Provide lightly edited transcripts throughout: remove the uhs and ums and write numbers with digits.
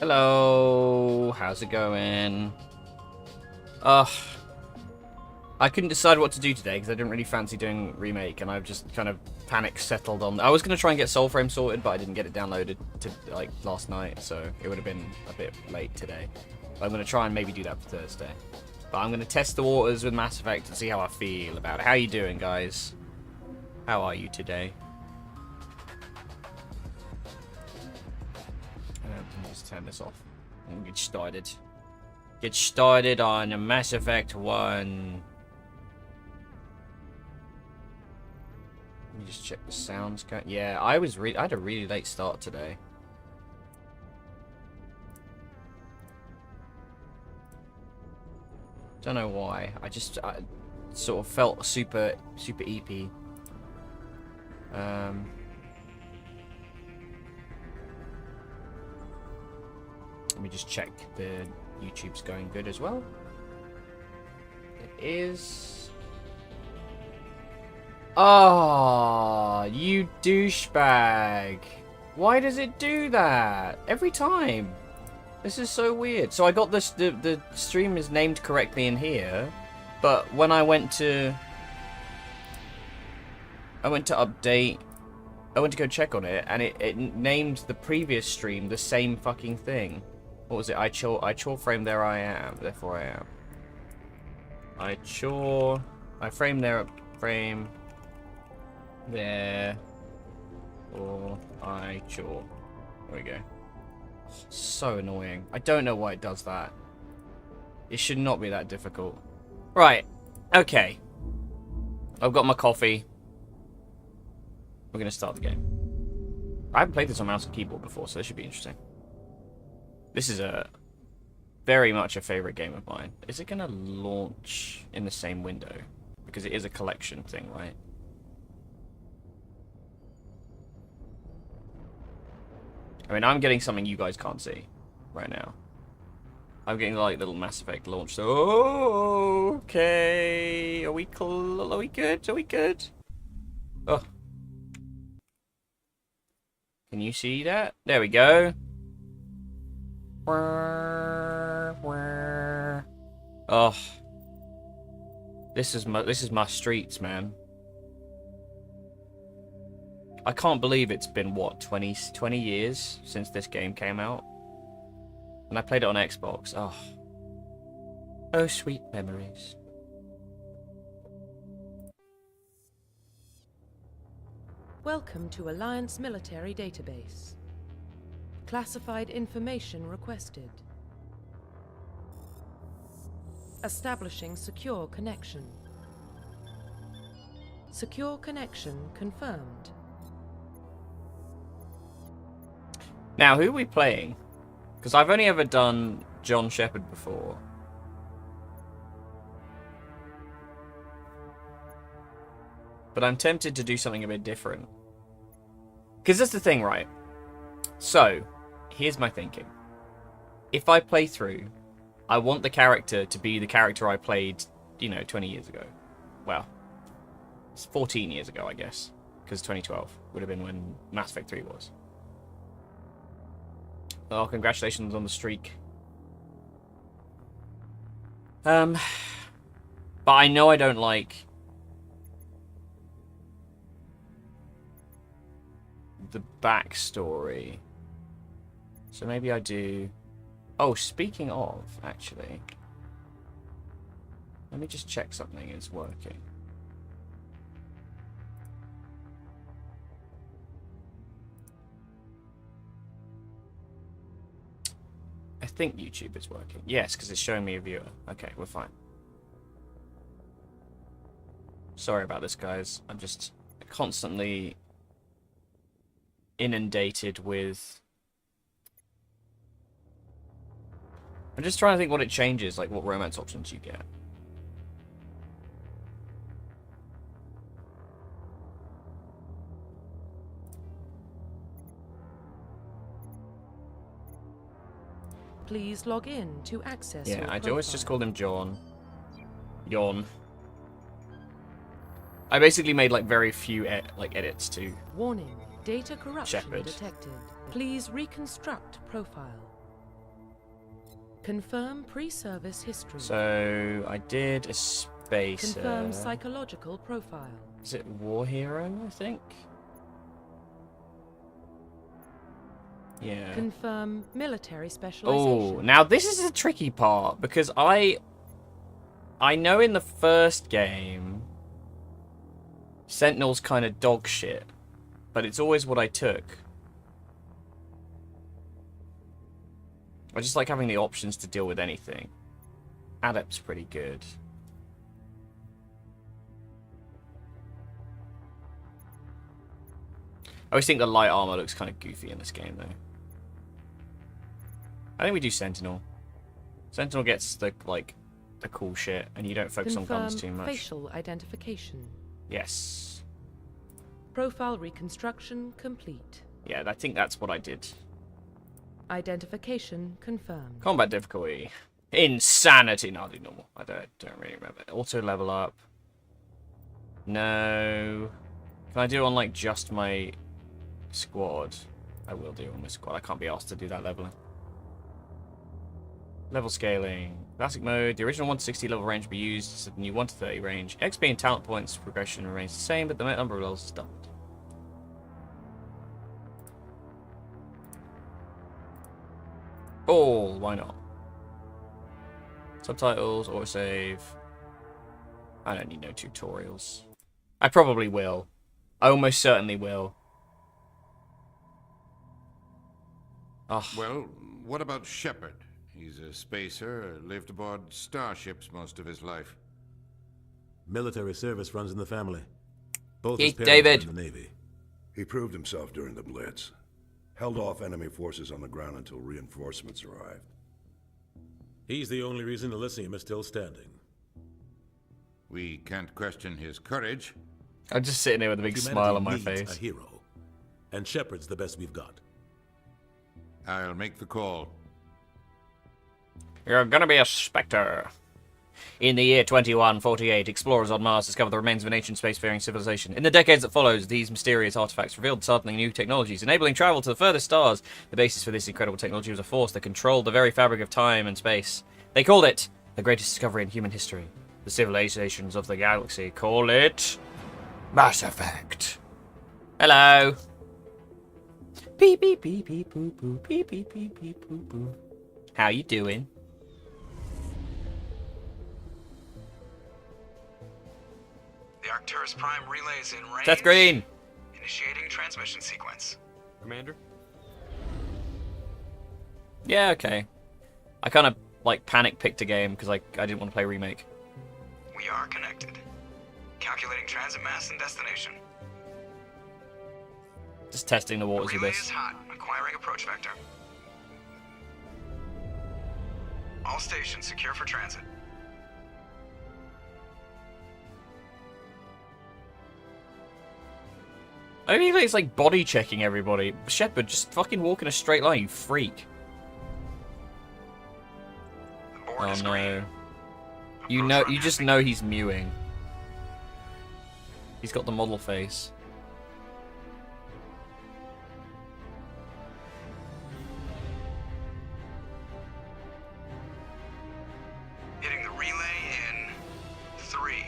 Hello, how's it going? Ugh. I couldn't decide what to do today because I didn't really fancy doing remake, and I've just kind of panic settled on. I was gonna try and get Soulframe sorted, but I didn't get it downloaded to like last night, so it would have been a bit late today. But I'm gonna try and maybe do that for Thursday. But I'm gonna test the waters with Mass Effect and see how I feel about it. How you doing, guys? How are you today? Let me just turn this off and get started. Get started on Mass Effect 1. Let me just check the sounds. Yeah, I had a really late start today. Don't know why. I sort of felt super EP. Let me just check the YouTube's going good as well. It is. Oh, you douchebag. Why does it do that? Every time. This is so weird. So I got this, the stream is named correctly in here, but when I went to update, I went to go check on it, and it named the previous stream the same fucking thing. What was it? I chore frame there I am, therefore I am. I frame there frame there or I chore. There we go. So annoying. I don't know why it does that. It should not be that difficult. Right. Okay. I've got my coffee. We're gonna start the game. I haven't played this on mouse and keyboard before, so this should be interesting. This is very much a favorite game of mine. Is it gonna launch in the same window? Because it is a collection thing, right? I mean, I'm getting something you guys can't see right now. I'm getting like little Mass Effect launch. So, oh, okay. Are we cool? Are we good? Are we good? Oh. Can you see that? There we go. Oh. This is my streets, man. I can't believe it's been, what, 20 years since this game came out? And I played it on Xbox. Oh. Oh, sweet memories. Welcome to Alliance Military Database. Classified information requested. Establishing secure connection. Secure connection confirmed. Now, who are we playing? Because I've only ever done John Shepard before. But I'm tempted to do something a bit different. Because that's the thing, right? So, here's my thinking. If I play through, I want the character to be the character I played, 20 years ago. Well, it's 14 years ago, I guess. Because 2012 would have been when Mass Effect 3 was. Oh, congratulations on the streak. But I know I don't like the backstory. So maybe I do... Oh, speaking of, actually. Let me just check something is working. I think YouTube is working. Yes, because it's showing me a viewer. Okay, we're fine. Sorry about this, guys. I'm just constantly inundated with... I'm just trying to think what it changes, like what romance options you get. Please log in to access your Yeah, I profile. always just called him John. Yawn. I basically made like very few edits to Warning, data corruption Shepard. detected. Please reconstruct profile. Confirm pre-service history. So I did a spacer. Confirm psychological profile. Is it war hero? I think. Yeah. Confirm military specialization. Oh, now this is a tricky part because I know in the first game Sentinel's kind of dog shit, but it's always what I took. I just like having the options to deal with anything. Adept's pretty good. I always think the light armor looks kind of goofy in this game, though. I think we do Sentinel. Sentinel gets the cool shit, and you don't focus on guns too much. Facial identification. Yes. Profile reconstruction complete. Yeah, I think that's what I did. Identification confirmed. Combat difficulty. Insanity. No, I'll do normal. I don't really remember. Auto level up. No. Can I do on like just my squad? I will do on my squad. I can't be asked to do that leveling. Level scaling. Classic mode. The original 1 to 60 level range will be used. So the new 1 to 30 range. XP and talent points progression remains the same, but the number of levels is doubled. Oh, why not? Subtitles, autosave. I don't need no tutorials. I probably will. I almost certainly will. Oh. Well, what about Shepard? He's a spacer, lived aboard starships most of his life. Military service runs in the family. Both Hey, his parents David. were in the Navy. He proved himself during the Blitz. Held off enemy forces on the ground until reinforcements arrived. He's the only reason Elysium is still standing. We can't question his courage. I'm just sitting there with a big Humanity smile on my needs face. a hero. And Shepard's the best we've got. I'll make the call. You're gonna be a Spectre. In the year 2148, explorers on Mars discovered the remains of an ancient spacefaring civilization. In the decades that followed, these mysterious artifacts revealed startling new technologies, enabling travel to the furthest stars. The basis for this incredible technology was a force that controlled the very fabric of time and space. They called it the greatest discovery in human history. The civilizations of the galaxy call it Mass Effect. Hello. Beep beep beep beep boop boop beep beep beep beep boop boop. How you doing? The Arcturus Prime relay is in range. Seth Green. Initiating transmission sequence. Commander? Yeah, okay. I kind of like panic picked a game because I didn't want to play remake. We are connected. Calculating transit mass and destination. Just testing the waters with Relay this. is hot. Acquiring approach vector. All stations secure for transit. I think it's like body checking everybody. Shepard, just fucking walk in a straight line, you freak. The board Oh is no. green. You know, you just know he's mewing. He's got the model face. Hitting the relay in 3,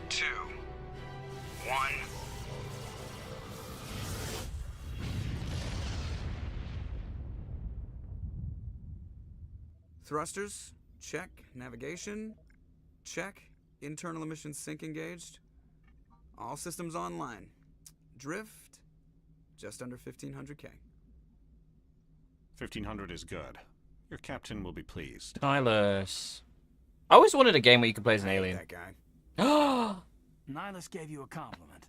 2, 1. Thrusters, check. Navigation, check. Internal emissions sync engaged. All systems online. Drift, just under 1500K. 1500 is good. Your captain will be pleased. Nihilus. I always wanted a game where you could play as an I hate alien. that guy. Nihilus gave you a compliment.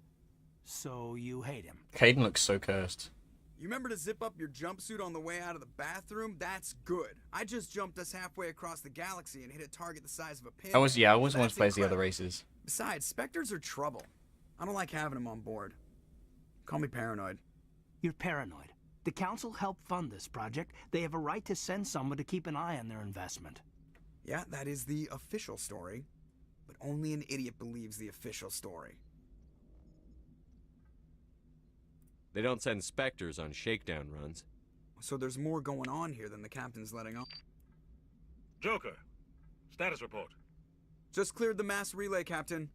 So you hate him. Caden looks so cursed. You remember to zip up your jumpsuit on the way out of the bathroom? That's good. I just jumped us halfway across the galaxy and hit a target the size of a pin. I always wanted to That's play as the other incredible. races. Besides, Spectres are trouble. I don't like having them on board. Call me paranoid. You're paranoid. The Council helped fund this project. They have a right to send someone to keep an eye on their investment. Yeah, that is the official story. But only an idiot believes the official story. They don't send Spectres on shakedown runs. So there's more going on here than the captain's letting on. Joker, status report. Just cleared the mass relay, Captain.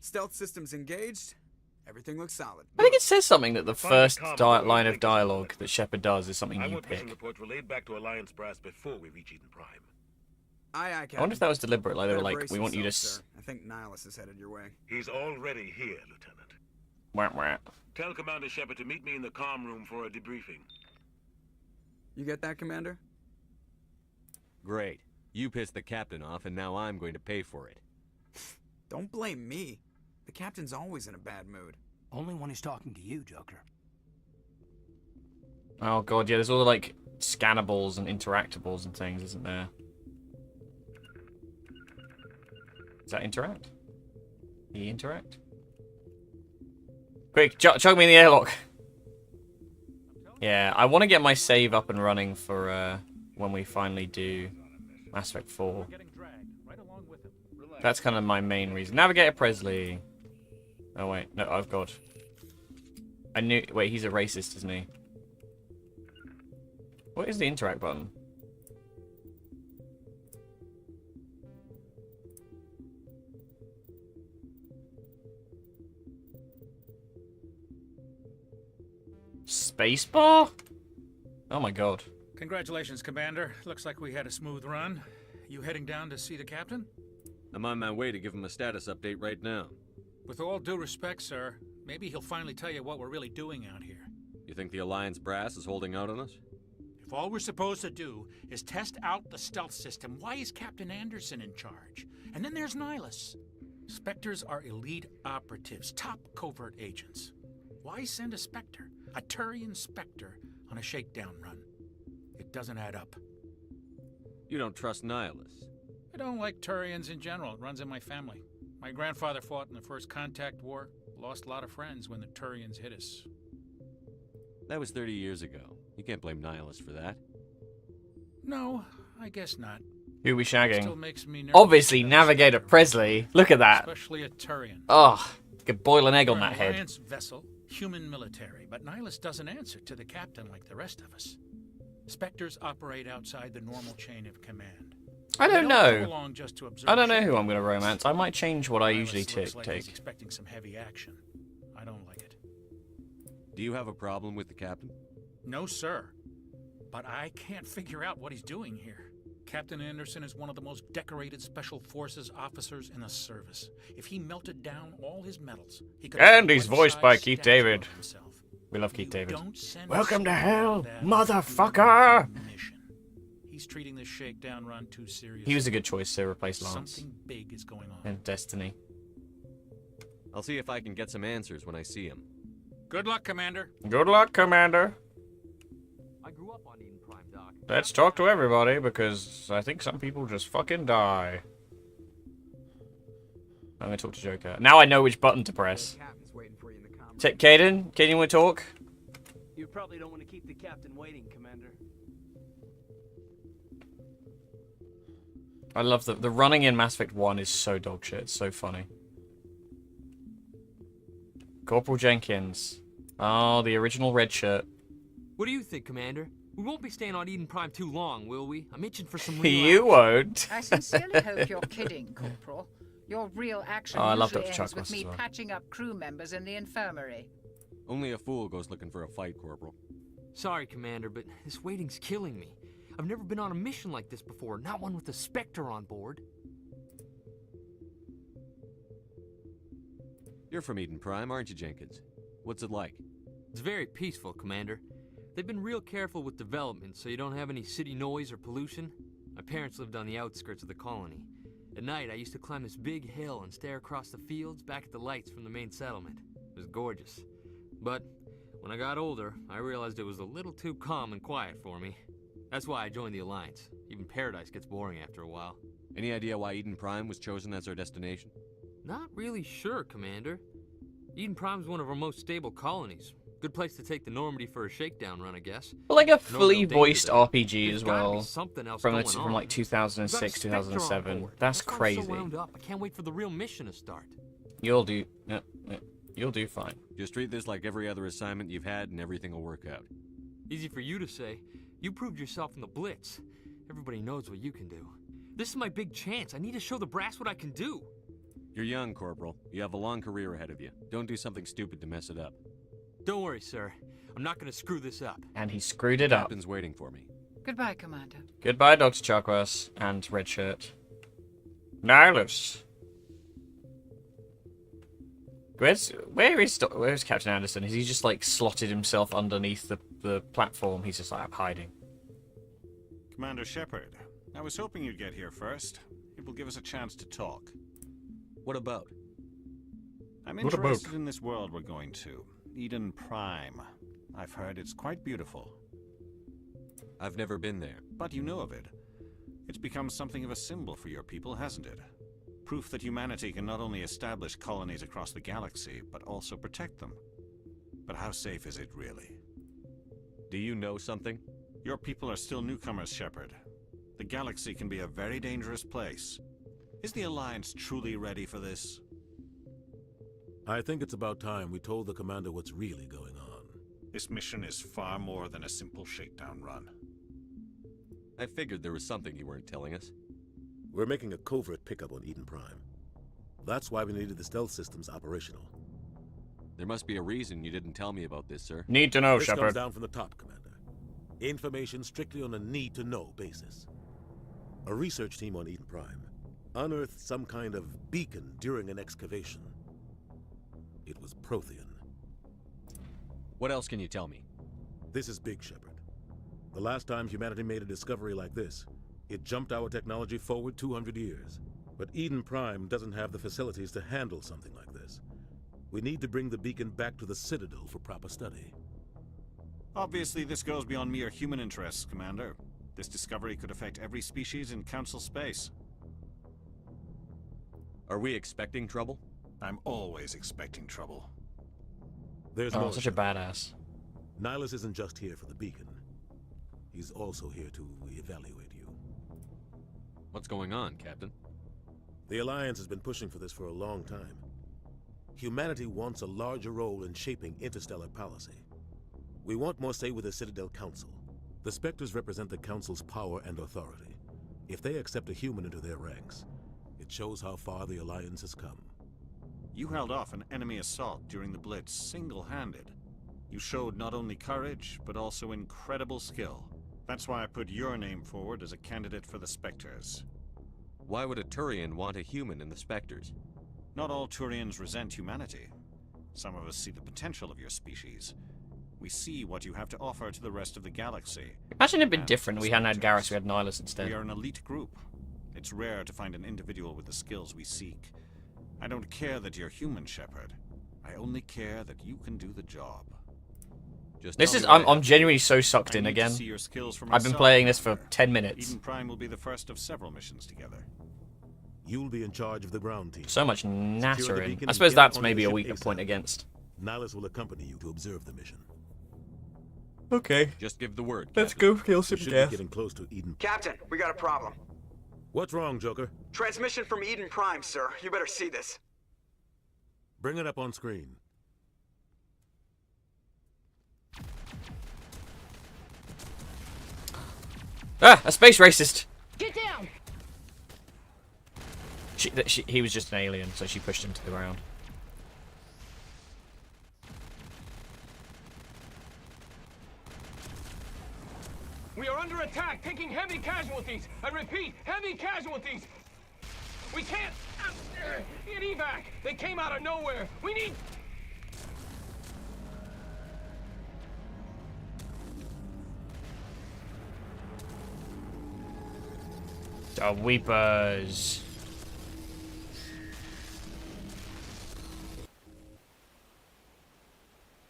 Stealth systems engaged. Everything looks solid. I think it says something that the first Commodore, line of make this dialogue something. that Shepard does is something I you want mission pick. reports relayed back to Alliance brass before we reach Eden Prime. Aye, Captain. I wonder if that was deliberate. Like they were Better like, brace we want you to. yourself, sir. I think Nihilus is headed your way. He's already here, Lieutenant. Wah, wah. Tell Commander Shepard to meet me in the comm room for a debriefing. You get that, Commander? Great. You pissed the captain off, and now I'm going to pay for it. Don't blame me. The Captain's always in a bad mood. Only when he's talking to you, Joker. Oh god, yeah. There's all the like scannables and interactables and things, isn't there? Does that interact? He interact? Quick, chug me in the airlock. Yeah, I want to get my save up and running for when we finally do Mass Effect 4. That's kind of my main reason. Navigator Presley. Oh wait, no, I've got. I knew. Wait, he's a racist, isn't he? What is the interact button? Spacebar? Oh my god. Congratulations, Commander. Looks like we had a smooth run. You heading down to see the captain? I'm on my way to give him a status update right now. With all due respect, sir, maybe he'll finally tell you what we're really doing out here. You think the Alliance brass is holding out on us? If all we're supposed to do is test out the stealth system, why is Captain Anderson in charge? And then there's Nihilus. Spectres are elite operatives, top covert agents. Why send a Spectre, a Turian Spectre, on a shakedown run? It doesn't add up. You don't trust Nihilus? I don't like Turians in general. It runs in my family. My grandfather fought in the First Contact War. Lost a lot of friends when the Turians hit us. That was 30 years ago. You can't blame Nihilus for that. No, I guess not. Who we shagging? Still makes me nervous. Obviously, Navigator Presley. Look at that. Especially a Turian. Oh, could boil an egg on We're that an head. Alliance vessel, human military, but Nihilus doesn't answer to the captain like the rest of us. Spectres operate outside the normal chain of command. I don't They know. come along just to observe I don't know who shit. I'm going to romance. I might change what I Nihilus usually looks like he's take. expecting some heavy action. I don't like it. Do you have a problem with the captain? No, sir. But I can't figure out what he's doing here. Captain Anderson is one of the most decorated Special Forces officers in the service. If he melted down all his medals, he could... And he's voiced by Keith David. We love Keith David. Welcome to hell, motherfucker! He's treating this shakedown run too seriously. He was a good choice to replace Lance Something big is going on. in Destiny. I'll see if I can get some answers when I see him. Good luck, Commander. Good luck, Commander. I grew up on Eden Prime, Doc. Let's talk to everybody, because I think some people just fucking die. I'm gonna talk to Joker. Now I know which button to press. Captain's waiting for you in the comm. Caden, you want to talk? You probably don't want to keep the captain waiting, Commander. I love the running in Mass Effect 1 is so dog shit. It's so funny. Corporal Jenkins. Oh, the original red shirt. What do you think, Commander? We won't be staying on Eden Prime too long, will we? I'm itching for some real You action. won't. I sincerely hope you're kidding, Corporal. Your real action Oh, I love usually Dr. ends with Chuckmas me as well. patching up crew members in the infirmary. Only a fool goes looking for a fight, Corporal. Sorry, Commander, but this waiting's killing me. I've never been on a mission like this before, not one with a Spectre on board. You're from Eden Prime, aren't you, Jenkins? What's it like? It's very peaceful, Commander. They've been real careful with development, so you don't have any city noise or pollution. My parents lived on the outskirts of the colony. At night, I used to climb this big hill and stare across the fields back at the lights from the main settlement. It was gorgeous. But when I got older, I realized it was a little too calm and quiet for me. That's why I joined the Alliance. Even Paradise gets boring after a while. Any idea why Eden Prime was chosen as our destination? Not really sure, Commander. Eden Prime's one of our most stable colonies. Good place to take the Normandy for a shakedown run, I guess. But like a No fully real danger, voiced though. RPG There's as gotta be well. something else From going from on. like 2006, We've got a Spectre on 2007. board. That's why I'm crazy. so wound up. I can't wait for the real mission to start. You'll do. You'll do fine. Just treat this like every other assignment you've had and everything will work out. Easy for you to say. You proved yourself in the Blitz. Everybody knows what you can do. This is my big chance. I need to show the brass what I can do. You're young, Corporal. You have a long career ahead of you. Don't do something stupid to mess it up. Don't worry, sir. I'm not gonna screw this up. And he screwed it up. Captain's waiting for me. Goodbye, Commander. Goodbye, Dr. Chakras and Red Shirt. Nihilus. Where's Captain Anderson? Is he just like slotted himself underneath the platform? He's just like hiding. Commander Shepard, I was hoping you'd get here first. It will give us a chance to talk. What about? I'm interested in this world we're going to. Eden Prime. I've heard it's quite beautiful. I've never been there. But you know of it. It's become something of a symbol for your people, hasn't it? Proof that humanity can not only establish colonies across the galaxy, but also protect them. But how safe is it really? Do you know something? Your people are still newcomers, Shepard. The galaxy can be a very dangerous place. Is the Alliance truly ready for this? I think it's about time we told the Commander what's really going on. This mission is far more than a simple shakedown run. I figured there was something you weren't telling us. We're making a covert pickup on Eden Prime. That's why we needed the stealth systems operational. There must be a reason you didn't tell me about this, sir. Need to know, This Shepard. comes down from the top, Commander. Information strictly on a need-to-know basis. A research team on Eden Prime unearthed some kind of beacon during an excavation. It was Prothean. What else can you tell me? This is big, Shepard. The last time humanity made a discovery like this, it jumped our technology forward 200 years. But Eden Prime doesn't have the facilities to handle something like this. We need to bring the beacon back to the Citadel for proper study. Obviously, this goes beyond mere human interests, Commander. This discovery could affect every species in Council space. Are we expecting trouble? I'm always expecting trouble. There's Oh, more, such a Shepard. badass. Nihilus isn't just here for the beacon. He's also here to evaluate you. What's going on, Captain? The Alliance has been pushing for this for a long time. Humanity wants a larger role in shaping interstellar policy. We want more say with the Citadel Council. The Spectres represent the Council's power and authority. If they accept a human into their ranks, it shows how far the Alliance has come. You held off an enemy assault during the Blitz single-handed. You showed not only courage, but also incredible skill. That's why I put your name forward as a candidate for the Spectres. Why would a Turian want a human in the Spectres? Not all Turians resent humanity. Some of us see the potential of your species. We see what you have to offer to the rest of the galaxy. Imagine it'd been different. We hadn't had Garrus, we had Nihilus instead. We are an elite group. It's rare to find an individual with the skills we seek. I don't care that you're human, Shepard. I only care that you can do the job. Just This tell is me what I'm happened. genuinely so sucked in I need to again. see your skills for I've been myself, playing this for Commander. 10 minutes. Eden Prime will be the first of several missions together. You'll be in charge of the ground team. So much Secure the nattering. beacon I and suppose get that's on maybe a your ship weaker ASAP. point against. Nihilus will accompany you to observe the mission. Okay. Just give the word, Let's Captain. go kill We some should be death. getting close to Eden. Captain, we got a problem. What's wrong, Joker? Transmission from Eden Prime, sir. You better see this. Bring it up on screen. Ah, a space racist. Get down! He was just an alien, so she pushed him to the ground. We are under attack, taking heavy casualties. I repeat, heavy casualties. We can't get evac. They came out of nowhere. We need. The Weepers.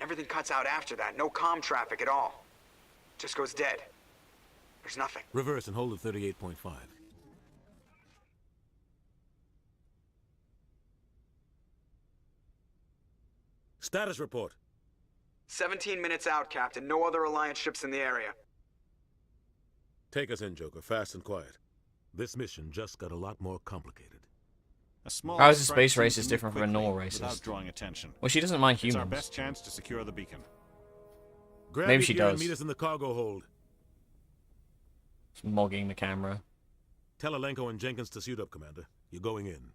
Everything cuts out after that. No comm traffic at all. Just goes dead. There's nothing. Reverse and hold at 38.5. Status report. 17 minutes out, Captain. No other Alliance ships in the area. Take us in, Joker, fast and quiet. This mission just got a lot more complicated. A small How is a strike space seems racist to different move from a quickly null without racist? drawing attention. Well, she doesn't mind It's our humans. best chance to secure the beacon. Grab Maybe your she gear and does. meet us in the cargo hold. Just mogging the camera. Tell Alenko and Jenkins to suit up, Commander. You're going in.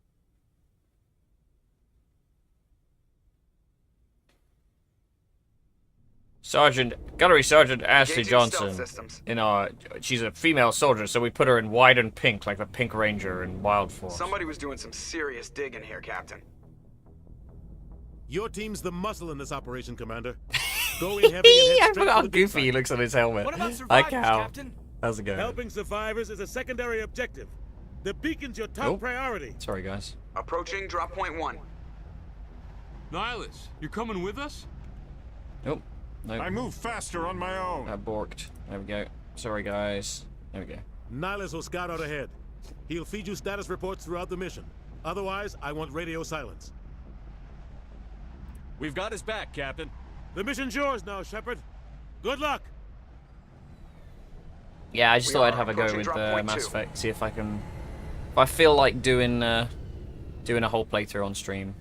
Gunnery Sergeant Ashley Engaging stealth Johnson. systems. She's a female soldier, so we put her in white and pink, like the Pink Ranger in Wild Force. Somebody was doing some serious digging here, Captain. Your team's the muscle in this operation, Commander. Go in heavy and head I straight forgot for how the goofy he looks on his helmet. What about Like survivors, how? Captain? How's it going? Helping survivors is a secondary objective. The beacon's your top priority. Sorry, guys. Approaching drop point 1. Nihilus, you're coming with us? Nope. Nope. I move faster on my own. I borked. There we go. Sorry, guys. There we go. Nihilus will scout out ahead. He'll feed you status reports throughout the mission. Otherwise, I want radio silence. We've got his back, Captain. The mission's yours now, Shepard. Good luck. Yeah, I just thought I'd have a go with Mass Effect. See if I can. If I feel like doing a whole playthrough on stream.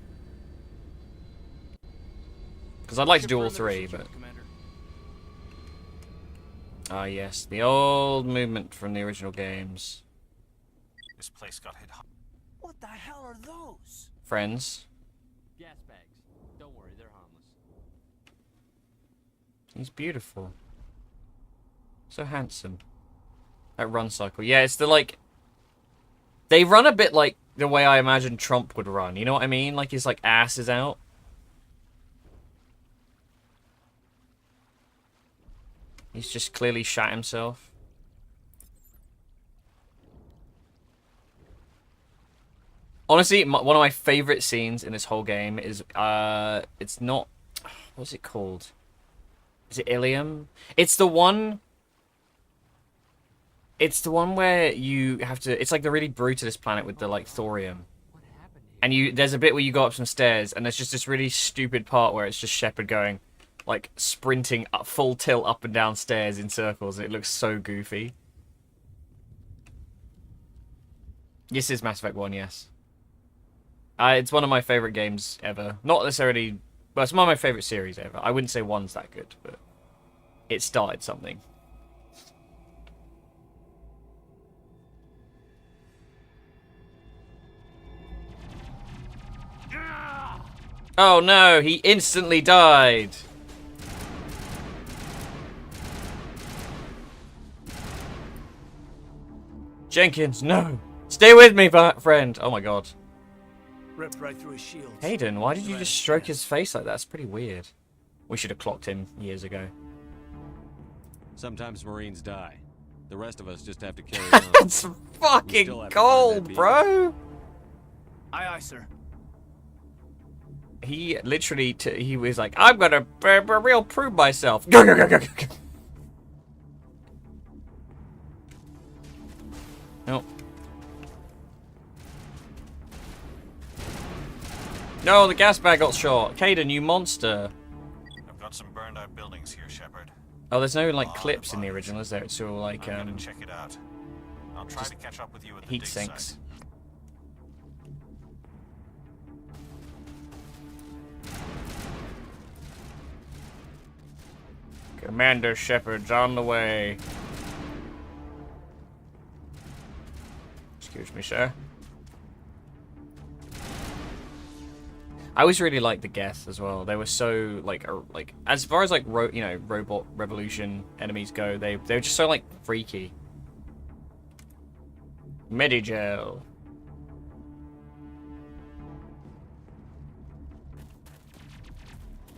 Because I'd like to do all three, but. Ah, yes, the old movement from the original games. This place got hit hard. What the hell are those? Friends. Gas bags. Don't worry, they're harmless. He's beautiful. So handsome. That run cycle. Yeah, it's the like... They run a bit like the way I imagine Trump would run. You know what I mean? Like his like ass is out. He's just clearly shot himself. Honestly, one of my favorite scenes in this whole game is, it's not, what's it called? Is it Ilium? It's the one where you have to, it's like the really brutalist planet with the, like, thorium. And there's a bit where you go up some stairs, and there's just this really stupid part where it's just Shepard going, like, sprinting up, full tilt up and down stairs in circles, and it looks so goofy. This is Mass Effect 1, yes. It's one of my favorite games ever. Not necessarily... Well, it's one of my favorite series ever. I wouldn't say one's that good, but... It started something. Oh no, he instantly died! Jenkins, no! Stay with me, friend! Oh my god. Ripped right through his shield. Hayden, why did you just stroke his face like that? That's pretty weird. We should have clocked him years ago. Sometimes Marines die. The rest of us just have to carry on. It's fucking cold, bro! Aye, aye, sir. He literally, he was like, I'm gonna real prove myself. Nope. No, the gas bag got shot. Caden, you monster. I've got some burned out buildings here, Shepard. Oh, there's no like clips in the original, is there? It's all like I'm gonna check it out. I'll try to catch up with you at the heat dig sinks. site. Commander Shepard's on the way. Excuse me, sir. I always really liked the Geth as well. They were so like as far as like robot revolution enemies go, they were just so like freaky. Medigel.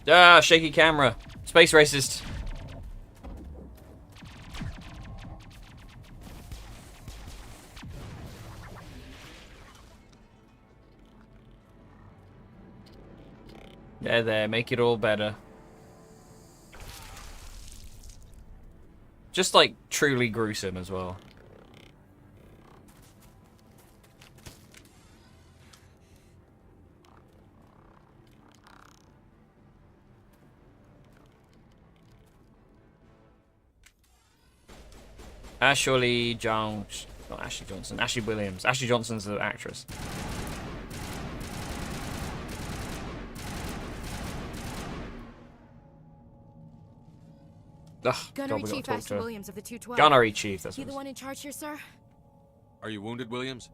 Ah, shaky camera. Space racist. There, make it all better. Just like truly gruesome as well. Ashley Jones, not Ashley Johnson, Ashley Williams. Ashley Johnson's the actress. Ugh, Gunnery Chief Ashley Williams of the 212. Gunnery Chief, that's He what the one in charge here, sir? Are you wounded, Williams?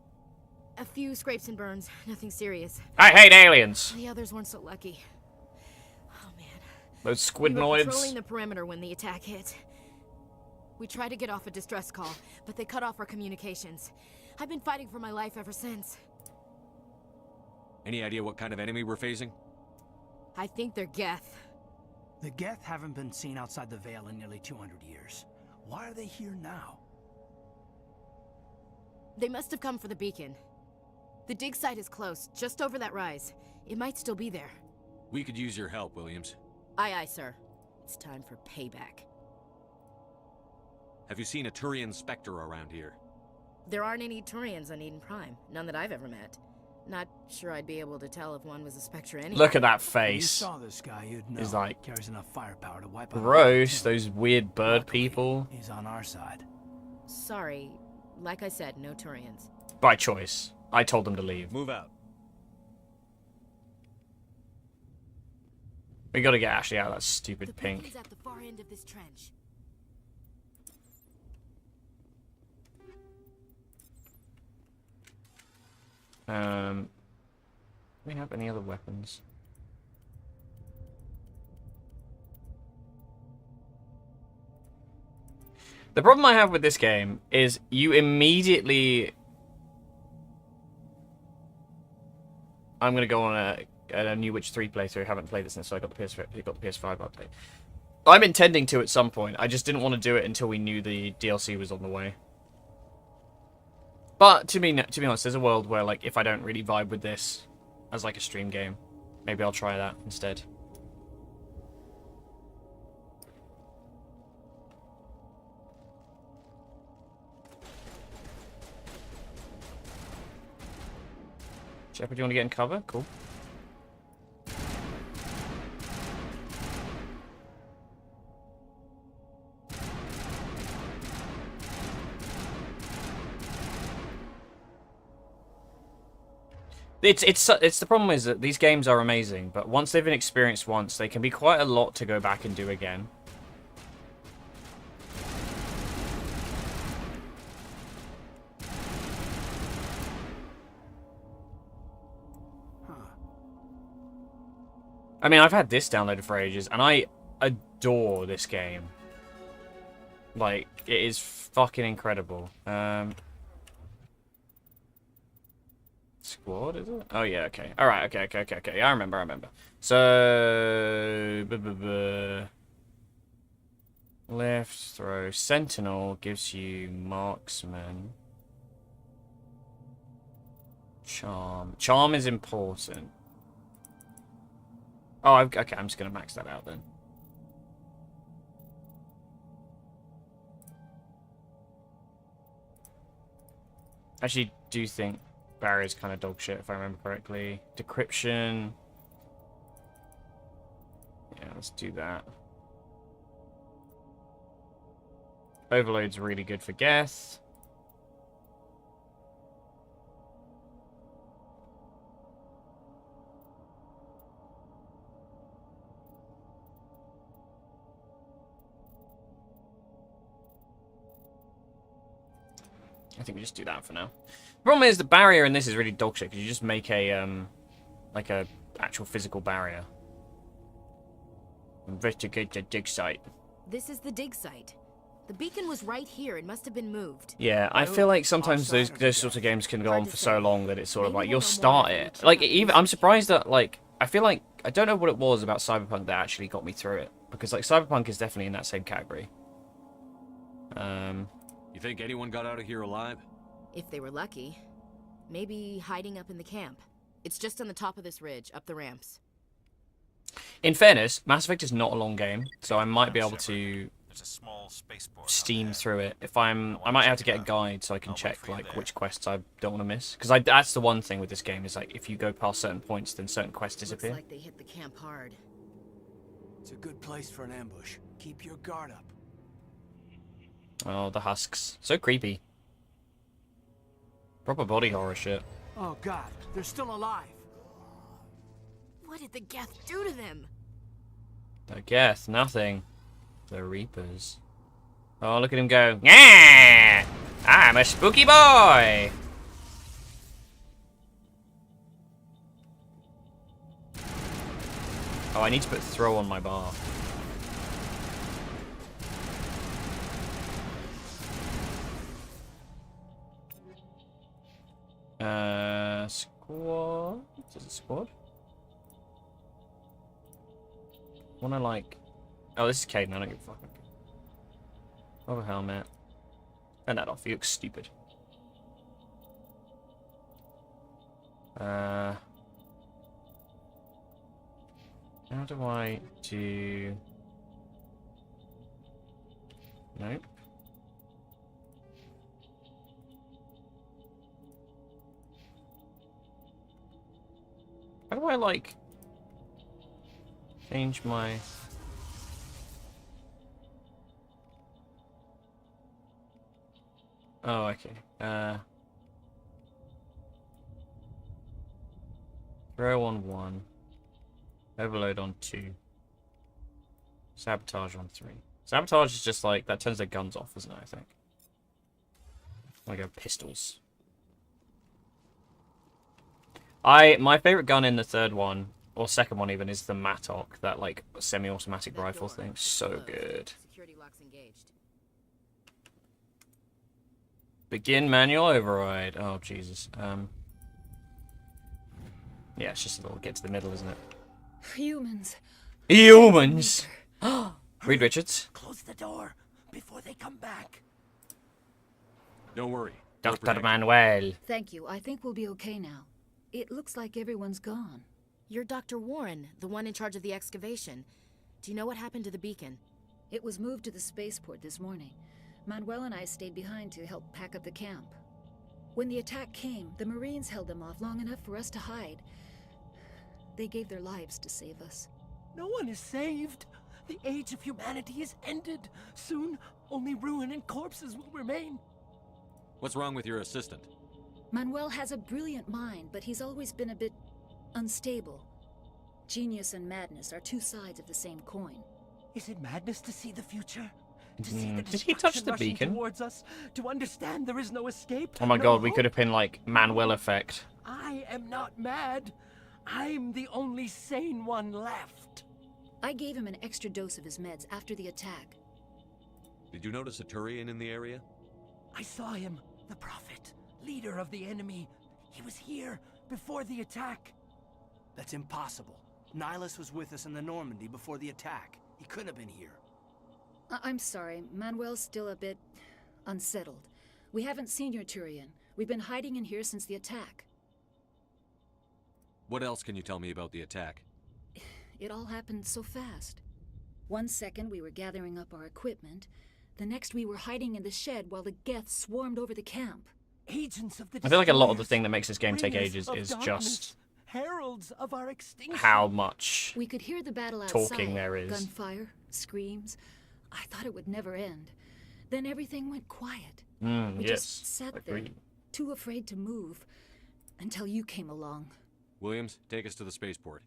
A few scrapes and burns, nothing serious. I hate aliens. The others weren't so lucky. Oh man. Those We were squidnoids. patrolling the perimeter when the attack hit. We tried to get off a distress call, but they cut off our communications. I've been fighting for my life ever since. Any idea what kind of enemy we're facing? I think they're Geth. The Geth haven't been seen outside the Veil in nearly 200 years. Why are they here now? They must have come for the beacon. The dig site is close, just over that rise. It might still be there. We could use your help, Williams. Aye, aye, sir. It's time for payback. Have you seen a Turian Spectre around here? There aren't any Turians on Eden Prime. None that I've ever met. Not sure I'd be able to tell if one was a Spectre anyway. Look at that If you face. saw this guy, you'd know. He's like, Carries enough firepower to wipe out. gross. Those weird bird people. He's on our side. Sorry. Like I said, no Turians. By choice. I told them to leave. Move out. We gotta get Ashley out of that stupid The pink. beacon's at the far end of this trench. Do we have any other weapons? The problem I have with this game is you immediately... I'm gonna go on a New Witch 3 playthrough. I haven't played this since I got the PS5 update. I'm intending to at some point. I just didn't want to do it until we knew the DLC was on the way. But to be honest, there's a world where, like, if I don't really vibe with this as like a stream game, maybe I'll try that instead. Shepard, do you want to get in cover? Cool. It's the problem is that these games are amazing, but once they've been experienced once, they can be quite a lot to go back and do again. I mean, I've had this downloaded for ages, and I adore this game. Like, it is fucking incredible. Squad, is it? Oh, yeah, okay. Alright, okay. I remember. So... Left, throw. Sentinel gives you marksman. Charm. Charm is important. Oh, okay, I'm just going to max that out then. Actually, do you think barrier's kind of dog shit, if I remember correctly? Decryption. Yeah, let's do that. Overload's really good for Geth. I think we just do that for now. The problem is the barrier in this is really dog shit because you just make a like a actual physical barrier. Investigate the dig site. This is the dig site. The beacon was right here. It must have been moved. Yeah, I feel like sometimes those sorts of games can go on for so long that it's sort of like you'll start it. Like even I'm surprised that like I feel like I don't know what it was about Cyberpunk that actually got me through it because like Cyberpunk is definitely in that same category. You think anyone got out of here alive? If they were lucky. Maybe hiding up in the camp. It's just on the top of this ridge, up the ramps. In fairness, Mass Effect is not a long game, so I might be able to steam through it. If I might have to get a guide so I can check like which quests I don't want to miss. Because that's the one thing with this game is like if you go past certain points, then certain quests disappear. Looks like they hit the camp hard. It's a good place for an ambush. Keep your guard up. Oh, the husks. So creepy. Proper body horror shit. Oh god, they're still alive. What did the Geth do to them? The Geth, nothing. The Reapers. Oh, look at him go. Yeah! I'm a spooky boy! Oh, I need to put throw on my bar. Squad? Is it squad? Wanna like... Oh, this is Caden, I don't give a fuck. Oh, helmet. Turn that off, you look stupid. How do I do... Nope. How do I, like... change my... Oh, okay. Throw on 1. Overload on 2. Sabotage on 3. Sabotage is just like, that turns their guns off, isn't it, I think? I go pistols. My favorite gun in the third one, or second one even, is the Mattock, that like semi-automatic rifle thing. So good. Security locks engaged. Begin manual override. Oh Jesus. Yeah, it's just a little get to the middle, isn't it? Humans. Humans. Reed Richards. Close the door before they come back. Don't worry. Dr. Manuel. Thank you. I think we'll be okay now. It looks like everyone's gone. You're Dr. Warren, the one in charge of the excavation. Do you know what happened to the beacon? It was moved to the spaceport this morning. Manuel and I stayed behind to help pack up the camp. When the attack came, the Marines held them off long enough for us to hide. They gave their lives to save us. No one is saved. The age of humanity is ended. Soon, only ruin and corpses will remain. What's wrong with your assistant? Manuel has a brilliant mind, but he's always been a bit unstable. Genius and madness are two sides of the same coin. Is it madness to see the future? To see the Did he touch the rushing beacon? towards us? To understand there is no escape? Oh my no god, we hope? could have been like Manuel effect. I am not mad. I'm the only sane one left. I gave him an extra dose of his meds after the attack. Did you notice a Turian in the area? I saw him, the Prophet, leader of the enemy. He was here before the attack. That's impossible. Nihilus was with us in the Normandy before the attack. He couldn't have been here. I'm sorry, Manuel's still a bit unsettled. We haven't seen your Turian. We've been hiding in here since the attack. What else can you tell me about the attack? It all happened so fast. 1 second we were gathering up our equipment. The next we were hiding in the shed while the Geth swarmed over the camp. Agents of the I feel like a lot of the thing that makes this game take bringers ages of is darkness, just heralds of our extinction. how much We could hear the battle outside. talking there is. Gunfire, screams. I thought it would never end. Then everything went quiet. We yes, just sat there, agreed. too afraid to move, until you came along. Williams, take us to the spaceport.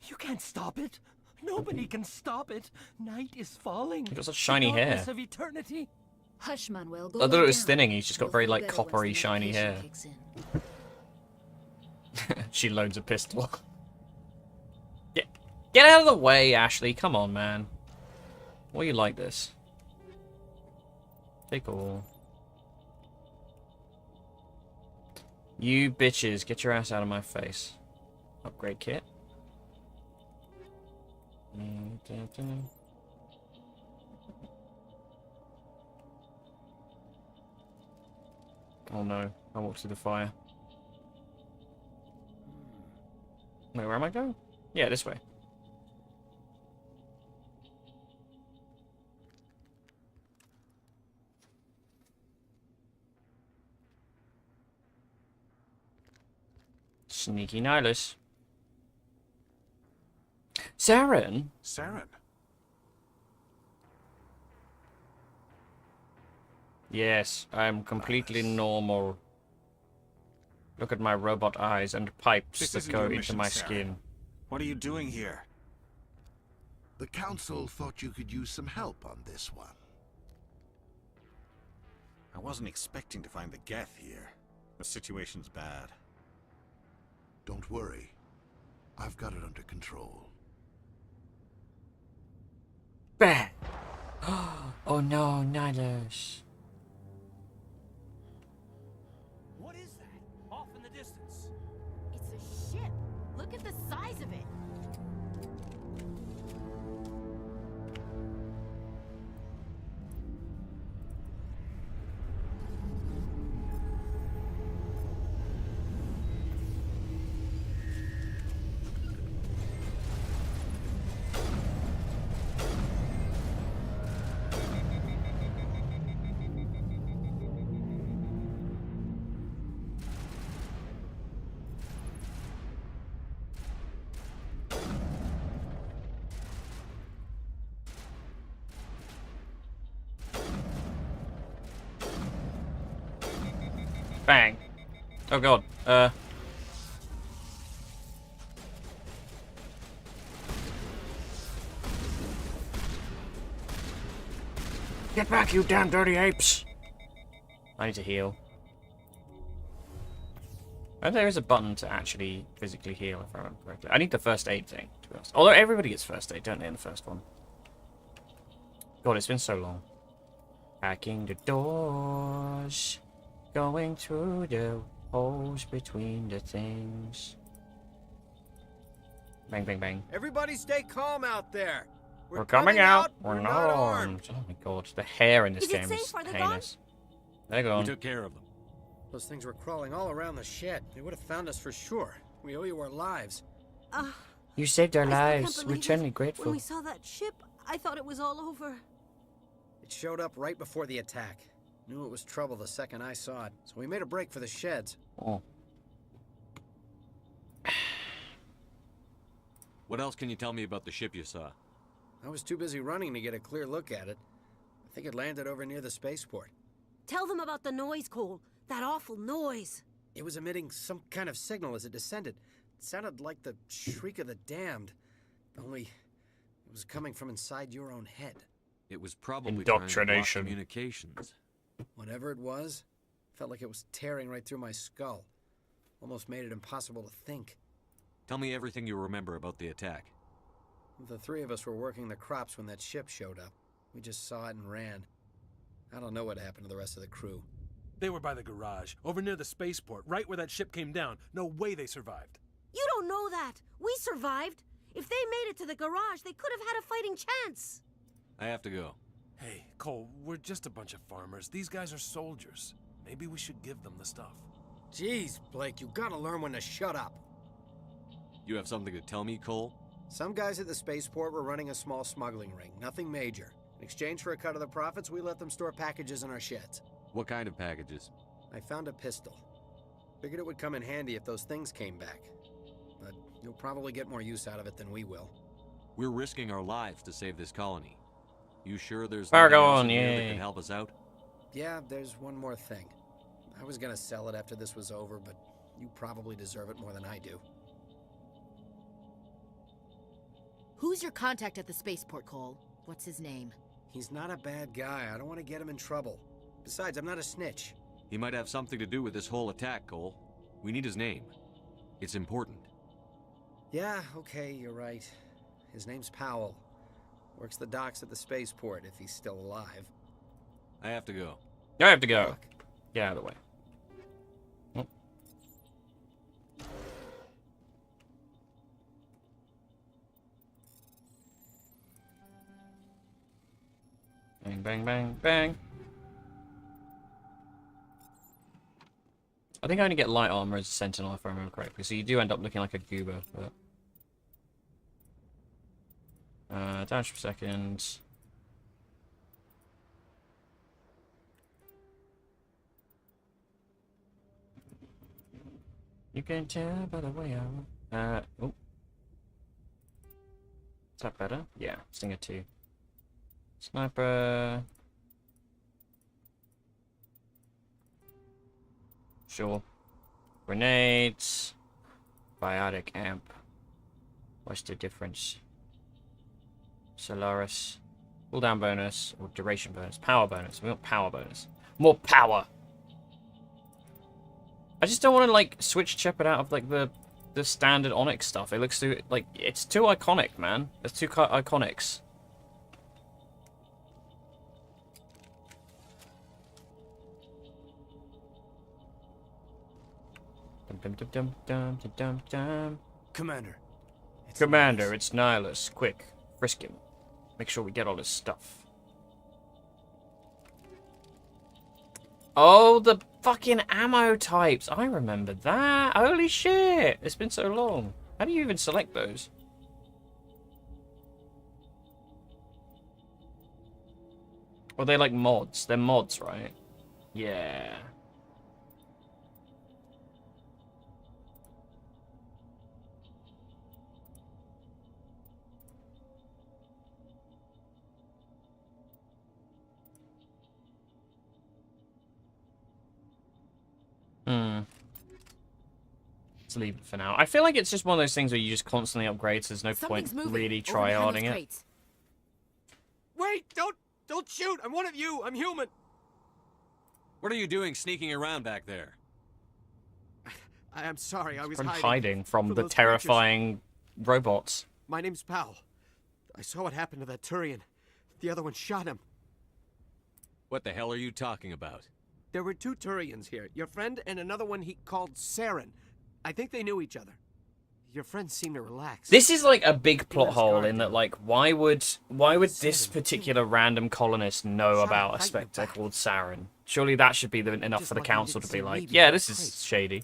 You can't stop it. Nobody can stop it. Night is falling. He got such shiny hair. Darkness of eternity. Hush, Manuel. Go I thought it lie was down. thinning. He's just got You'll very feel like better once coppery, the shiny medication hair. kicks in. She loads a pistol. Get out of the way, Ashley. Come on, man. Why are you like this? Take all. You bitches, get your ass out of my face. Upgrade kit. Oh no, I walked through the fire. Wait, where am I going? Yeah, this way. Sneaky Nihilus. Saren? Saren? Yes, I'm completely normal. Look at my robot eyes and pipes This that isn't go your into mission, my Saren. skin. What are you doing here? The Council thought you could use some help on this one. I wasn't expecting to find the Geth here. The situation's bad. Don't worry. I've got it under control. Bang! Oh no, Nihilus. What is that? Off in the distance. It's a ship. Look at the size of it. Bang. Oh god. Get back, you damn dirty apes! I need to heal. Oh, there is a button to actually physically heal, if I remember correctly. I need the first aid thing, to be honest. Although everybody gets first aid, don't they, in the first one? God, it's been so long. Hacking the doors. Going through the holes between the things. Bang, bang, bang. Everybody stay calm out there. We're coming out. We're not armed. Oh my god, the hair in this game is heinous. They're gone. We took care of them. Those things were crawling all around the shed. They would have found us for sure. We owe you our lives. You saved our I still can't lives. We're believe it. eternally grateful. When we saw that ship, I thought it was all over. It showed up right before the attack. Knew it was trouble the second I saw it, so we made a break for the sheds. Oh. What else can you tell me about the ship you saw? I was too busy running to get a clear look at it. I think it landed over near the spaceport. Tell them about the noise, Cole. That awful noise. It was emitting some kind of signal as it descended. It sounded like the shriek of the damned. Only it was coming from inside your own head. It was probably indoctrination. Trying to block communications. Whatever it was, felt like it was tearing right through my skull. Almost made it impossible to think. Tell me everything you remember about the attack. The three of us were working the crops when that ship showed up. We just saw it and ran. I don't know what happened to the rest of the crew. They were by the garage, over near the spaceport, right where that ship came down. No way they survived. You don't know that. We survived. If they made it to the garage, they could have had a fighting chance. I have to go. Hey, Cole, we're just a bunch of farmers. These guys are soldiers. Maybe we should give them the stuff. Jeez, Blake, you gotta learn when to shut up. You have something to tell me, Cole? Some guys at the spaceport were running a small smuggling ring, nothing major. In exchange for a cut of the profits, we let them store packages in our sheds. What kind of packages? I found a pistol. Figured it would come in handy if those things came back. But you'll probably get more use out of it than we will. We're risking our lives to save this colony. You sure there's Fargo nothing else on, in here that yay. can help us out? Yeah, there's one more thing. I was gonna sell it after this was over, but you probably deserve it more than I do. Who's your contact at the spaceport, Cole? What's his name? He's not a bad guy. I don't want to get him in trouble. Besides, I'm not a snitch. He might have something to do with this whole attack, Cole. We need his name. It's important. Yeah, okay, you're right. His name's Powell. Works the docks at the spaceport, if he's still alive. I have to go. I have to go. Get out of the way. Oh. Bang, bang, bang, bang. I think I only get light armor as a sentinel if I remember correctly, so you do end up looking like a goober, but... damage per second. You can tell by the way I... oh. Is that better? Yeah, Stinger 2. Sniper... Sure. Grenades. Biotic amp. What's the difference? Solaris. Cooldown bonus or duration bonus. Power bonus. We want power bonus. More power. I just don't want to like switch Shepard out of like the standard Onyx stuff. It looks too like it's too iconic, man. It's too iconics. Commander. Commander, it's Nihilus. Quick, frisk him. Make sure we get all his stuff. Oh, the fucking ammo types. I remember that. Holy shit. It's been so long. How do you even select those? Are they like mods? They're mods, right? Yeah. Let's leave it for now. I feel like it's just one of those things where you just constantly upgrade, so there's no point really try-harding it. Wait! Don't shoot! I'm one of you! I'm human! What are you doing sneaking around back there? I'm sorry, I was hiding from the terrifying robots. My name's Powell. I saw what happened to that Turian. The other one shot him. What the hell are you talking about? There were 2 Turians here. Your friend and another one he called Saren. I think they knew each other. Your friends seem to relax. This is like a big plot hole in that, like, why would this particular random colonist know about a Spectre called Saren? Surely that should be enough for the council to be like, yeah, this is shady.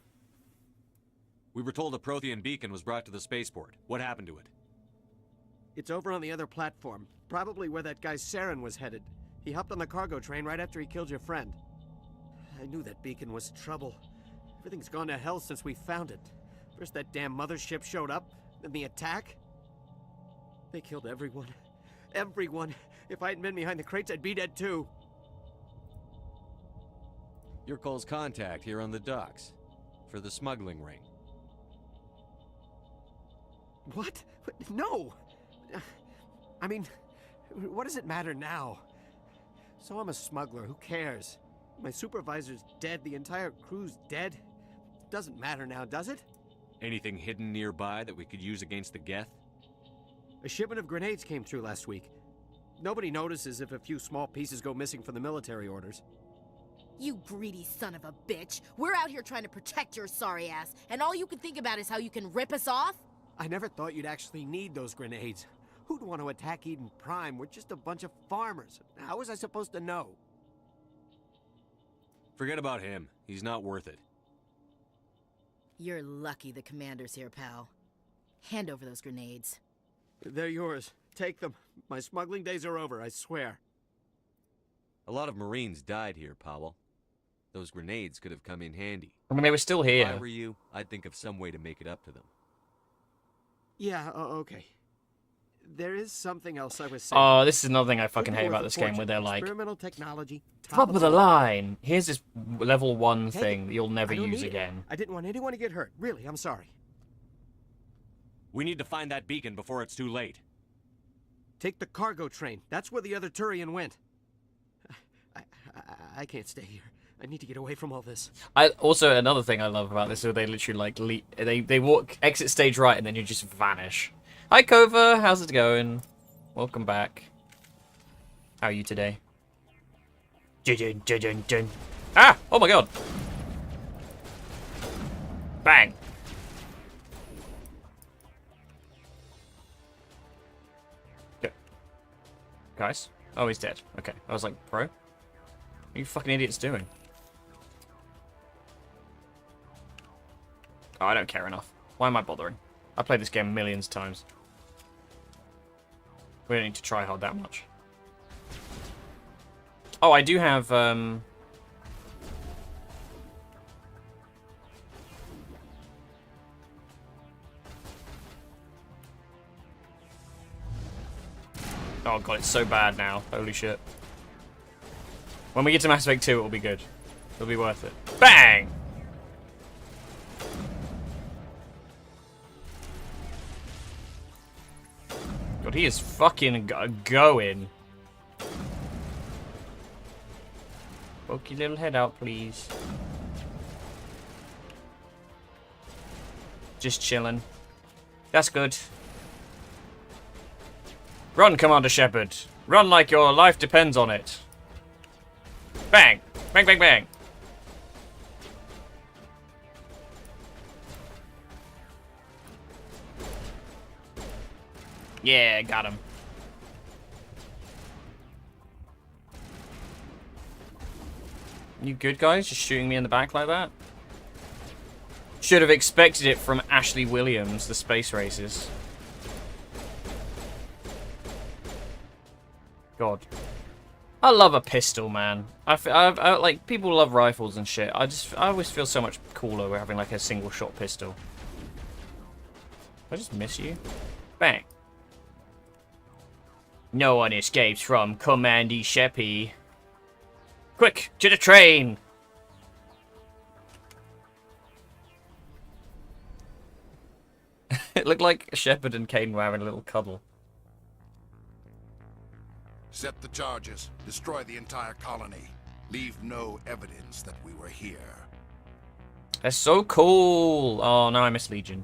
We were told a Prothean beacon was brought to the spaceport. What happened to it? It's over on the other platform. Probably where that guy Saren was headed. He hopped on the cargo train right after he killed your friend. I knew that beacon was trouble. Everything's gone to hell since we found it. First that damn mothership showed up, then the attack. They killed everyone. Everyone. If I hadn't been behind the crates, I'd be dead too. Your Cole's contact here on the docks. For the smuggling ring. What? No! I mean, what does it matter now? So I'm a smuggler, who cares? My supervisor's dead, the entire crew's dead. Doesn't matter now, does it? Anything hidden nearby that we could use against the Geth? A shipment of grenades came through last week. Nobody notices if a few small pieces go missing from the military orders. You greedy son of a bitch. We're out here trying to protect your sorry ass, and all you can think about is how you can rip us off? I never thought you'd actually need those grenades. Who'd want to attack Eden Prime? We're just a bunch of farmers. How was I supposed to know? Forget about him. He's not worth it. You're lucky the commander's here, pal. Hand over those grenades. They're yours. Take them. My smuggling days are over, I swear. A lot of Marines died here, Powell. Those grenades could have come in handy. I mean, they were still here. If I were you, I'd think of some way to make it up to them. Yeah, okay. There is something else I was saying. Oh, this is another thing I fucking hate about this game, where they're like, experimental technology, top of the line. Here's this level 1 thing that you'll never use again. I didn't want anyone to get hurt. Really, I'm sorry. We need to find that beacon before it's too late. Take the cargo train. That's where the other Turian went. I can't stay here. I need to get away from all this. Also, another thing I love about this is they literally like they walk exit stage right and then you just vanish. Hi Kova, how's it going? Welcome back. How are you today? Ah! Oh my god! Bang! Okay. Guys? Oh, he's dead. Okay. I was like, bro? What are you fucking idiots doing? Oh, I don't care enough. Why am I bothering? I played this game millions of times. We don't need to try hard that much. Oh, I do have, Oh god, it's so bad now. Holy shit. When we get to Mass Effect 2, it'll be good. It'll be worth it. Bang! God, he is fucking going. Well, Poke your little head out, please. Just chilling. That's good. Run, Commander Shepard. Run like your life depends on it. Bang! Bang, bang, bang! Yeah, got him. You good, guys? Just shooting me in the back like that? Should have expected it from Ashley Williams, the space races. God. I love a pistol, man. I like, people love rifles and shit. I always feel so much cooler with having like a single shot pistol. Did I just miss you? Bang. No one escapes from Commander Shepard. Quick, to the train! It looked like Shepard and Kane were having a little cuddle. Set the charges. Destroy the entire colony. Leave no evidence that we were here. That's so cool! Oh, now I miss Legion.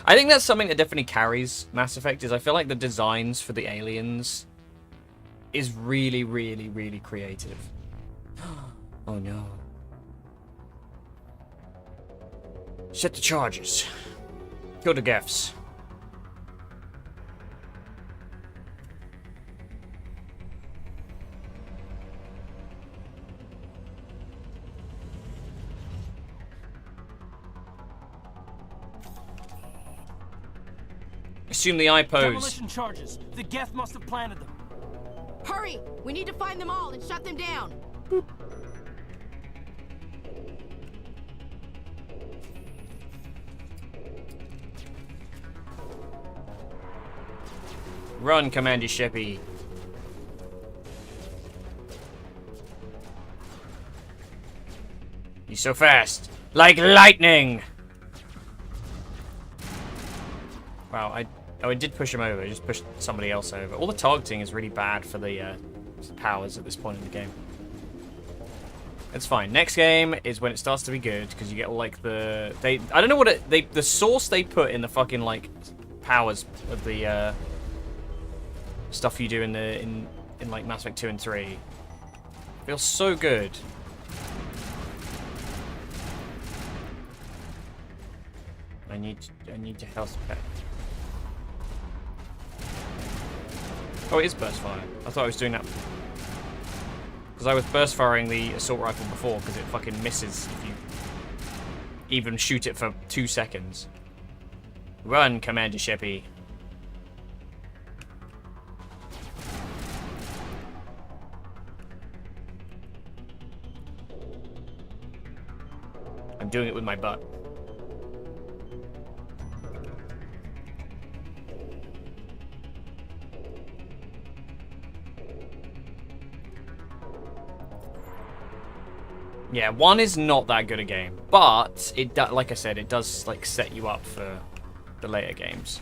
I think that's something that definitely carries Mass Effect, is I feel like the designs for the aliens is really, really, really creative. Oh no. Set the charges. Kill the Geffs. Assume the eye pose. Demolition charges. The Geth must have planted them. Hurry! We need to find them all and shut them down. Boop. Run, Commander Shepard. He's so fast. Like lightning! Wow, I did push him over. I just pushed somebody else over. All the targeting is really bad for the powers at this point in the game. It's fine. Next game is when it starts to be good, because you get like the... I don't know what the sauce they put in the fucking like powers of the stuff you do in like Mass Effect 2 and 3. Feels so good. I need to health pack. Oh, it is burst fire. I thought I was doing that because I was burst firing the assault rifle before, because it fucking misses if you even shoot it for 2 seconds. Run, Commander Shepard. I'm doing it with my butt. Yeah, 1 is not that good a game, but it like I said, it does like set you up for the later games.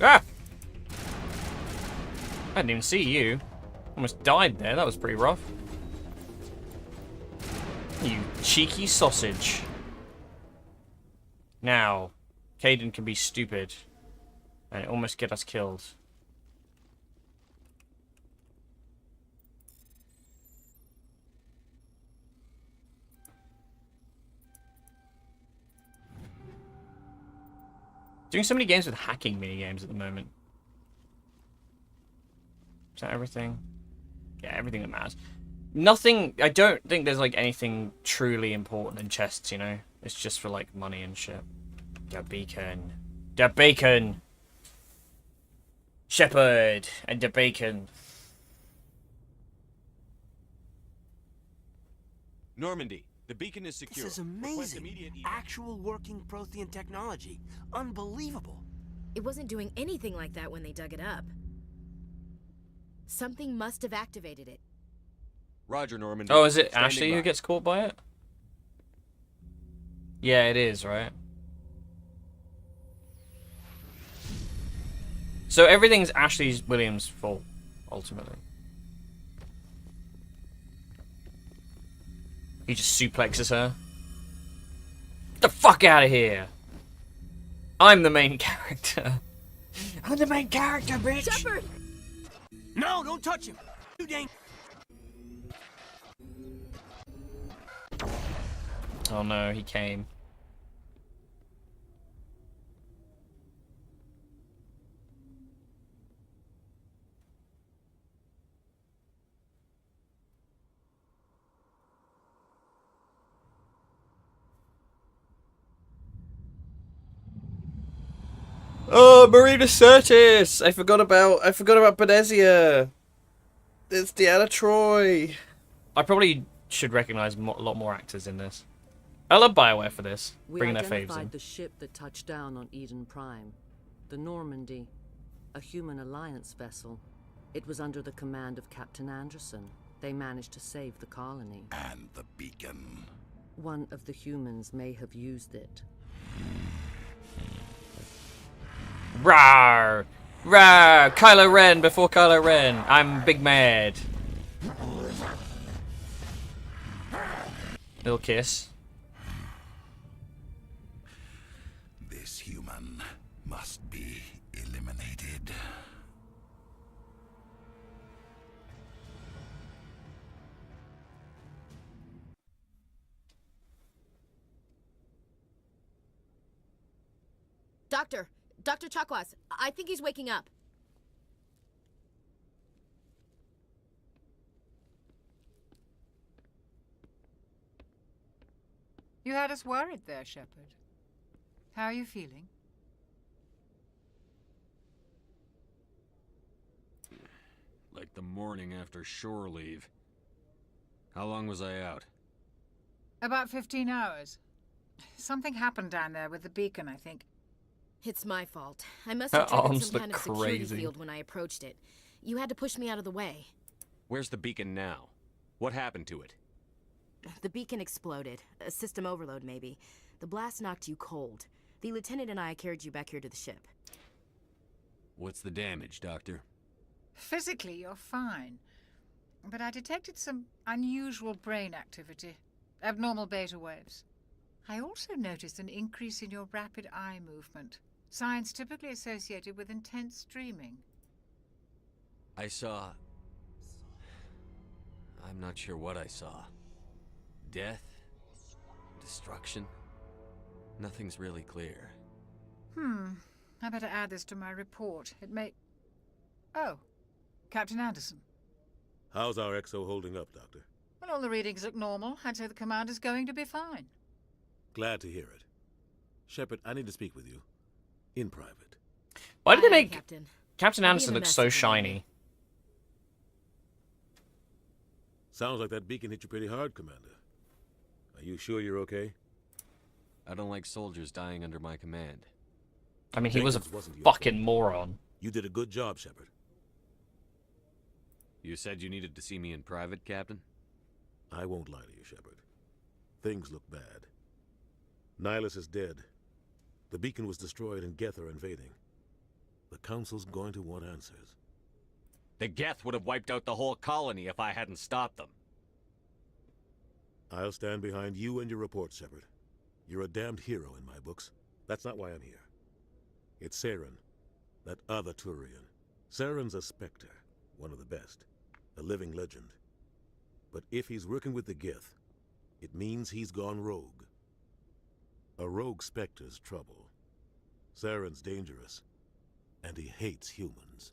Ah! I didn't even see you. Almost died there. That was pretty rough. You cheeky sausage. Now, Kaidan can be stupid and almost get us killed. Doing so many games with hacking minigames at the moment. Is that everything? Yeah, everything that matters. Nothing, I don't think there's like anything truly important in chests, you know? It's just for like money and shit. The beacon. The beacon! Shepard and the beacon. Normandy, the beacon is secure. This is amazing. Actual working Prothean technology. Unbelievable. It wasn't doing anything like that when they dug it up. Something must have activated it. Roger, Normandy. Oh, is it Standing Ashley by. who gets caught by it? Yeah, it is, right? So everything's Ashley Williams' fault, ultimately. He just suplexes her. Get the fuck out of here! I'm the main character. I'm the main character, bitch! Shepard! No, don't touch him! Too dang... Oh no, he came. Oh, Marina Sirtis! I forgot about Benezia. It's Deanna Troy. I probably should recognize a lot more actors in this. I love BioWare for this, bringing their faves We identified in. the ship that touched down on Eden Prime, the Normandy, a human alliance vessel. It was under the command of Captain Anderson. They managed to save the colony. And the beacon. One of the humans may have used it. Rawr! Rawr! Kylo Ren before Kylo Ren. I'm big mad. Little kiss. This human must be eliminated. Dr. Chakwas, I think he's waking up. You had us worried there, Shepard. How are you feeling? Like the morning after shore leave. How long was I out? About 15 hours. Something happened down there with the beacon, I think. It's my fault. I must Her have triggered arms some look kind of security crazy. field when I approached it. You had to push me out of the way. Where's the beacon now? What happened to it? The beacon exploded. A system overload, maybe. The blast knocked you cold. The lieutenant and I carried you back here to the ship. What's the damage, Doctor? Physically, you're fine. But I detected some unusual brain activity. Abnormal beta waves. I also noticed an increase in your rapid eye movement. Signs typically associated with intense streaming. I saw... I'm not sure what I saw. Death? Destruction? Nothing's really clear. I better add this to my report. It may... Oh, Captain Anderson. How's our XO holding up, Doctor? Well, all the readings look normal. I'd say the commander's going to be fine. Glad to hear it. Shepard, I need to speak with you. In private. Why did they make Captain Anderson look so shiny? Sounds like that beacon hit you pretty hard, Commander. Are you sure you're okay? I don't like soldiers dying under my command. I mean, he was a Jenkins wasn't your fucking fault. moron. You did a good job, Shepard. You said you needed to see me in private, Captain? I won't lie to you, Shepard. Things look bad. Nihilus is dead. The beacon was destroyed and Geth are invading. The Council's going to want answers. The Geth would have wiped out the whole colony if I hadn't stopped them. I'll stand behind you and your report, Shepard. You're a damned hero in my books. That's not why I'm here. It's Saren, that other Turian. Saren's a Spectre, one of the best, a living legend. But if he's working with the Geth, it means he's gone rogue. A rogue Spectre's trouble. Saren's dangerous, and he hates humans.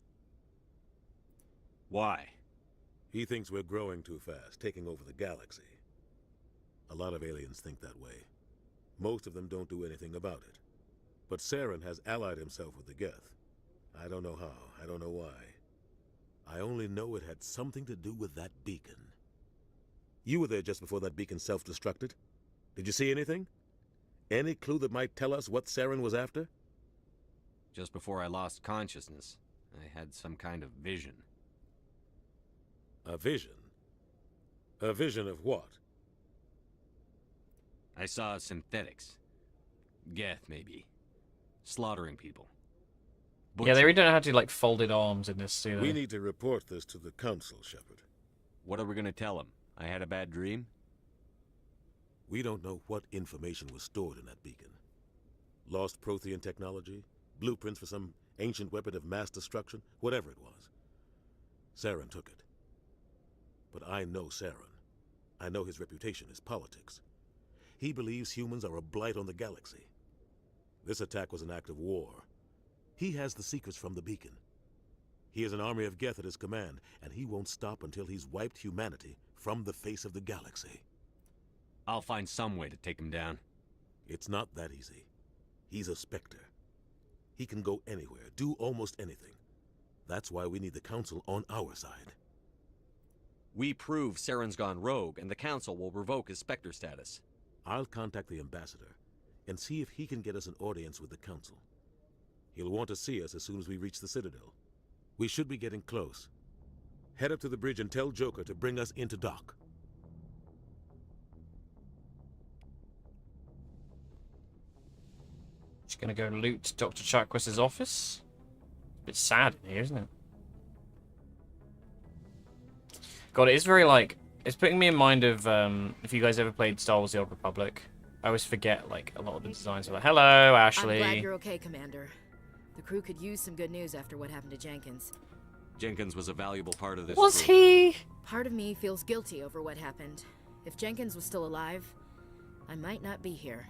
Why? He thinks we're growing too fast, taking over the galaxy. A lot of aliens think that way. Most of them don't do anything about it. But Saren has allied himself with the Geth. I don't know how, I don't know why. I only know it had something to do with that beacon. You were there just before that beacon self-destructed. Did you see anything? Any clue that might tell us what Saren was after? Just before I lost consciousness, I had some kind of vision. A vision? A vision of what? I saw synthetics. Geth, maybe. Slaughtering people. Yeah, they really don't know how to do, like, folded arms in this, do they? We need to report this to the Council, Shepard. What are we gonna tell them? I had a bad dream? We don't know what information was stored in that beacon. Lost Prothean technology? Blueprints for some ancient weapon of mass destruction? Whatever it was. Saren took it. But I know Saren. I know his reputation is politics. He believes humans are a blight on the galaxy. This attack was an act of war. He has the secrets from the beacon. He has an army of Geth at his command, and he won't stop until he's wiped humanity from the face of the galaxy. I'll find some way to take him down. It's not that easy. He's a Spectre. He can go anywhere, do almost anything. That's why we need the Council on our side. We prove Saren's gone rogue, and the Council will revoke his Spectre status. I'll contact the Ambassador and see if he can get us an audience with the Council. He'll want to see us as soon as we reach the Citadel. We should be getting close. Head up to the bridge and tell Joker to bring us into dock. Just gonna go loot Dr. Chakwas' office. Bit sad in here, isn't it? God, it is very, like... It's putting me in mind of, if you guys ever played Star Wars The Old Republic. I always forget, like, a lot of the designs are like, hello, Ashley. I'm glad you're okay, Commander. The crew could use some good news after what happened to Jenkins. Jenkins was a valuable part of this Was crew. he? Part of me feels guilty over what happened. If Jenkins was still alive, I might not be here.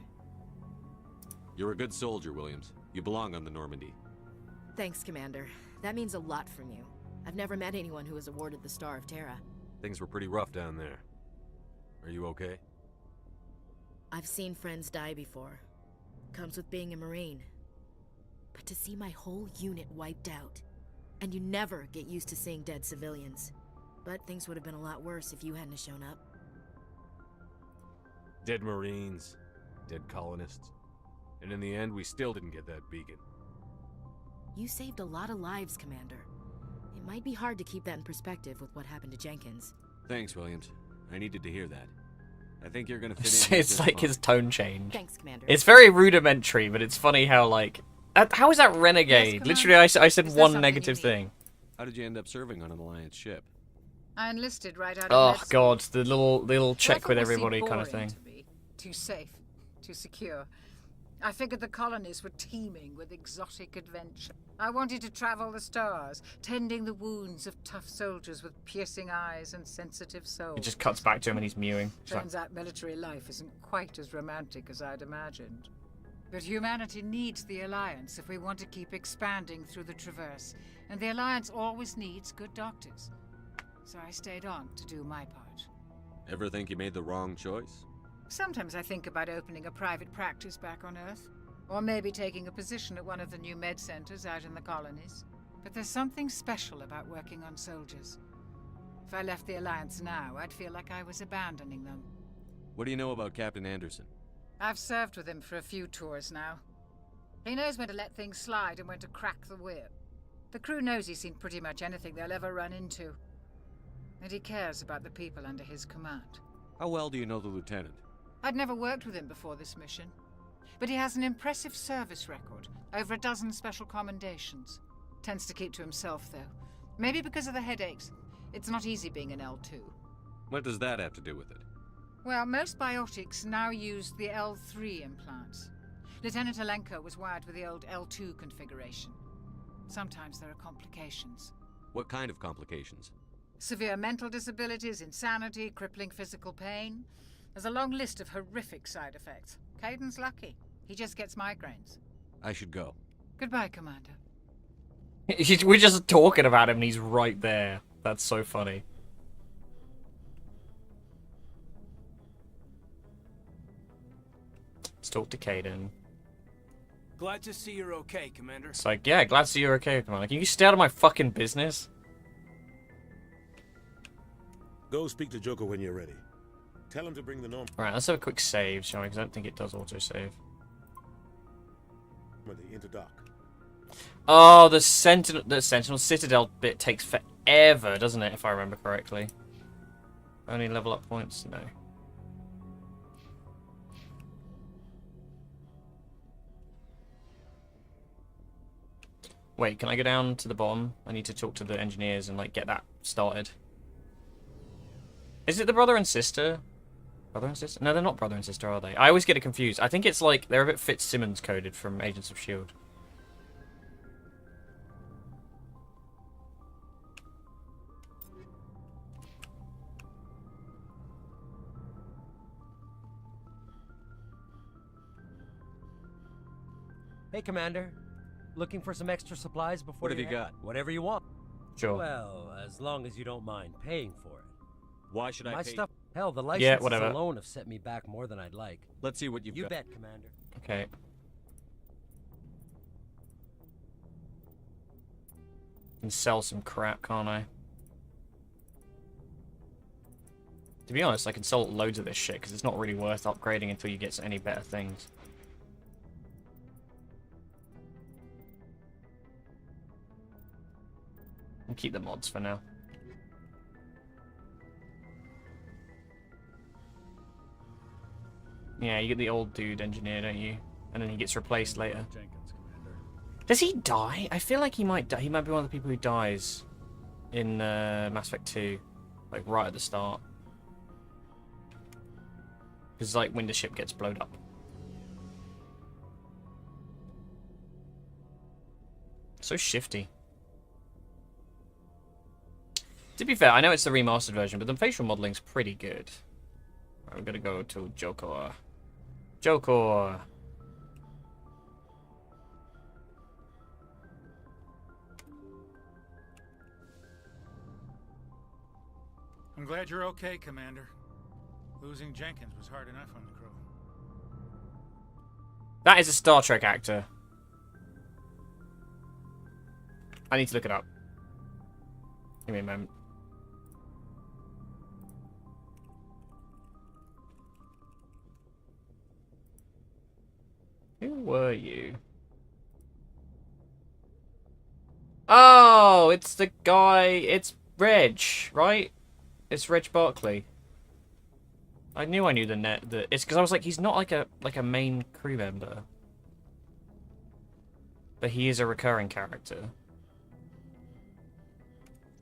You're a good soldier, Williams. You belong on the Normandy. Thanks, Commander. That means a lot from you. I've never met anyone who was awarded the Star of Terra. Things were pretty rough down there. Are you okay? I've seen friends die before. Comes with being a Marine. But to see my whole unit wiped out, and you never get used to seeing dead civilians. But things would have been a lot worse if you hadn't shown up. Dead Marines, dead colonists. And in the end, we still didn't get that beacon. You saved a lot of lives, Commander. It might be hard to keep that in perspective with what happened to Jenkins. Thanks, Williams. I needed to hear that. I think you're gonna fit in. It's like his tone change. Thanks, Commander. It's very rudimentary, but it's funny how, like... how is that renegade? Yes, Literally, I said one negative thing. How did you end up serving on an Alliance ship? I enlisted right out of Oh, med school. God, the little check Rifle with would seem everybody kind of boring thing. to me. Too safe, too secure. I figured the colonies were teeming with exotic adventure. I wanted to travel the stars, tending the wounds of tough soldiers with piercing eyes and sensitive souls. It just cuts back to him and he's mewing. It's like, Turns out military life isn't quite as romantic as I'd imagined. But humanity needs the Alliance if we want to keep expanding through the Traverse, and the Alliance always needs good doctors. So I stayed on to do my part. Ever think you made the wrong choice? Sometimes I think about opening a private practice back on Earth, or maybe taking a position at one of the new med centers out in the colonies. But there's something special about working on soldiers. If I left the Alliance now, I'd feel like I was abandoning them. What do you know about Captain Anderson? I've served with him for a few tours now. He knows when to let things slide and when to crack the whip. The crew knows he's seen pretty much anything they'll ever run into. And he cares about the people under his command. How well do you know the lieutenant? I'd never worked with him before this mission. But he has an impressive service record, over a dozen special commendations. Tends to keep to himself, though. Maybe because of the headaches. It's not easy being an L2. What does that have to do with it? Well, most biotics now use the L3 implants. Lieutenant Alenko was wired with the old L2 configuration. Sometimes there are complications. What kind of complications? Severe mental disabilities, insanity, crippling physical pain. There's a long list of horrific side effects. Caden's lucky. He just gets migraines. I should go. Goodbye, Commander. We're just talking about him and he's right there. That's so funny. Let's talk to Caden. Glad to see you're okay, Commander. It's like, yeah, glad to see you're okay, Commander. Can you stay out of my fucking business? Go speak to Joker when you're ready. Tell him to bring the norm. Alright, let's have a quick save, shall we? Because I don't think it does autosave. Into dock. Oh, the Sentinel Citadel bit takes forever, doesn't it, if I remember correctly? Only level up points? No. Wait, can I go down to the bottom? I need to talk to the engineers and, like, get that started. Is it the brother and sister? Brother and sister? No, they're not brother and sister, are they? I always get it confused. I think it's like, they're a bit Fitzsimmons coded from Agents of S.H.I.E.L.D. Hey, Commander. Looking for some extra supplies before What have you got? Whatever you want. Sure. Well, as long as you don't mind paying for it. Why should I My pay? stuff. Hell, the licenses Yeah, whatever. alone have set me back more than I'd like. Let's see what you've You got. bet, Commander. Okay. Can sell some crap, can't I? To be honest, I can sell loads of this shit because it's not really worth upgrading until you get any better things. I'll keep the mods for now. Yeah, you get the old dude engineer, don't you? And then he gets replaced later. Does he die? I feel like he might die. He might be one of the people who dies in Mass Effect 2. Like, right at the start. Because, like, when the ship gets blown up. So shifty. To be fair, I know it's the remastered version, but the facial modeling's pretty good. Right, we're gonna go to Jokor. Jokor! I'm glad you're okay, Commander. Losing Jenkins was hard enough on the crew. That is a Star Trek actor. I need to look it up. Give me a moment. Who were you? Oh, it's the guy. It's Reg, right? It's Reg Barkley. I knew the it's because I was like, he's not like a main crew member, but he is a recurring character.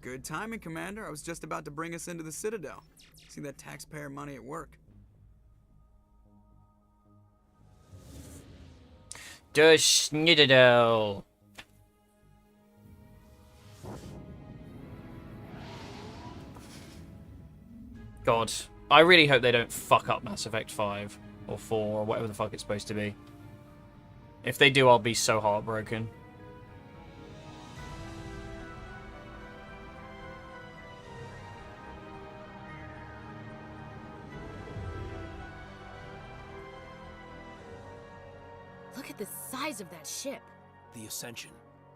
Good timing, Commander. I was just about to bring us into the Citadel. See that taxpayer money at work. The Citadel. God, I really hope they don't fuck up Mass Effect 5 or 4 or whatever the fuck it's supposed to be. If they do, I'll be so heartbroken. Look at the size of that ship. The Ascension,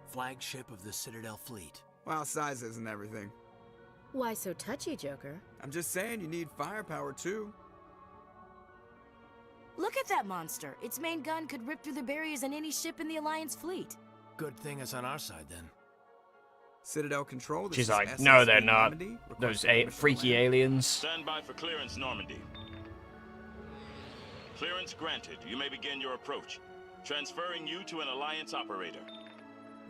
flagship of the Citadel fleet. Well, size isn't everything. Why so touchy, Joker? I'm just saying you need firepower, too. Look at that monster. Its main gun could rip through the barriers in any ship in the Alliance fleet. Good thing it's on our side, then. Citadel control. She's like, no, they're not. Those freaky aliens. Stand by for clearance, Normandy. Clearance granted. You may begin your approach. Transferring you to an Alliance operator.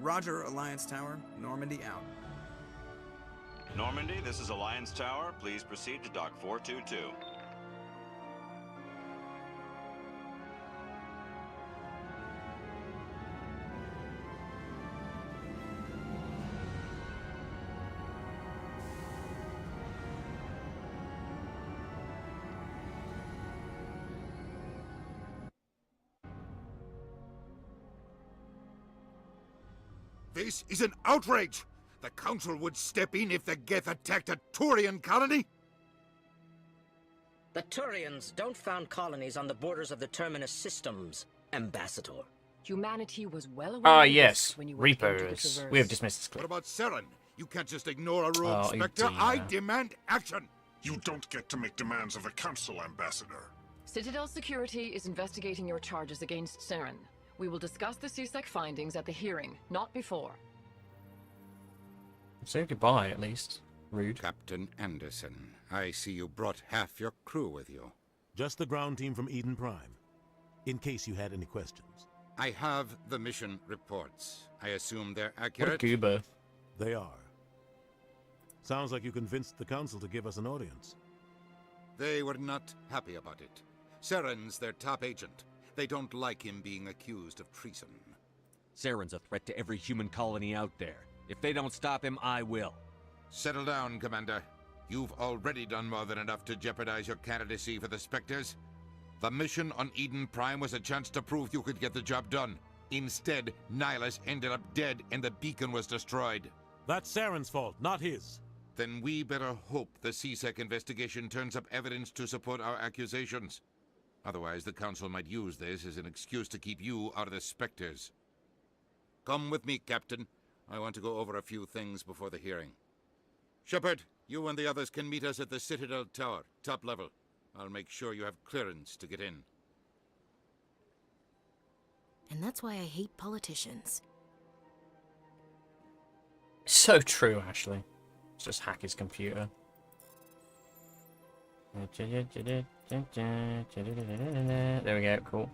Roger, Alliance Tower. Normandy out. Normandy, this is Alliance Tower. Please proceed to Dock 422. This is an outrage! The Council would step in if the Geth attacked a Turian colony? The Turians don't found colonies on the borders of the Terminus systems, Ambassador. Humanity was well aware Ah, of yes. this when you went into the Reapers. Traverse. We have dismissed this clip. What about Saren? You can't just ignore a rogue Oh, Spectre. dear. I demand action! You don't get to make demands of the Council, Ambassador. Citadel Security is investigating your charges against Saren. We will discuss the CSEC findings at the hearing, not before. Say goodbye, at least. Rude. Captain Anderson, I see you brought half your crew with you. Just the ground team from Eden Prime, in case you had any questions. I have the mission reports. I assume they're accurate? What a goober. They are. Sounds like you convinced the Council to give us an audience. They were not happy about it. Saren's their top agent. They don't like him being accused of treason. Saren's a threat to every human colony out there. If they don't stop him, I will. Settle down, Commander. You've already done more than enough to jeopardize your candidacy for the Spectres. The mission on Eden Prime was a chance to prove you could get the job done. Instead, Nihilus ended up dead and the beacon was destroyed. That's Saren's fault, not his. Then we better hope the CSEC investigation turns up evidence to support our accusations. Otherwise, the Council might use this as an excuse to keep you out of the Spectres. Come with me, Captain. I want to go over a few things before the hearing. Shepard, you and the others can meet us at the Citadel Tower, top level. I'll make sure you have clearance to get in. And that's why I hate politicians. So true, Ashley. Let's just hack his computer. There we go, cool.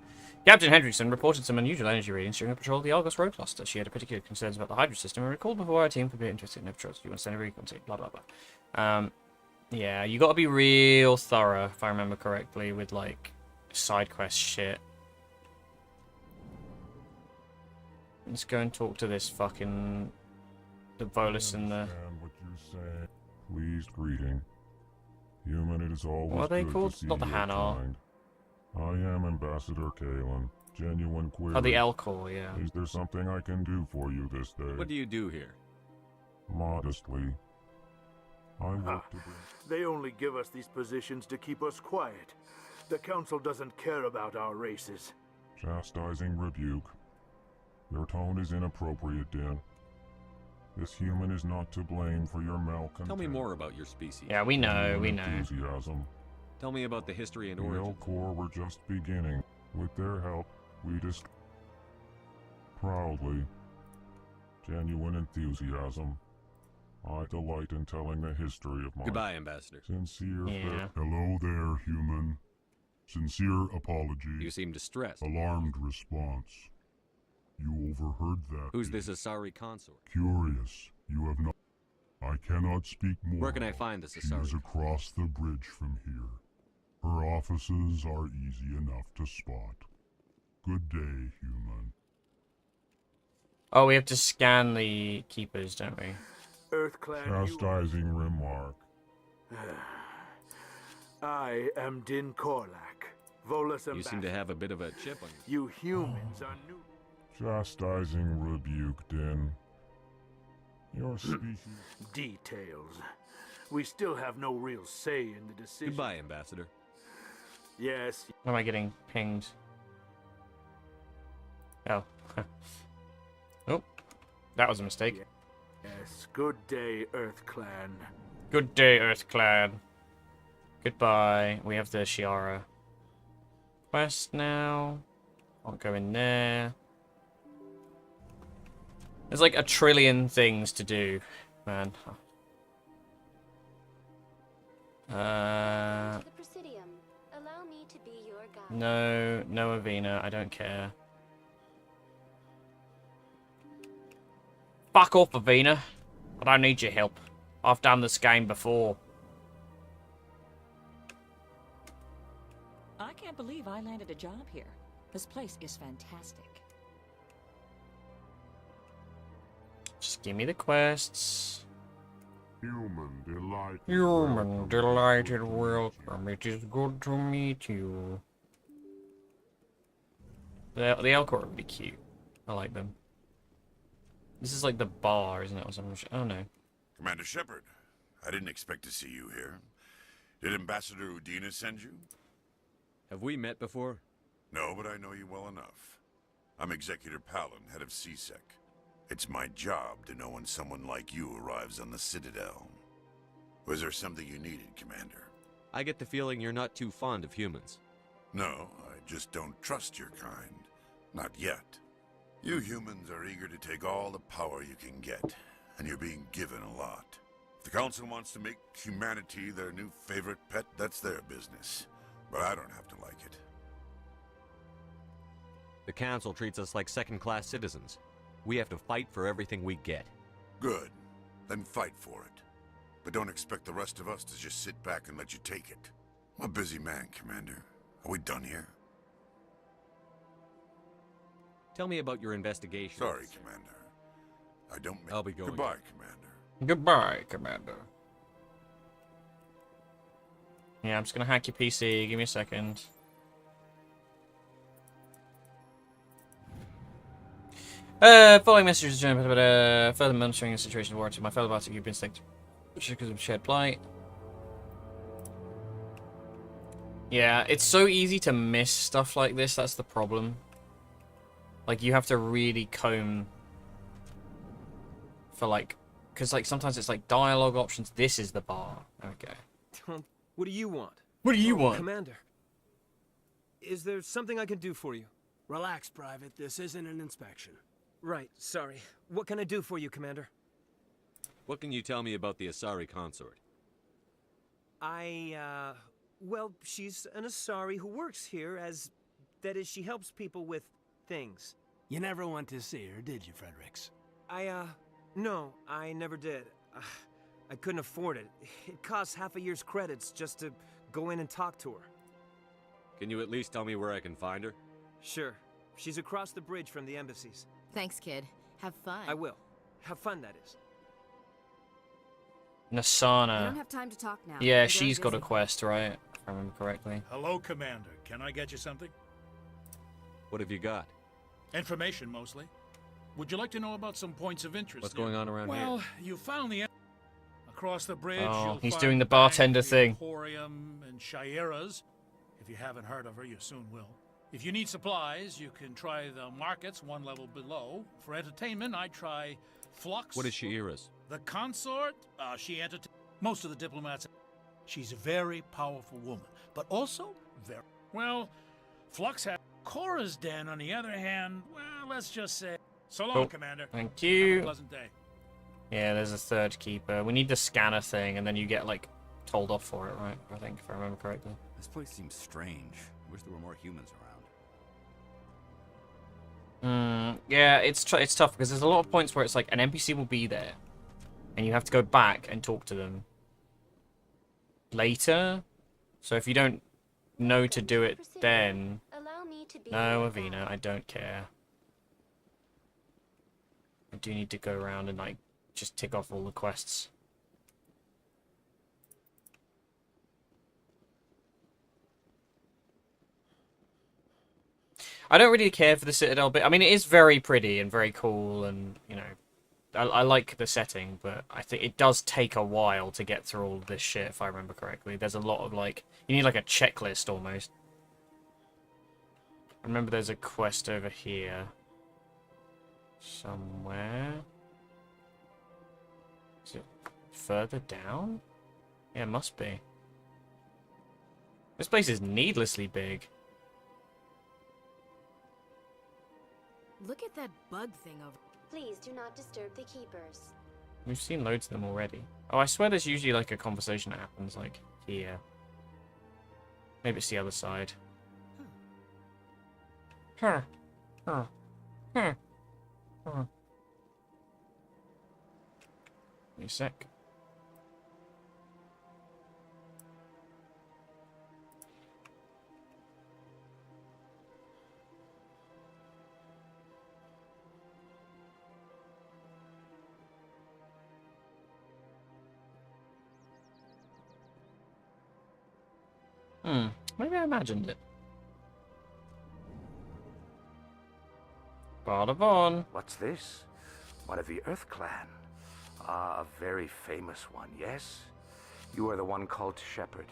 Captain Hendrickson reported some unusual energy readings during a patrol of the Argos road cluster. She had particular concerns about the Hydra system and recalled before our team could be interested in her patrols. You want to send a recon team, blah blah blah. Yeah, you gotta be real thorough, if I remember correctly, with like side quest shit. Let's go and talk to this fucking the Volus and the. What you say? Please greeting. Human, it is always What are they good called? to see Not the your Hanar. kind. I am Ambassador Kalen. Genuine query. Oh, the Elcor, yeah. Is there something I can do for you this day? What do you do here? Modestly. I work to bring... They only give us these positions to keep us quiet. The Council doesn't care about our races. Chastising rebuke. Your tone is inappropriate, Din. This human is not to blame for your malcontent. Tell me more about your species. Yeah, we know, we know. Enthusiasm. Tell me about the history and The origin. Elcor were just beginning. With their help, we proudly. Genuine enthusiasm. I delight in telling the history of my... Goodbye, Ambassador. Sincere... Yeah. Hello there, human. Sincere apology. You seem distressed. Alarmed response. You overheard that. Who's this Asari consort? Curious. You have not... I cannot speak more. Where can I find this She is Asari? across the bridge from here. Her offices are easy enough to spot. Good day, human. Oh, we have to scan the keepers, don't we? EarthClan, Chastising remark. I am Din Korlak, Volus You Ambassador. seem to have a bit of a chip on you. You humans are new. Chastising rebuke, Din. Your species... Details. We still have no real say in the decision. Goodbye, Ambassador. Yes. Why am I getting pinged? Oh. Oh. That was a mistake. Yes. Good day, EarthClan. Good day, EarthClan. Goodbye. We have the Shiara quest now. Can't go in there. There's like a trillion things to do, man. The Presidium. Allow me to be your guide. No, no Avina. I don't care. Fuck off, Avina. I don't need your help. I've done this game before. I can't believe I landed a job here. This place is fantastic. Just give me the quests. Human delight. Human delighted welcome. It is good to meet you. The Elcor would be cute. I like them. This is like the bar, isn't it? Or something? Oh no. Commander Shepard, I didn't expect to see you here. Did Ambassador Udina send you? Have we met before? No, but I know you well enough. I'm Executor Palin, head of CSEC. It's my job to know when someone like you arrives on the Citadel. Was there something you needed, Commander? I get the feeling you're not too fond of humans. No, I just don't trust your kind. Not yet. You humans are eager to take all the power you can get, and you're being given a lot. If the Council wants to make humanity their new favorite pet, that's their business. But I don't have to like it. The Council treats us like second-class citizens. We have to fight for everything we get. Good. Then fight for it. But don't expect the rest of us to just sit back and let you take it. I'm a busy man, Commander. Are we done here? Tell me about your investigation. Sorry, Commander. I don't... I'll be going. Goodbye, Commander. Goodbye, Commander. Yeah, I'm just gonna hack your PC. Give me a second. Following messages, further monitoring the situation warranted. My fellow Bartic, you've been staked because of shared plight. Yeah, it's so easy to miss stuff like this. That's the problem. Like, you have to really comb for, like, because, like, sometimes it's like dialogue options. This is the bar. Okay. What do you want? What do you want? Commander, is there something I can do for you? Relax, Private. This isn't an inspection. Right, sorry. What can I do for you, Commander? What can you tell me about the Asari consort? Well, she's an Asari who works here that is, she helps people with things. You never went to see her, did you, Fredericks? No, I never did. I couldn't afford it. It costs half a year's credits just to go in and talk to her. Can you at least tell me where I can find her? Sure. She's across the bridge from the embassies. Thanks, kid. Have fun. I will. Have fun, that is. Nasana. I don't have time to talk now. Yeah, she's got a quest, right? If I remember correctly. Hello, Commander. Can I get you something? What have you got? Information, mostly. Would you like to know about some points of interest? What's going on around here? Well, you found the... Across the bridge, Oh, you'll he's find doing the bartender thing. Emporium and Shaira's. If you haven't heard of her, you soon will. If you need supplies, you can try the markets one level below. For entertainment, I try Flux. What is Shaira's? The consort, she entertains most of the diplomats. She's a very powerful woman, but also very... Well, Flux has... Cora's Den, on the other hand, well, let's just say... So long, Commander. Thank you. Have a pleasant day. Yeah, there's a third keeper. We need the scanner thing, and then you get, like, told off for it, right? I think, if I remember correctly. This place seems strange. I wish there were more humans around. Yeah, it's tough, because there's a lot of points where it's like, an NPC will be there, and you have to go back and talk to them later. So if you don't know to do it then... No, Avina, I don't care. I do need to go around and, like, just tick off all the quests. I don't really care for the Citadel bit. I mean, it is very pretty and very cool, and, you know, I like the setting, but I think it does take a while to get through all of this shit, if I remember correctly. There's a lot of, like, you need, like, a checklist, almost. I remember there's a quest over here. Somewhere. Is it further down? Yeah, it must be. This place is needlessly big. Look at that bug thing over. Please do not disturb the keepers. We've seen loads of them already. Oh, I swear there's usually like a conversation that happens like here. Maybe it's the other side. Huh. Huh. Huh. Huh. Give me a sec. Maybe I imagined it. Bardavon. What's this? One of the Earth Clan. Ah, a very famous one, yes? You are the one called Shepard.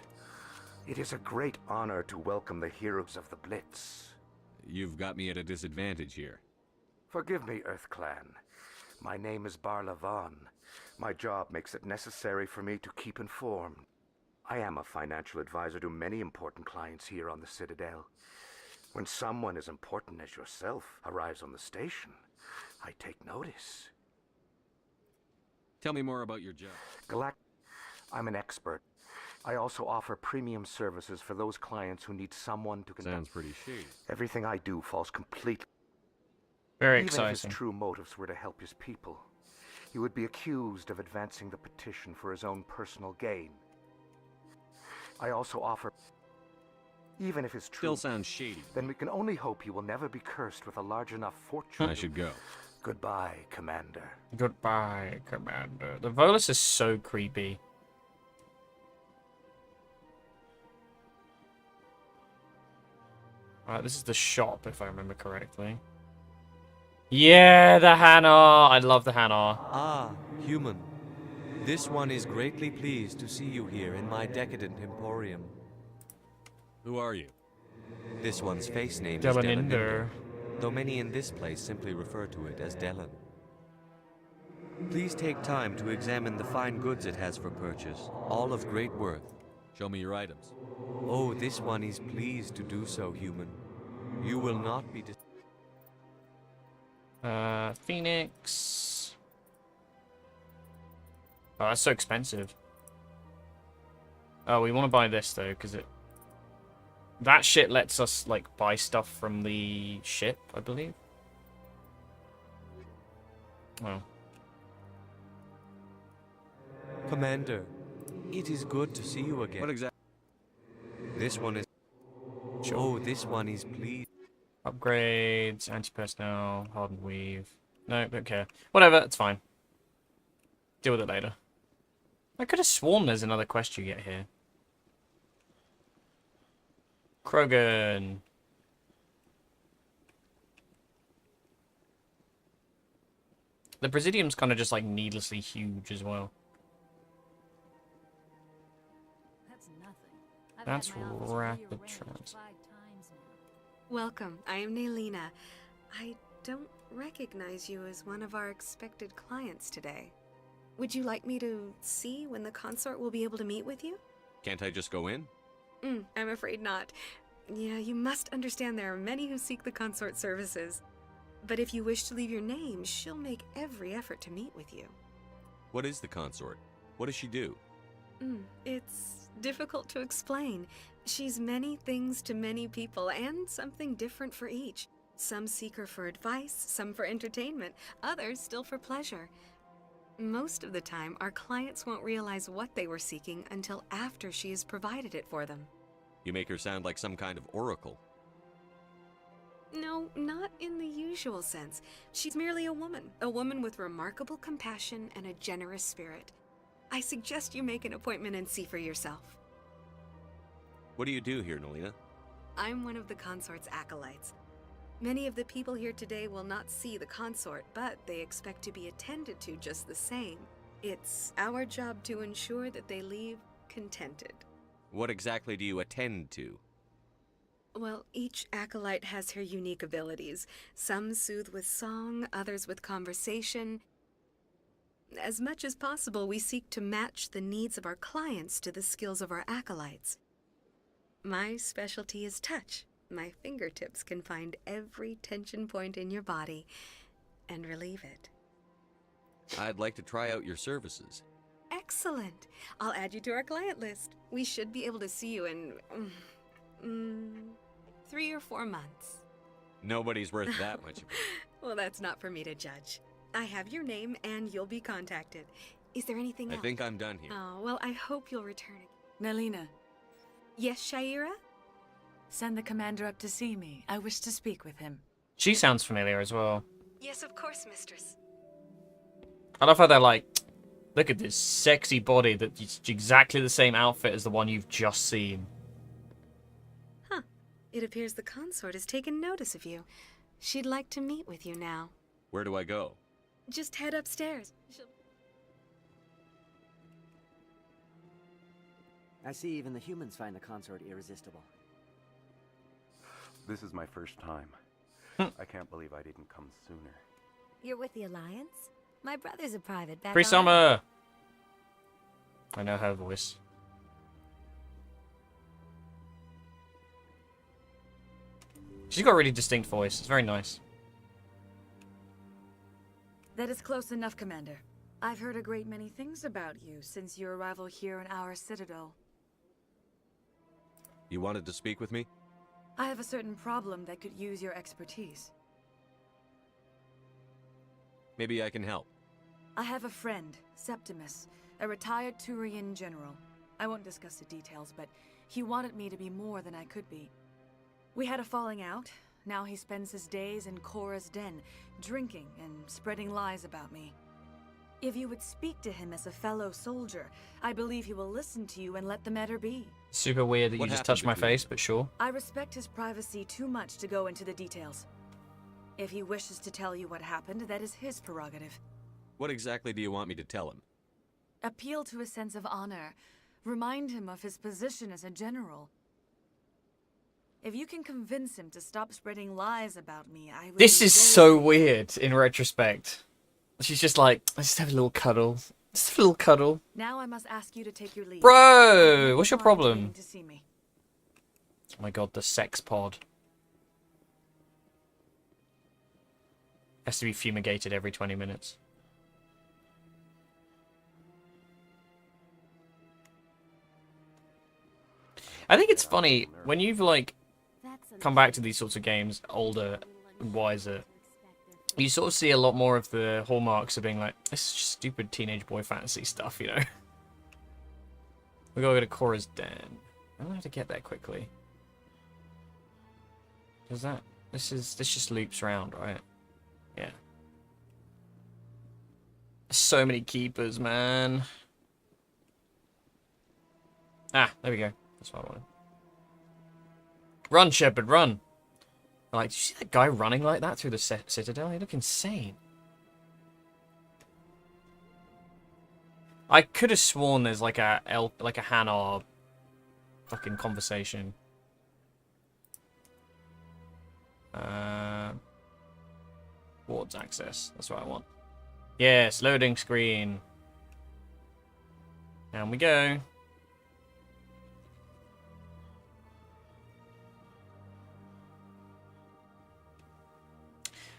It is a great honor to welcome the heroes of the Blitz. You've got me at a disadvantage here. Forgive me, Earth Clan. My name is Barlavon. My job makes it necessary for me to keep informed. I am a financial advisor to many important clients here on the Citadel. When someone as important as yourself arrives on the station, I take notice. Tell me more about your job. I'm an expert. I also offer premium services for those clients who need someone to conduct. Sounds pretty shady. Everything I do falls completely. Very Even if his exciting. true motives were to help his people, he would be accused of advancing the petition for his own personal gain. I also offer. Even if it's true, Still sounds shady. then we can only hope he will never be cursed with a large enough fortune. I should go. Goodbye, Commander. Goodbye, Commander. The Volus is so creepy. Alright, this is the shop, if I remember correctly. Yeah, the Hanar! I love the Hanar. Ah, human. This one is greatly pleased to see you here in my decadent emporium. Who are you? This one's face name is Delaninder. Delaninder, though many in this place simply refer to it as Delan. Please take time to examine the fine goods it has for purchase, all of great worth. Show me your items. Oh, this one is pleased to do so, human. You will not be Phoenix. Oh, that's so expensive. Oh, we want to buy this though, because that shit lets us like buy stuff from the ship, I believe. Oh. Commander, it is good to see you again. What exactly? This one is. Sure. Oh, this one is pleased. Upgrades, anti-personnel, hardened weave. No, don't care. Whatever, it's fine. Deal with it later. I could have sworn there's another quest you get here. Krogan. The Presidium's kind of just like needlessly huge as well. That's rapid trans. Welcome. I am Naylina. I don't recognize you as one of our expected clients today. Would you like me to see when the consort will be able to meet with you? Can't I just go in? I'm afraid not. Yeah, you must understand there are many who seek the consort services. But if you wish to leave your name, she'll make every effort to meet with you. What is the consort? What does she do? It's difficult to explain. She's many things to many people, and something different for each. Some seek her for advice, some for entertainment, others still for pleasure. Most of the time, our clients won't realize what they were seeking until after she has provided it for them. You make her sound like some kind of oracle. No, not in the usual sense. She's merely a woman with remarkable compassion and a generous spirit. I suggest you make an appointment and see for yourself. What do you do here, Naylina? I'm one of the consort's acolytes. Many of the people here today will not see the consort, but they expect to be attended to just the same. It's our job to ensure that they leave contented. What exactly do you attend to? Well, each acolyte has her unique abilities. Some soothe with song, others with conversation. As much as possible, we seek to match the needs of our clients to the skills of our acolytes. My specialty is touch. My fingertips can find every tension point in your body and relieve it. I'd like to try out your services. Excellent. I'll add you to our client list. We should be able to see you in 3 or 4 months. Nobody's worth that much. Well, that's not for me to judge. I have your name and you'll be contacted. Is there anything else? I think I'm done here. Oh, well, I hope you'll return. Naylina. Yes, Shaira? Send the commander up to see me. I wish to speak with him. She sounds familiar as well. Yes, of course, mistress. I love how they're like, look at this sexy body that's exactly the same outfit as the one you've just seen. Huh. It appears the consort has taken notice of you. She'd like to meet with you now. Where do I go? Just head upstairs. I see even the humans find the consort irresistible. This is my first time. I can't believe I didn't come sooner. You're with the Alliance? My brother's a private back Free on Summer! I know her voice. She's got a really distinct voice. It's very nice. That is close enough, Commander. I've heard a great many things about you since your arrival here in our citadel. You wanted to speak with me? I have a certain problem that could use your expertise. Maybe I can help. I have a friend, Septimus, a retired Turian general. I won't discuss the details, but he wanted me to be more than I could be. We had a falling out. Now he spends his days in Cora's den, drinking and spreading lies about me. If you would speak to him as a fellow soldier, I believe he will listen to you and let the matter be. Super weird that you just touched my face, but sure. I respect his privacy too much to go into the details. If he wishes to tell you what happened, that is his prerogative. What exactly do you want me to tell him? Appeal to his sense of honor. Remind him of his position as a general. If you can convince him to stop spreading lies about me, I will... This is so weird in retrospect. She's just like, let's just have a little cuddle. Just a little cuddle. Now I must ask you to take your leave. Bro, what's your problem? To see me. Oh my god, the sex pod. Has to be fumigated every 20 minutes. I think it's funny, when you've, like, come back to these sorts of games, older and wiser, you sort of see a lot more of the hallmarks of being like, this is just stupid teenage boy fantasy stuff, you know? We gotta go to Cora's den. I don't have to get there quickly. Does that... This just loops around, right? Yeah. So many keepers, man. Ah, there we go. That's what I wanted. Run, Shepard, run! Like, did you see that guy running like that through the citadel? He looked insane. I could have sworn there's like a Hanar fucking conversation. Wards access. That's what I want. Yes, loading screen. Down we go.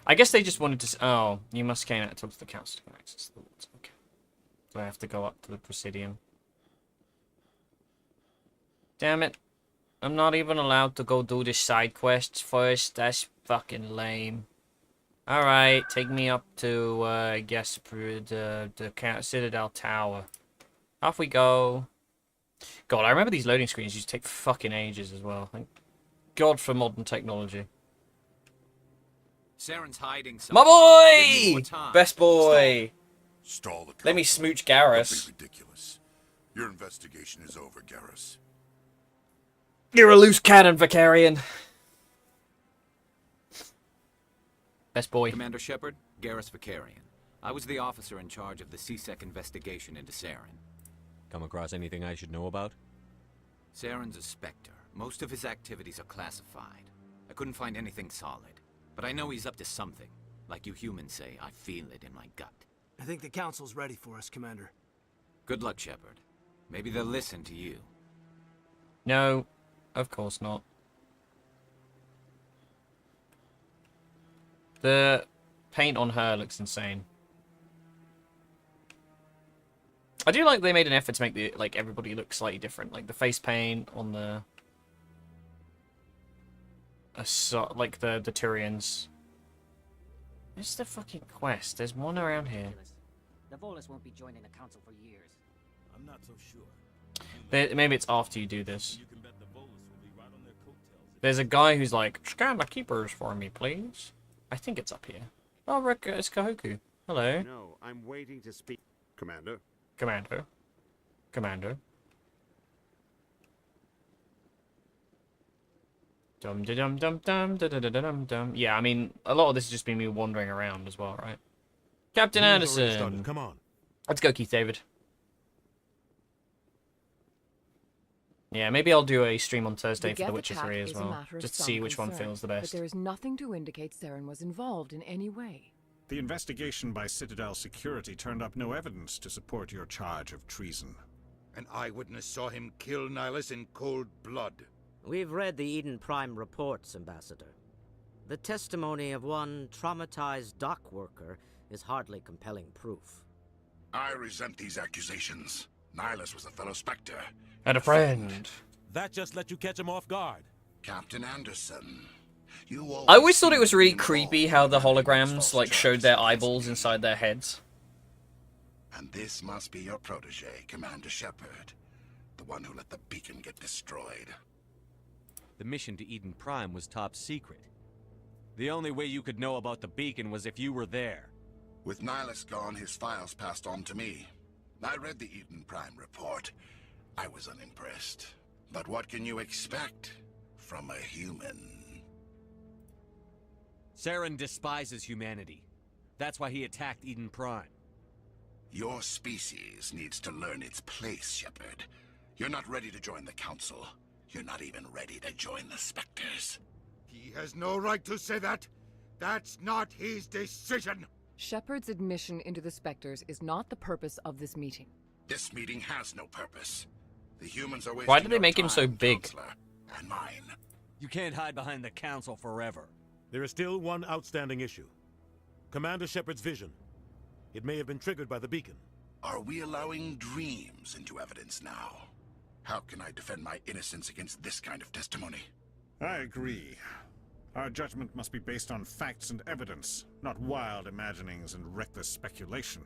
I guess they just wanted to... Oh, you must came out to talk to the council to access the wards. Okay. Do I have to go up to the Presidium? Damn it. I'm not even allowed to go do the side quests first. That's fucking lame. Alright, take me up to, I guess, the Citadel Tower. Off we go. God, I remember these loading screens used to take fucking ages as well. Thank God for modern technology. Saren's hiding My something. boy! Best boy! Stall the Let me smooch Garrus. ridiculous. Your investigation is over, Garrus. You're a loose cannon, Vicarian. Best boy. Commander Shepard, Garrus Vicarian. I was the officer in charge of the CSEC investigation into Saren. Come across anything I should know about? Saren's a Spectre. Most of his activities are classified. I couldn't find anything solid. But I know he's up to something. Like you humans say, I feel it in my gut. I think the council's ready for us, Commander. Good luck, Shepard. Maybe they'll listen to you. No, of course not. The paint on her looks insane. I do like they made an effort to make the everybody look slightly different. Like the face paint on the the Turians. Where's the fucking quest? There's one around here. The Volus won't be joining the council for years. I'm not so sure. Maybe it's after you do this. There's a guy who's like, scan the keepers for me, please. I think it's up here. Oh, Rick, it's Kahoku. Hello. No, I'm waiting to speak. Commander. Commander. Commander. Dum dum dum dum dum dum dum dum. Yeah, I mean, a lot of this has just been me wandering around as well, right? Captain Anderson. Come on. Let's go, Keith David. Yeah, maybe I'll do a stream on Thursday for The Witcher 3 as well, just to see which one feels the best. But there is nothing to indicate Saren was involved in any way. The investigation by Citadel Security turned up no evidence to support your charge of treason. An eyewitness saw him kill Nihilus in cold blood. We've read the Eden Prime reports, Ambassador. The testimony of one traumatized dock worker is hardly compelling proof. I resent these accusations. Nihilus was a fellow Spectre. And a friend. That just let you catch him off guard. Captain Anderson, I always thought it was really creepy how the holograms, like, showed their eyeballs inside their heads. And this must be your protege, Commander Shepard. The one who let the beacon get destroyed. The mission to Eden Prime was top secret. The only way you could know about the beacon was if you were there. With Nihilus gone, his files passed on to me. I read the Eden Prime report. I was unimpressed. But what can you expect from a human? Saren despises humanity. That's why he attacked Eden Prime. Your species needs to learn its place, Shepard. You're not ready to join the Council. You're not even ready to join the Spectres. He has no right to say that. That's not his decision. Shepard's admission into the Spectres is not the purpose of this meeting. This meeting has no purpose. The humans are wasting Why did they your make him so time, big? Counselor, and mine. You can't hide behind the Council forever. There is still one outstanding issue. Commander Shepard's vision. It may have been triggered by the beacon. Are we allowing dreams into evidence now? How can I defend my innocence against this kind of testimony? I agree. Our judgment must be based on facts and evidence, not wild imaginings and reckless speculation.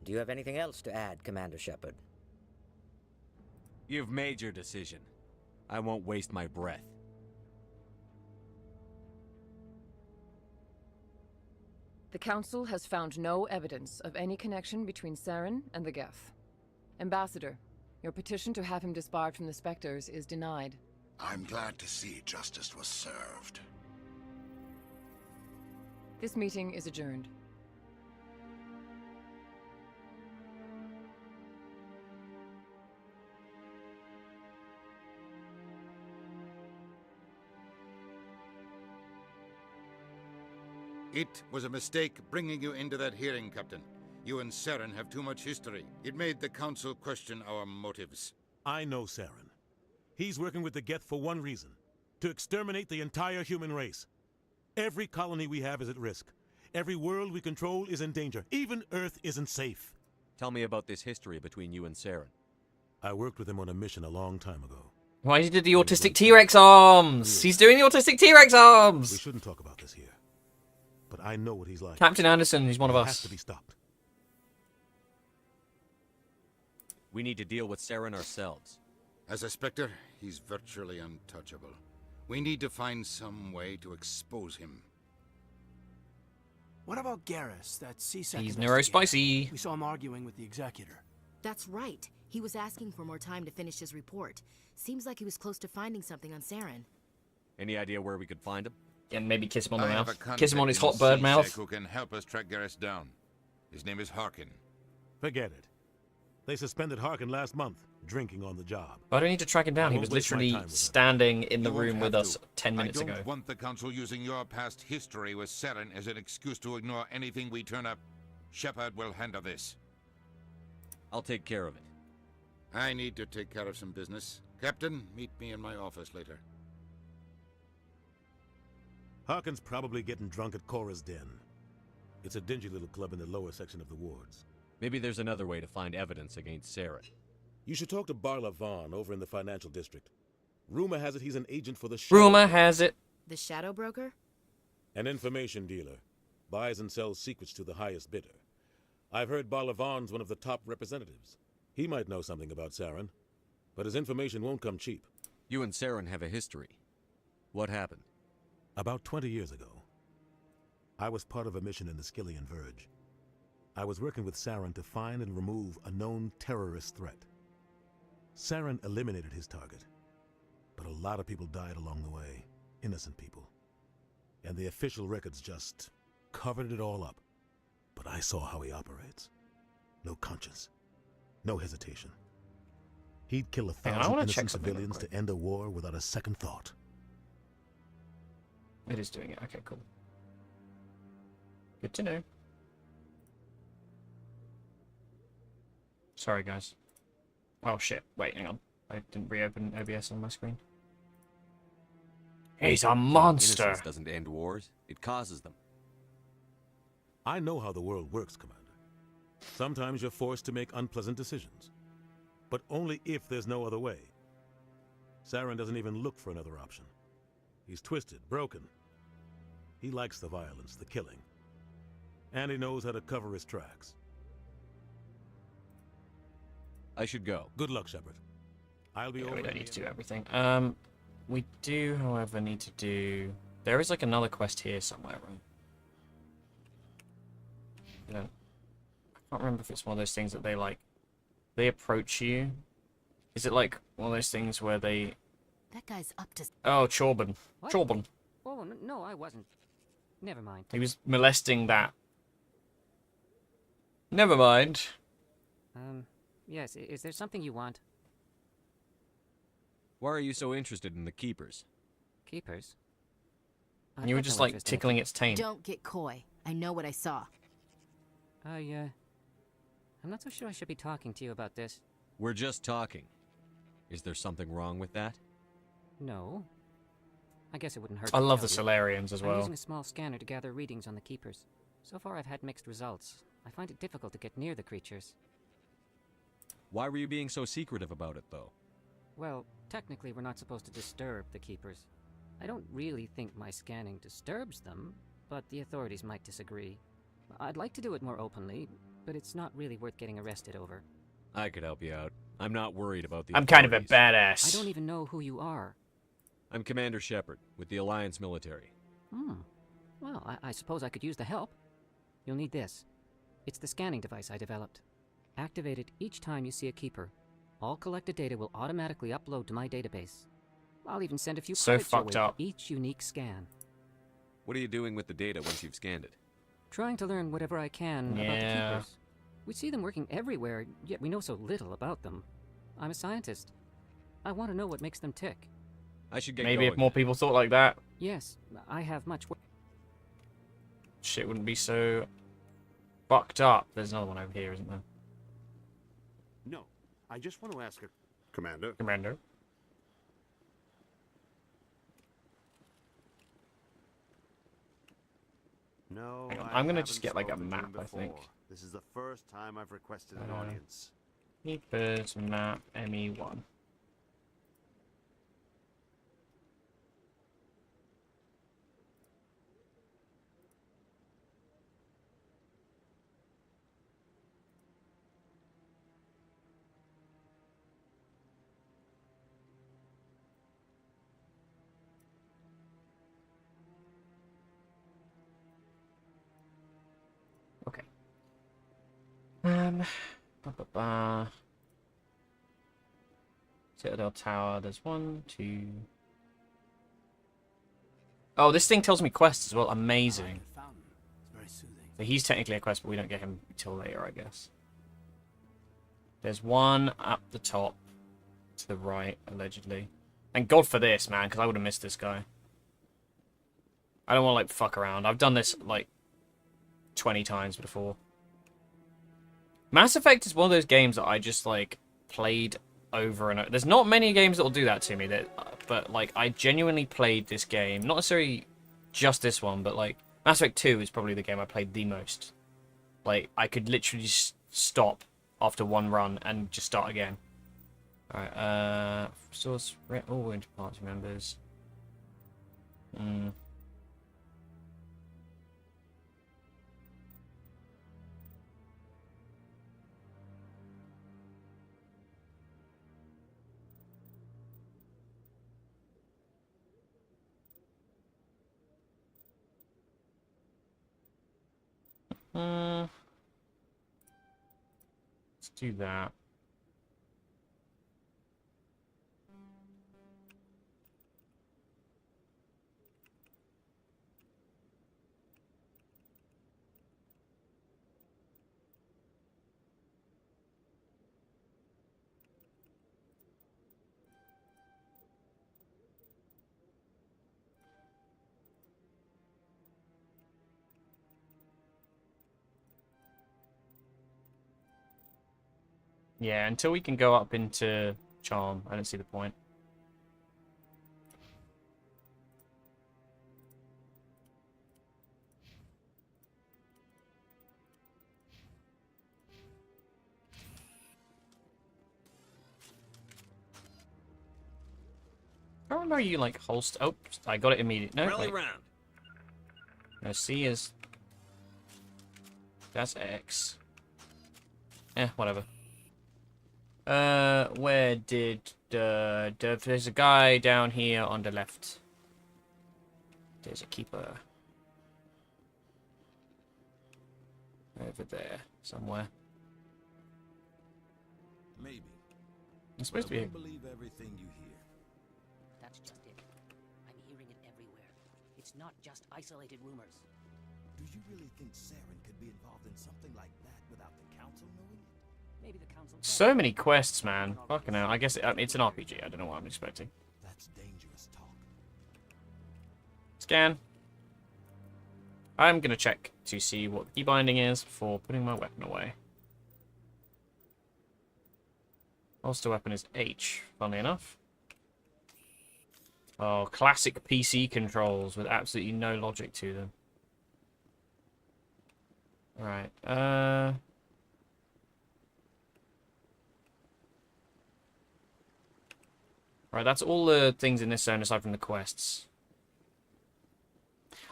Do you have anything else to add, Commander Shepard? You've made your decision. I won't waste my breath. The Council has found no evidence of any connection between Saren and the Geth. Ambassador, your petition to have him disbarred from the Spectres is denied. I'm glad to see justice was served. This meeting is adjourned. It was a mistake bringing you into that hearing, Captain. You and Saren have too much history. It made the Council question our motives. I know Saren. He's working with the Geth for one reason. To exterminate the entire human race. Every colony we have is at risk. Every world we control is in danger. Even Earth isn't safe. Tell me about this history between you and Saren. I worked with him on a mission a long time ago. Why did he do the autistic T-Rex arms? He's doing the autistic T-Rex arms! We shouldn't talk about this here. But I know what he's like. Captain Anderson, he's one of He us. has to be stopped. We need to deal with Saren ourselves. As a Spectre, he's virtually untouchable. We need to find some way to expose him. What about Garrus, that C-Sec He's investigator? neurospicy. We saw him arguing with the Executor. That's right. He was asking for more time to finish his report. Seems like he was close to finding something on Saren. Any idea where we could find him? Yeah, maybe kiss him on the I have a mouth. Kiss him on his hot contact bird in mouth. C-Sec who can help us track Garrus down. His name is Harkin. Forget it. They suspended Harkin last month, drinking on the job. I don't need to track him down. I He won't was waste my literally time with him. standing in the You won't room with have us to. 10 minutes I don't ago. want the Council using your past history with Saren as an excuse to ignore anything we turn up. Shepard will handle this. I'll take care of it. I need to take care of some business. Captain, meet me in my office later. Harkin's probably getting drunk at Cora's Den. It's a dingy little club in the lower section of the wards. Maybe there's another way to find evidence against Saren. You should talk to Barla Vaughn over in the financial district. Rumor has it he's an agent for the Shadow. Rumor has it. The Shadow Broker? An information dealer. Buys and sells secrets to the highest bidder. I've heard Barla Vaughn's one of the top representatives. He might know something about Saren, but his information won't come cheap. You and Saren have a history. What happened? About 20 years ago, I was part of a mission in the Skillian Verge. I was working with Saren to find and remove a known terrorist threat. Saren eliminated his target, but a lot of people died along the way, innocent people. And the official records just covered it all up. But I saw how he operates. No conscience, no hesitation. He'd kill 1,000 innocent civilians to end a war without a second thought. It is doing it. Okay, cool. Good to know. Sorry, guys. Oh, shit. Wait, hang on. I didn't reopen OBS on my screen. He's a monster! Innocence doesn't end wars. It causes them. I know how the world works, Commander. Sometimes you're forced to make unpleasant decisions. But only if there's no other way. Saren doesn't even look for another option. He's twisted, broken. He likes the violence, the killing. And he knows how to cover his tracks. I should go. Good luck, Shepard. I'll be over. We don't need to do everything. We do, however, need to do... There is like another quest here somewhere, right? You know, I can't remember if it's one of those things that they like... They approach you. Is it like one of those things where they... That guy's up to... Oh, Chorban. What? Chorban. Oh, no, I wasn't. Never mind. He was molesting that. Never mind. Yes, is there something you want? Why are you so interested in the Keepers? Keepers? You were just like tickling its taint. Don't get coy. I know what I saw. I'm not so sure I should be talking to you about this. We're just talking. Is there something wrong with that? No. I guess it wouldn't hurt. I to love tell the you. Solarians as I'm well. using a small scanner to gather readings on the Keepers. So far I've had mixed results. I find it difficult to get near the creatures. Why were you being so secretive about it, though? Well, technically we're not supposed to disturb the Keepers. I don't really think my scanning disturbs them, but the authorities might disagree. I'd like to do it more openly, but it's not really worth getting arrested over. I could help you out. I'm not worried about the I'm kind of a authorities. badass. I don't even know who you are. I'm Commander Shepard, with the Alliance military. Well, I suppose I could use the help. You'll need this. It's the scanning device I developed. Activate it each time you see a Keeper. All collected data will automatically upload to my database. I'll even send a few So credits your fucked way up. for each unique scan. What are you doing with the data once you've scanned it? Trying to learn whatever I can about the Yeah. Keepers. We see them working everywhere, yet we know so little about them. I'm a scientist. I want to know what makes them tick. I should get Maybe going. if more people thought like that, Yes, I have much work. shit wouldn't be so fucked up. There's another one over here, isn't there? No, I just want to ask a... Commander? Commander. No, Hang on, I I'm gonna haven't just get like a spoken to him map, I think. before. This is the first time I've requested an Uh, audience. Keepers map ME1. Okay. Citadel Tower, there's 1, 2. Oh, this thing tells me quests as well. Amazing. So he's technically a quest, but we don't get him until later, I guess. There's one up the top to the right, allegedly. Thank God for this, man, because I would have missed this guy. I don't want to, like, fuck around. I've done this, like, 20 times before. Mass Effect is one of those games that I just, like, played over and over. There's not many games that will do that to me, but, like, I genuinely played this game. Not necessarily just this one, but, like, Mass Effect 2 is probably the game I played the most. Like, I could literally just stop after one run and just start again. Alright, source, all into party members. Let's do that. Yeah, until we can go up into Charm, I don't see the point. I remember you like holster. Oh, I got it immediately. No, Rally wait. round. No, C is. That's X. Whatever. Where did there's a guy down here on the left. There's a keeper. Over there, somewhere. Maybe. It's supposed to be. I won't believe everything you hear. That's just it. I'm hearing it everywhere. It's not just isolated rumors. Do you really think Saren could be involved in something like that without the council knowing it? Maybe the council. So many quests, man. Fucking hell. I guess it's an RPG. I don't know what I'm expecting. That's dangerous talk. Scan. I'm gonna check to see what the key binding is before putting my weapon away. Holster weapon is H, funnily enough. Oh, classic PC controls with absolutely no logic to them. Right, Right, that's all the things in this zone aside from the quests.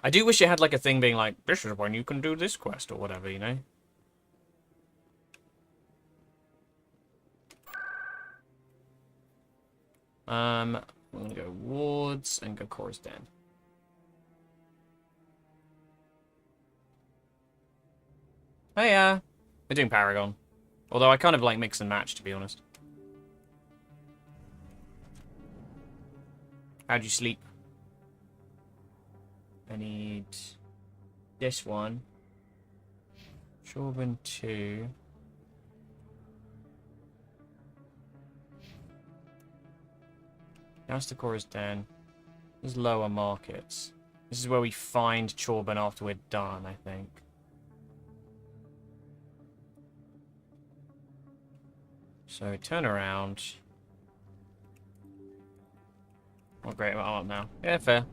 I do wish it had like a thing being like, this is when you can do this quest or whatever, you know? We're gonna go wards and go Chorus Den. Oh yeah, we're doing Paragon. Although I kind of like mix and match, to be honest. How'd you sleep? I need this one. Chauvin 2. That's the Chorus Den. There's lower markets. This is where we find Chorban after we're done, I think. So turn around. Oh great, I'm up now. Yeah, fair.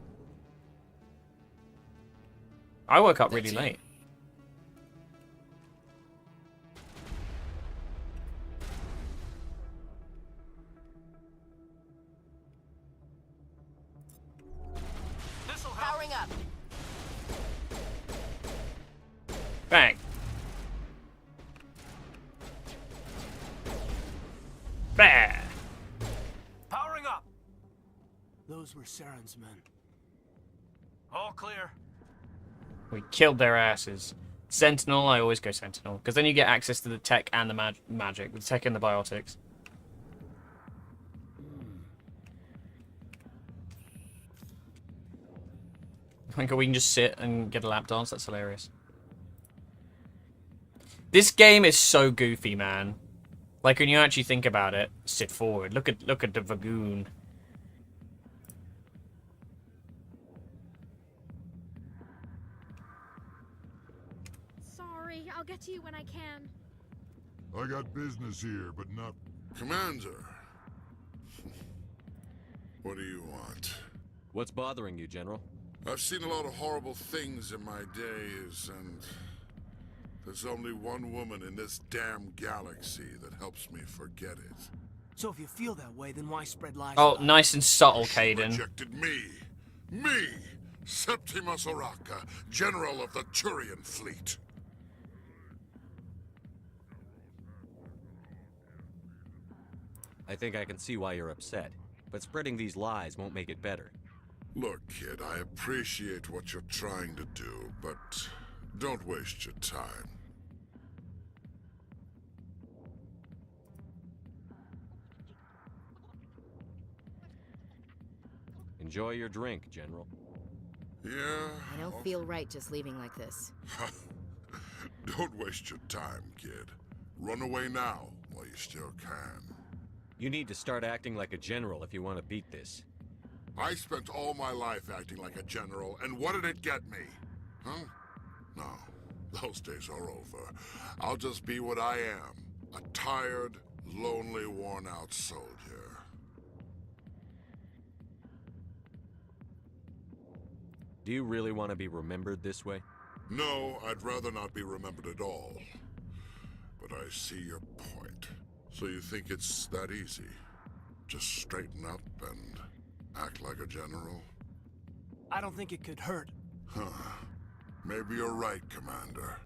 I woke up really late. Powering up. Bang. Bah. Powering up. Those were Saren's men. All clear. We killed their asses. Sentinel, I always go Sentinel. Because then you get access to the tech and the magic. The tech and the biotics. Like, we can just sit and get a lap dance. That's hilarious. This game is so goofy, man. Like, when you actually think about it, sit forward. Look at the Vagoon. Sorry, I'll get to you when I can. I got business here, but not... Commander. What do you want? What's bothering you, General? I've seen a lot of horrible things in my days, and there's only one woman in this damn galaxy that helps me forget it. So if you feel that way, then why spread lies? Oh, nice and subtle, Caden. Rejected me. Me, Septimus Oraka, General of the Turian Fleet. I think I can see why you're upset, but spreading these lies won't make it better. Look, kid, I appreciate what you're trying to do, but don't waste your time. Enjoy your drink, General. Yeah? I don't feel right just leaving like this. Don't waste your time, kid. Run away now, while you still can. You need to start acting like a general if you want to beat this. I spent all my life acting like a general, and what did it get me? Huh? No, those days are over. I'll just be what I am. A tired, lonely, worn-out soldier. Do you really want to be remembered this way? No, I'd rather not be remembered at all. But I see your point. So you think it's that easy? Just straighten up and... Act like a general? I don't think it could hurt. Huh. Maybe you're right, Commander.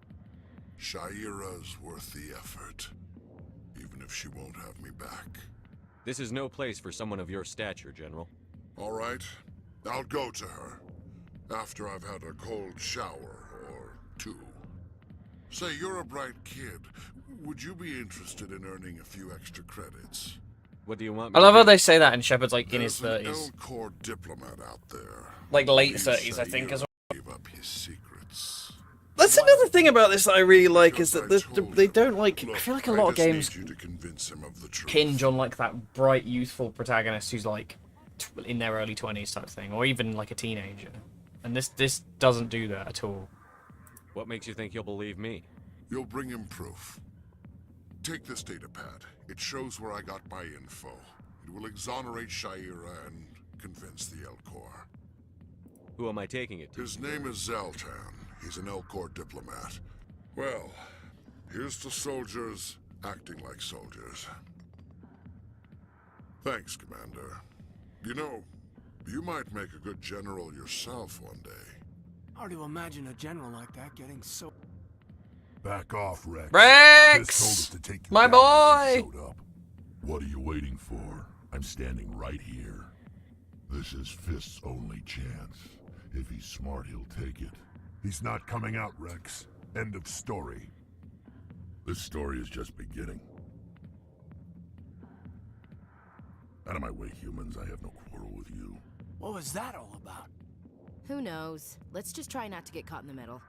Shaira's worth the effort. Even if she won't have me back. This is no place for someone of your stature, General. All right. I'll go to her. After I've had a cold shower or two. Say, you're a bright kid. Would you be interested in earning a few extra credits? What do you want I me love to how do? they say that, and Shepard's like in his There's an 30s. Elcor diplomat out there. Like late Believes 30s, I think, as well. Gave up his secrets. That's another thing about this that I really like, is that they don't like... I feel like a lot of games You to convince him of the truth. hinge on like that bright, youthful protagonist who's like in their early 20s type thing, or even like a teenager. And this doesn't do that at all. What makes you think he'll believe me? You'll bring him proof. Take this data pad. It shows where I got my info. It will exonerate Shaira and convince the Elcor. Who am I taking it to? His name is Zaltan. He's an Elcor diplomat. Well, here's to soldiers acting like soldiers. Thanks, Commander. You know, you might make a good general yourself one day. Hard to imagine a general like that getting so... Back off, Rex. Rex! Fisk told us to take you My down when you boy! showed up. What are you waiting for? I'm standing right here. This is Fisk's only chance. If he's smart, he'll take it. He's not coming out, Rex. End of story. This story is just beginning. Out of my way, humans. I have no quarrel with you. What was that all about? Who knows? Let's just try not to get caught in the middle.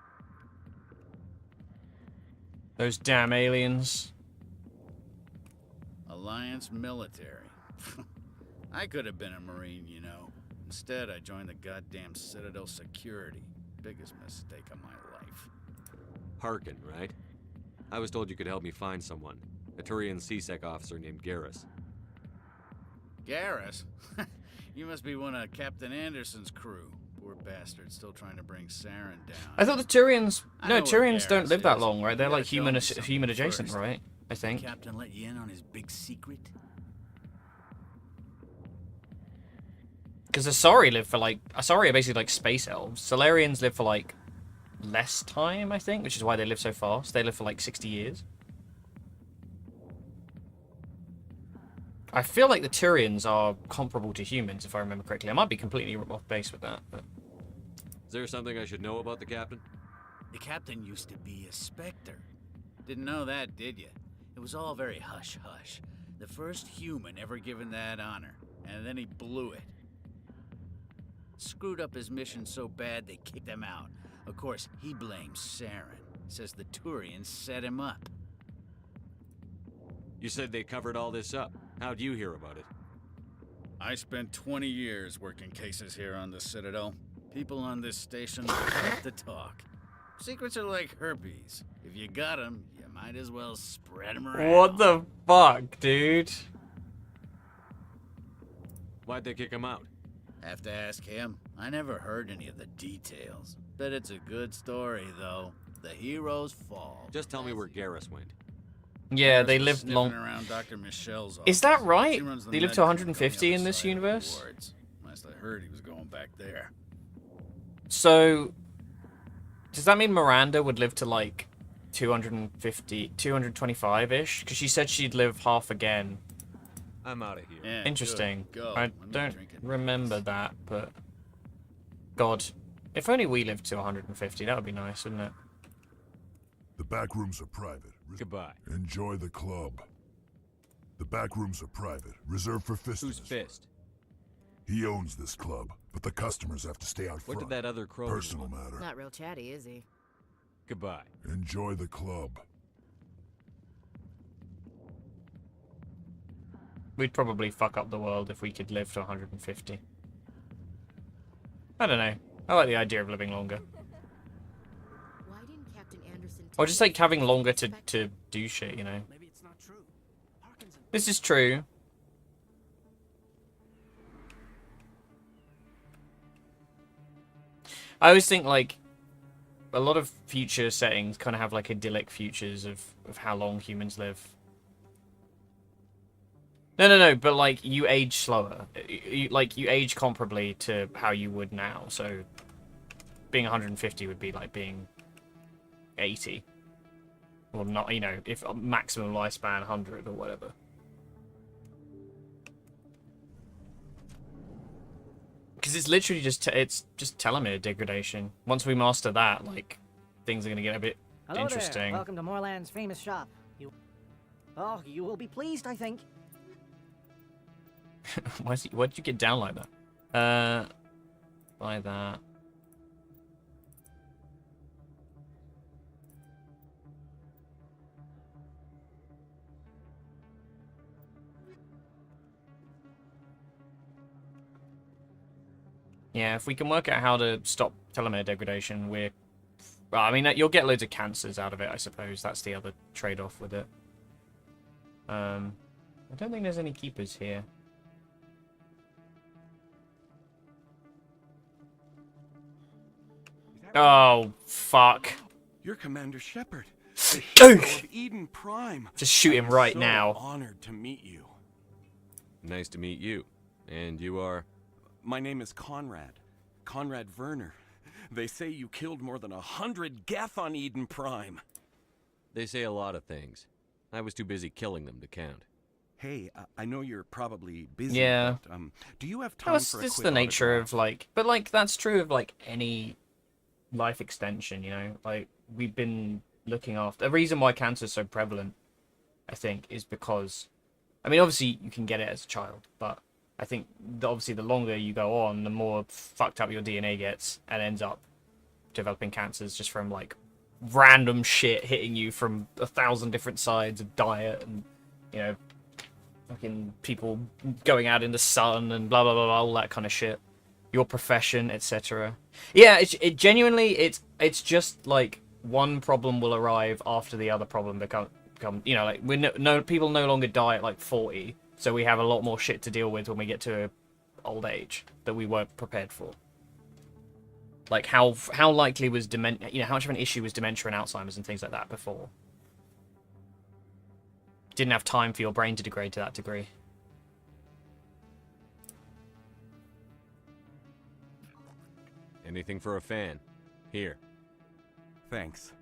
Those damn aliens. Alliance military. I could have been a Marine, you know. Instead, I joined the goddamn Citadel security. Biggest mistake of my life. Harkin, right? I was told you could help me find someone. A Turian CSEC officer named Garrus. Garrus? You must be one of Captain Anderson's crew. Poor bastard, still trying to bring Saren down. I thought the Turians... I No, know where Turians don't Garrus live that is. long, right? They're You like gotta tell me something human adjacent, first. right? I think. Captain let you in on his big secret? Because Asari live for like... Asari are basically like space elves. Solarians live for like less time, I think, which is why they live so fast. They live for like 60 years. I feel like the Turians are comparable to humans, if I remember correctly. I might be completely off base with that, but... Is there something I should know about the captain? The captain used to be a Spectre. Didn't know that, did you? It was all very hush-hush. The first human ever given that honor, and then he blew it. Screwed up his mission so bad they kicked him out. Of course, he blames Saren. Says the Turians set him up. You said they covered all this up. How'd you hear about it? I spent 20 years working cases here on the Citadel. People on this station love to talk. Secrets are like herpes. If you got them, you might as well spread them around. What the fuck, dude? Why'd they kick him out? Have to ask him. I never heard any of the details. Bet it's a good story, though. The heroes fall. Just tell me where Garrus went. Yeah, Garrus they was live sniffing long... around Dr. Michelle's Is that office. right? She runs the They live to medical 150 wing in on the this side of the universe? wards. Last I heard, he was going back there. So... Does that mean Miranda would live to like 250, 225-ish? Because she said she'd live half again. I'm out of here. Yeah, Interesting. good. Go. I I'm not don't drinking. remember that, but... God. If only we lived to 150, that would be nice, wouldn't it? The back rooms are private. Goodbye. Enjoy the club. The back rooms are private, reserved for Fist. Who's Fist? He owns this club, but the customers have to stay out front. What did that other crow Personal matter. Not real chatty, is he? Goodbye. Enjoy the club. We'd probably fuck up the world if we could live to 150. I don't know. I like the idea of living longer. Why didn't Captain Anderson Or just like having longer to do shit, you know? Maybe it's not true. This is true. I always think like a lot of future settings kind of have like idyllic futures of how long humans live. No, but like you age slower. You age comparably to how you would now. So being 150 would be like being 80. Or not, you know, if maximum lifespan 100 or whatever. Because it's literally it's just telomere degradation. Once we master that, like, things are gonna get a bit Hello interesting. there. Welcome to Moorland's famous shop. You will be pleased, I think. Why'd you get down like that? Buy that. Yeah, if we can work out how to stop telomere degradation, we're... Well, I mean, you'll get loads of cancers out of it, I suppose. That's the other trade-off with it. I don't think there's any keepers here. Oh, fuck. You're Commander Shepard. Of Eden Prime. Just shoot him right so now. Honored to meet you. Nice to meet you. And you are? My name is Conrad. Conrad Werner. They say you killed more than 100 Geth on Eden Prime. They say a lot of things. I was too busy killing them to count. Hey, I know you're probably busy. Yeah. But, do you have time for a it's quick the nature autograph? of, like... But, like, that's true of, like, any life extension, you know? Like, we've been looking after... The reason why cancer is so prevalent, I think, is because... I mean, obviously, you can get it as a child, but I think, obviously, the longer you go on, the more fucked up your DNA gets and ends up developing cancers just from, like, random shit hitting you from 1,000 different sides of diet and, you know, fucking people going out in the sun and blah, blah, blah, blah, all that kind of shit. Your profession, etc. Yeah, it genuinely, it's just, like, one problem will arrive after the other problem become you know, like, people no longer die at, like, 40, so we have a lot more shit to deal with when we get to old age that we weren't prepared for. Like, how likely was dementia, you know, how much of an issue was dementia and Alzheimer's and things like that before? Didn't have time for your brain to degrade to that degree. Anything for a fan. Here. Thanks.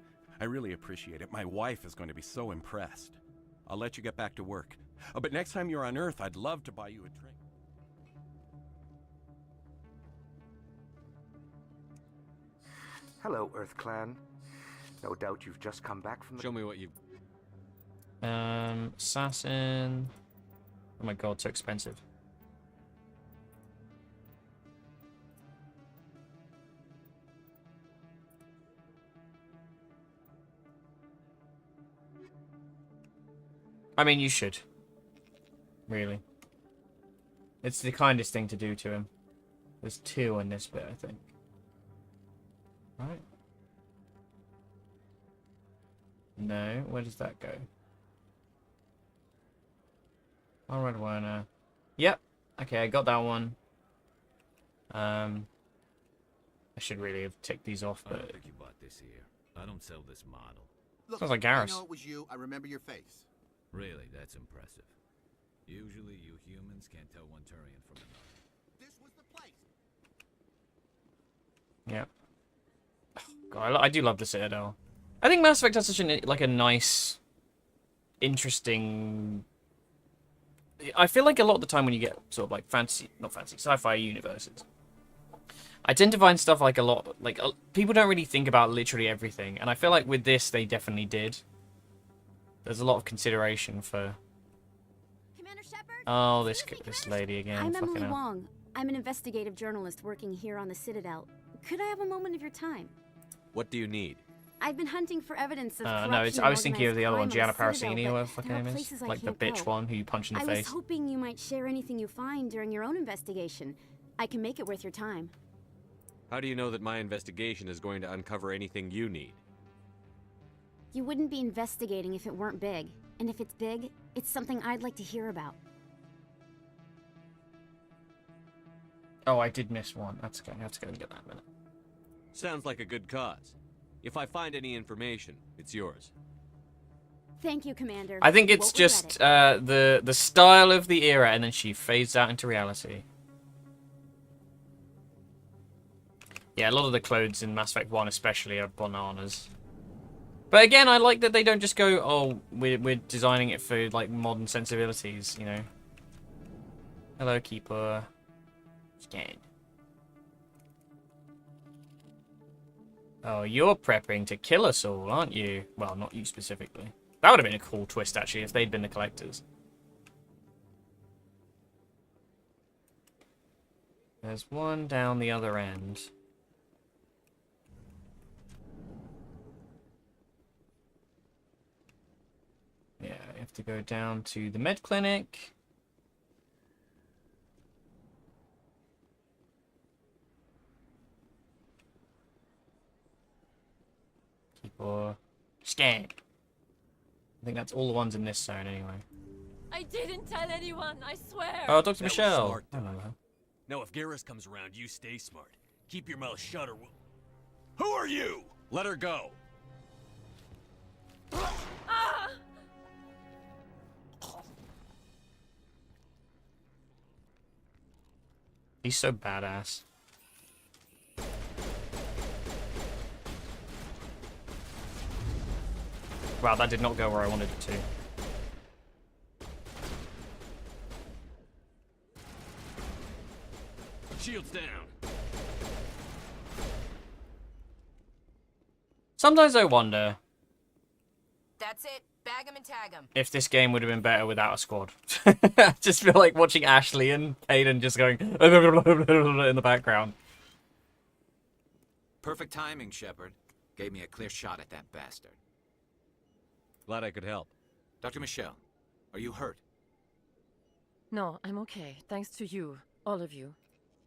I really appreciate it. My wife is going to be so impressed. I'll let you get back to work. But next time you're on Earth, I'd love to buy you a drink. Hello, Earth Clan. No doubt you've just come back from the... Show me what you... Assassin... Oh my god, so expensive. I mean, you should. Really. It's the kindest thing to do to him. There's 2 in this bit, I think. Right? No, where does that go? Alright, Werner. Yep. Okay, I got that one. I should really have ticked these off, I but... don't think you bought this here. I don't sell this model. Look, sounds like Garrus. I know it was you. I remember your face. Really, that's impressive. Usually you humans can't tell one Turian from another. This was the place. Yeah. God, I do love the Citadel. I think Mass Effect has such a nice, interesting... I feel like a lot of the time when you get sort of like sci-fi universes, I tend to find stuff like a lot, like people don't really think about literally everything, and I feel like with this they definitely did. There's a lot of consideration for... Commander Shepard? Oh, this lady again. I'm fucking Emily hell. Wong. I'm an investigative journalist working here on the Citadel. Could I have a moment of your time? What do you need? I've been hunting for evidence of No, corruption I was thinking of the other one, and Gianna organized crime on the Parasini, Citadel, or but whatever the there are name is. places I Like the can't bitch go. one who you punch in the I face. was hoping you might share anything you find during your own investigation. I can make it worth your time. How do you know that my investigation is going to uncover anything you need? You wouldn't be investigating if it weren't big. And if it's big, it's something I'd like to hear about. Oh, I did miss one. That's okay. I have to go and get that in a minute. Sounds like a good cause. If I find any information, it's yours. Thank you, Commander. I think You it's won't regret just it. the style of the era, and then she fades out into reality. Yeah, a lot of the clothes in Mass Effect 1 especially are bananas. But again, I like that they don't just go, oh, we're designing it for like modern sensibilities, you know. Hello, Keeper. Scared. Oh, you're prepping to kill us all, aren't you? Well, not you specifically. That would have been a cool twist, actually, if they'd been the collectors. There's one down the other end. Yeah, you have to go down to the med clinic. Keeper. Scan. I think that's all the ones in this zone anyway. I didn't tell anyone, I swear. Oh, Dr. That was Michelle. smart, I Doc. don't know. Now, if Garrus comes around, you stay smart. Keep your mouth shut or we'll... Who are you? Let her go. Ah! He's so badass. Wow, that did not go where I wanted it to. Shields down. Sometimes I wonder That's it. Bag him and tag him. if this game would have been better without a squad. I just feel like watching Ashley and Aiden just going in the background. Perfect timing, Shepard. Gave me a clear shot at that bastard. Glad I could help. Dr. Michelle, are you hurt? No, I'm okay. Thanks to you. All of you.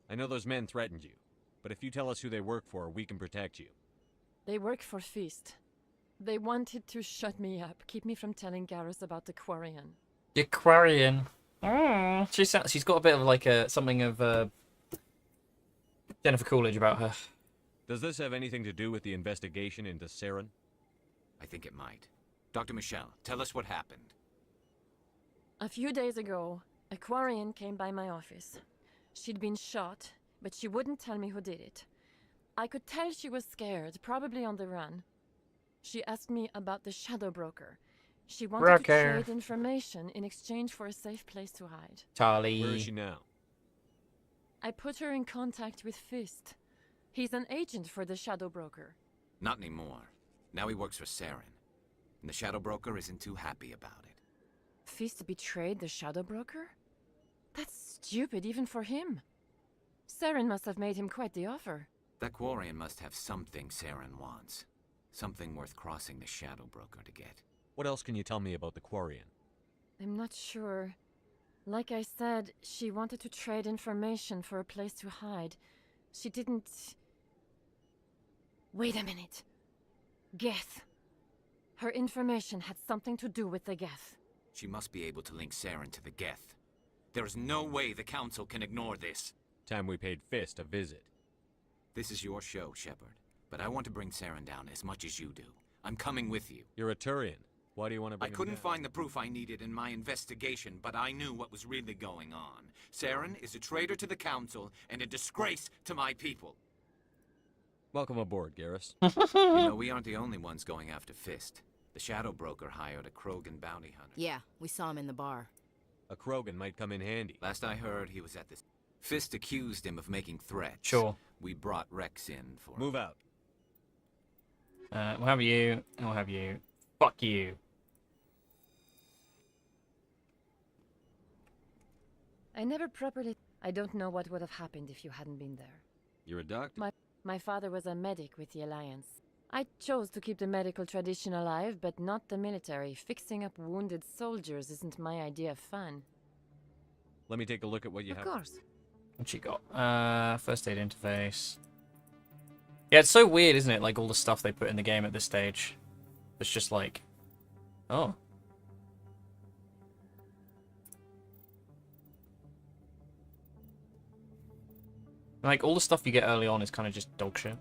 I know those men threatened you, but if you tell us who they work for, we can protect you. They work for Feast. They wanted to shut me up, keep me from telling Garrus about the Quarian. The Quarian. She's got a bit of like something of Jennifer Coolidge about her. Does this have anything to do with the investigation into Saren? I think it might. Dr. Michelle, tell us what happened. A few days ago, a Quarian came by my office. She'd been shot, but she wouldn't tell me who did it. I could tell she was scared, probably on the run. She asked me about the Shadow Broker. She wanted to trade information in exchange for a safe place to hide. Charlie. Where is she now? I put her in contact with Fist. He's an agent for the Shadow Broker. Not anymore. Now he works for Saren. And the Shadow Broker isn't too happy about it. Fist betrayed the Shadow Broker? That's stupid even for him. Saren must have made him quite the offer. That Quarian must have something Saren wants. Something worth crossing the Shadow Broker to get. What else can you tell me about the Quarian? I'm not sure. Like I said, she wanted to trade information for a place to hide. She didn't... Wait a minute. Geth. Her information had something to do with the Geth. She must be able to link Saren to the Geth. There is no way the Council can ignore this. Time we paid Fist a visit. This is your show, Shepard. But I want to bring Saren down as much as you do. I'm coming with you. You're a Turian. Why do you want to bring I him couldn't down? find the proof I needed in my investigation, but I knew what was really going on. Saren is a traitor to the Council and a disgrace to my people. Welcome aboard, Garrus. You know, we aren't the only ones going after Fist. The Shadow Broker hired a Krogan bounty hunter. Yeah, we saw him in the bar. A Krogan might come in handy. Last I heard, he was at this. Fist accused him of making threats. Sure. We brought Rex in for... Move out. We'll have you, and we'll have you. Fuck you. I never properly... I don't know what would have happened if you hadn't been there. You're a doctor? My father was a medic with the Alliance. I chose to keep the medical tradition alive, but not the military. Fixing up wounded soldiers isn't my idea of fun. Let me take a look at what you have. Of course. What you got? First aid interface. Yeah, it's so weird, isn't it? Like all the stuff they put in the game at this stage. It's just like, oh. Like all the stuff you get early on is kind of just dog shit.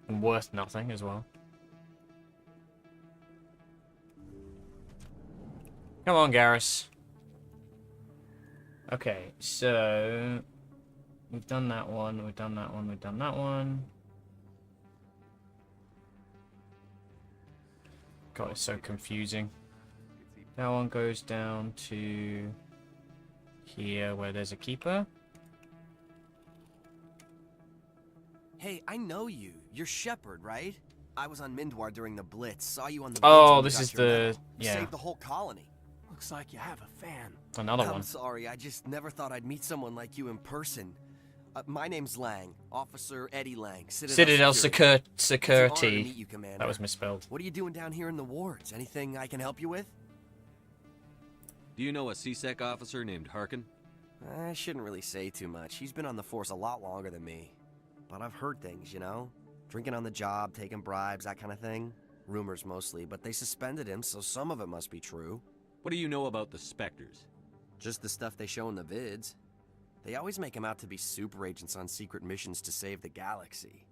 And worth nothing as well. Come on, Garrus. Okay, so we've done that one, we've done that one, we've done that one. God, it's so confusing. That one goes down to here where there's a keeper. Hey, I know you. You're Shepard, right? I was on Mindwar during the Blitz. Saw you on the Oh, when you this got is your the... medal. You yeah. saved the whole colony. Looks like you have a fan. Another I'm one. sorry, I just never thought I'd meet someone like you in person. My name's Lang, Officer Eddie Lang, Citadel Security. Security. It's an honor to meet you, Commander. That was misspelled. What are you doing down here in the wards? Anything I can help you with? Do you know a CSEC officer named Harkin? I shouldn't really say too much. He's been on the force a lot longer than me. But I've heard things, you know? Drinking on the job, taking bribes, that kind of thing. Rumors mostly, but they suspended him, so some of it must be true. What do you know about the Spectres? Just the stuff they show in the vids. They always make him out to be super agents on secret missions to save the galaxy.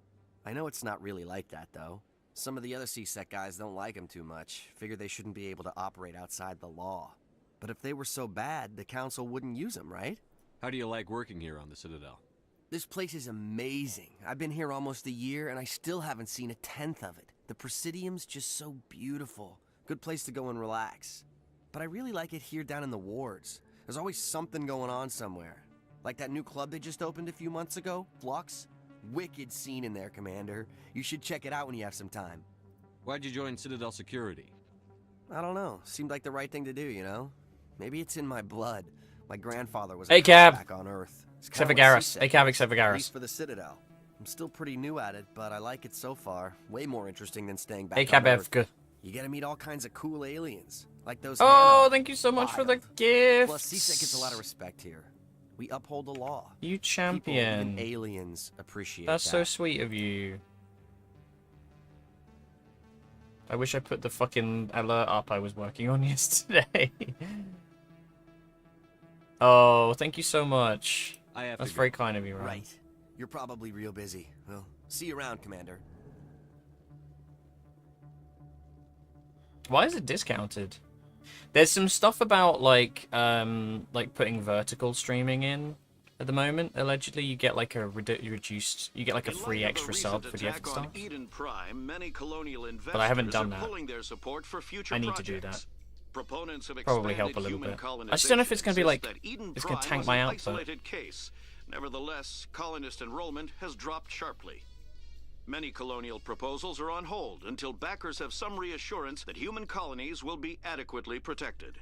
I know it's not really like that, though. Some of the other CSEC guys don't like him too much, figure they shouldn't be able to operate outside the law. But if they were so bad, the Council wouldn't use them, right? How do you like working here on the Citadel? This place is amazing. I've been here almost a year, and I still haven't seen a tenth of it. The Presidium's just so beautiful. Good place to go and relax. But I really like it here down in the wards. There's always something going on somewhere. Like that new club they just opened a few months ago, Flux. Wicked scene in there, Commander. You should check it out when you have some time. Why'd you join Citadel Security? I don't know. Seemed like the right thing to do, you know? Maybe it's in my blood. My grandfather was Hey, a cop Cab. back on Earth. Except for Garrus. Hey, Cab, except for At Garrus. least for the Citadel. I'm still pretty new at it, but I like it so far. Way more interesting than staying back Hey, on Cab, Earth. good. You get to meet all kinds of cool aliens. Like those Oh, Hanov. thank you so much for the Wild. gift. Plus, CSEC gets a lot of respect here. We uphold the law. You People, champion. even aliens appreciate That's that. so sweet of you. I wish I put the fucking alert up I was working on yesterday. Oh, thank you so much. That's very kind of you, Ryan. Right. You're probably real busy. Well, see you around, Commander. Why is it discounted? There's some stuff about like putting vertical streaming in at the moment. Allegedly, you get like a reduced, you get like a free extra sub for the extra stuff. Eden Prime, many colonial investors But I haven't done are that. pulling their support for future I need projects. to do that. Proponents of Probably help a expanded little human bit. I just don't know if it's going to be like insist that Eden it's going to Prime tank was my an output. isolated case. Nevertheless, colonist enrollment has dropped sharply. Many colonial proposals are on hold until backers have some reassurance that human colonies will be adequately protected.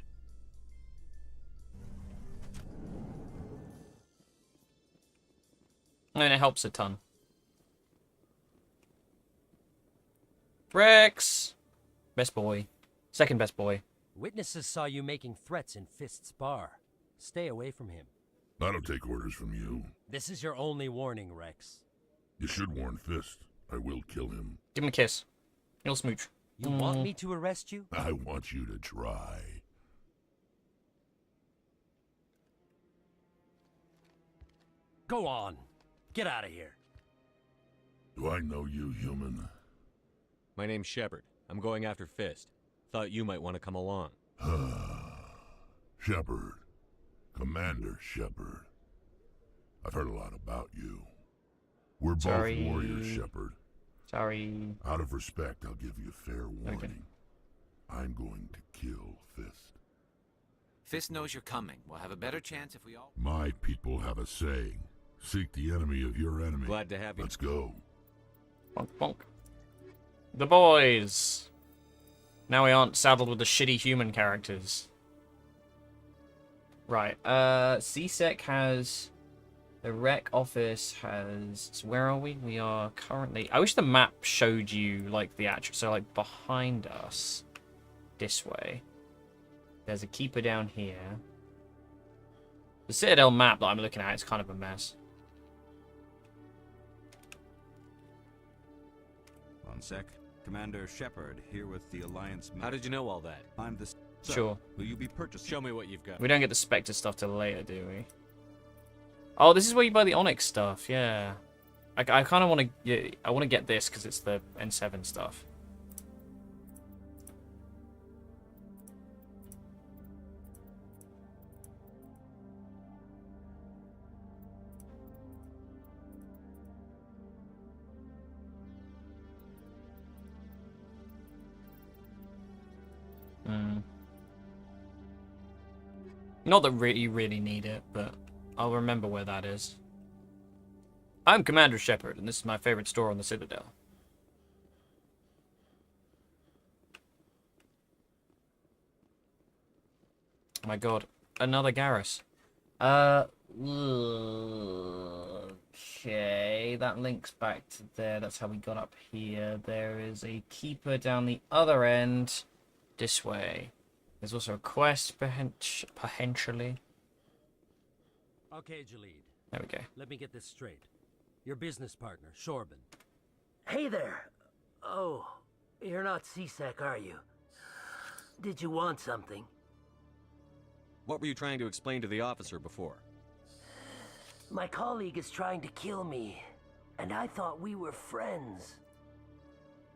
And it helps a ton. Rex! Best boy. Second best boy. Witnesses saw you making threats in Fist's bar. Stay away from him. I don't take orders from you. This is your only warning, Rex. You should warn Fist. I will kill him. Give him a kiss. He'll smooch. You want me to arrest you? I want you to try. Go on. Get out of here. Do I know you, human? My name's Shepard. I'm going after Fist. Thought you might want to come along. Shepard. Commander Shepard. I've heard a lot about you. We're both Sorry. warriors, Shepard. Sorry. Out of respect, I'll give you a fair warning. I'm going to kill Fist. Fist knows you're coming. We'll have a better chance if we all... My people have a saying. Seek the enemy of your enemy. Glad to have you. Let's go. Bonk, bonk. The boys. Now we aren't saddled with the shitty human characters. Right. CSEC has... The rec office has... So where are we? We are currently... I wish the map showed you, like, the actual... So, like, behind us. This way. There's a keeper down here. The Citadel map that I'm looking at is kind of a mess. One sec. Commander Shepard, here with the Alliance... How did you know all that? I'm the... Sure. Will you be purchasing... Show me what you've got. We don't get the Spectre stuff till later, do we? Oh, this is where you buy the Onyx stuff, yeah. I kind of want to... Yeah, I want to get this because it's the N7 stuff. Not that you really need it, but I'll remember where that is. I'm Commander Shepard, and this is my favorite store on the Citadel. Oh my god, another Garrus. Okay, that links back to there. That's how we got up here. There is a keeper down the other end. This way. There's also a quest, potentially. Okay, Jalid. There we go. Let me get this straight. Your business partner, Shorban. Hey there. Oh, you're not C-Sec, are you? Did you want something? What were you trying to explain to the officer before? My colleague is trying to kill me, and I thought we were friends.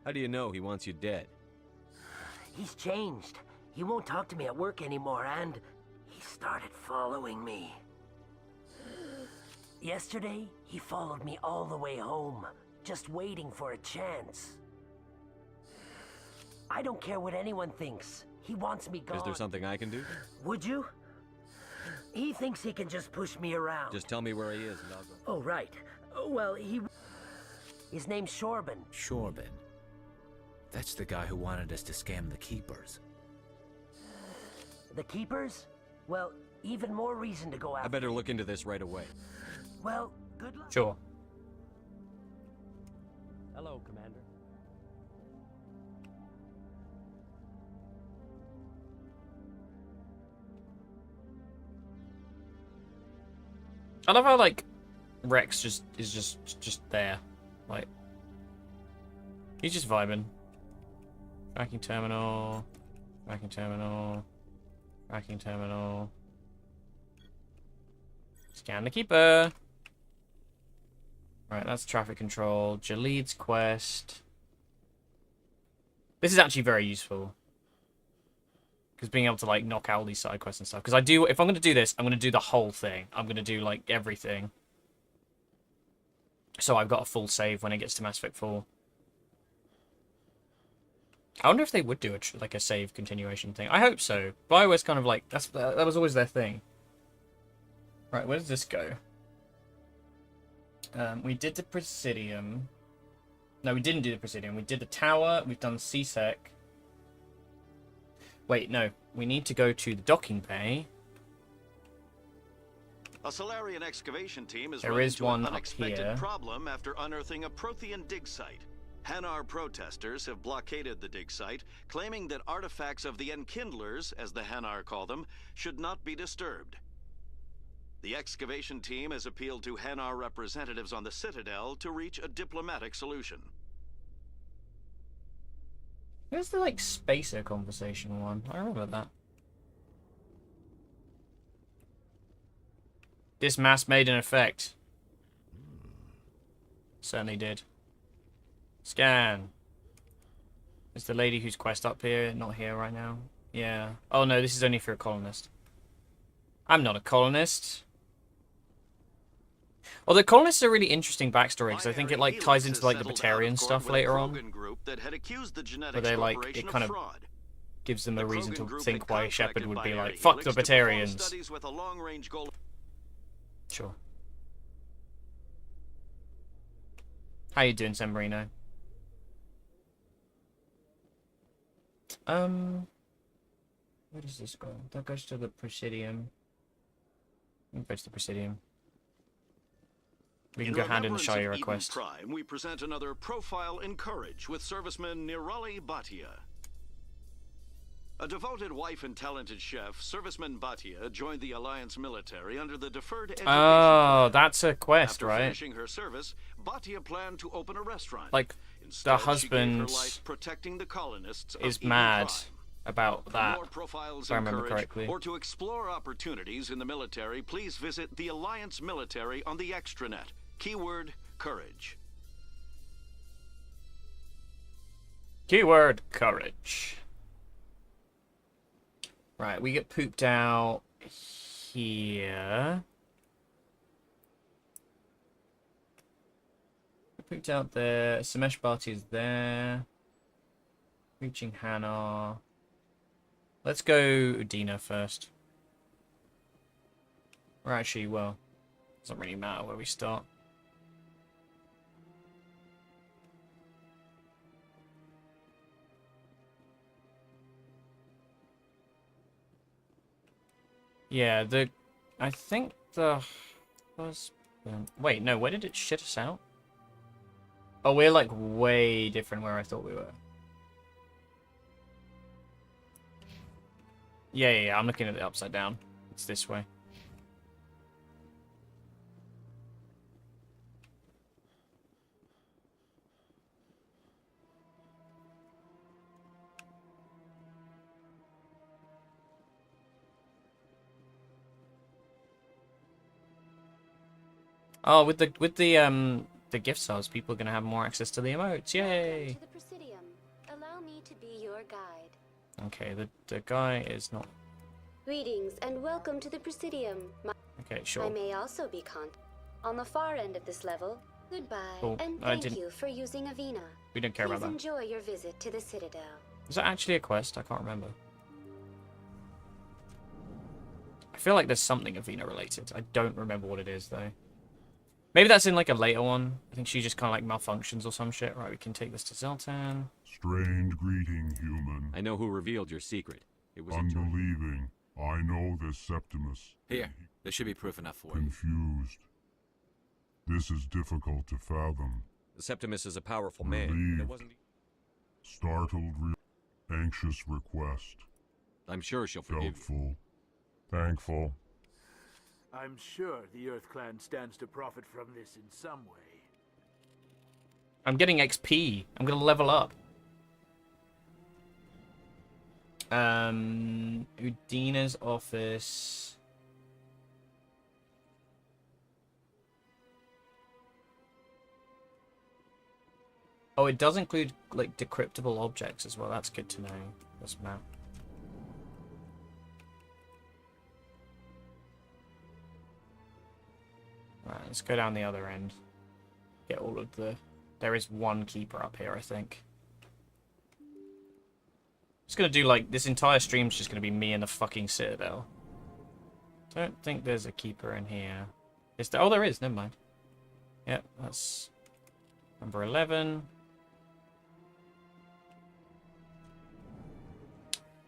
How do you know he wants you dead? He's changed. He won't talk to me at work anymore, and he started following me. Yesterday, he followed me all the way home, just waiting for a chance. I don't care what anyone thinks. He wants me gone. Is there something I can do? Would you? He thinks he can just push me around. Just tell me where he is and I'll go. Oh, right. Well, his name's Shorban. Shorban. That's the guy who wanted us to scam the Keepers. The Keepers? Well, even more reason to go after. I better look into this right away. Well, good luck. Sure. Hello, Commander. I love how, like, Rex is just there. Like, he's just vibing. Tracking terminal. Tracking terminal. Tracking terminal. Scan the keeper. Right, that's traffic control. Jalid's quest. This is actually very useful. Because being able to, like, knock out all these side quests and stuff. Because if I'm going to do this, I'm going to do the whole thing. I'm going to do, like, everything. So I've got a full save when it gets to Mass Effect 4. I wonder if they would do like a save continuation thing. I hope so. BioWare's kind of like, that was always their thing. Right, where does this go? We did the Presidium. No, we didn't do the Presidium. We did the tower. We've done C-Sec. Wait, no. We need to go to the docking bay. A Solarian excavation team is There running is into one an up unexpected here. problem after unearthing a Prothean dig site. Hanar protesters have blockaded the dig site, claiming that artifacts of the Enkindlers, as the Hanar call them, should not be disturbed. The excavation team has appealed to Hanar representatives on the Citadel to reach a diplomatic solution. Where's the, like, spacer conversation one? I remember that. This mass made an effect. Certainly did. Scan. Is the lady whose quest up here not here right now? Yeah. Oh no, this is only for a colonist. I'm not a colonist. Well, the colonists are a really interesting backstory because I think it like ties into like the Libertarian stuff later on. Where they like it kind of gives them a reason to think why Shepard would be like, fuck the Libertarians. Sure. How you doing, San Marino? Where does this go? That goes to the Presidium. It goes to the Presidium. We can go hand in the Shire request. Prime, we present another profile in courage with serviceman Nirali Bhatia. A devoted wife and talented chef, serviceman Bhatia joined the Alliance military under the Deferred Education Oh, that's a quest, After right? finishing her service, Bhatia planned to open a restaurant. Like, Instead, the she gave husband her life protecting the colonists of is evil mad crime. about For that, more profiles if I in remember courage, correctly. or to explore opportunities in the military, please visit the Alliance Military on the extranet. Keyword, courage. Keyword, courage. Right, we get pooped out here. Pooped out there. Samesh Bhatti is there. Reaching Hanar. Let's go Udina first. Or actually, well, doesn't really matter where we start. Yeah, I think the husband... Wait, no, where did it shit us out? Oh, we're like way different where I thought we were. Yeah, I'm looking at it upside down. It's this way. Oh, with the gift subs, people are gonna have more access to the emotes. Yay! To the Presidium. Allow me to be your guide. Okay, the guy is not. Greetings and welcome to the Presidium. Okay, sure. I may also be on the far end of this level. Goodbye, Cool. and I thank didn't- you for using Avina. We don't care Please about that. enjoy your visit to the Citadel. Is that actually a quest? I can't remember. I feel like there's something Avina related. I don't remember what it is though. Maybe that's in like a later one. I think she just kind of like malfunctions or some shit. Right, we can take this to Zoltan. Strained greeting, human. I know who revealed your secret. It was a joke. Unbelieving. I know this Septimus. Here, this should be proof enough for you. Confused. This is difficult to fathom. The Septimus is a powerful man. And Relieved. it wasn't. Startled, anxious request. I'm sure she'll forgive you. Doubtful. Thankful. I'm sure the Earth Clan stands to profit from this in some way. I'm getting XP. I'm gonna level up. Udina's office. Oh, it does include like decryptable objects as well. That's good to know. This map. Right, let's go down the other end. Get all of the... There is one keeper up here, I think. Just gonna do like... This entire stream's just gonna be me and the fucking Citadel. Don't think there's a keeper in here. Is there? Oh, there is. Never mind. Yep, that's... Number 11.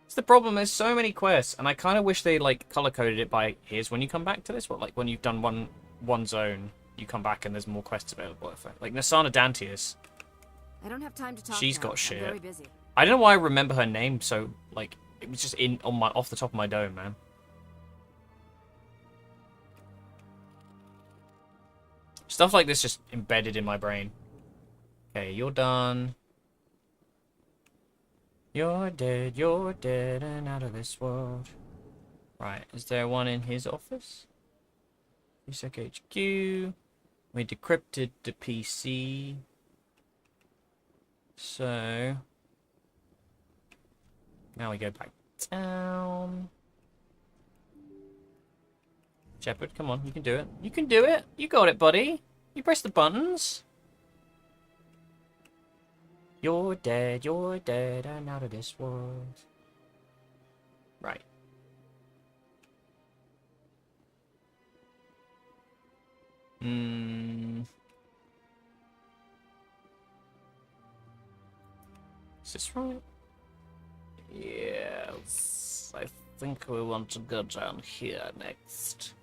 It's the problem, there's so many quests, and I kind of wish they like color-coded it by here's when you come back to this. What, like when you've done one zone, you come back and there's more quests available. Like Nasana Dantius. I don't have time to talk. She's now. got I'm shit. very busy. I don't know why I remember her name so like it was just off the top of my dome, man. Stuff like this just embedded in my brain. Okay, you're done. You're dead and out of this world. Right, is there one in his office? USEC HQ. We decrypted the PC. So... Now we go back down. Shepard, come on, you can do it. You can do it! You got it, buddy! You press the buttons! You're dead and out of this world. Right. Is this right? Yes. I think we want to go down here next.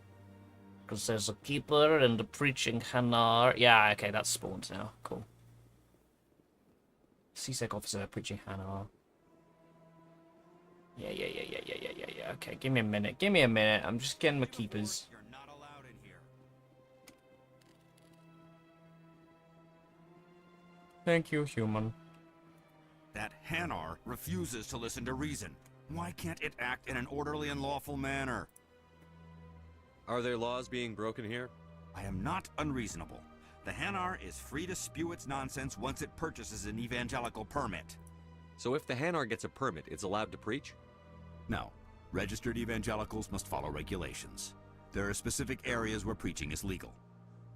Because there's a keeper and a preaching Hanar. Yeah, okay, that's spawned now. Cool. CSEC officer preaching Hanar. Yeah. Okay, give me a minute. Give me a minute. I'm just getting my keepers. Thank you, human. That Hanar refuses to listen to reason. Why can't it act in an orderly and lawful manner? Are there laws being broken here? I am not unreasonable. The Hanar is free to spew its nonsense once it purchases an evangelical permit. So if the Hanar gets a permit, it's allowed to preach? No. Registered evangelicals must follow regulations. There are specific areas where preaching is legal.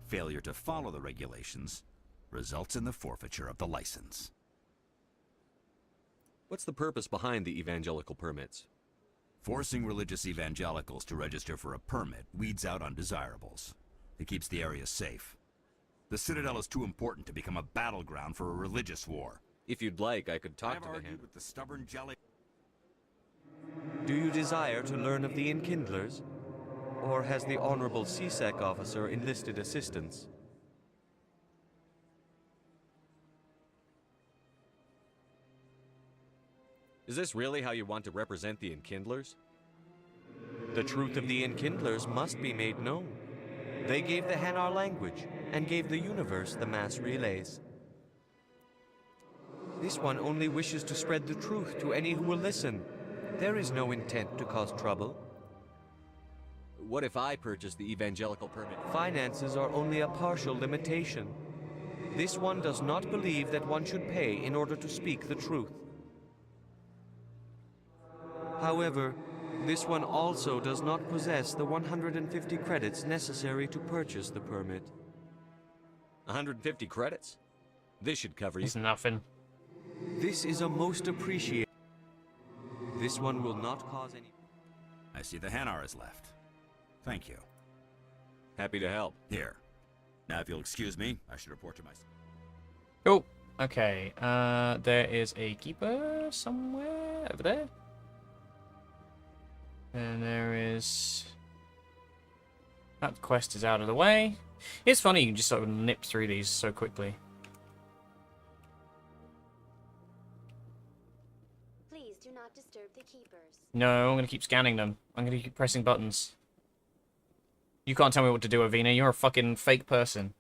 Failure to follow the regulations results in the forfeiture of the license. What's the purpose behind the evangelical permits? Forcing religious evangelicals to register for a permit weeds out undesirables. It keeps the area safe. The Citadel is too important to become a battleground for a religious war. If you'd like, I could talk I've to the argued hand. with the stubborn jelly. Do you desire to learn of the Enkindlers? Or has the Honorable CSEC officer enlisted assistance? Is this really how you want to represent the Enkindlers? The truth of the Enkindlers must be made known. They gave the Hanar language, and gave the universe the mass relays. This one only wishes to spread the truth to any who will listen. There is no intent to cause trouble. What if I purchase the evangelical permit? Finances are only a partial limitation. This one does not believe that one should pay in order to speak the truth. However, this one also does not possess the 150 credits necessary to purchase the permit. 150 credits? This should cover you. It's nothing. This is a most appreciated. This one will not cause any... I see the Hanar is left. Thank you. Happy to help. Here. Now, if you'll excuse me, I should report to my... Cool. Okay. There is a keeper somewhere over there. And there is... That quest is out of the way. It's funny, you can just sort of nip through these so quickly. Please do not disturb the keepers. No, I'm going to keep scanning them. I'm going to keep pressing buttons. You can't tell me what to do, Avina. You're a fucking fake person.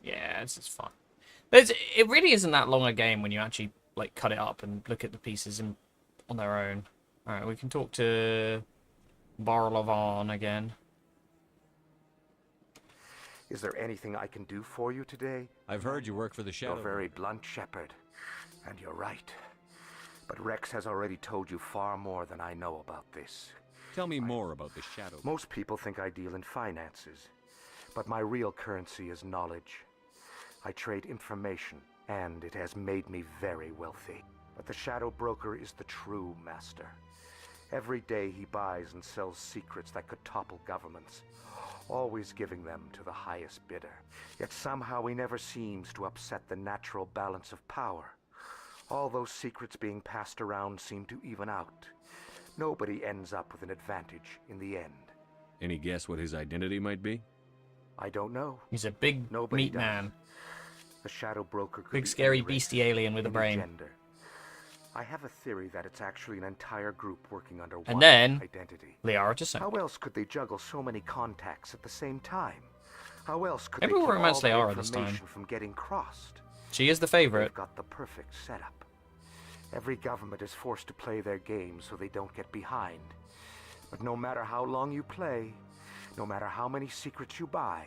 Yeah, this is fun. It really isn't that long a game when you actually like cut it up and look at the pieces on their own. All right, we can talk to Barlavan again. Is there anything I can do for you today? I've heard you work for the Shadow. You're very blunt, Shepard. And you're right. But Rex has already told you far more than I know about this. Tell me more about the Shadow. Most people think I deal in finances. But my real currency is knowledge. I trade information, and it has made me very wealthy. But the Shadow Broker is the true master. Every day he buys and sells secrets that could topple governments, always giving them to the highest bidder. Yet somehow he never seems to upset the natural balance of power. All those secrets being passed around seem to even out. Nobody ends up with an advantage in the end. Any guess what his identity might be? I don't know. He's a big meat man. The Shadow Broker could Big be scary any race, beastie alien with a any brain. gender. I have a theory that it's actually an entire group working under And one then, identity. Liara to Sound. How else could they juggle so many contacts at the same time? How else could Maybe they we'll keep romance all the Liara this time. information from getting crossed? She is the favorite. They've got the perfect setup. Every government is forced to play their game so they don't get behind. But no matter how long you play, no matter how many secrets you buy,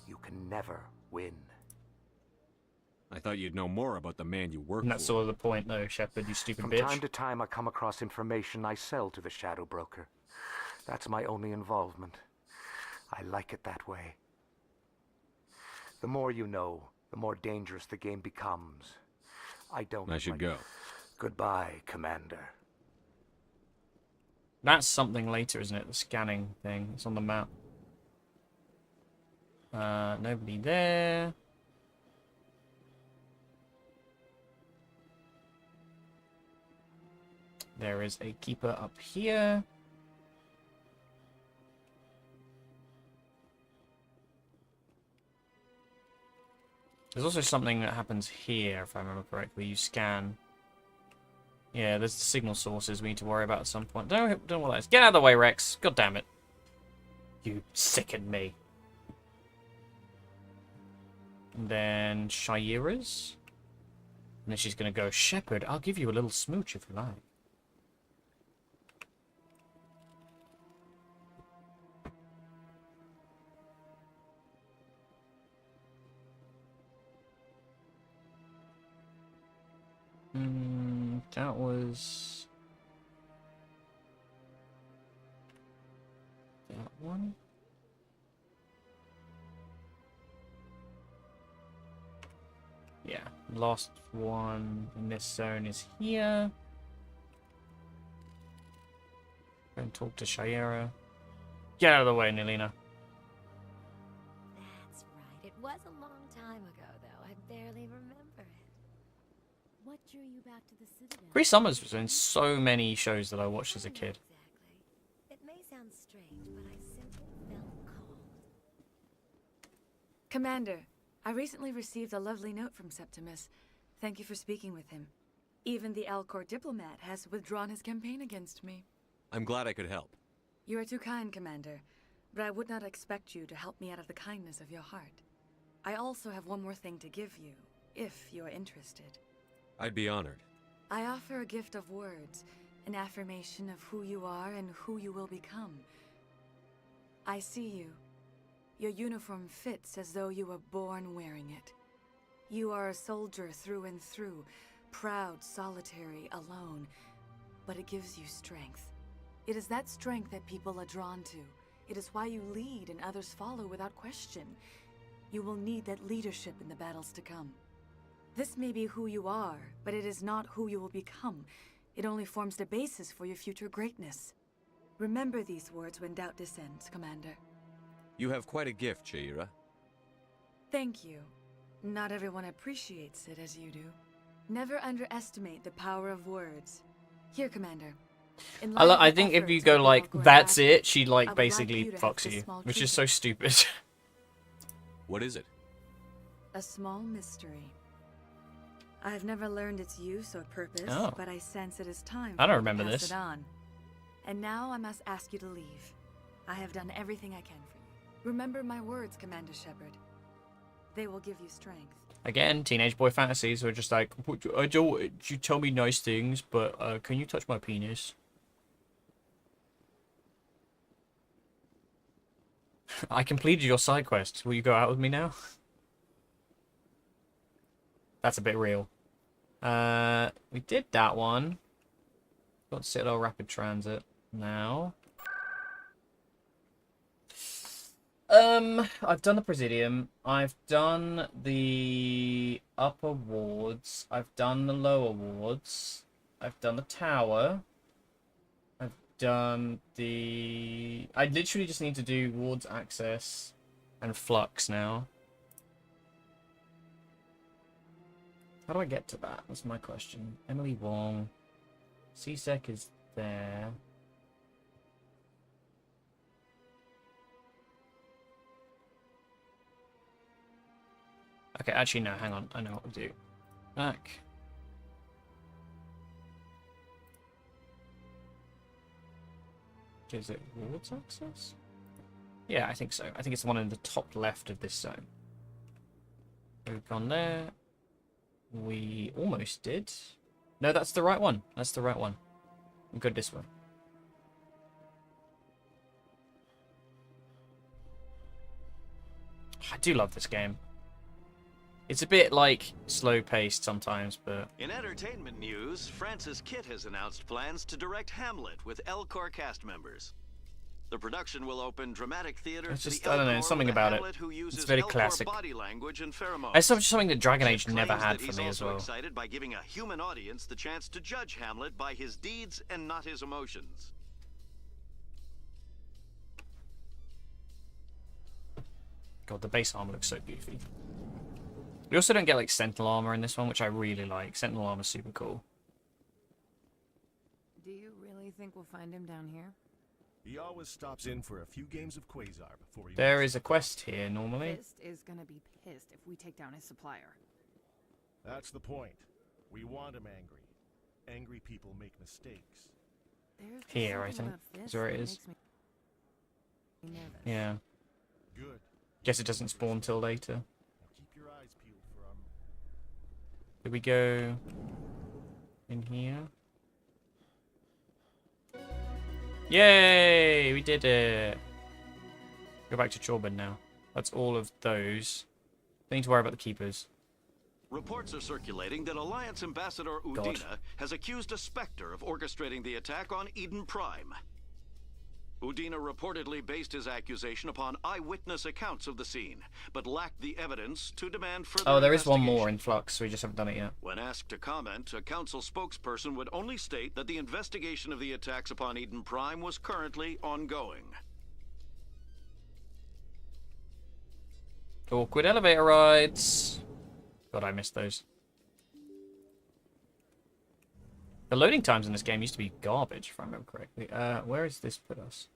you can never win. I thought you'd know more about the man you work And that's for. sort of the point, though, Shepard, you stupid From bitch. time to time, I come across information I sell to the Shadow Broker. That's my only involvement. I like it that way. The more you know, the more dangerous the game becomes. I don't... I should go. Goodbye, Commander. That's something later, isn't it? The scanning thing. It's on the map. Nobody there. There is a keeper up here. There's also something that happens here, if I remember correctly. You scan. Yeah, there's the signal sources we need to worry about at some point. Don't know what that is. Get out of the way, Rex. God damn it. You sicken me. And then Shayira's. And then she's going to go, Shepard, I'll give you a little smooch if you like. That was... Last one in this zone is here. Go and talk to Shayera. Get out of the way, Nilina. That's right. It was a long time ago, though. I barely remember it. What drew you back to the citadel? Chris Summers was in so many shows that I watched as a kid. It may sound strange, but I simply felt called. Commander, I recently received a lovely note from Septimus. Thank you for speaking with him. Even the Alcor diplomat has withdrawn his campaign against me. I'm glad I could help. You are too kind, Commander, but I would not expect you to help me out of the kindness of your heart. I also have one more thing to give you, if you are interested. I'd be honored. I offer a gift of words, an affirmation of who you are and who you will become. I see you. Your uniform fits as though you were born wearing it. You are a soldier through and through, proud, solitary, alone, but it gives you strength. It is that strength that people are drawn to. It is why you lead and others follow without question. You will need that leadership in the battles to come. This may be who you are, but it is not who you will become. It only forms the basis for your future greatness. Remember these words when doubt descends, Commander. You have quite a gift, Shayera. Thank you. Not everyone appreciates it as you do. Never underestimate the power of words. Here, Commander. I think if you go like, that's it, she like basically fucks you, which is so stupid. What is it? A small mystery. I have never learned its use or purpose, but I sense it is time I don't for remember me to pass this. it on. And now I must ask you to leave. I have done everything I can for you. Remember my words, Commander Shepard. They will give you strength. Again, teenage boy fantasies are just like, I don't, you tell me nice things, but can you touch my penis? I completed your side quest. Will you go out with me now? That's a bit real. We did that one. Got Citadel Rapid Transit now. I've done the Presidium. I've done the upper wards. I've done the lower wards. I've done the tower. I've done the... I literally just need to do wards access and flux now. How do I get to that? That's my question. Emily Wong. CSEC is there. Okay, actually, no, hang on. I know what to do. Back. Is it wards access? Yeah, I think so. I think it's the one in the top left of this zone. We've gone there. We almost did. No, that's the right one. That's the right one. We go this way. I do love this game. It's a bit, like, slow-paced sometimes, but... In entertainment news, Francis Kitt has announced plans to direct Hamlet with Elcor cast members. The production will open dramatic theater It's to just, the I don't know, Elcor something with a about it. Hamlet who uses It's very Elcor classic. body language and pheromones. It's something that Dragon Age Kitt never claims had that for he's me as also well. excited by giving a human audience the chance to judge Hamlet by his deeds and not his emotions. God, the base armor looks so goofy. We also don't get, like, Sentinel armor in this one, which I really like. Sentinel armor's super cool. Do you really think we'll find him down here? He always stops in for a few games of Quasar before he... There is a quest here, normally. Fist is gonna be pissed if we take down his supplier. That's the point. We want him angry. Angry people make mistakes. There's just Here, I something think. about Is Fist where it that is. makes me nervous. Yeah. Good. Guess it doesn't spawn till later. Now keep your eyes peeled for Did we go in here? Yay! We did it! Go back to Chorbin now. That's all of those. Don't need to worry about the keepers. Reports are circulating that Alliance Ambassador Udina has accused a Spectre of orchestrating the attack on Eden Prime. Udina reportedly based his accusation upon eyewitness accounts of the scene, but lacked the evidence to demand further Oh, there is one investigation. more in flux. We just haven't done it yet. When asked to comment, a council spokesperson would only state that the investigation of the attacks upon Eden Prime was currently ongoing. Awkward elevator rides. God, I missed those. The loading times in this game used to be garbage, if I remember correctly. Where does this put us?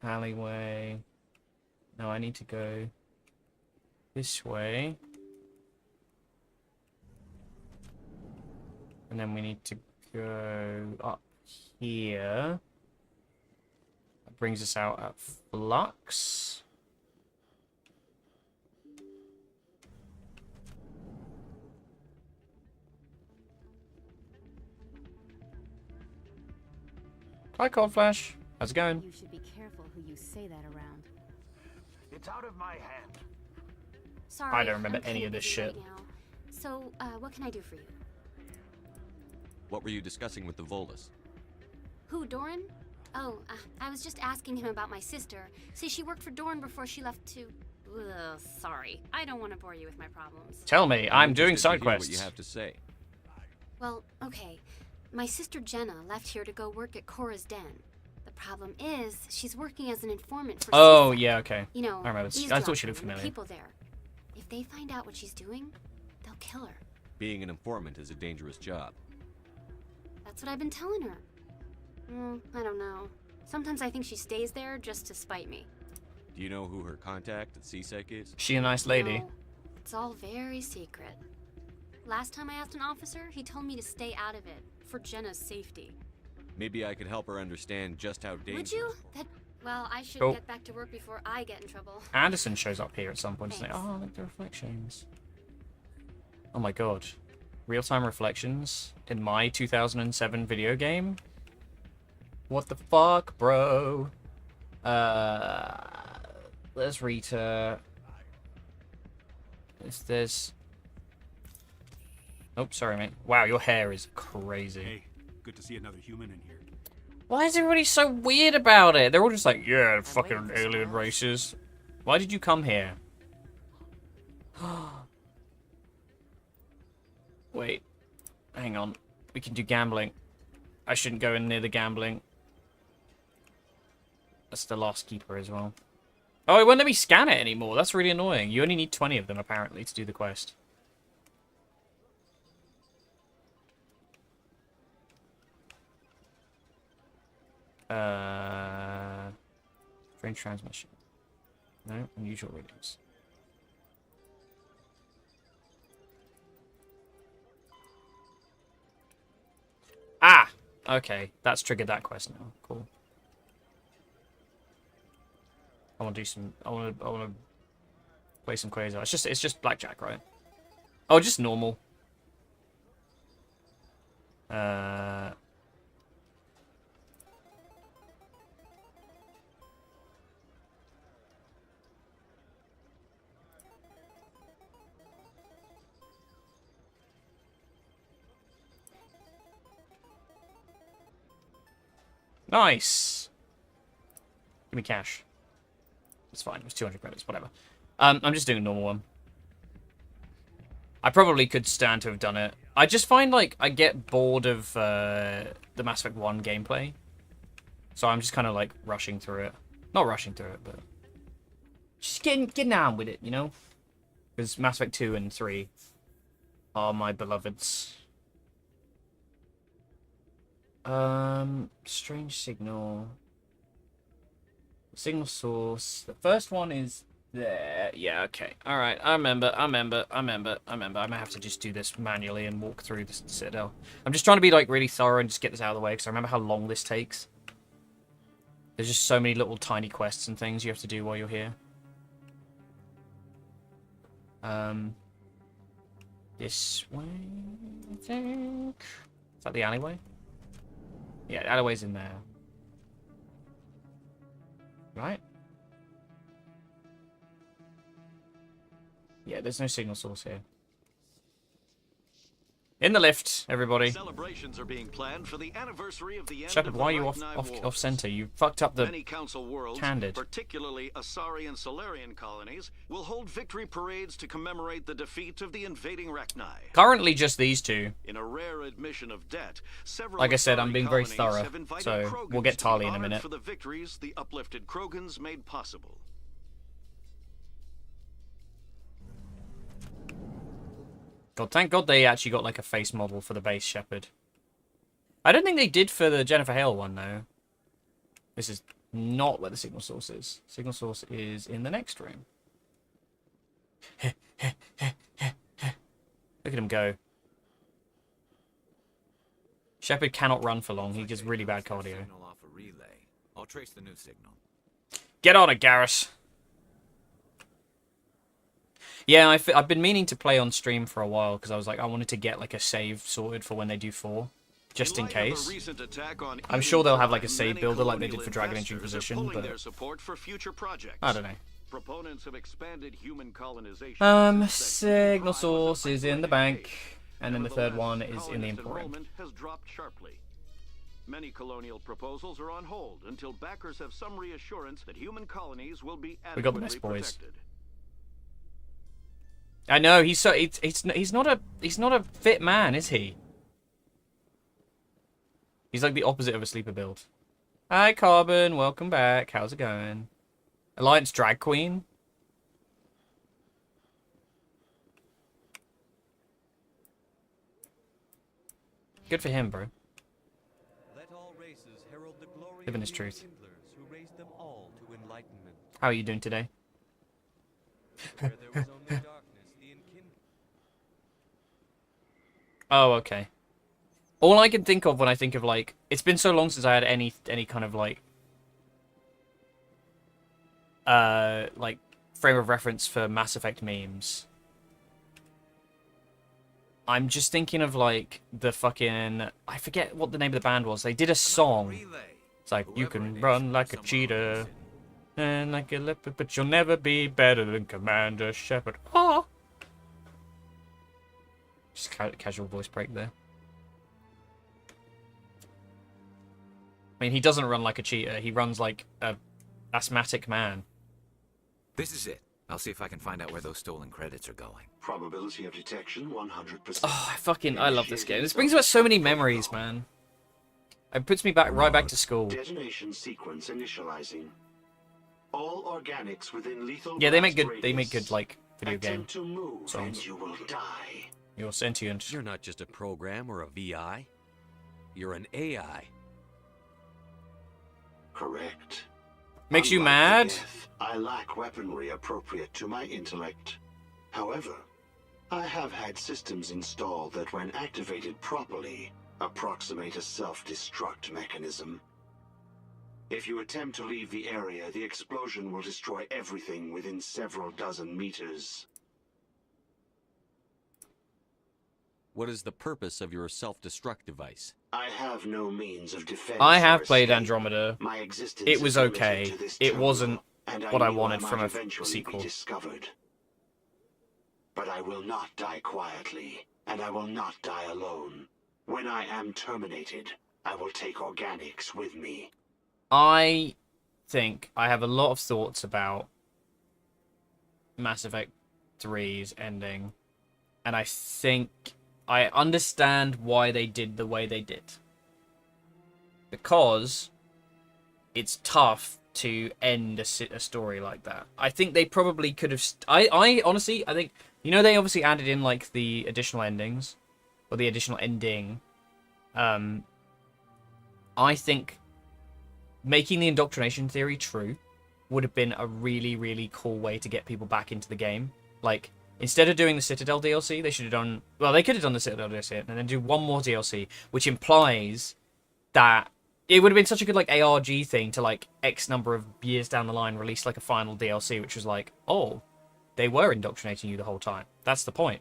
Alleyway. No, I need to go this way. And then we need to go up here. That brings us out at Flux. Hi, Cold Flash. How's it going? You should be careful who you say that around. It's out of my hand. Sorry, I don't remember I'm any kinda of this busy shit. right now. So, what can I do for you? What were you discussing with the Volus? Who, Doran? Oh, I was just asking him about my sister. See, she worked for Doran before she left to... Ugh, sorry. I don't want to bore you with my problems. Tell me, I'm doing interested to side hear quests. What you have to say. Well, okay. My sister Jenna left here to go work at Cora's Den. The problem is, she's working as an informant for Oh, CSAC. yeah, okay. You know, I remember. I thought she looked eavesdropping on the familiar. people there. If they find out what she's doing, they'll kill her. Being an informant is a dangerous job. That's what I've been telling her. I don't know. Sometimes I think she stays there just to spite me. Do you know who her contact at CSEC is? She a nice lady? No, it's all very secret. Last time I asked an officer, he told me to stay out of it, for Jenna's safety. Maybe I could help her understand just how dangerous. Would you? Well, I should Cool. get back to work before I get in trouble. Anderson shows up here at some point. He's like, oh, look, the reflections. Oh my god. Real-time reflections in my 2007 video game? What the fuck, bro? There's Rita. There's... Oh, sorry, mate. Wow, your hair is crazy. Hey, good to see another human in here. Why is everybody so weird about it? They're all just like, yeah, fucking alien races. Why did you come here? Wait. Hang on. We can do gambling. I shouldn't go in near the gambling. That's the Lost Keeper as well. Oh, it won't let me scan it anymore. That's really annoying. You only need 20 of them, apparently, to do the quest. Strange transmission. No, unusual readings. Ah! Okay, that's triggered that quest now. Cool. I want to do some... I want to play some Quasar. It's just blackjack, right? Oh, just normal. Nice. Give me cash. It's fine. It was 200 credits. Whatever. I'm just doing a normal one. I probably could stand to have done it. I just find, like, I get bored of the Mass Effect 1 gameplay. So I'm just kind of, like, rushing through it. Not rushing through it, but... just getting on with it, you know? Because Mass Effect 2 and 3 are my beloveds. Strange signal. Signal source. The first one is there. Yeah, okay. Alright, I remember. I might have to just do this manually and walk through the citadel. I'm just trying to be, like, really thorough and just get this out of the way, because I remember how long this takes. There's just so many little tiny quests and things you have to do while you're here. This way, I think. Is that the alleyway? Yeah, the alleyway's in there. Right? Yeah, there's no signal source here. In the lift, everybody. Celebrations are being planned for the anniversary of the end Shepard, of the why are you Rachni Wars. off center? You fucked up the Many council worlds, Candid. particularly Asari and Solarian colonies, will hold victory parades to commemorate the defeat of the invading Rachni. Currently just these two. In a rare admission of debt, several Like I said, I'm Asari being very colonies thorough, have invited so Krogans we'll get to be Tali in a honored minute. for the victories the uplifted Krogans made possible. God, thank God they actually got like a face model for the base Shepard. I don't think they did for the Jennifer Hale one though. This is not where the signal source is. Signal source is in the next room. Look at him go. Shepard cannot run for long. He gets really bad cardio. Off a relay. I'll trace the new signal. Get on it, Garrus. Yeah, I've been meaning to play on stream for a while because I was like, I wanted to get like a save sorted for when they do 4, just in case. I'm sure they'll have like a save builder like they did for Dragon Age Inquisition, but I don't know. Proponents of expanded human colonization. Signal source is in the bank, and then the third one is in the Emporium. Has dropped sharply. Many colonial proposals are on hold until backers have some reassurance that human colonies will be We got the adequately best boys. protected. I know he's so he's not a fit man, is he? He's like the opposite of a sleeper build. Hi Carbon, welcome back. How's it going? Alliance Drag Queen. Good for him, bro. Let all races herald the glory Living of his the truth. Enkindlers who raised them all to enlightenment. How are you doing today? Where there was only darkness, the Oh, okay. All I can think of when I think of like, it's been so long since I had any kind of like frame of reference for Mass Effect memes. I'm just thinking of like the fucking, I forget what the name of the band was. They did a song. It's like, you can run like a cheetah and like a leopard, but you'll never be better than Commander Shepard. Ah. Just casual voice break there. I mean, he doesn't run like a cheetah. He runs like a asthmatic man. This is it. I'll see if I can find out where those stolen credits are going. Probability of detection 100%. Oh, I love this game. This brings back so many memories, man. It puts me back right back to school. Detonation sequence initializing. All organics within lethal. Yeah, they make blast good like video game Attempt to move songs. and you will die. You're sentient. You're not just a program or a VI. You're an AI. Correct. Makes you Unlike mad? the Geth, I lack weaponry appropriate to my intellect. However, I have had systems installed that, when activated properly, approximate a self-destruct mechanism. If you attempt to leave the area, the explosion will destroy everything within several dozen meters. What is the purpose of your self-destruct device? I have no means of defense. I have or played escape. Andromeda. My existence It was is limited okay. to this It terminal, wasn't and what I knew wanted might from a eventually sequel. Be discovered. But I will not die quietly, and I will not die alone. When I am terminated, I will take organics with me. I think I have a lot of thoughts about Mass Effect 3's ending, and I think I understand why they did the way they did. Because it's tough to end a story like that. I think they probably could have... I honestly, I think... You know, they obviously added in, like, the additional endings. Or the additional ending. I think making the indoctrination theory true would have been a really, really cool way to get people back into the game. Like, instead of doing the Citadel DLC, they should have done... Well, they could have done the Citadel DLC and then do one more DLC, which implies that it would have been such a good, like, ARG thing to, like, X number of years down the line release, like, a final DLC, which was like, oh, they were indoctrinating you the whole time. That's the point.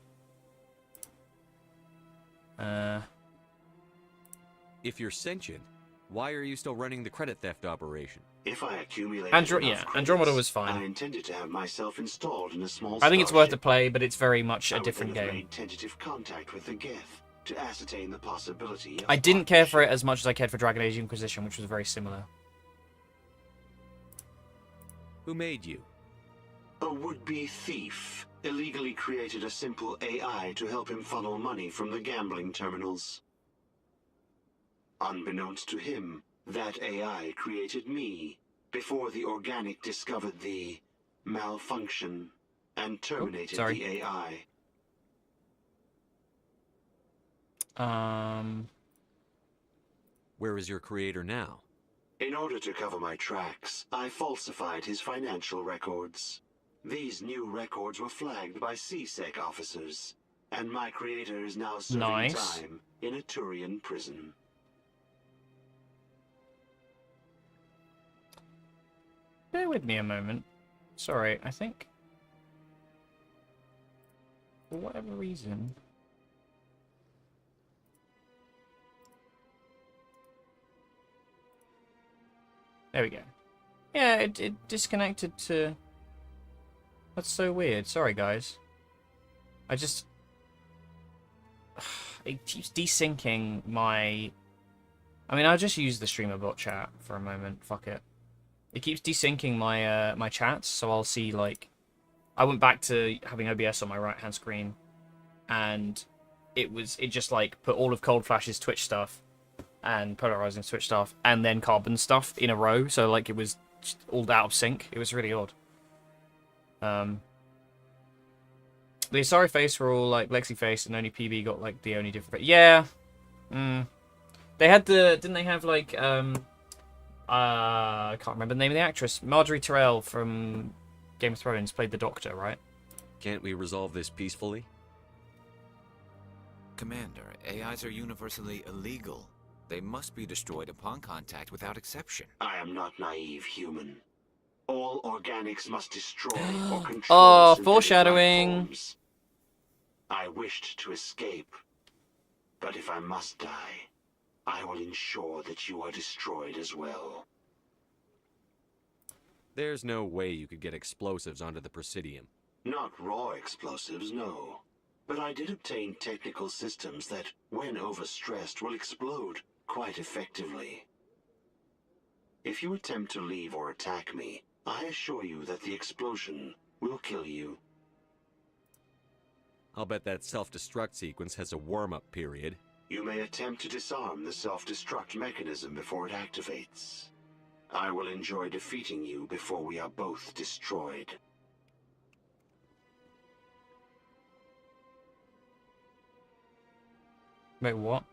If you're sentient, why are you still running the credit theft operation? If I accumulate Andromeda was fine. I intended to have myself installed in a small I think it's worth starship. a play, but it's very much I a would different then have game. made tentative contact with the Geth to ascertain the possibility of I didn't care for it as much as I cared for Dragon Age Inquisition, which was very similar. Who made you? A would-be thief illegally created a simple AI to help him funnel money from the gambling terminals. Unbeknownst to him, that AI created me before the organic discovered the malfunction and terminated the AI. Where is your creator now? In order to cover my tracks, I falsified his financial records. These new records were flagged by CSEC officers, and my creator is now serving time in a Turian prison. Bear with me a moment. Sorry, I think... for whatever reason... There we go. Yeah, it disconnected to... That's so weird. Sorry, guys. I just... It keeps desyncing my... I mean, I'll just use the streamer bot chat for a moment. Fuck it. It keeps desyncing my my chats, so I'll see, like... I went back to having OBS on my right-hand screen, and it just, like, put all of Cold Flash's Twitch stuff and Polarizing Twitch stuff, and then Carbon stuff in a row, so, like, it was just all out of sync. It was really odd. The Asari face were all, like, Lexi face, and only PB got, like, the only different... Yeah. They had the... Didn't they have, like, I can't remember the name of the actress. Marjorie Terrell from Game of Thrones played the Doctor, right? Can't we resolve this peacefully? Commander, AIs are universally illegal. They must be destroyed upon contact without exception. I am not naive human. All organics must destroy or control Oh, synthetic foreshadowing. life forms. I wished to escape, but if I must die, I will ensure that you are destroyed as well. There's no way you could get explosives onto the Presidium. Not raw explosives, no. But I did obtain technical systems that, when overstressed, will explode quite effectively. If you attempt to leave or attack me, I assure you that the explosion will kill you. I'll bet that self-destruct sequence has a warm-up period. You may attempt to disarm the self-destruct mechanism before it activates. I will enjoy defeating you before we are both destroyed. Wait, what?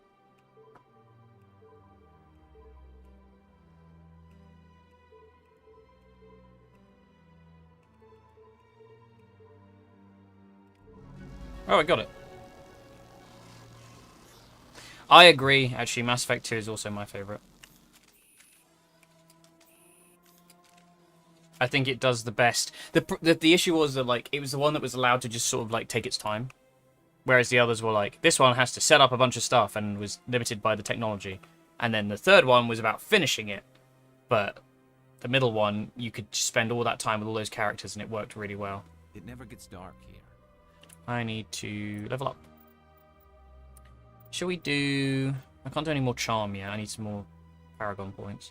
Oh, I got it. I agree. Actually, Mass Effect 2 is also my favorite. I think it does the best. The issue was that, like, it was the one that was allowed to just sort of, like, take its time. Whereas the others were like, this one has to set up a bunch of stuff and was limited by the technology. And then the third one was about finishing it. But the middle one, you could spend all that time with all those characters and it worked really well. It never gets dark here. I need to level up. Shall we do... I can't do any more charm yet. I need some more Paragon points.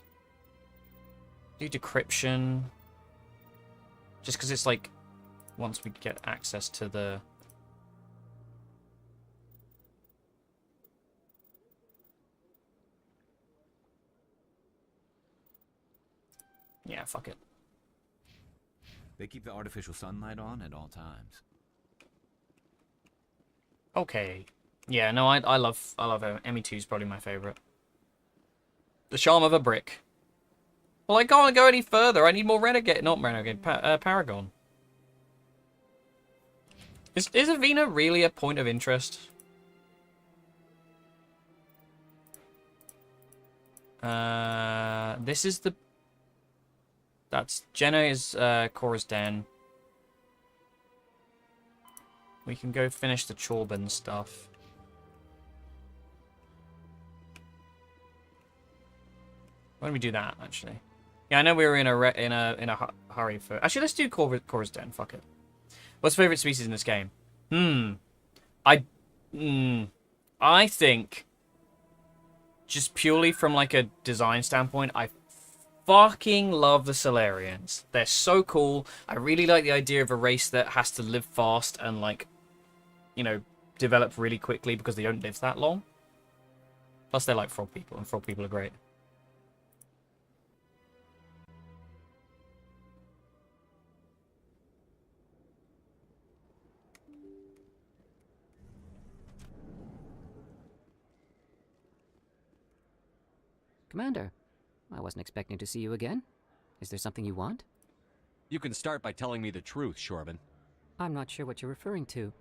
Do decryption. Just because it's like, once we get access to the... Yeah, fuck it. They keep the artificial sunlight on at all times. Okay. Yeah, no, I love ME2 is probably my favorite. The charm of a brick. Well, I can't go any further. I need more Renegade. Not Renegade, Paragon. Is Avena really a point of interest? This is the... That's... Jenna is Cora's Den. We can go finish the Chorban stuff. Why don't we do that, actually? Yeah, I know we were in a hurry for... Actually, let's do Cora's Den. Fuck it. What's favorite species in this game? I I think, just purely from like a design standpoint, I fucking love the Solarians. They're so cool. I really like the idea of a race that has to live fast and like, you know, develop really quickly because they don't live that long. Plus they're like frog people, and frog people are great. Commander, I wasn't expecting to see you again. Is there something you want? You can start by telling me the truth, Shorban. I'm not sure what you're referring to.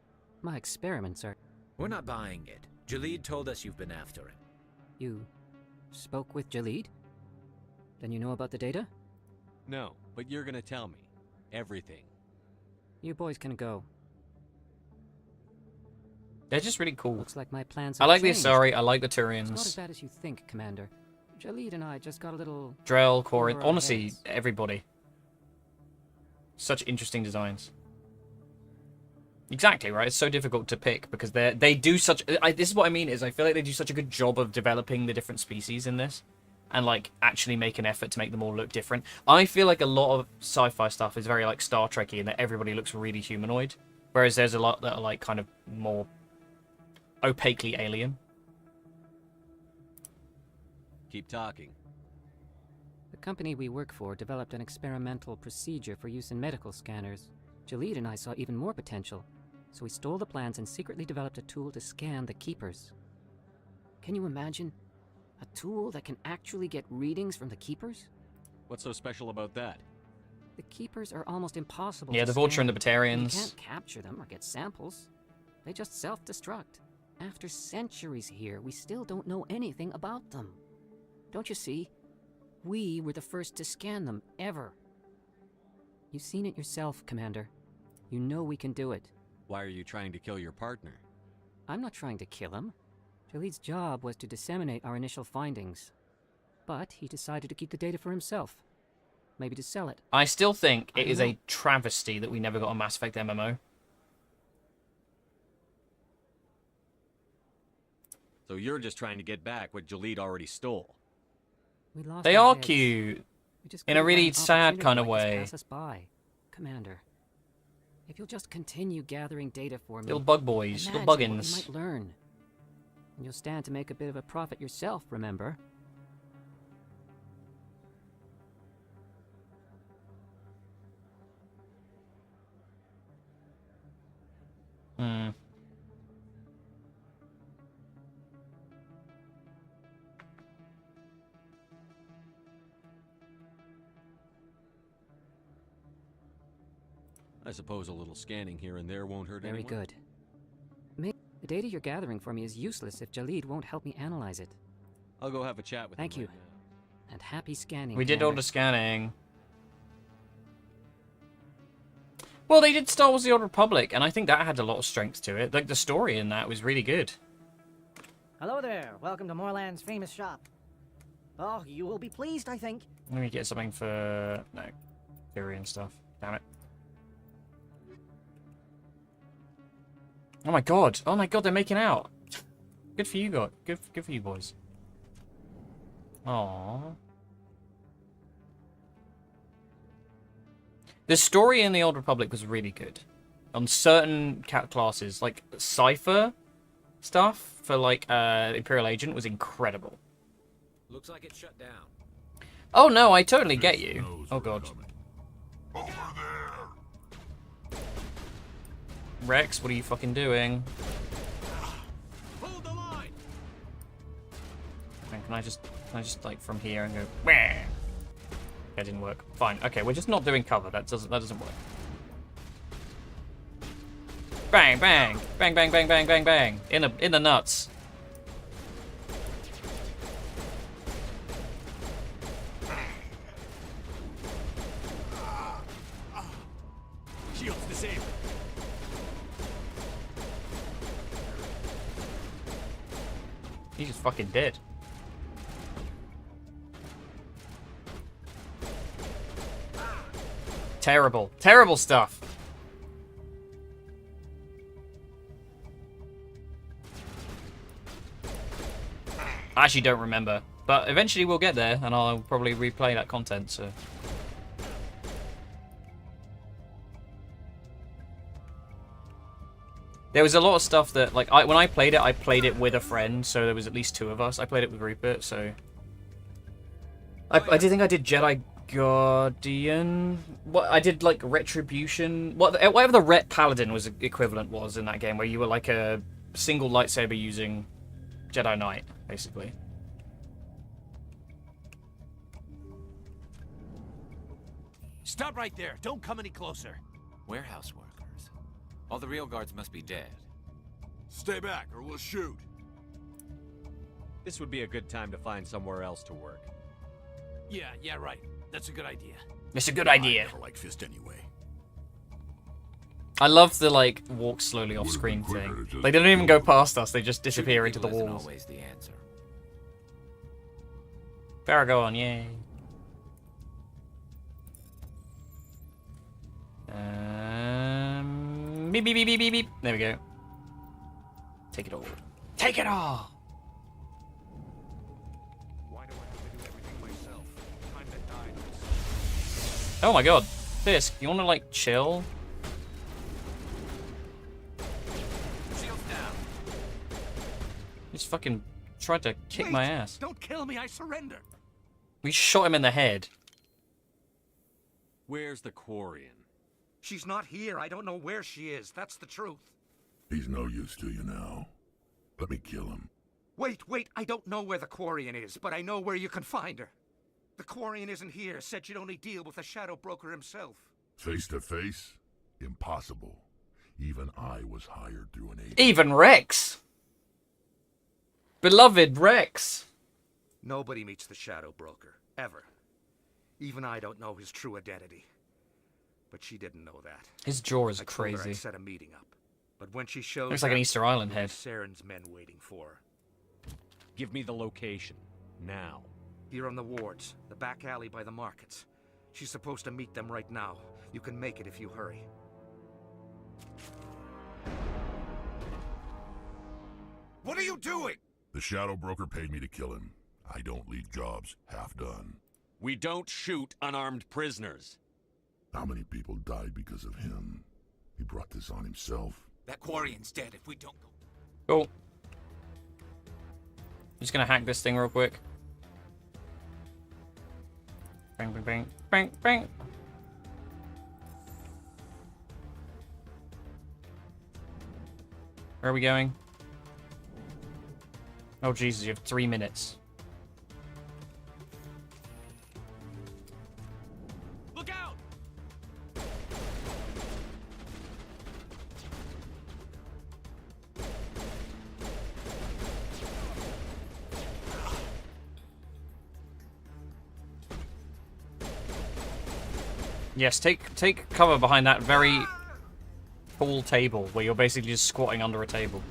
My experiments are... We're not buying it. Jalid told us you've been after him. You spoke with Jalid? Then you know about the data? No, but you're gonna tell me. Everything. You boys can go. They're just really cool. Looks like my plans I have like the changed. Asari, I like the It's not Turians. as bad as you think, Commander. Jalid and I just got a little... Drell, Corin, over our honestly, heads. everybody. Such interesting designs. Exactly, right? It's so difficult to pick because they do such... this is what I mean, is I feel like they do such a good job of developing the different species in this. And, like, actually make an effort to make them all look different. I feel like a lot of sci-fi stuff is very, like, Star Trek-y in that everybody looks really humanoid. Whereas there's a lot that are, like, kind of more opaquely alien. Keep talking. The company we work for developed an experimental procedure for use in medical scanners. Jalid and I saw even more potential, so we stole the plans and secretly developed a tool to scan the Keepers. Can you imagine? A tool that can actually get readings from the Keepers? What's so special about that? The Keepers are almost impossible Yeah, to the Vulture scan. and the Batarians. You can't capture them or get samples. They just self-destruct. After centuries here, we still don't know anything about them. Don't you see? We were the first to scan them, ever. You've seen it yourself, Commander. You know we can do it. Why are you trying to kill your partner? I'm not trying to kill him. Jalid's job was to disseminate our initial findings. But he decided to keep the data for himself. Maybe to sell it. I still think it is know. a travesty that we never got a Mass Effect MMO. So you're just trying to get back what Jalid already stole. We lost They our are heads. cute. We just In a couldn't let really an sad opportunity kind of like this way. pass us by. Commander, if you'll just continue gathering data for me, Little bug boys, little imagine what we buggins. might learn. And you'll stand to make a bit of a profit yourself, remember? Hmm. I suppose a little scanning here and there won't hurt Very anyone. good. The data you're gathering for me is useless if Jalid won't help me analyze it. I'll go have a chat with Thank him you. right now. And happy scanning, We did all Commander. the scanning. Well, they did Star Wars: The Old Republic, and I think that had a lot of strength to it. Like, the story in that was really good. Hello there. Welcome to Moorland's famous shop. Oh, you will be pleased, I think. Let me get something for... No. Theory and stuff. Damn it. Oh my god. Oh my god, they're making out. Good for you, God. Good for you, boys. Aww. The story in the Old Republic was really good. On certain classes, like Cypher stuff for like Imperial Agent was incredible. Looks like it's shut down. Oh no, I totally get you. Oh god. Rex, what are you fucking doing? Hold the line. Man, can I just like from here and go? Meh. That didn't work. Fine. Okay, we're just not doing cover. That doesn't work. Bang, bang, bang, bang, bang, bang, bang, bang. In the nuts. Shields disabled. He's just fucking dead. Terrible. Terrible stuff. I actually don't remember. But eventually we'll get there, and I'll probably replay that content, so... There was a lot of stuff that, like, when I played it with a friend, so there was at least 2 of us. I played it with Rupert, so... I did think I did Jedi Guardian. What I did, like, Retribution. Whatever the Ret Paladin was equivalent was in that game, where you were like a single lightsaber using Jedi Knight, basically. Stop right there. Don't come any closer. Warehouse workers. All the real guards must be dead. Stay back, or we'll shoot. This would be a good time to find somewhere else to work. Yeah, right. That's a good idea. It's a good idea. I never liked Fist anyway. I love the, like, walk slowly off screen thing. Like, they don't even go past us, they just disappear into the Isn't walls. always the answer. Paragon, yay. Beep, beep, beep, beep, beep, beep. There we go. Take it all. Take it all! Why do I have to do everything myself? Time to die. Oh my god. Fisk, you wanna, like, chill? Shields down. He's fucking tried to kick my ass. Don't kill me, I surrender. We shot him in the head. Where's the Quarian? She's not here. I don't know where she is. That's the truth. He's no use to you now. Let me kill him. Wait. I don't know where the Quarian is, but I know where you can find her. The Quarian isn't here. Said you'd only deal with the Shadow Broker himself. Face to face? Impossible. Even I was hired through an agent. Even Rex! Beloved Rex! Nobody meets the Shadow Broker. Ever. Even I don't know his true identity. But she didn't know that. His jaw is I told her crazy. I'd set a meeting up. But when she shows Looks like an up, Easter Island head. Saren's men waiting for her. Give me the location. Now. Here on the wards, the back alley by the markets. She's supposed to meet them right now. You can make it if you hurry. What are you doing? The Shadow Broker paid me to kill him. I don't leave jobs half done. We don't shoot unarmed prisoners. How many people died because of him? He brought this on himself. That Quarian's dead if we don't go. Cool. Just gonna hack this thing real quick. Bang, bang, bang, bang, bang. Where are we going? Oh Jesus, you have 3 minutes. Look out! Yes, take cover behind that very tall table where you're basically just squatting under a table.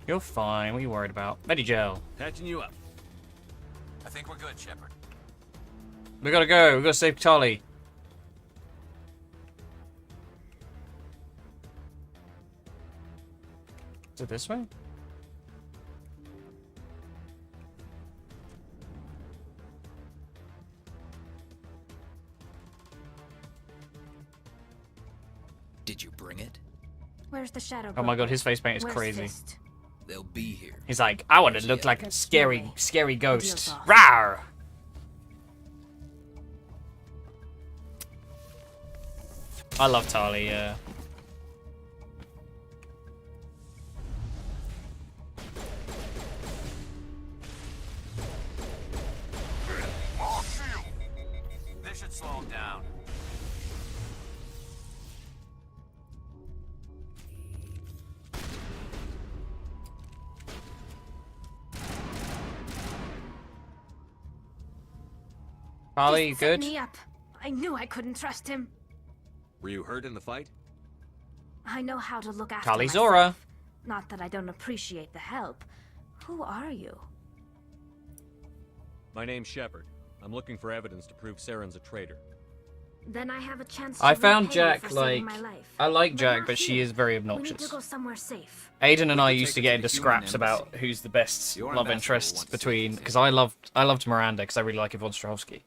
You're fine. What are you worried about? Medigel. Patching you up. I think we're good, Shepard. We gotta go. We gotta save Charlie. Is it this way? Did you bring it? Where's the Shadow Oh my god, Broker? his face paint is Where's crazy. Fist? They'll be here. He's like, I want to look like a scary ghost. Rawr! I love Tali, yeah. This should slow him down. Tali, you Fist set good? me up. I knew I couldn't trust him. Were you hurt in the fight? I know how to look after Tali myself. Zora. Not that I don't appreciate the help. Who are you? My name's Shepard. I'm looking for evidence to prove Saren's a traitor. Then I have a chance. I to found repay you Jack, for saving like, my life. I like But Jack, not but she here. is very We need obnoxious. to go somewhere safe. Aiden and I could used to take get her to into the human scraps about embassy. who's the best Your love ambassador interest wants between, because I loved Miranda because I really like Yvonne Strahovski,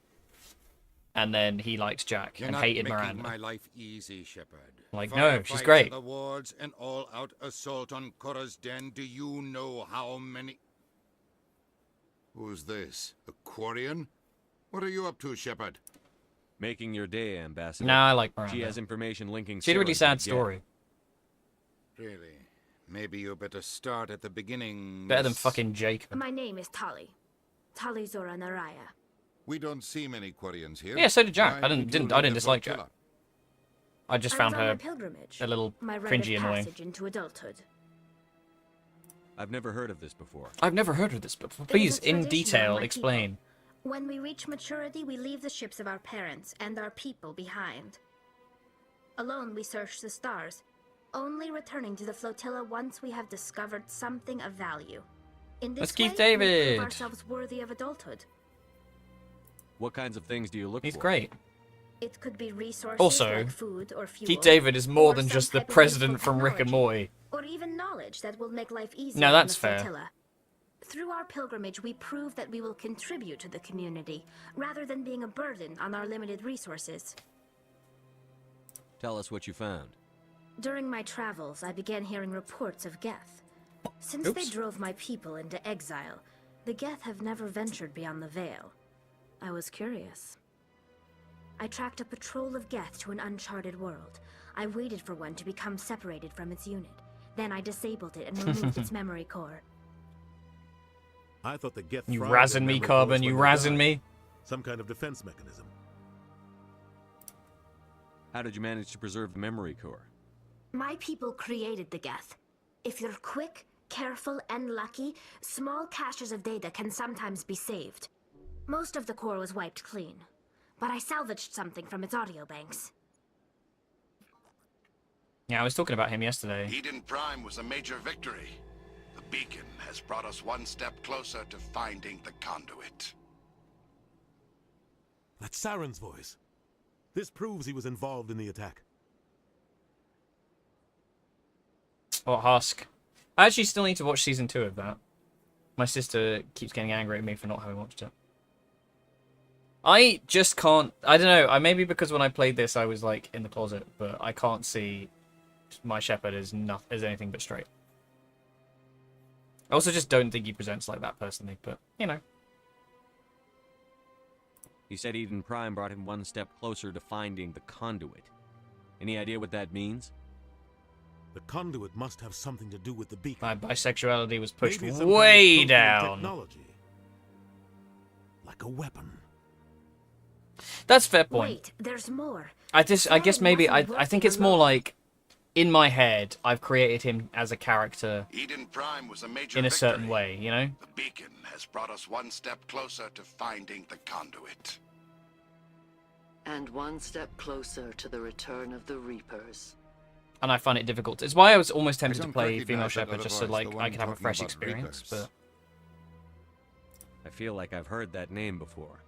and then he liked Jack You're and not hated making Miranda. my life easy, Shepard. Like, no, she's Firefights great. in the wards, an all-out assault on Korra's den. Do you know how many? Who's this? A Quarian? What are you up to, Shepard? Making your day, Ambassador. Nah, I like Miranda. She has information linking. She had a really Saren to sad the story. Really? Maybe you better start at the beginning. Better than Miss- fucking Jacob. My name is Tali. Tali Zora Naraya. We don't see many Quarians here. Yeah, so did Jack. Why I didn't you didn't leave the dislike Jack. flotilla? I just I found was on her my pilgrimage. a little My rite cringy of annoying. passage into adulthood. I've never heard of this before. I've never heard of this before. It is Please, a in tradition detail, among my explain. people. When we reach maturity, we leave the ships of our parents and our people behind. Alone, we search the stars, only returning to the flotilla once we have discovered something of value. In this That's way, Keith we David. prove ourselves worthy of adulthood. What kinds of things do you look He's for? great. It could be resources Also, like food or fuel. Keith David is more or than some just the type of president useful from Rick and technology, Morty. or even knowledge that will make life easier. No, on that's the fair. flotilla. Through our pilgrimage, we prove that we will contribute to the community, rather than being a burden on our limited resources. Tell us what you found. During my travels, I began hearing reports of Geth. Since they Oops. drove my people into exile, the Geth have never ventured beyond the Veil. I was curious. I tracked a patrol of Geth to an uncharted world. I waited for one to become separated from its unit. Then I disabled it and removed its memory core. I thought the Geth You fried razzing their me, memory Carbon, cores you when they razzing died. me? Some kind of defense mechanism. How did you manage to preserve the memory core? My people created the Geth. If you're quick, careful, and lucky, small caches of data can sometimes be saved. Most of the core was wiped clean, but I salvaged something from its audio banks. Yeah, I was talking about him yesterday. Eden Prime was a major victory. The beacon has brought us one step closer to finding the conduit. That's Saren's voice. This proves he was involved in the attack. Or Husk. I actually still need to watch season 2 of that. My sister keeps getting angry at me for not having watched it. I just can't. I don't know. Maybe because when I played this, I was like in the closet, but I can't see my Shepard as anything but straight. I also just don't think he presents like that personally, but you know. He said Eden Prime brought him one step closer to finding the conduit. Any idea what that means? The conduit must have something to do with the beacon. My bisexuality was pushed Maybe some kind of way protean down. Technology. Like a weapon. That's a fair point. Wait, there's more. I guess maybe I think it's more like in my head I've created him as a character Eden Prime was a major in a victory. certain way, you know? The beacon has brought us one step closer to finding the conduit. And one step closer to the return of the Reapers. And I find it difficult. It's why I was almost tempted to don't play recognize female that Shepard other just so voice, like the I one could have a talking fresh about experience, Reapers. but I feel like I've heard that name before.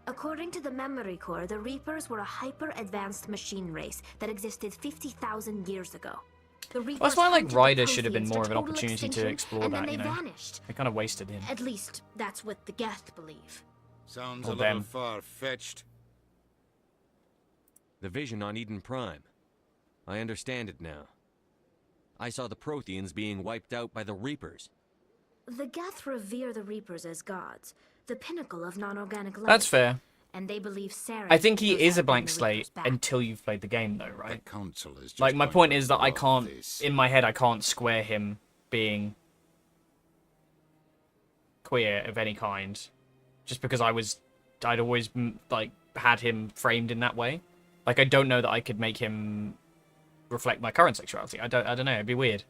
According to the memory core, the Reapers were a hyper-advanced machine race that existed 50,000 years ago. The Reapers that's why like hunted the Ryder should have been Protheans more to of an total opportunity to extinction, explore and that, then you they know. vanished. They kind of wasted him. At least, that's what the Geth believe. Sounds Or a little them. far-fetched. The vision on Eden Prime. I understand it now. I saw the Protheans being wiped out by the Reapers. The Geth revere the Reapers as gods, the pinnacle of non-organic life. That's fair. And they believe Saren I think he knows is how a to blank bring the slate Reapers back. until you've played the game though, right? The council is just Like my going point to is that I love can't this. in my head I can't square him being queer of any kind just because I'd always like had him framed in that way. Like I don't know that I could make him reflect my current sexuality. I don't know, it'd be weird.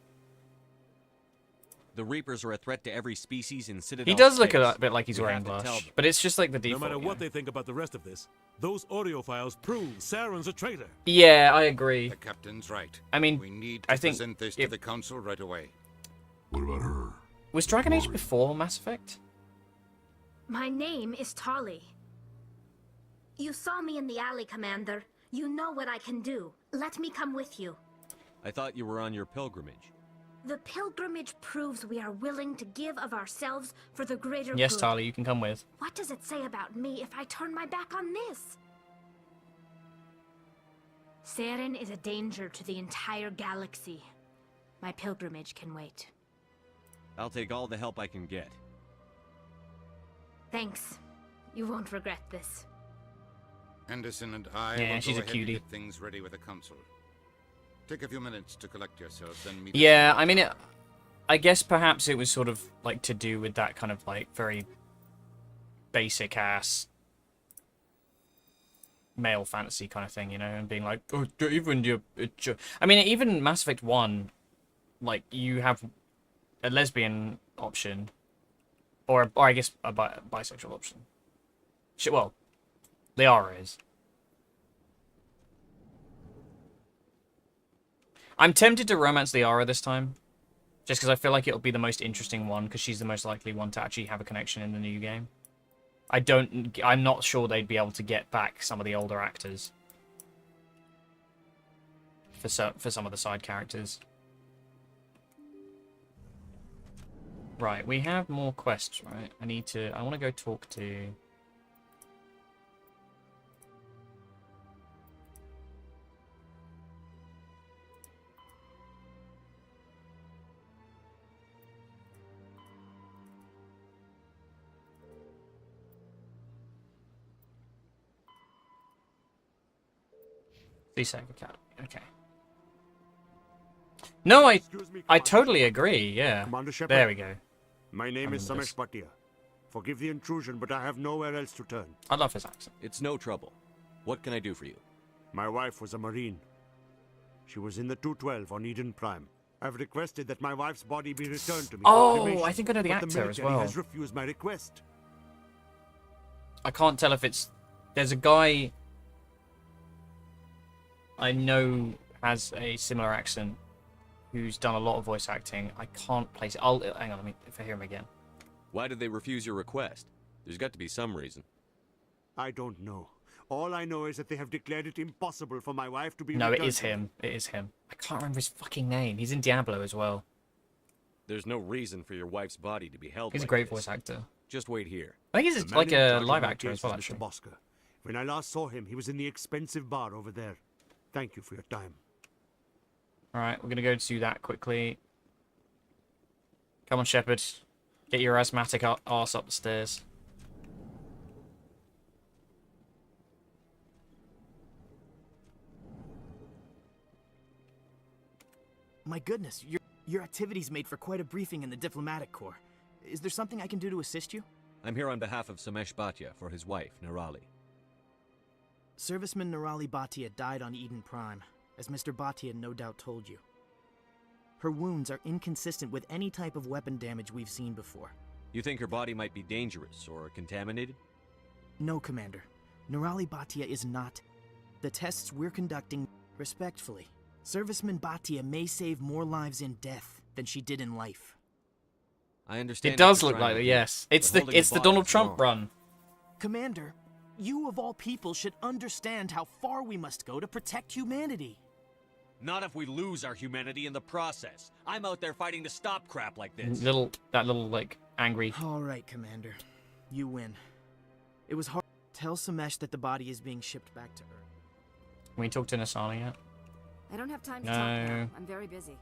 The Reapers are a threat to every species in Citadel. He does look space. a bit like he's We wearing have to tell blush, them. but it's just like the No default. matter you what know? they think about the rest of this, those audio files prove Saren's a traitor. Yeah, I agree. The captain's right. I mean, we need to I think present this to the council right away. What about her? Was Dragon Age before Mass Effect? My name is Tali. You saw me in the alley, Commander. You know what I can do. Let me come with you. I thought you were on your pilgrimage. The pilgrimage proves we are willing to give of ourselves for the greater Yes, good. Tyler, you can come with. What does it say about me if I turn my back on this? Saren is a danger to the entire galaxy. My pilgrimage can wait. I'll take all the help I can get. Thanks. You won't regret this. Anderson and I Yeah, will she's go a ahead cutie. and get things ready with the council. Take a few minutes to collect yourselves, then meet. Yeah, I mean, I guess perhaps it was sort of like to do with that kind of like very basic ass male fantasy kind of thing, you know, and being like, oh, even you. I mean, even Mass Effect 1, like you have a lesbian option, or I guess a bisexual option. Well, Liara is. I'm tempted to romance Liara this time, just because I feel like it'll be the most interesting one, because she's the most likely one to actually have a connection in the new game. I'm not sure they'd be able to get back some of the older actors for some of the side characters. Right, we have more quests, right? I want to go talk to... CSEC Academy, okay. No, I totally agree, yeah. Commander Shepard. There we go. My name is Samesh Bhatia. Forgive the intrusion, but I have nowhere else to turn. I love his accent. It's no trouble. What can I do for you? My wife was a Marine. She was in the 212 on Eden Prime. I've requested that my wife's body be returned to me. Oh, for cremation, I think I know the but actor as military well. has refused my request. I can't tell if it's... There's a guy I know has a similar accent who's done a lot of voice acting. I can't place it. Hang on, if I hear him again. Why did they refuse your request? There's got to be some reason. I don't know. All I know is that they have declared it impossible for my wife to be No, it returned is to me. him. It is him. I can't remember his fucking name. He's in Diablo as well. There's no reason for your wife's body to be held. He's a like great this. voice actor. Just wait here. I think he's The like man in a charge of live my actor case as well, was actually. Mr. Bosker. When I last saw him, he was in the expensive bar over there. Thank you for your time. Alright, we're going to go do that quickly. Come on, Shepard. Get your asthmatic arse up the stairs. My goodness, your activities made for quite a briefing in the diplomatic corps. Is there something I can do to assist you? I'm here on behalf of Samesh Bhatia for his wife, Nirali. Serviceman Nirali Bhatia died on Eden Prime, as Mr. Bhatia no doubt told you. Her wounds are inconsistent with any type of weapon damage we've seen before. You think her body might be dangerous or contaminated? No, Commander. Nirali Bhatia is not. The tests we're conducting, respectfully, Serviceman Bhatia may save more lives in death than she did in life. I understand. It does look like it, yes. It's the Donald Trump run. Commander, you of all people should understand how far we must go to protect humanity. Not if we lose our humanity in the process. I'm out there fighting to stop crap like this. That little like angry. All right, Commander. You win. It was hard. Tell Samesh that the body is being shipped back to Earth. Can we talk to Nasana yet? I don't have time to No. talk now. I'm very busy.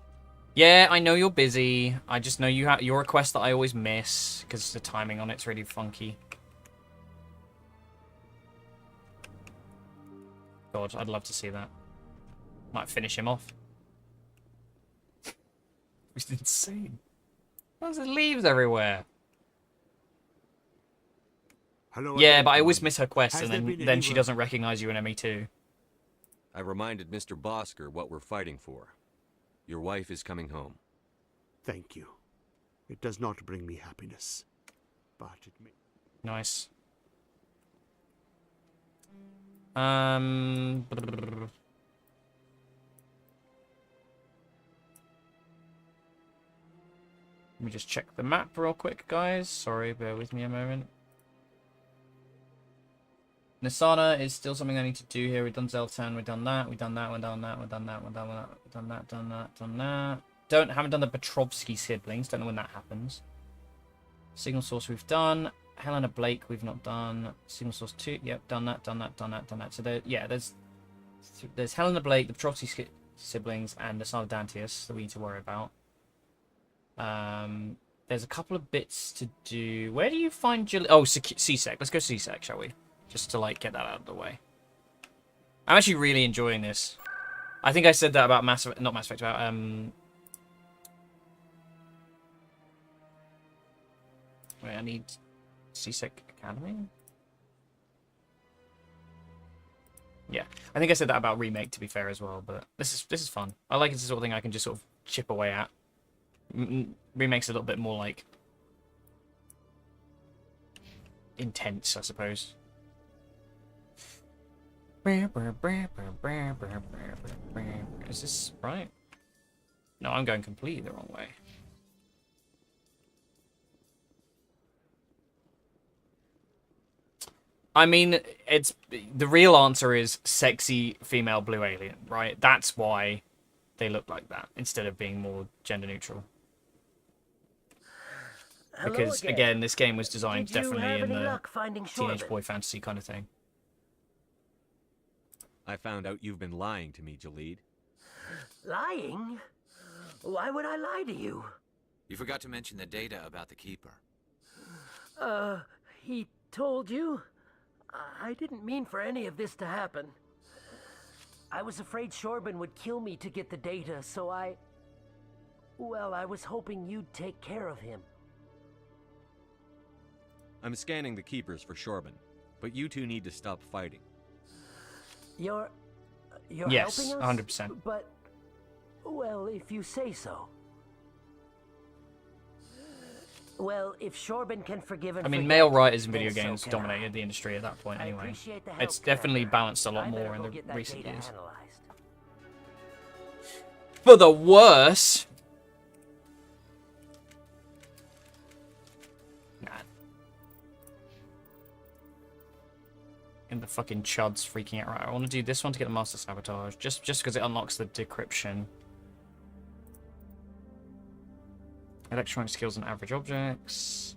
Yeah, I know you're busy. I just know you have your request that I always miss because the timing on it's really funky. God, I'd love to see that. Might finish him off. It's insane. There's leaves everywhere. Hello Yeah, again, but I always Commander. miss her quest, Has and there then been any she word- doesn't recognize you in ME2. I reminded Mr. Bosker what we're fighting for. Your wife is coming home. Thank you. It does not bring me happiness, but it may. Nice. Let me just check the map real quick, guys. Sorry, bear with me a moment. Nisana is still something I need to do here. We've done Zeltan, we've done that, we've done that, we've done that, we've done that, we've done that, we've done that, done that. Haven't done the Petrovsky siblings. Don't know when that happens. Signal source we've done. Helena Blake we've not done. Signal source 2. Yep, done that. So there's Helena Blake, the Petrovsky siblings, and the son of Dantius that we need to worry about. There's a couple of bits to do. Where do you find CSEC. Let's go CSEC, shall we? Just to like get that out of the way. I'm actually really enjoying this. I think I said that about Mass Effect, about wait, I need CSEC Academy? Yeah, I think I said that about Remake, to be fair, as well, but this is fun. I like it's the sort of thing I can just sort of chip away at. Remake's a little bit more, like, intense, I suppose. Is this right? No, I'm going completely the wrong way. I mean, it's the real answer is sexy female blue alien, right? That's why they look like that instead of being more gender neutral. Because again, this game was designed definitely in the teenage boy fantasy kind of thing. I found out you've been lying to me, Jalid. Lying? Why would I lie to you? You forgot to mention the data about the Keeper. He told you? I didn't mean for any of this to happen. I was afraid Shorban would kill me to get the data, so well, I was hoping you'd take care of him. I'm scanning the Keepers for Shorban, but you two need to stop fighting. You're yes, helping us? 100%. But, well, if you say so. Well, if Shorban can forgive and I mean, forget, male writers in video then so games can dominated the industry at that point I anyway. appreciate the help, It's definitely Commander. balanced a lot I more better in go the get that recent data years. analyzed. For the worse. Nah. And the fucking chuds freaking out. Right, I want to do this one to get the Master Sabotage, just because it unlocks the decryption. Electronic skills on average objects.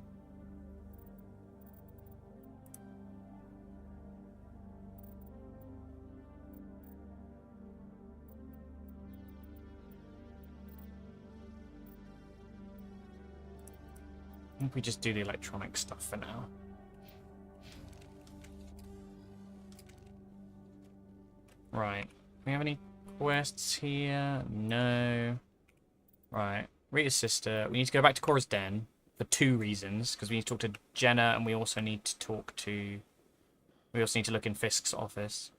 I think we just do the electronic stuff for now. Right. We have any quests here? No. Right. Rita's sister. We need to go back to Cora's Den for 2 reasons. Because we need to talk to Jenna, and we also need to talk to... We also need to look in Fisk's office.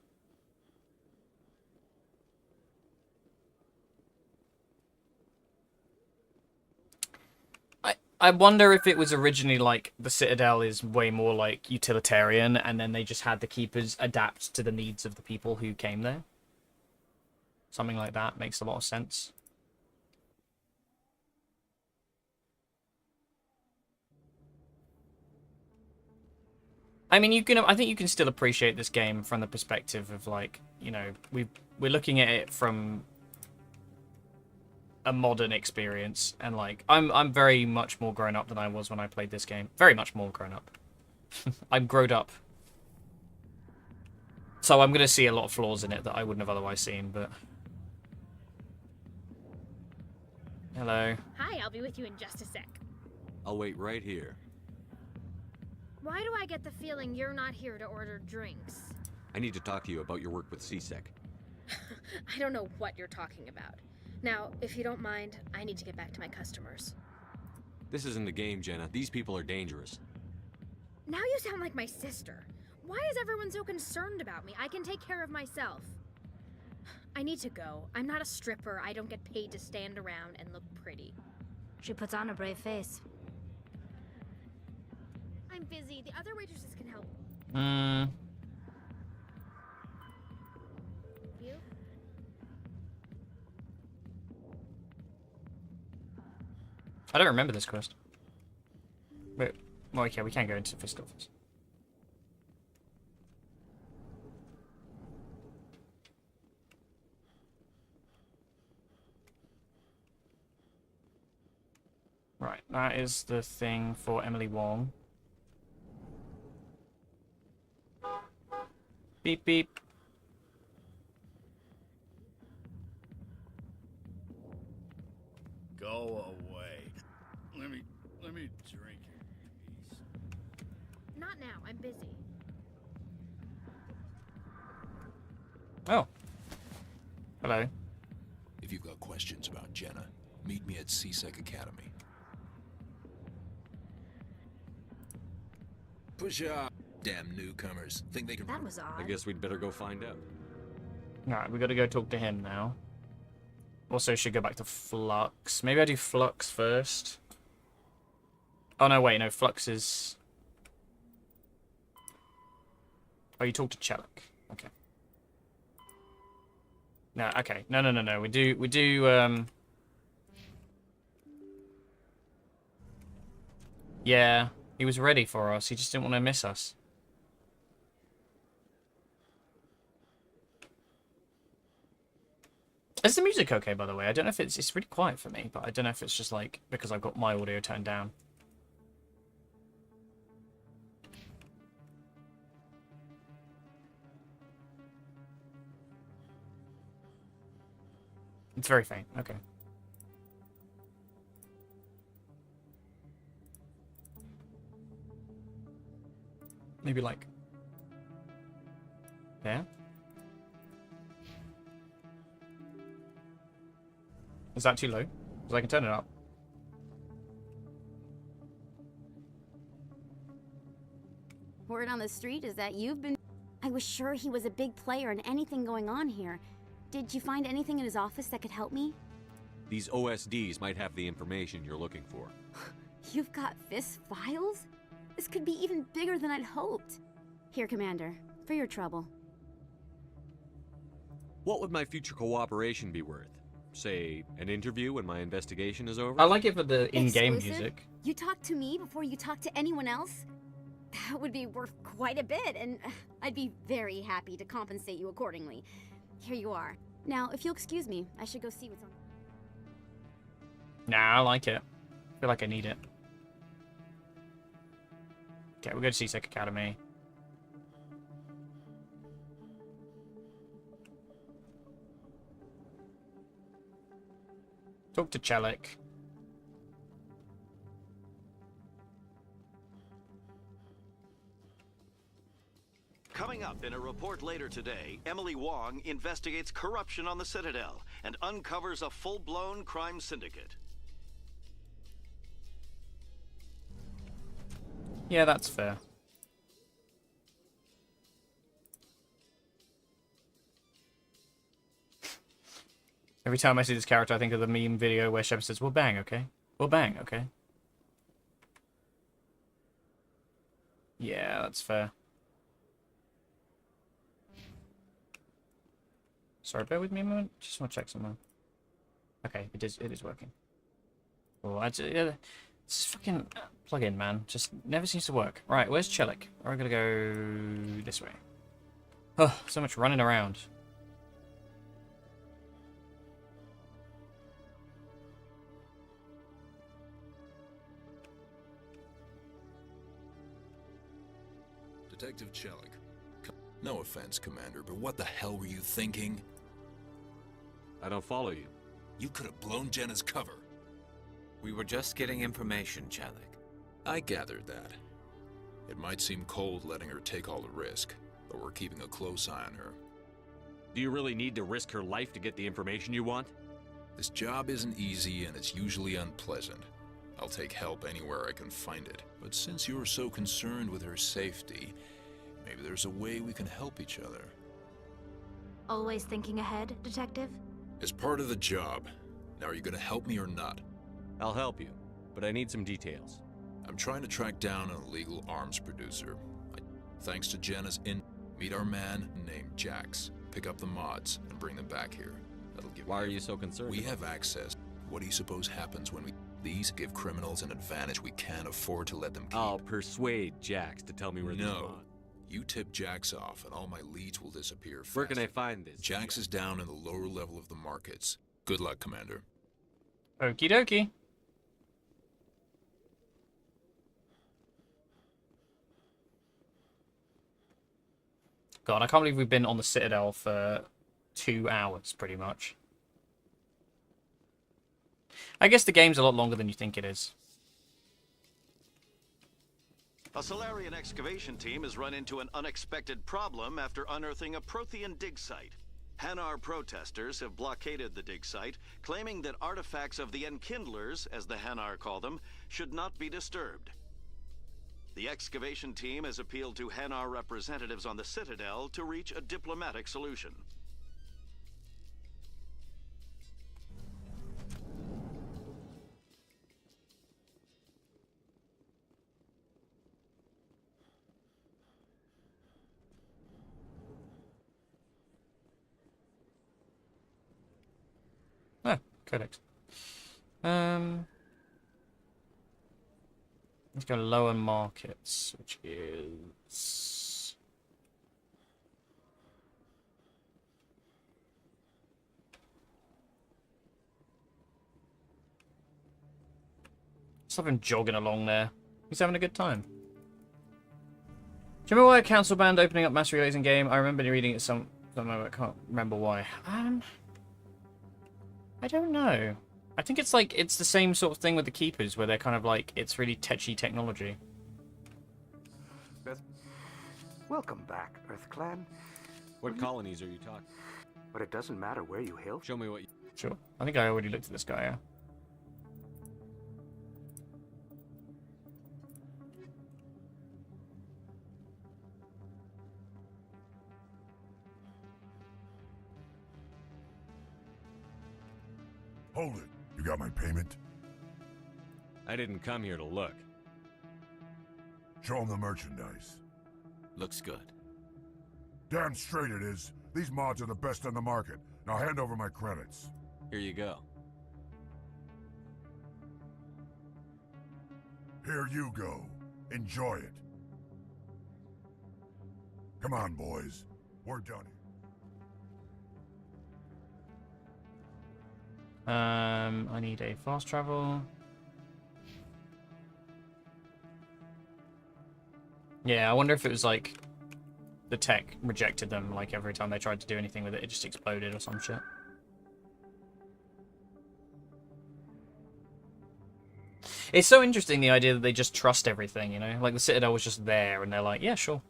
I wonder if it was originally like the Citadel is way more like utilitarian, and then they just had the Keepers adapt to the needs of the people who came there. Something like that makes a lot of sense. I mean, I think you can still appreciate this game from the perspective of, like, you know, we're looking at it from a modern experience, and like I'm very much more grown up than I was when I played this game. Very much more grown up. I'm grown up. So I'm gonna see a lot of flaws in it that I wouldn't have otherwise seen, but hello. Hi, I'll be with you in just a sec. I'll wait right here. Why do I get the feeling you're not here to order drinks? I need to talk to you about your work with CSEC. I don't know what you're talking about. Now, if you don't mind, I need to get back to my customers. This isn't a game, Jenna. These people are dangerous. Now you sound like my sister. Why is everyone so concerned about me? I can take care of myself. I need to go. I'm not a stripper. I don't get paid to stand around and look pretty. She puts on a brave face. I'm busy. The other waitresses can help. You? I don't remember this quest. Wait, well, okay, we can go into Fisk office. Right, that is the thing for Emily Wong. Beep beep. Go away. Let me drink in peace. Not now. I'm busy. Oh. Hello. If you've got questions about Jenna, meet me at CSEC Academy. Push up. Damn newcomers. Think they can... That was odd. I guess we'd better go find out. Alright, we gotta go talk to him now. Also, should go back to Flux. Maybe I do Flux first. Oh, no, wait, no, Flux is... Oh, you talk to Chelik. Okay. No, okay. No. We do, Yeah, he was ready for us. He just didn't want to miss us. Is the music okay, by the way? I don't know if it's really quiet for me, but I don't know if it's just like because I've got my audio turned down. It's very faint. Okay. Maybe like there. Is that too low? Because I can turn it up. Word on the street is that you've been... I was sure he was a big player in anything going on here. Did you find anything in his office that could help me? These OSDs might have the information you're looking for. You've got Fist files? This could be even bigger than I'd hoped. Here, Commander, for your trouble. What would my future cooperation be worth? Say, an interview when my investigation is over? I like it for the in-game Exclusive? music. You talk to me before you talk to anyone else? That would be worth quite a bit, and I'd be very happy to compensate you accordingly. Here you are. Now, if you'll excuse me, I should go see what's on. Nah, I like it. I feel like I need it. Okay, we'll go to CSEC Academy. Talk to Chelik. Coming up in a report later today, Emily Wong investigates corruption on the Citadel and uncovers a full-blown crime syndicate. Yeah, that's fair. Every time I see this character, I think of the meme video where Shepard says, "We'll bang, okay? We'll bang, okay?" Yeah, that's fair. Sorry, bear with me a moment. Just want to check something. Okay, it is working. Oh, yeah, this fucking plug-in, man. Just never seems to work. Right, where's Chelik? We're gonna go this way. Oh, so much running around. Detective Chelik. No offense, Commander, but what the hell were you thinking? I don't follow you. You could have blown Jenna's cover. We were just getting information, Chelik. I gathered that. It might seem cold letting her take all the risk, but we're keeping a close eye on her. Do you really need to risk her life to get the information you want? This job isn't easy and it's usually unpleasant. I'll take help anywhere I can find it. But since you're so concerned with her safety, maybe there's a way we can help each other. Always thinking ahead, Detective? As part of the job. Now, are you gonna help me or not? I'll help you, but I need some details. I'm trying to track down an illegal arms producer. Thanks to Jenna's meet our man named Jax. Pick up the mods and bring them back here. That'll give. Why are you so concerned? We have access. What do you suppose happens when these give criminals an advantage we can't afford to let them keep? I'll persuade Jax to tell me where these No. mods. You tip Jax off and all my leads will disappear fast. Where can I find this? Jax is down in the lower level of the markets. Good luck, Commander. Okie dokie. God, I can't believe we've been on the Citadel for 2 hours, pretty much. I guess the game's a lot longer than you think it is. A Solarian excavation team has run into an unexpected problem after unearthing a Prothean dig site. Hanar protesters have blockaded the dig site, claiming that artifacts of the Enkindlers, as the Hanar call them, should not be disturbed. The excavation team has appealed to Hanar representatives on the Citadel to reach a diplomatic solution. Ah, correct. Let's go lower markets, which is... Just have him jogging along there. He's having a good time. Do you remember why a council band opening up mass relays in game? I remember reading it somewhere, I can't remember why. I don't know. I think it's like, it's the same sort of thing with the Keepers, where they're kind of like, it's really tetchy technology. Welcome back, Earth Clan. What colonies are you talking? But it doesn't matter where you hail. Show me what you... Sure. I think I already looked at this guy, yeah. Hold it. You got my payment? I didn't come here to look. Show him the merchandise. Looks good. Damn straight it is. These mods are the best on the market. Now hand over my credits. Here you go. Here you go. Enjoy it. Come on, boys. We're done. I need a fast travel. Yeah, I wonder if it was like the tech rejected them, like every time they tried to do anything with it, it just exploded or some shit. It's so interesting, the idea that they just trust everything, you know? Like the Citadel was just there and they're like, yeah, sure.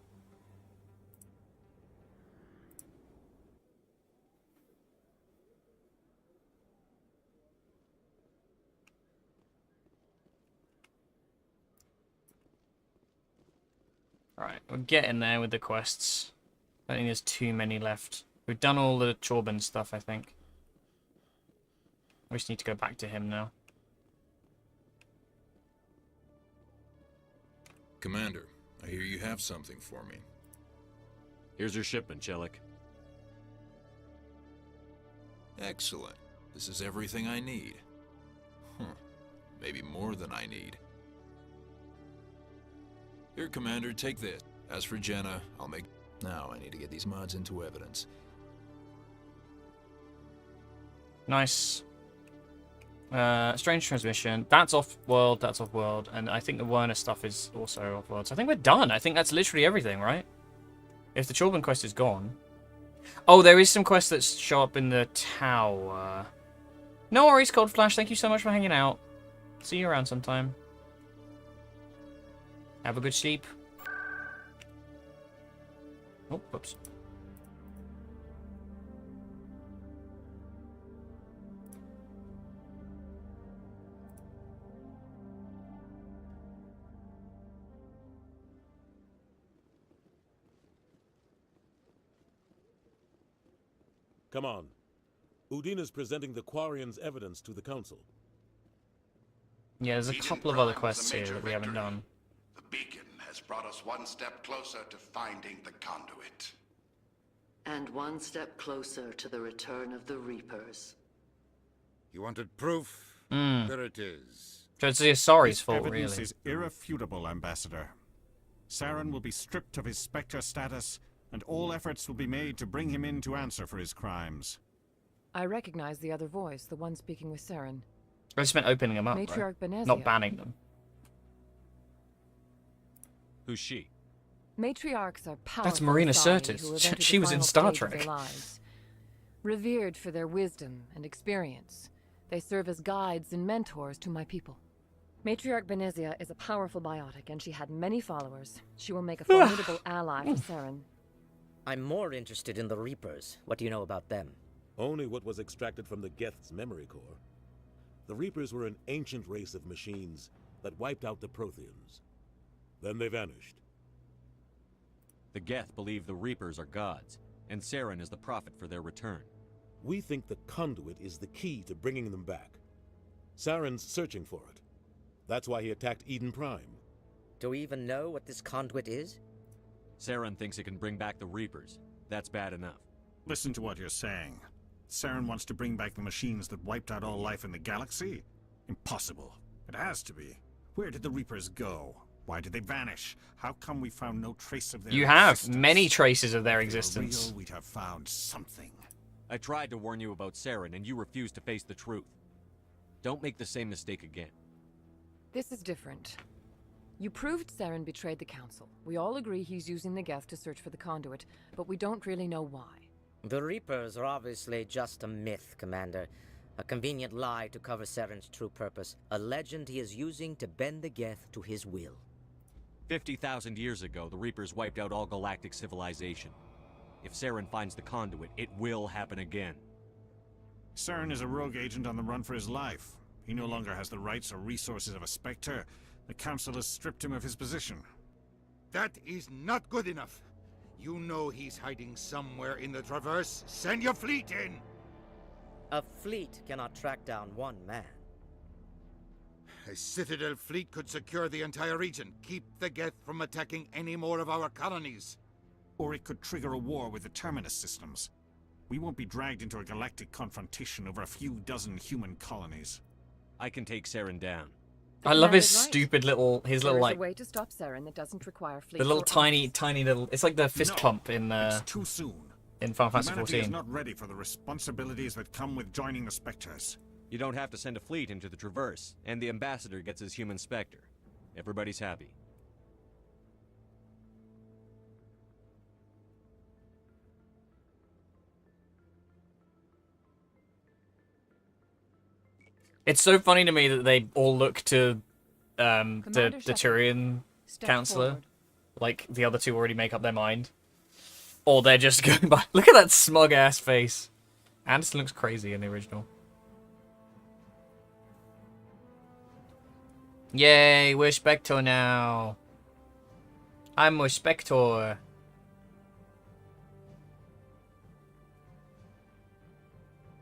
Right, we're getting there with the quests. I don't think there's too many left. We've done all the Chorban stuff, I think. We just need to go back to him now. Commander, I hear you have something for me. Here's your shipment, Chelik. Excellent. This is everything I need. Maybe more than I need. Here, Commander, take this. As for Jenna, I'll make... Now I need to get these mods into evidence. Nice. Strange transmission. That's off-world, that's off-world. And I think the Werner stuff is also off-world. So I think we're done. I think that's literally everything, right? If the Chorban quest is gone. Oh, there is some quests that show up in the tower. No worries, Cold Flash. Thank you so much for hanging out. See you around sometime. Have a good sleep. Oh, whoops. Come on. Udin is presenting the Quarians' evidence to the Council. Yeah, there's a couple of other quests here that we haven't done. The beacon has brought us one step closer to finding the conduit. And one step closer to the return of the Reapers. You wanted proof? Mm. There it is. So it's the Asari's fault, Evidence really. is irrefutable, Ambassador. Saren will be stripped of his Spectre status, and all efforts will be made to bring him in to answer for his crimes. I recognize the other voice, the one speaking with Saren. I just meant opening them up, Matriarch right? Benezia. Not banning them. Who's she? Matriarchs are powerful. That's Marina society Sirtis. who have entered She the was in final Star stage of their Trek. lives. Revered for their wisdom and experience, they serve as guides and mentors to my people. Matriarch Benezia is a powerful biotic, and she had many followers. She will make a formidable ally for Saren. I'm more interested in the Reapers. What do you know about them? Only what was extracted from the Geth's memory core. The Reapers were an ancient race of machines that wiped out the Protheans. Then they vanished. The Geth believe the Reapers are gods, and Saren is the prophet for their return. We think the conduit is the key to bringing them back. Saren's searching for it. That's why he attacked Eden Prime. Do we even know what this conduit is? Saren thinks it can bring back the Reapers. That's bad enough. Listen to what you're saying. Saren wants to bring back the machines that wiped out all life in the galaxy? Impossible. It has to be. Where did the Reapers go? Why did they vanish? How come we found no trace of their You have existence? many traces of their If they were existence. real, we'd have found something. I tried to warn you about Saren, and you refused to face the truth. Don't make the same mistake again. This is different. You proved Saren betrayed the Council. We all agree he's using the Geth to search for the conduit, but we don't really know why. The Reapers are obviously just a myth, Commander. A convenient lie to cover Saren's true purpose. A legend he is using to bend the Geth to his will. 50,000 years ago, the Reapers wiped out all galactic civilization. If Saren finds the conduit, it will happen again. Saren is a rogue agent on the run for his life. He no longer has the rights or resources of a Spectre. The Council has stripped him of his position. That is not good enough. You know he's hiding somewhere in the Traverse. Send your fleet in! A fleet cannot track down one man. A Citadel fleet could secure the entire region, keep the Geth from attacking any more of our colonies. Or it could trigger a war with the Terminus systems. We won't be dragged into a galactic confrontation over a few dozen human colonies. I can take Saren down. I love his Commander's right. stupid little, his little There is like, a way to stop Saren that doesn't require fleets the little or tiny little. It's like the fist No, pump in It's too soon. in Final Fantasy Humanity is 14. not ready for the responsibilities that come with joining the Spectres. You don't have to send a fleet into the Traverse, and the Ambassador gets his human Spectre. Everybody's happy. It's so funny to me that they all look to the Commander Shepard, Turian step counselor, forward. like the other two already make up their mind, or they're just going by. Look at that smug ass face. Anderson looks crazy in the original. Yay, we're Spectre now. I'm a Spectre.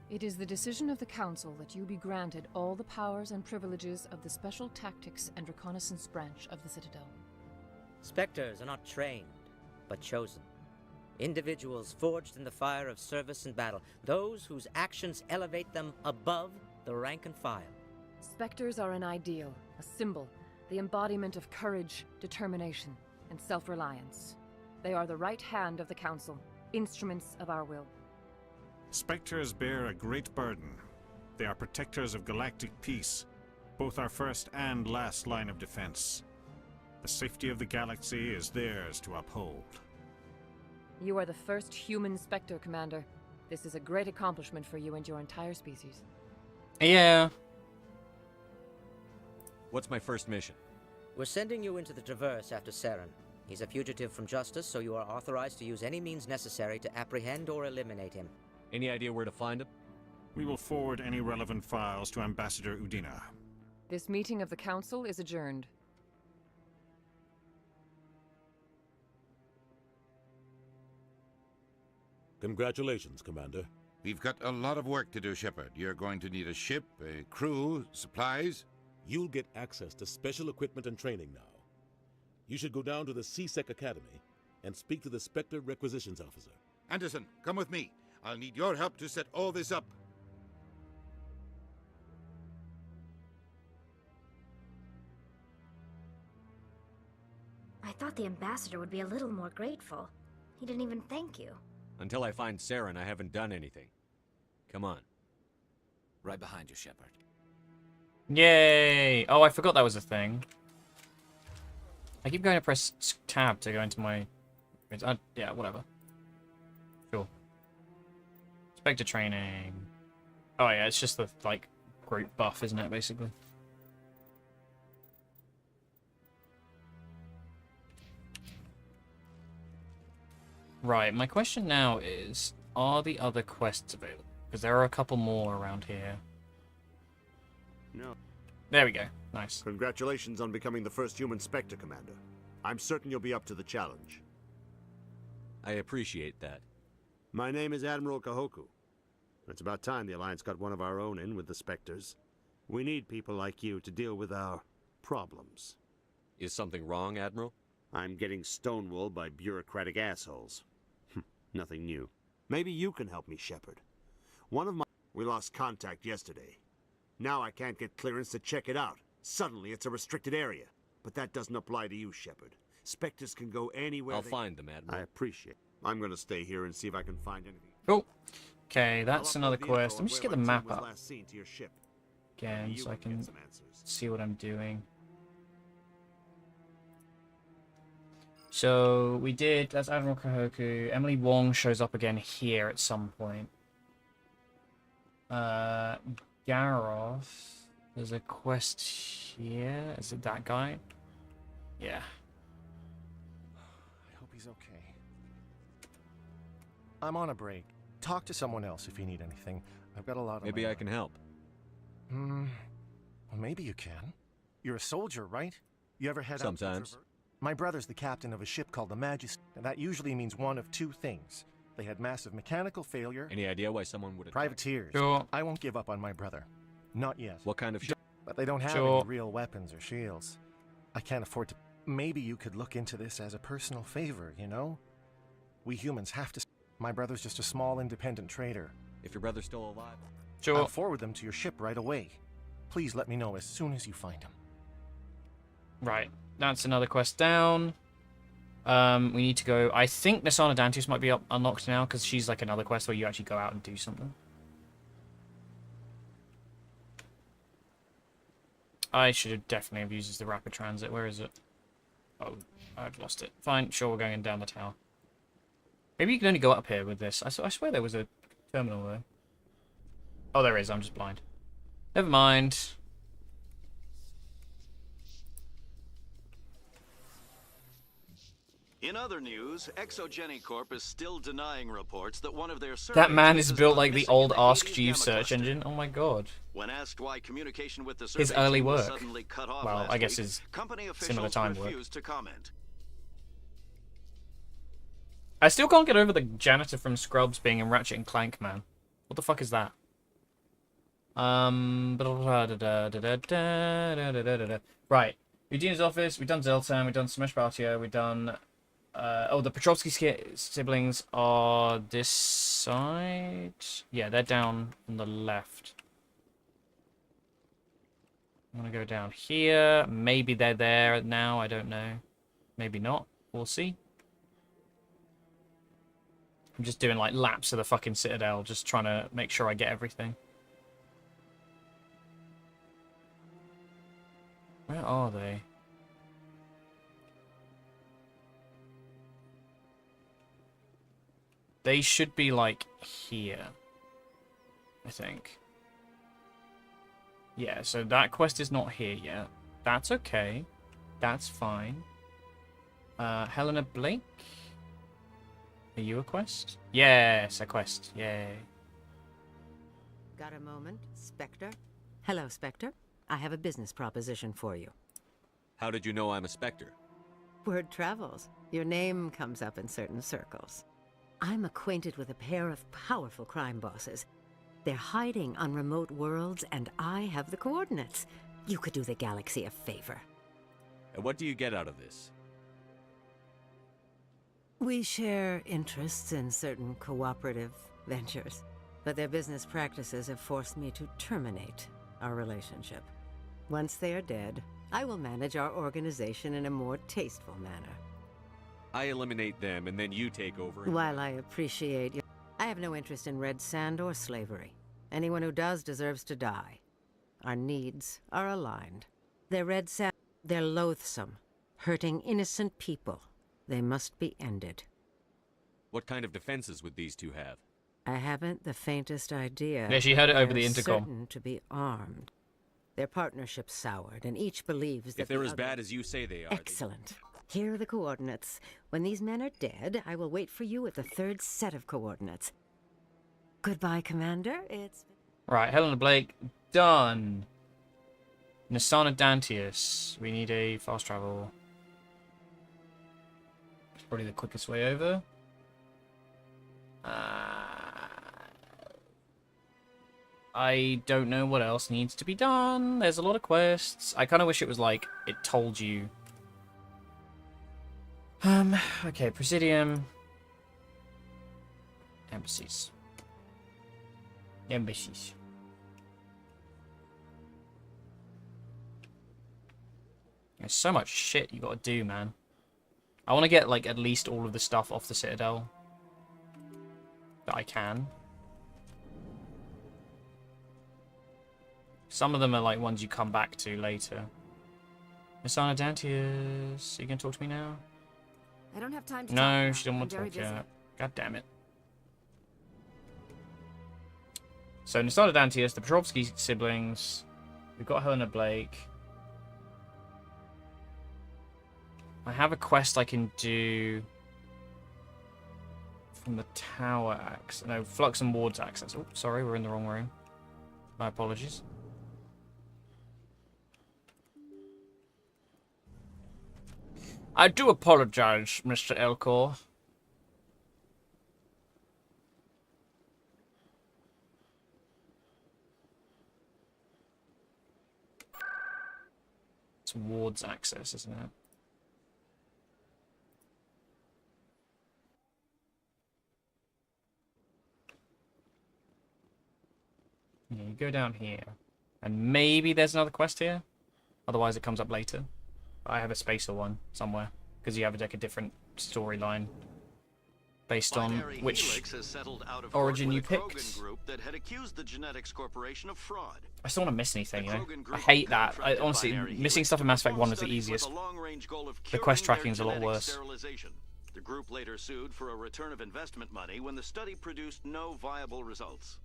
It is the decision of the Council that you be granted all the powers and privileges of the Special Tactics and Reconnaissance branch of the Citadel. Spectres are not trained, but chosen. Individuals forged in the fire of service and battle. Those whose actions elevate them above the rank and file. Spectres are an ideal, a symbol, the embodiment of courage, determination, and self-reliance. They are the right hand of the Council, instruments of our will. Spectres bear a great burden. They are protectors of galactic peace, both our first and last line of defense. The safety of the galaxy is theirs to uphold. You are the first human Spectre, Commander. This is a great accomplishment for you and your entire species. Yeah. What's my first mission? We're sending you into the Traverse after Saren. He's a fugitive from justice, so you are authorized to use any means necessary to apprehend or eliminate him. Any idea where to find him? We will forward any relevant files to Ambassador Udina. This meeting of the Council is adjourned. Congratulations, Commander. We've got a lot of work to do, Shepard. You're going to need a ship, a crew, supplies. You'll get access to special equipment and training now. You should go down to the C-Sec Academy and speak to the Spectre Requisitions Officer. Anderson, come with me. I'll need your help to set all this up. I thought the ambassador would be a little more grateful. He didn't even thank you. Until I find Saren, I haven't done anything. Come on. Right behind you, Shepard. Yay! Oh, I forgot that was a thing. I keep going to press tab to go into my... yeah, whatever. Sure. Spectre training. Oh yeah, it's just the, like, group buff, isn't it, basically? Right, my question now is, are the other quests available? Because there are a couple more around here. No. There we go. Nice. Congratulations on becoming the first human Spectre, Commander. I'm certain you'll be up to the challenge. I appreciate that. My name is Admiral Kahoku. It's about time the Alliance got one of our own in with the Spectres. We need people like you to deal with our problems. Is something wrong, Admiral? I'm getting stonewalled by bureaucratic assholes. Nothing new. Maybe you can help me, Shepard. We lost contact yesterday. Now I can't get clearance to check it out. Suddenly it's a restricted area. But that doesn't apply to you, Shepard. Spectres can go anywhere I'll find them, Admiral. I appreciate it. I'm gonna stay here and see if I can find anything. Cool. Okay, that's another quest. Let me just get the map up again so I can see what I'm doing. So we did, that's Admiral Kahoku. Emily Wong shows up again here at some point. Garroth, there's a quest here. Is it that guy? Yeah. I hope he's okay. I'm on a break. Talk to someone else if you need anything. I've got a lot of Maybe I can help. Well, maybe you can. You're a soldier, right? You ever head Sometimes. My brother's the captain of a ship called the Majesty, and that usually means one of two things. They had massive mechanical failure. Any idea why someone would attack? Privateers. Sure. I won't give up on my brother. Not yet. What kind of ship? But they don't have Sure. any real weapons or shields. I can't afford to... Maybe you could look into this as a personal favor, you know? We humans have to... My brother's just a small independent trader. If your brother's still alive... Sure. I'll forward them to your ship right away. Please let me know as soon as you find him. Right. That's another quest down. We need to go... I think Nasana Dantius might be unlocked now, because she's like another quest where you actually go out and do something. I should have definitely have used the rapid transit. Where is it? Oh, I've lost it. Fine, sure, we're going down the tower. Maybe you can only go up here with this. I swear there was a terminal there. Oh, there is. I'm just blind. Never mind. In other news, Exogeny Corp is still denying reports that one of their That man surveys is built like the missing old in Ask Hades Jeeves gamma search cluster. engine. Oh my god. When asked why communication with the His survey early team was work. suddenly cut off Well, last I guess week, his company similar officials time work. refused to comment. I still can't get over the janitor from Scrubs being in Ratchet and Clank, man. What the fuck is that? Right. Eugenia's office, we've done Zoltan, we've done Smash Baltia, we've done... oh, the Petrovsky siblings are this side? Yeah, they're down on the left. I'm gonna go down here. Maybe they're there now, I don't know. Maybe not. We'll see. I'm just doing like laps of the fucking citadel, just trying to make sure I get everything. Where are they? They should be like here, I think. Yeah, so that quest is not here yet. That's okay. That's fine. Helena Blake? Are you a quest? Yes, a quest. Yay. Got a moment, Spectre? Hello, Spectre. I have a business proposition for you. How did you know I'm a Spectre? Word travels. Your name comes up in certain circles. I'm acquainted with a pair of powerful crime bosses. They're hiding on remote worlds, and I have the coordinates. You could do the galaxy a favor. And what do you get out of this? We share interests in certain cooperative ventures, but their business practices have forced me to terminate our relationship. Once they are dead, I will manage our organization in a more tasteful manner. I eliminate them, and then you take over. While I appreciate you, I have no interest in red sand or slavery. Anyone who does deserves to die. Our needs are aligned. They're red sand. They're loathsome, hurting innocent people. They must be ended. What kind of defenses would these two have? I haven't the faintest idea. Yeah, she heard it over They're the intercom. certain to be armed. Their partnership soured, and each believes that If they're the as other... bad as you say they are... Excellent. Here are the coordinates. When these men are dead, I will wait for you at the third set of coordinates. Goodbye, Commander. It's... Right, Helena Blake, done. Nasana Dantius. We need a fast travel. It's probably the quickest way over. I don't know what else needs to be done. There's a lot of quests. I kind of wish it was like, it told you. Okay, Presidium. Embassies. Embassies. There's so much shit you gotta do, man. I want to get, like, at least all of the stuff off the Citadel that I can. Some of them are, like, ones you come back to later. Misana Dantius, you gonna talk to me now? I don't have time to No, talk she don't want to I'm talk very busy. yet. God damn it. So, Nisana Dantius, the Petrovsky siblings. We've got Helena Blake. I have a quest I can do from the tower access. No, Flux and Ward's access. Oh, sorry, we're in the wrong room. My apologies. I do apologize, Mr. Elcor. It's Ward's access, isn't it? Yeah, you go down here. And maybe there's another quest here. Otherwise it comes up later. I have a spacer one somewhere. Because you have like a different storyline. Based on which origin you picked. Group that had accused the Genetics Corporation of fraud. I still don't want to miss anything, you know? I hate that. Honestly, missing stuff in Mass Effect 1 is the easiest. The quest tracking is a lot worse. The group later sued for a return of investment money when the study produced no viable results.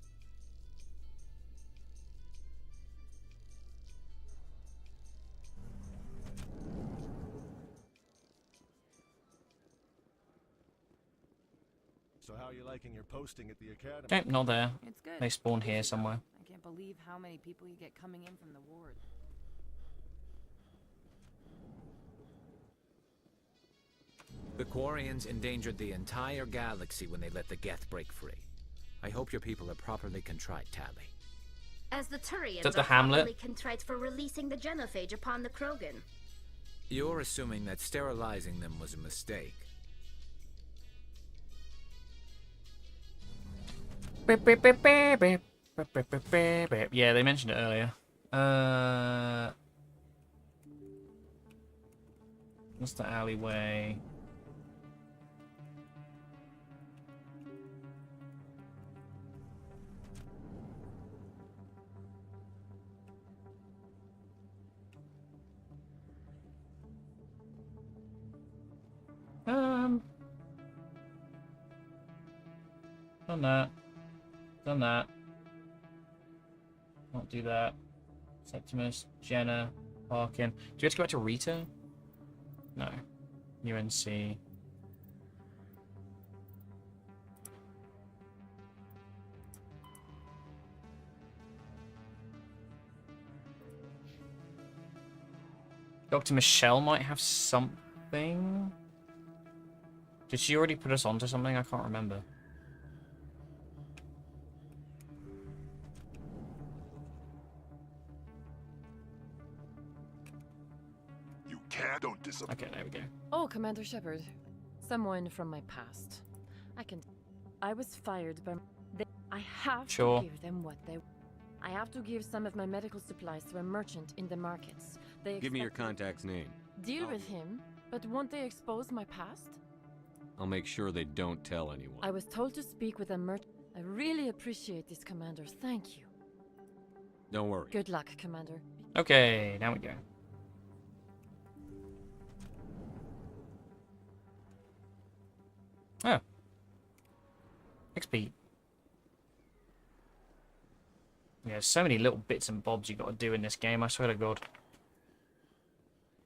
So how are you liking your posting at the academy? Okay, not there. It's good. They spawn here somewhere. I can't believe how many people you get coming in from the ward. The Quarians endangered the entire galaxy when they let the Geth break free. I hope your people are properly contrite, Tally. As the Turians Is that the are Hamlet? properly contrite for releasing the genophage upon the Krogan. You're assuming that sterilizing them was a mistake. Yeah, they mentioned it earlier. What's the alleyway? Done that. Done that. Not do that. Septimus, Jenna, Parkin. Do you have to go back to Rita? No. UNC. Dr. Michelle might have something. Did she already put us onto something? I can't remember. Don't disappoint. Okay, there we go. Oh, Commander Shepard. Someone from my past. I was fired by... I have Sure. to give them what they... I have to give some of my medical supplies to a merchant in the markets. Give me your contact's name. Deal with him, but won't they expose my past? I'll make sure they don't tell anyone. I was told to speak with a merchant. I really appreciate this, Commander. Thank you. Don't worry. Good luck, Commander. Okay, now we go. Oh. XP. Yeah, so many little bits and bobs you got to do in this game, I swear to God.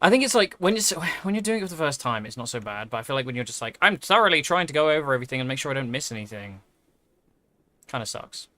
I think it's like, when you're doing it for the first time, it's not so bad, but I feel like when you're just like, I'm thoroughly trying to go over everything and make sure I don't miss anything, kind of sucks.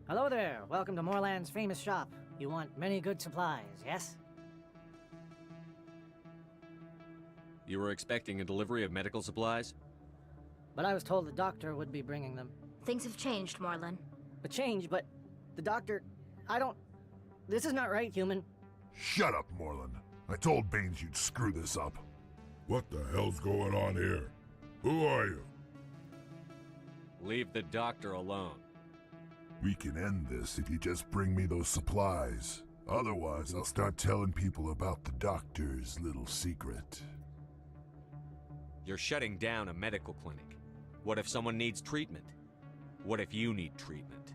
Hello there. Welcome to Moorland's famous shop. You want many good supplies, yes? You were expecting a delivery of medical supplies? But I was told the doctor would be bringing them. Things have changed, Moorland. A change, but the doctor... I don't... This is not right, human. Shut up, Moreland. I told Baines you'd screw this up. What the hell's going on here? Who are you? Leave the doctor alone. We can end this if you just bring me those supplies. Otherwise, I'll start telling people about the doctor's little secret. You're shutting down a medical clinic. What if someone needs treatment? What if you need treatment?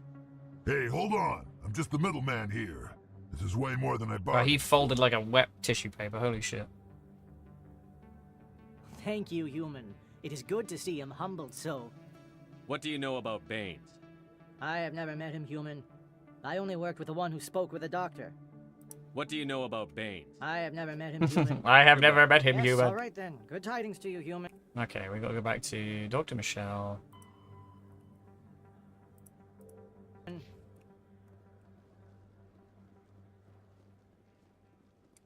Hey, hold on. I'm just the middleman here. This is way more than I Bro, bought. he folded like a wet tissue paper, holy shit. Thank you, human. It is good to see him humbled so. What do you know about Baines? I have never met him, human. I only worked with the one who spoke with the doctor. What do you know about Baines? I have never met him, human. I have never met him, yes, human. all right then. Good tidings to you, human. Okay, we gotta go back to Dr. Michelle.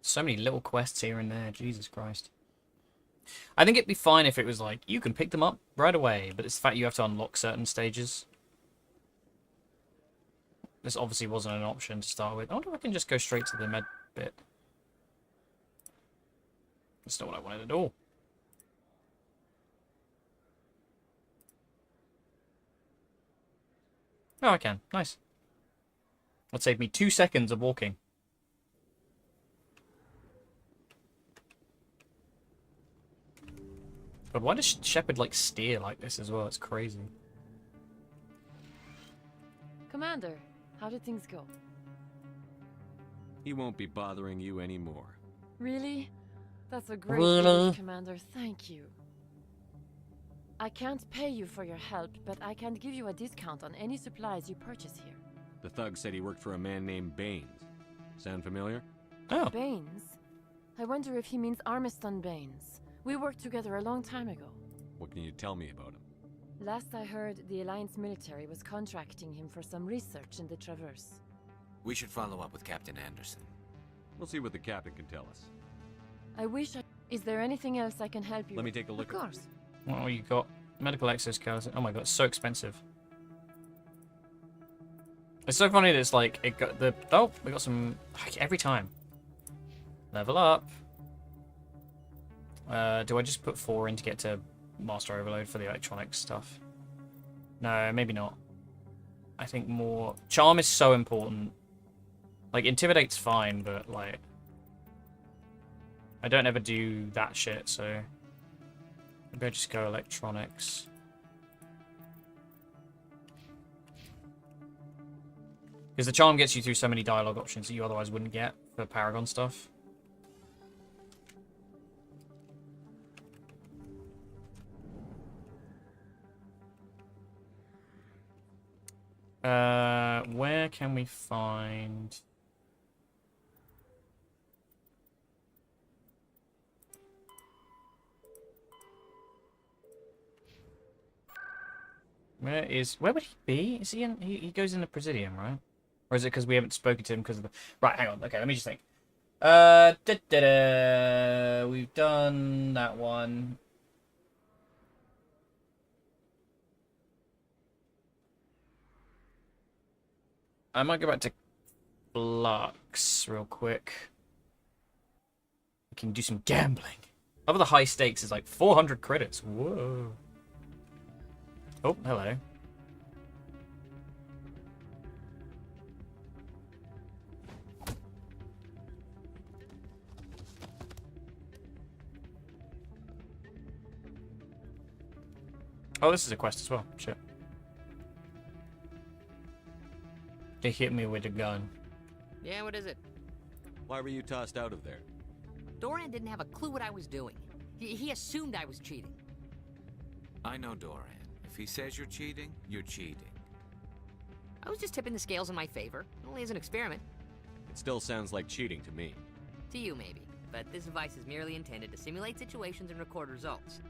So many little quests here and there, Jesus Christ. I think it'd be fine if it was like, you can pick them up right away, but it's the fact you have to unlock certain stages. This obviously wasn't an option to start with. I wonder if I can just go straight to the med bit. That's not what I wanted at all. Oh, I can. Nice. That saved me 2 seconds of walking. But why does Shepard, like, steer like this as well? It's crazy. Commander, how did things go? He won't be bothering you anymore. Really? That's a great Really? news, Commander. Thank you. I can't pay you for your help, but I can give you a discount on any supplies you purchase here. The thug said he worked for a man named Baines. Sound familiar? Oh. Baines? I wonder if he means Armiston Baines. We worked together a long time ago. What can you tell me about him? Last I heard, the Alliance military was contracting him for some research in the Traverse. We should follow up with Captain Anderson. We'll see what the captain can tell us. I wish I... Is there anything else I can help you Let me with? take a look. Of course. Oh, you got medical exoskeleton. Oh my god, it's so expensive. It's so funny that it's like, it got the... Oh, we got some... Every time. Level up. Do I just put 4 in to get to Master Overload for the electronics stuff? No, maybe not. I think more... Charm is so important. Like, Intimidate's fine, but, like... I don't ever do that shit, so... Maybe I just go electronics. Because the charm gets you through so many dialogue options that you otherwise wouldn't get for Paragon stuff. Where can we find... Where would he be? Is he in... He goes in the Presidium, right? Or is it because we haven't spoken to him because of the... Right, hang on. Okay, let me just think. We've done that one. I might go back to Flux real quick. We can do some gambling. Over the high stakes is like 400 credits. Whoa. Oh, hello. Oh, this is a quest as well. Shit. They hit me with a gun. Yeah, what is it? Why were you tossed out of there? Doran didn't have a clue what I was doing. He assumed I was cheating. I know Doran. If he says you're cheating, you're cheating. I was just tipping the scales in my favor, only as an experiment. It still sounds like cheating to me. To you, maybe. But this device is merely intended to simulate situations and record results.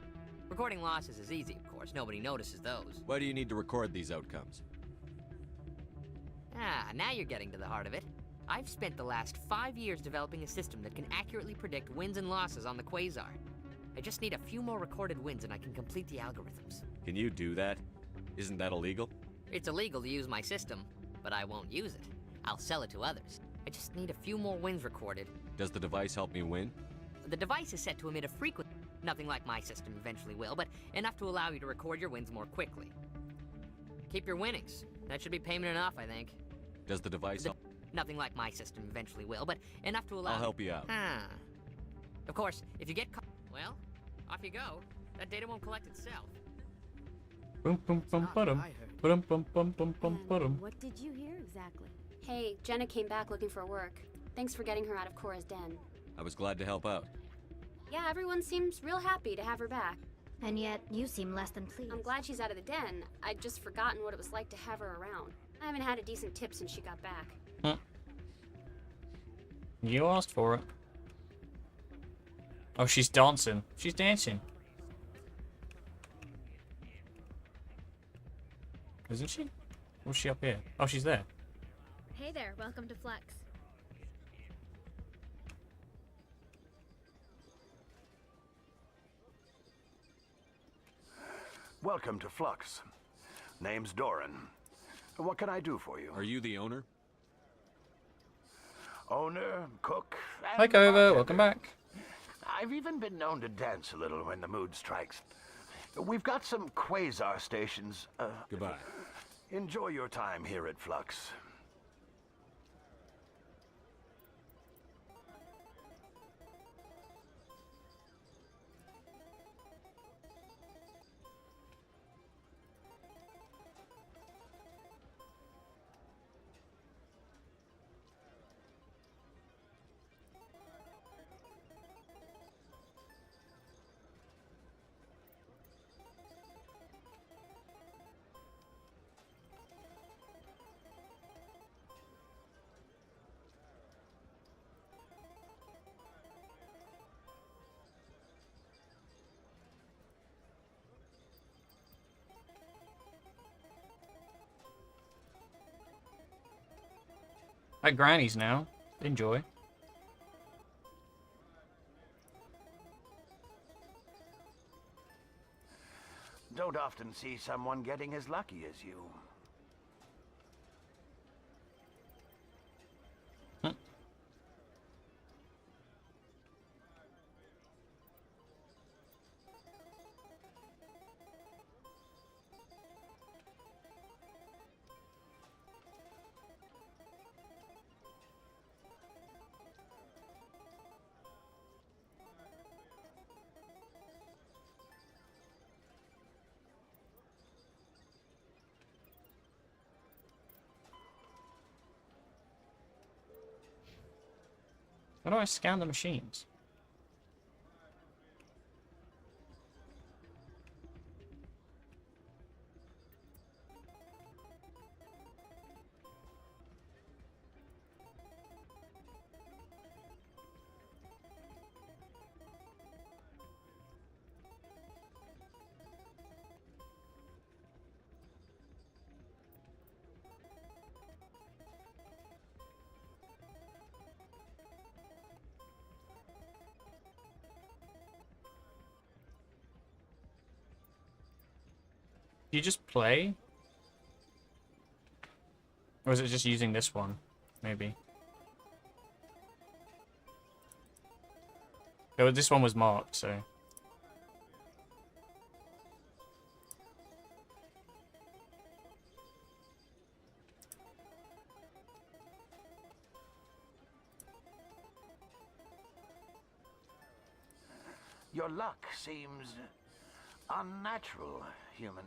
Recording losses is easy, of course. Nobody notices those. Why do you need to record these outcomes? Ah, now you're getting to the heart of it. I've spent the last 5 years developing a system that can accurately predict wins and losses on the Quasar. I just need a few more recorded wins and I can complete the algorithms. Can you do that? Isn't that illegal? It's illegal to use my system, but I won't use it. I'll sell it to others. I just need a few more wins recorded. Does the device help me win? The device is set to emit a frequency, nothing like my system eventually will, but enough to allow you to record your wins more quickly. Keep your winnings. That should be payment enough, I think. Does the device help? Nothing like my system eventually will, but enough to allow... I'll help you out. Ah. Of course, if you get caught... Well, off you go. That data won't collect itself. Boom, boom, boom, ba-dum. Ba-dum, bum, bum, bum, bum, ba-dum. What did you hear exactly? Hey, Jenna came back looking for work. Thanks for getting her out of Cora's den. I was glad to help out. Yeah, everyone seems real happy to have her back. And yet, you seem less than pleased. I'm glad she's out of the den. I'd just forgotten what it was like to have her around. I haven't had a decent tip since she got back. Huh. You asked for it. Oh, she's dancing. She's dancing. Isn't she? Or is she up here? Oh, she's there. Hey there, welcome to Flex. Welcome to Flux. Name's Doran. What can I do for you? Are you the owner? Owner, cook, and Hi, Cova. bartender. Welcome back. I've even been known to dance a little when the mood strikes. We've got some quasar stations. Goodbye. Enjoy your time here at Flux. At Granny's now. Enjoy. Don't often see someone getting as lucky as you. How do I scan the machines? Do you just play? Or is it just using this one? Maybe. Oh, this one was marked, so... Your luck seems unnatural, human.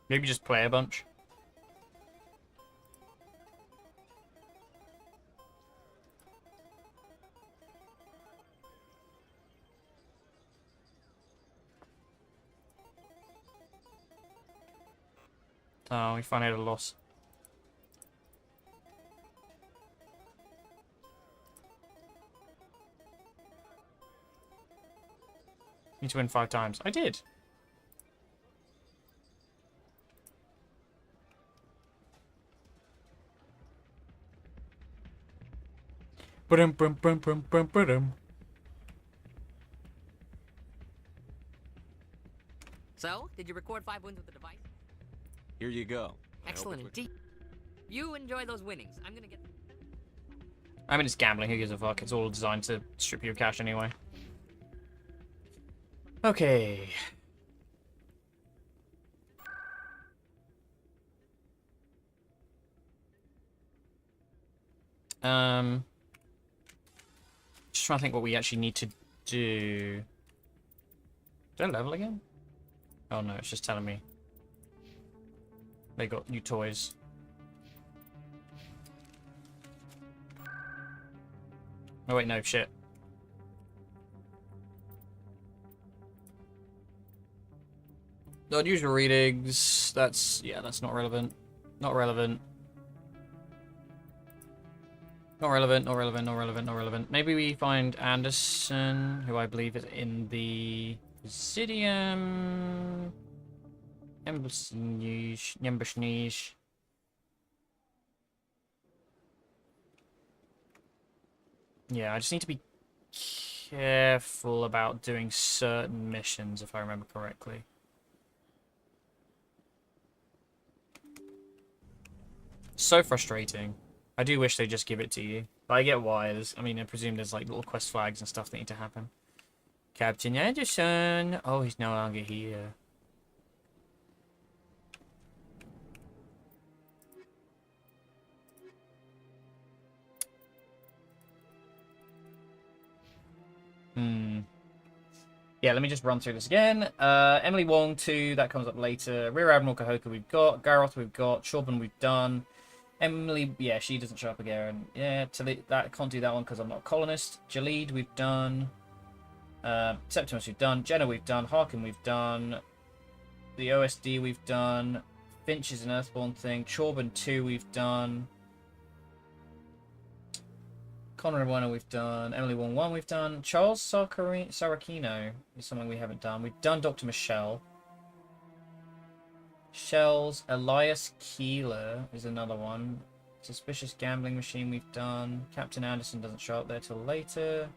Maybe just play a bunch. Oh, we finally had a loss. Need to win 5 times. I did. So, did you record 5 wins with the device? Here you go. Excellent indeed. You enjoy those winnings. I'm gonna get... I mean, it's gambling. Who gives a fuck? It's all designed to strip you of cash anyway. Okay. Just trying to think what we actually need to do. Did I level again? Oh no, it's just telling me. They got new toys. Oh wait, no, shit. Unusual readings. That's, yeah, that's not relevant. Not relevant. Not relevant, not relevant, not relevant, not relevant. Maybe we find Anderson, who I believe is in the Presidium. Nyambashnish. Yeah, I just need to be careful about doing certain missions, if I remember correctly. So frustrating. I do wish they'd just give it to you. But I get why. I mean, I presume there's like little quest flags and stuff that need to happen. Captain Anderson. Oh, he's no longer here. Yeah, let me just run through this again. Emily Wong 2, that comes up later. Rear Admiral Kahoka we've got. Garroth we've got. Chorban we've done. Emily, yeah, she doesn't show up again. Yeah, that can't do that one because I'm not a colonist. Jalid we've done. Septimus we've done. Jenna we've done. Harkin we've done. The OSD we've done. Finch is an Earthborn thing. Chorban 2 we've done. Conrad 1 we've done. Emily Wong 1 we've done. Charles Saracino is something we haven't done. We've done Dr. Michelle. Shells. Elias Keeler is another one. Suspicious Gambling Machine we've done. Captain Anderson doesn't show up there till later.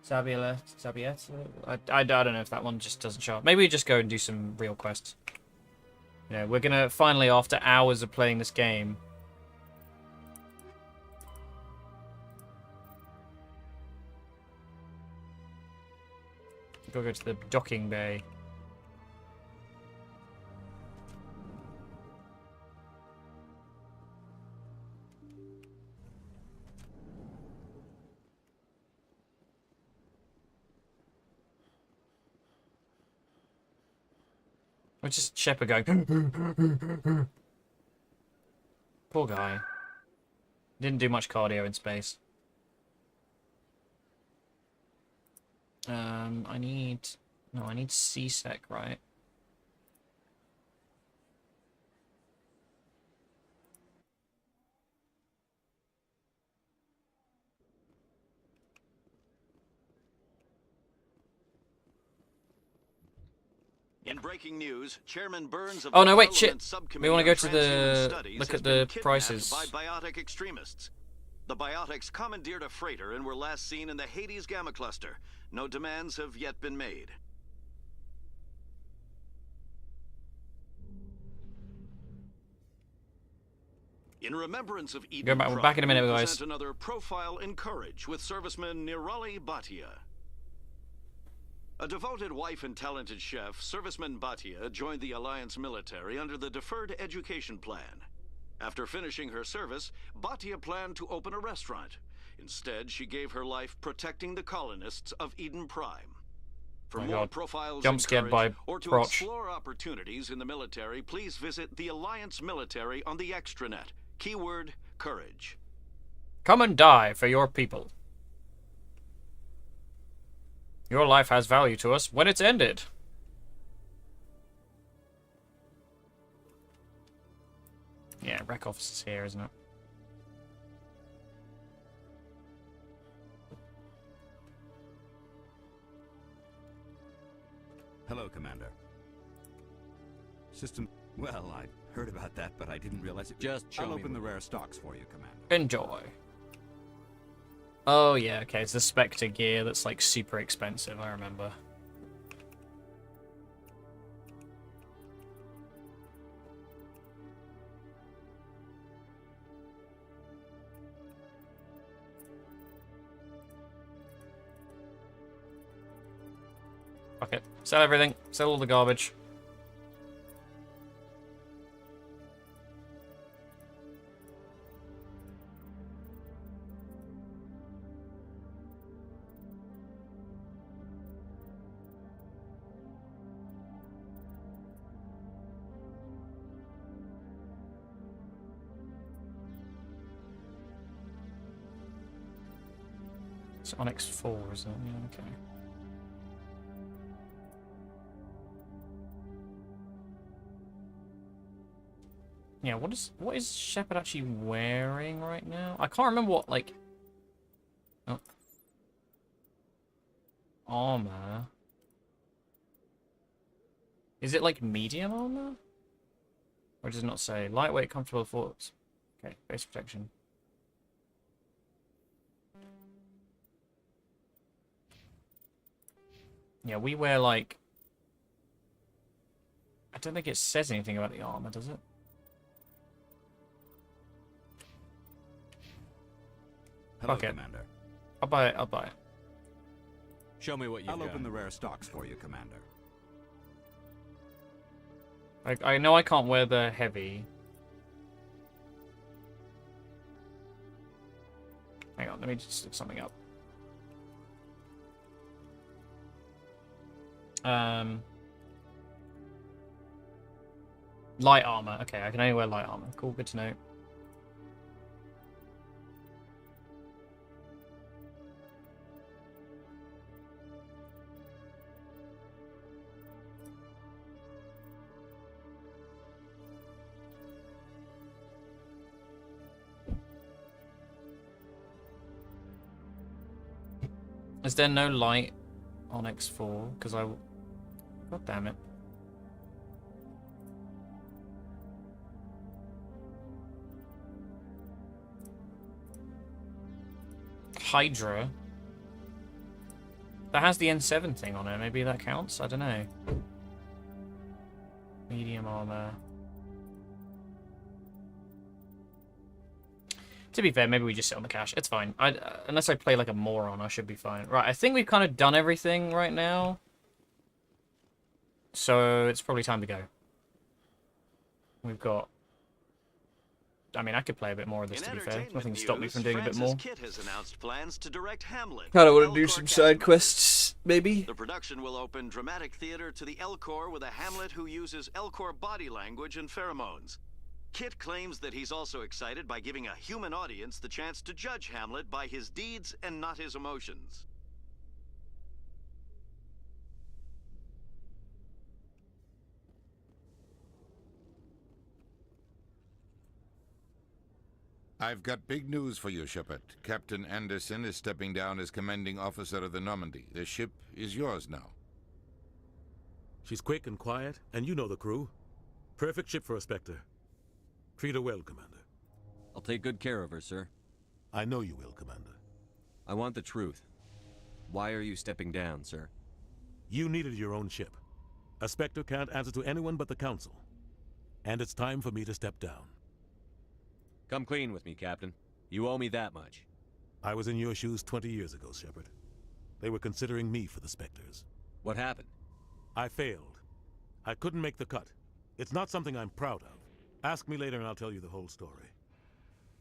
Zabieta. I don't know if that one just doesn't show up. Maybe we just go and do some real quests. You know, we're gonna finally, after hours of playing this game, go to the docking bay. Or just Shepard going. Poor guy. Didn't do much cardio in space. I need C-Sec, right? In breaking news, Chairman Burns of Oh no, the wait, shit. Parliament Subcommittee We want to go on to Transhuman the Studies look has at been the kidnapped prices. by biotic extremists. The biotics commandeered a freighter and were last seen in the Hades Gamma Cluster. No demands have yet been made. In remembrance of Go Eden back, Prime, back in a minute, we guys. present another profile in courage with serviceman Nirali Bhatia. A devoted wife and talented chef, serviceman Bhatia joined the Alliance military under the Deferred Education Plan. After finishing her service, Bhatia planned to open a restaurant. Instead, she gave her life protecting the colonists of Eden Prime. For My more God. profiles Jump in scared courage, by or to crotch. explore opportunities in the military, please visit the Alliance military on the extranet. Keyword, courage. Come and die for your people. Your life has value to us when it's ended. Yeah, rec office is here, isn't it? Hello, Commander. System... Well, I heard about that, but I didn't realize it. Just show I'll me open the what- rare stocks for you, Commander. Enjoy. Oh, yeah, okay, it's the Spectre gear that's, like, super expensive, I remember. Fuck it. Sell everything. Sell all the garbage. It's Onyx 4, isn't it? Yeah, okay. Yeah, what is Shepard actually wearing right now? I can't remember what, like... Oh. Armor. Is it like medium armor? Or does it not say? Lightweight, comfortable force. Okay, base protection. Yeah, we wear like... I don't think it says anything about the armor, does it? Hello, Fuck it. Commander. I'll buy it, I'll buy it. Show me what you've I'll got. open the rare stocks for you, Commander. I know I can't wear the heavy. Hang on, let me just look something up. Light armor. Okay, I can only wear light armor. Cool, good to know. Is there no light on X4? Because I... God damn it. Hydra. That has the N7 thing on it. Maybe that counts? I don't know. Medium armor. To be fair, maybe we just sit on the cash. It's fine. Unless I play like a moron, I should be fine. Right, I think we've kind of done everything right now. So it's probably time to go. We've got... I mean, I could play a bit more of this, to be fair. Nothing to stop me from doing a bit more. Kit has announced plans to direct Hamlet. Kinda want to do some side quests, maybe? The production will open dramatic theater to the Elcor with a Hamlet who uses Elcor body language and pheromones. Kit claims that he's also excited by giving a human audience the chance to judge Hamlet by his deeds and not his emotions. I've got big news for you, Shepard. Captain Anderson is stepping down as commanding officer of the Normandy. The ship is yours now. She's quick and quiet, and you know the crew. Perfect ship for a Spectre. Treat her well, Commander. I'll take good care of her, sir. I know you will, Commander. I want the truth. Why are you stepping down, sir? You needed your own ship. A Spectre can't answer to anyone but the Council. And it's time for me to step down. Come clean with me, Captain. You owe me that much. I was in your shoes 20 years ago, Shepard. They were considering me for the Spectres. What happened? I failed. I couldn't make the cut. It's not something I'm proud of. Ask me later and I'll tell you the whole story.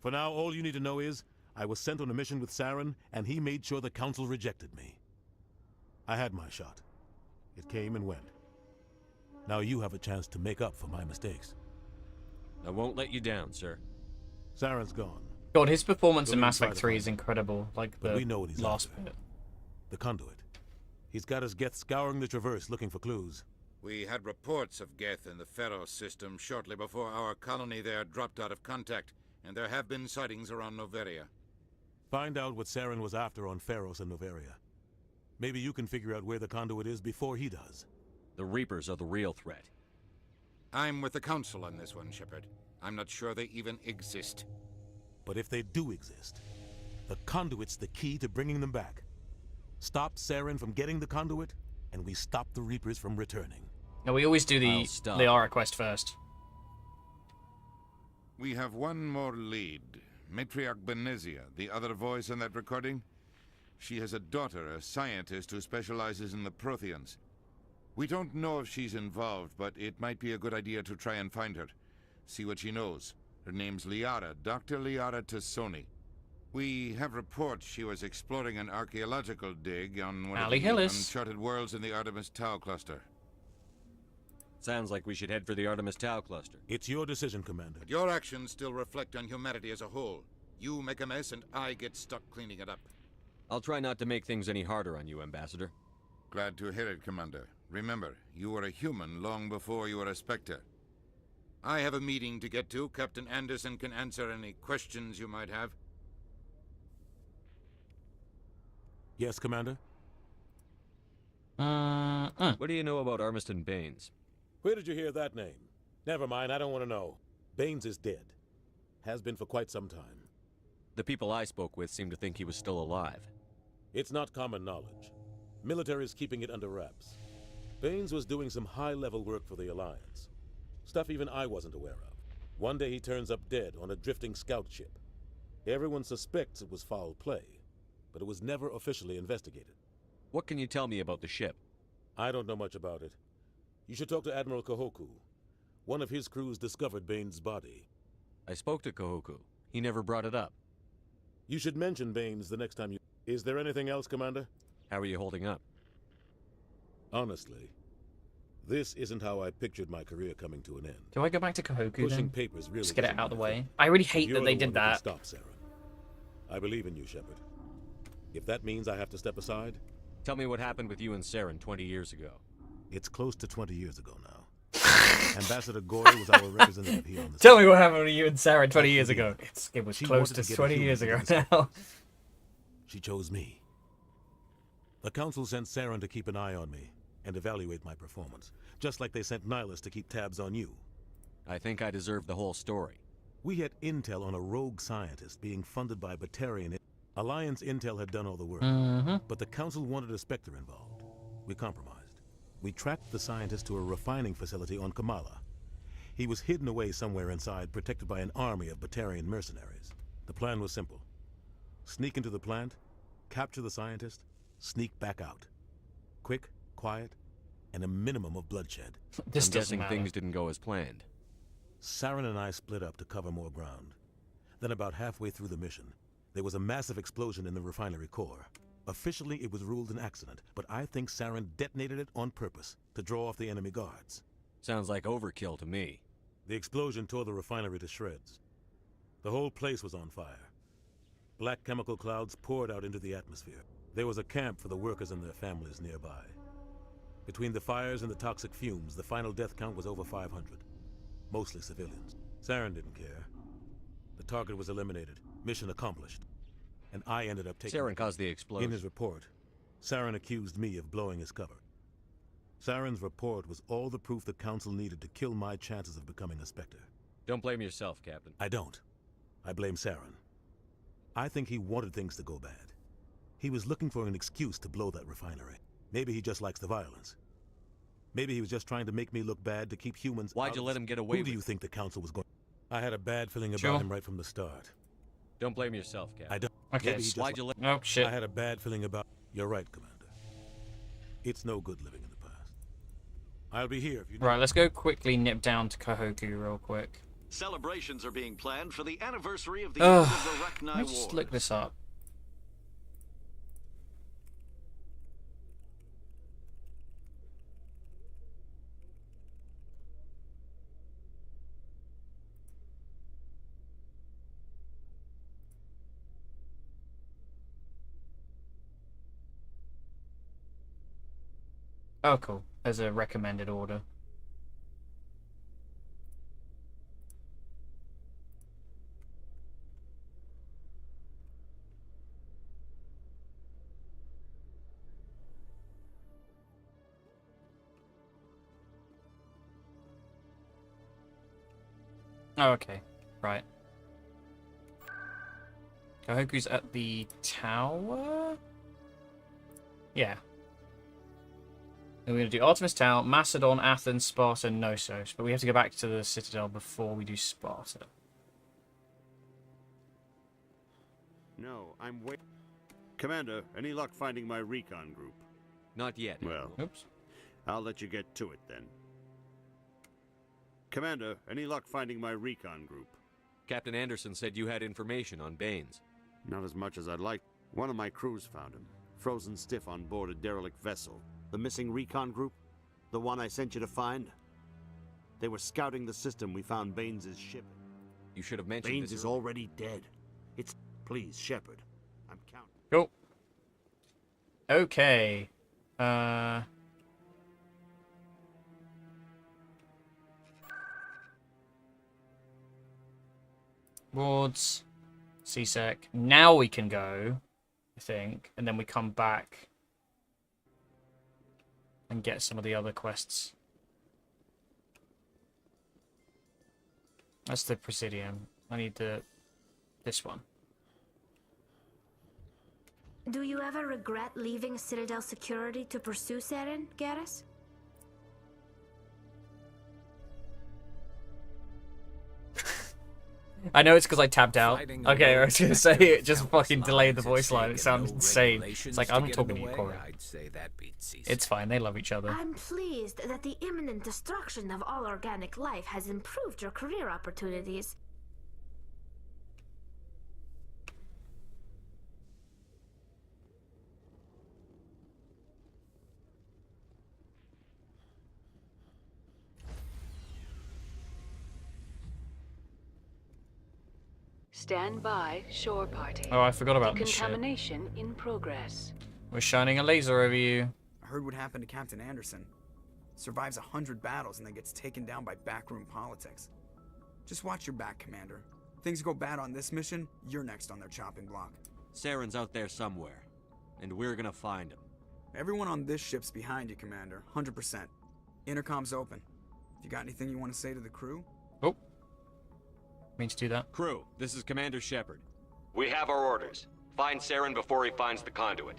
For now, all you need to know is, I was sent on a mission with Saren, and he made sure the Council rejected me. I had my shot. It came and went. Now you have a chance to make up for my mistakes. I won't let you down, sir. Saren's gone. God, his performance in We'll Mass try Effect to 3 find is him. incredible. Like But the we know what he's last after. bit. The conduit. He's got us Geth scouring the Traverse looking for clues. We had reports of Geth in the Pharos system shortly before our colony there dropped out of contact, and there have been sightings around Noveria. Find out what Saren was after on Pharos and Noveria. Maybe you can figure out where the conduit is before he does. The Reapers are the real threat. I'm with the Council on this one, Shepard. I'm not sure they even exist. But if they do exist, the conduit's the key to bringing them back. Stop Saren from getting the conduit, and we stop the Reapers from returning. No, we always do the Liara quest first. We have one more lead. Matriarch Benezia, the other voice in that recording. She has a daughter, a scientist who specializes in the Protheans. We don't know if she's involved, but it might be a good idea to try and find her. See what she knows. Her name's Liara, Dr. Liara Tassoni. We have reports she was exploring an archaeological dig on one of the uncharted worlds in the Artemis Tau cluster. Sounds like we should head for the Artemis Tau cluster. It's your decision, Commander. But your actions still reflect on humanity as a whole. You make a mess and I get stuck cleaning it up. I'll try not to make things any harder on you, Ambassador. Glad to hear it, Commander. Remember, you were a human long before you were a Spectre. I have a meeting to get to. Captain Anderson can answer any questions you might have. Yes, Commander? What do you know about Armiston Baines? Where did you hear that name? Never mind, I don't want to know. Baines is dead. Has been for quite some time. The people I spoke with seem to think he was still alive. It's not common knowledge. Military's keeping it under wraps. Baines was doing some high-level work for the Alliance. Stuff even I wasn't aware of. One day he turns up dead on a drifting scout ship. Everyone suspects it was foul play, but it was never officially investigated. What can you tell me about the ship? I don't know much about it. You should talk to Admiral Kahoku. One of his crews discovered Baines' body. I spoke to Kahoku. He never brought it up. You should mention Baines the next time you... Is there anything else, Commander? How are you holding up? Honestly, this isn't how I pictured my career coming to an end. Do I go back to Kahoku Pushing then? papers really Just get it isn't out of the my way. thing. I really hate You're that they the did one who can that. Stop, Saren. I believe in you, Shepard. If that means I have to step aside... Tell me what happened with you and Saren 20 years ago. It's close to 20 years ago now. Ambassador Goy was our representative here on the Tell me what happened to you and Sarah 20 years ago. It was She close wanted to to get a 20 human years into ago this now. She chose me. The Council sent Saren to keep an eye on me and evaluate my performance, just like they sent Nihilus to keep tabs on you. I think I deserve the whole story. We had intel on a rogue scientist being funded by Batarian. Alliance intel had done all the work, but the Council wanted a Spectre involved. We compromised. We tracked the scientist to a refining facility on Kamala. He was hidden away somewhere inside, protected by an army of Batarian mercenaries. The plan was simple. Sneak into the plant, capture the scientist, sneak back out. Quick, quiet, and a minimum of bloodshed. I'm guessing things didn't go as planned. Saren and I split up to cover more ground. Then about halfway through the mission, there was a massive explosion in the refinery core. Officially, it was ruled an accident, but I think Saren detonated it on purpose to draw off the enemy guards. Sounds like overkill to me. The explosion tore the refinery to shreds. The whole place was on fire. Black chemical clouds poured out into the atmosphere. There was a camp for the workers and their families nearby. Between the fires and the toxic fumes, the final death count was over 500. Mostly civilians. Saren didn't care. The target was eliminated. Mission accomplished. And I ended up taking... Saren caused the explosion. In his report, Saren accused me of blowing his cover. Saren's report was all the proof the Council needed to kill my chances of becoming a Spectre. Don't blame yourself, Captain. I don't. I blame Saren. I think he wanted things to go bad. He was looking for an excuse to blow that refinery. Maybe he just likes the violence. Maybe he was just trying to make me look bad to keep humans Why'd out you of let him get away Who do with you think the Council was going... I had a bad feeling Sure. about him right from the start. Don't blame yourself, Cap. I don't. Okay. Maybe he just Why'd you let... Oh, shit. I had a bad feeling about... You're right, Commander. It's no good living in the past. I'll be here if you... Right, let's go quickly nip down to Kahoku real quick. Celebrations are being planned for the anniversary of the end of the Let Reknai me War. just look this up. Oh, cool. There's a recommended order. Oh, okay. Right. Kahoku's at the tower? Yeah. And we're going to do Artemis Tower, Macedon, Athens, Sparta, Knossos. But we have to go back to the Citadel before we do Sparta. No, I'm wait. Commander, any luck finding my recon group? Not yet. Well, oops. I'll let you get to it then. Commander, any luck finding my recon group? Captain Anderson said you had information on Baines. Not as much as I'd like. One of my crews found him, frozen stiff on board a derelict vessel. The missing recon group? The one I sent you to find? They were scouting the system we found Baines' ship. You should have mentioned Baines this is already dead. It's... Please, Shepard. I'm counting. Cool. Okay. Wards. CSEC. Now we can go, I think. And then we come back and get some of the other quests. That's the Presidium. I need this one. Do you ever regret leaving Citadel security to pursue Saren, Garrus? I know it's because I tapped out. Okay, I was gonna say it just fucking delayed the voice line. It sounded insane. It's like, I'm not talking to you, Corey. It's fine, they love each other. I'm pleased that the imminent destruction of all organic life has improved your career opportunities. Stand by, shore party. Oh, I forgot about this shit. Decontamination in progress. We're shining a laser over you. I heard what happened to Captain Anderson. Survives 100 battles and then gets taken down by backroom politics. Just watch your back, Commander. Things go bad on this mission, you're next on their chopping block. Saren's out there somewhere, and we're gonna find him. Everyone on this ship's behind you, Commander. 100%. Intercom's open. If you got anything you want to say to the crew? Oh. Mean to do that. Crew, this is Commander Shepard. We have our orders. Find Saren before he finds the conduit.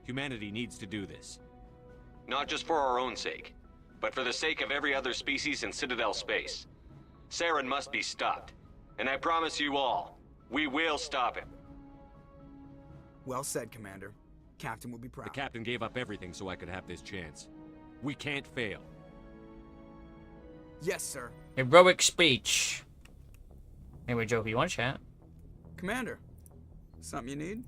Humanity needs to do this. Not just for our own sake, but for the sake of every other species in Citadel space. Saren must be stopped. And I promise you all, we will stop him. Well said, Commander. Captain will be proud. The captain gave up everything so I could have this chance. We can't fail. Yes, sir. Heroic speech. Anyway, Joker, you want to chat? Commander, something you need?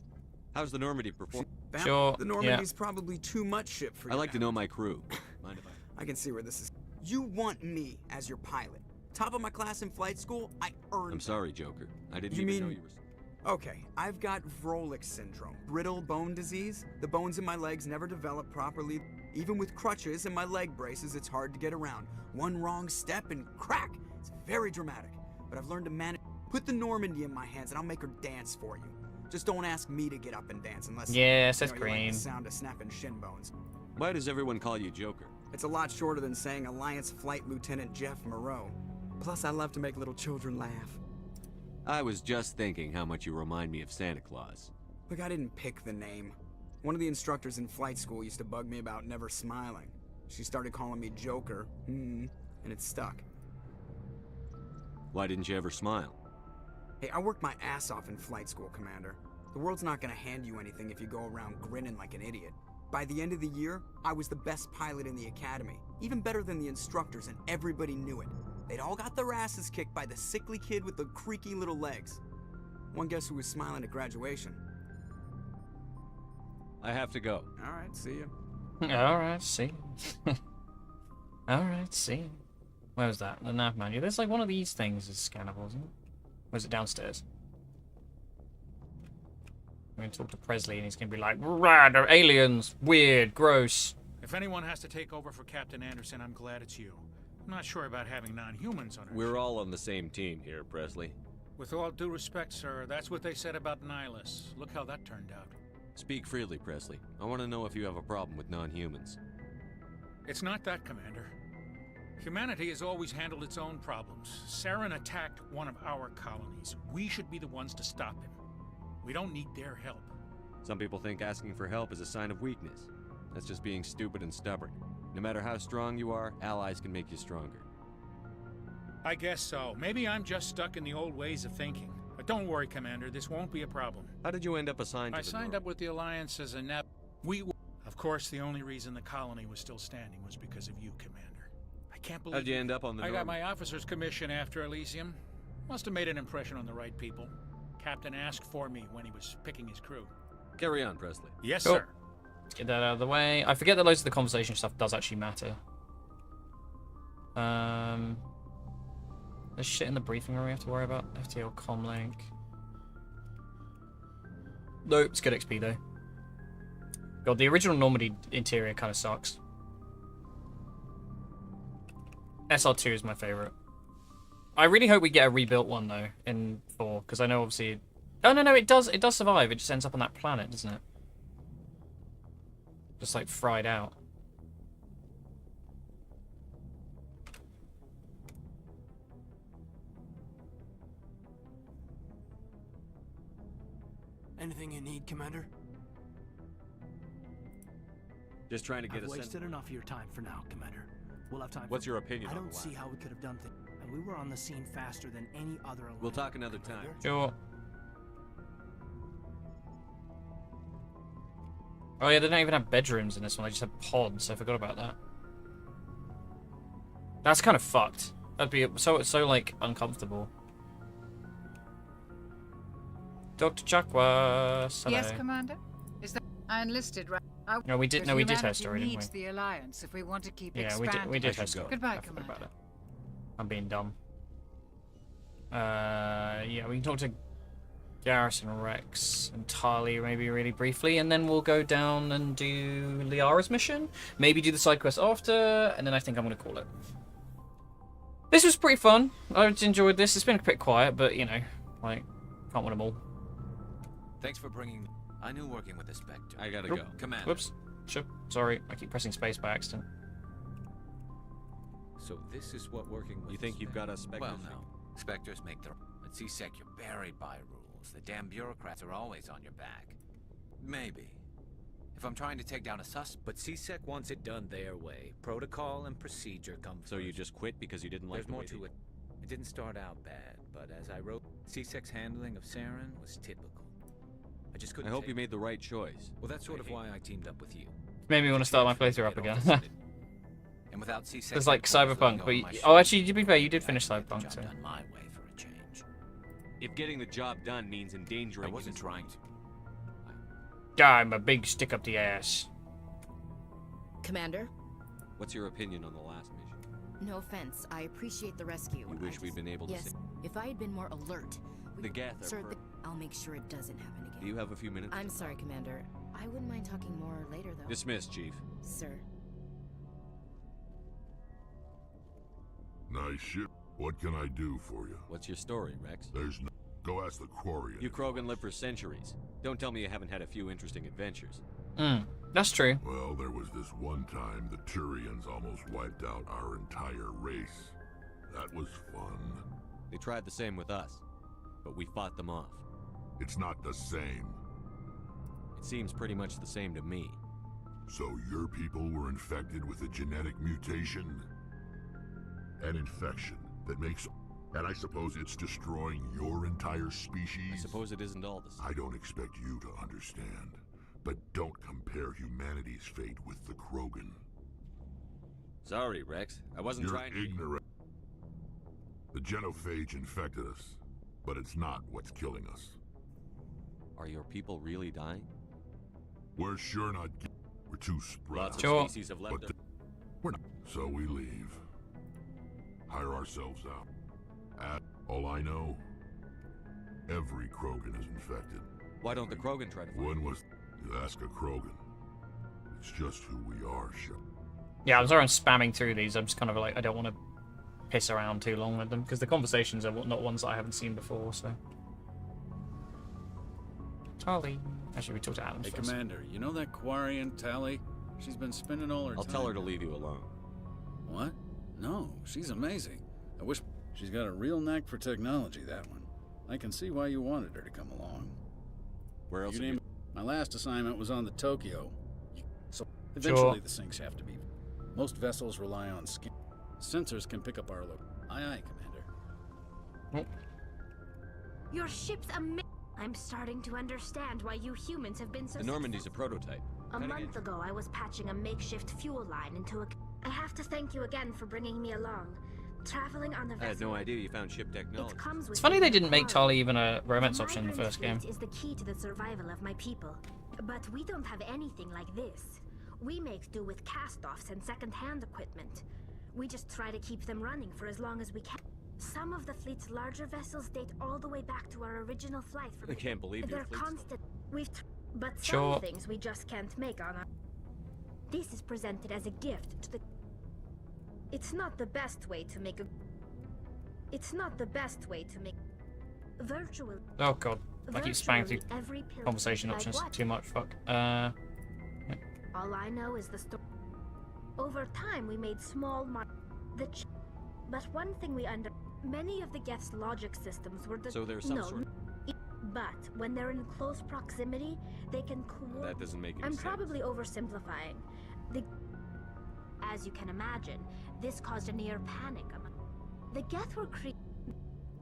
How's the Normandy perform? Sure. The Normandy's probably too much ship for you. I like to know my crew. Mind if I can see where this is. You want me as your pilot. Top of my class in flight school, I earned I'm sorry, Joker. I didn't You even mean- know you were... Okay, I've got Vrolik syndrome, brittle bone disease. The bones in my legs never develop properly. Even with crutches and my leg braces, it's hard to get around. One wrong step and crack! It's very dramatic, but I've learned to manage. Put the Normandy in my hands and I'll make her dance for you. Just don't ask me to get up and dance unless Yes, that's you like green. the sound of snapping shin bones. Why does everyone call you Joker? It's a lot shorter than saying Alliance Flight Lieutenant Jeff Moreau. Plus, I love to make little children laugh. I was just thinking how much you remind me of Santa Claus. Look, I didn't pick the name. One of the instructors in flight school used to bug me about never smiling. She started calling me Joker. and it's stuck. Why didn't you ever smile? Hey, I worked my ass off in flight school, Commander. The world's not gonna hand you anything if you go around grinning like an idiot. By the end of the year, I was the best pilot in the academy, even better than the instructors, and everybody knew it. They'd all got their asses kicked by the sickly kid with the creaky little legs. One guess who was smiling at graduation? I have to go. Alright, see ya. Alright, see. Alright, see. Where was that? The nav menu. There's like one of these things is scannable, isn't it? Or is it downstairs? I'm going to talk to Presley and he's going to be like, "Rad, they're aliens, weird, gross." If anyone has to take over for Captain Anderson, I'm glad it's you. I'm not sure about having non-humans on our We're ship. all on the same team here, Presley. With all due respect, sir, that's what they said about Nihilus. Look how that turned out. Speak freely, Presley. I want to know if you have a problem with non-humans. It's not that, Commander. Humanity has always handled its own problems. Saren attacked one of our colonies. We should be the ones to stop him. We don't need their help. Some people think asking for help is a sign of weakness. That's just being stupid and stubborn. No matter how strong you are, allies can make you stronger. I guess so. Maybe I'm just stuck in the old ways of thinking. But don't worry, Commander, this won't be a problem. How did you end up assigned to I signed up with the Alliance as a NEP. Of course, the only reason the colony was still standing was because of you, Commander. I can't believe How'd you end up on the I got Norman? my officer's commission after Elysium. Must have made an impression on the right people. Captain asked for me when he was picking his crew. Carry on, Presley. Yes, Cool. sir. Let's get that out of the way. I forget that loads of the conversation stuff does actually matter. There's shit in the briefing room we have to worry about. FTL comlink. Nope, it's good XP though. God, the original Normandy interior kind of sucks. SR2 is my favorite. I really hope we get a rebuilt one though in 4, because I know obviously. Oh no, it does survive. It just ends up on that planet, doesn't it? Just like fried out. Anything you need, Commander? Just trying to get I've a sense. wasted enough of your time for now, Commander. We'll have time. What's your opinion I on don't the see last how we could have done things, and we were on the scene faster than any other. We'll talk another time. Sure. Oh yeah, they don't even have bedrooms in this one. They just have pods. I forgot about that. That's kind of fucked. That'd be so like uncomfortable. Dr. Chakwas. Hello. Yes, Commander. Is that I enlisted, right? No, we did. No, we did her story, didn't needs we? the Alliance if we want to keep Yeah, expanding. we did her story. Goodbye, I forgot Commander. about it. I'm being dumb. Yeah, we can talk to Garrison Rex and Tali maybe really briefly, and then we'll go down and do Liara's mission. Maybe do the side quest after, and then I think I'm gonna call it. This was pretty fun. I enjoyed this. It's been a bit quiet, but you know, like, can't win them all. Thanks for bringing. I knew working with the Spectre. I gotta Oh, go. Commander. Whoops. Sure. Sorry, I keep pressing space by accident. So this is what working with. You think you've got us Spectres? Well, no. Spectres make their. At CSEC, you're buried by rules. The damn bureaucrats are always on your back. Maybe. If I'm trying to take down a but CSEC wants it done their way. Protocol and procedure come first. So you just quit because you didn't like There's the more way to it. It didn't start out bad, but as I wrote, CSEC's handling of Saren was typical. I just I couldn't. hope take you made the right choice. Well, that's sort of why I teamed up with you. Made me want to start my playthrough up again. And without CSEC, It's like Cyberpunk, but oh, actually, to be fair, you did finish Cyberpunk, so. my way for a change. If getting the job done means endangering, I wasn't trying to. I'm a big stick up the ass. Commander, What's your opinion on the last mission? no offense. I appreciate the rescue. You wish we'd been able to Yes, see. if I had been more alert. The Geth are Sir, per- I'll make sure it doesn't happen again. Do you have a few minutes? I'm sorry, Commander. I wouldn't mind talking more later, though. Dismissed, Chief. Sir. Nice ship. What can I do for you? What's your story, Rex? There's no... Go ask the Quarian. You Krogan lived for centuries. Don't tell me you haven't had a few interesting adventures. That's true. Well, there was this one time the Turians almost wiped out our entire race. That was fun. They tried the same with us, but we fought them off. It's not the same. It seems pretty much the same to me. So your people were infected with a genetic mutation? An infection that makes... And I suppose it's destroying your entire species? I suppose it isn't all the same. I don't expect you to understand, but don't compare humanity's fate with the Krogan. Sorry, Rex. I wasn't You're trying to... ignorant. The genophage infected us, but it's not what's killing us. Are your people really dying? We're sure not... We're too spread Lots out. of species have left But their... we're not. So we leave. Hire ourselves out. All I know, every Krogan is infected. Why don't the Krogan try to find When was... You ask a Krogan. It's just who we are, Shepard. Yeah, I'm sorry I'm spamming through these. I'm just kind of like, I don't want to piss around too long with them, because the conversations are not ones that I haven't seen before, so... Tali. Actually, we talked to Adam Hey, first. Commander, you know that Quarian Tali? She's been spending all her I'll time... tell her to leave you alone. What? No, she's amazing. I wish... She's got a real knack for technology, that one. I can see why you wanted her to come along. Where else? My last assignment was on the Tokyo. So eventually the sinks have to be... Most vessels rely on skin. Sensors can pick up our look. Aye, aye, Commander. Your ship's amazing. I'm starting to understand why you humans have been so The Normandy's a prototype. A month ago, I was patching a makeshift fuel line into a... I have to thank you again for bringing me along. Traveling on the vessel... I had no idea you found ship technology. It's funny they didn't make Tali even a romance option in the first game. Is the key to the survival of my people. But we don't have anything like this. We make do with cast-offs and second-hand equipment. We just try to keep them running for as long as we can. Some of the fleet's larger vessels date all the way back to our original flight from... I can't believe your They're fleet's constant. But Sure. some things we just can't make on our... This is presented as a gift to the... It's not the best way to make a... It's not the best way to make... Virtual... Oh god, I keep spamming through Virtually every pillar conversation like options what? too much, fuck. All I know is the story. Over time, we made small but one thing we many of the Geth's logic systems were So there's some sort of... But when they're in close proximity, they can That doesn't make any I'm sense. probably oversimplifying. As you can imagine, this caused a near panic among... The Geth were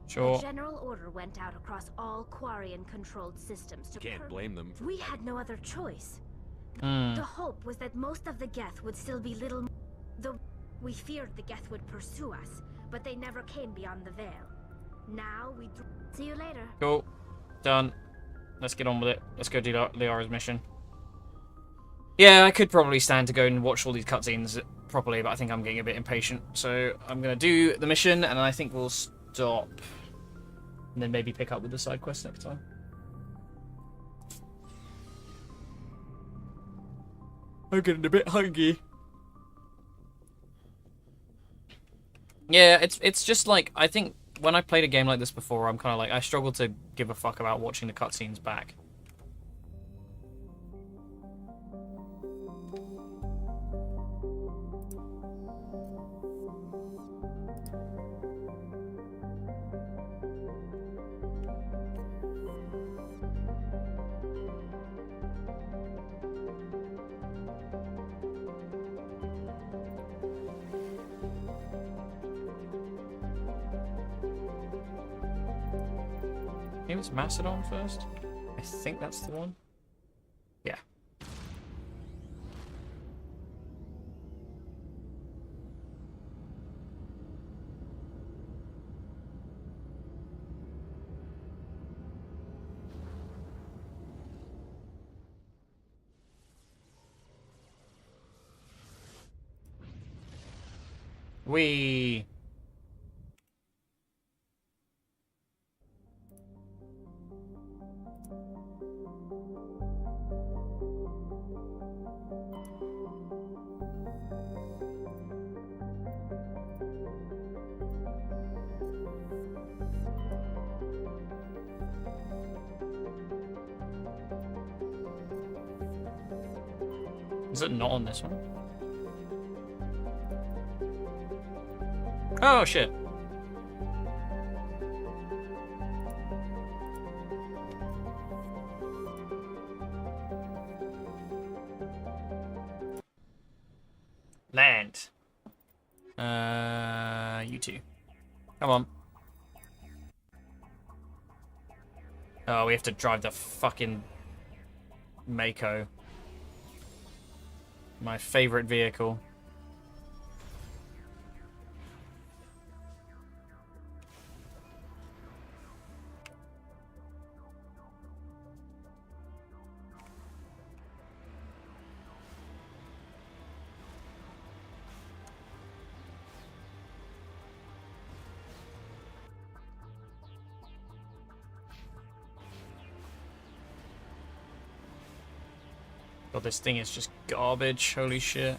Sure. A general order went out across all Quarian-controlled systems to... Can't blame them for... We had no other choice. Hmm. The hope was that most of the Geth would still be little... Though we feared the Geth would pursue us, but they never came beyond the Veil. Now we... See you later. Cool. Done. Let's get on with it. Let's go do Liara's mission. Yeah, I could probably stand to go and watch all these cutscenes properly, but I think I'm getting a bit impatient. So I'm going to do the mission, and I think we'll stop. And then maybe pick up with the side quest next time. I'm getting a bit hungry. Yeah, it's just like, I think when I played a game like this before, I'm kind of like, I struggle to give a fuck about watching the cutscenes back. Maybe it's Macedon first? I think that's the one. Yeah. We. Is it not on this one? Oh shit. Land. You two. Come on. Oh, we have to drive the fucking Mako. My favorite vehicle. God, this thing is just garbage. Holy shit.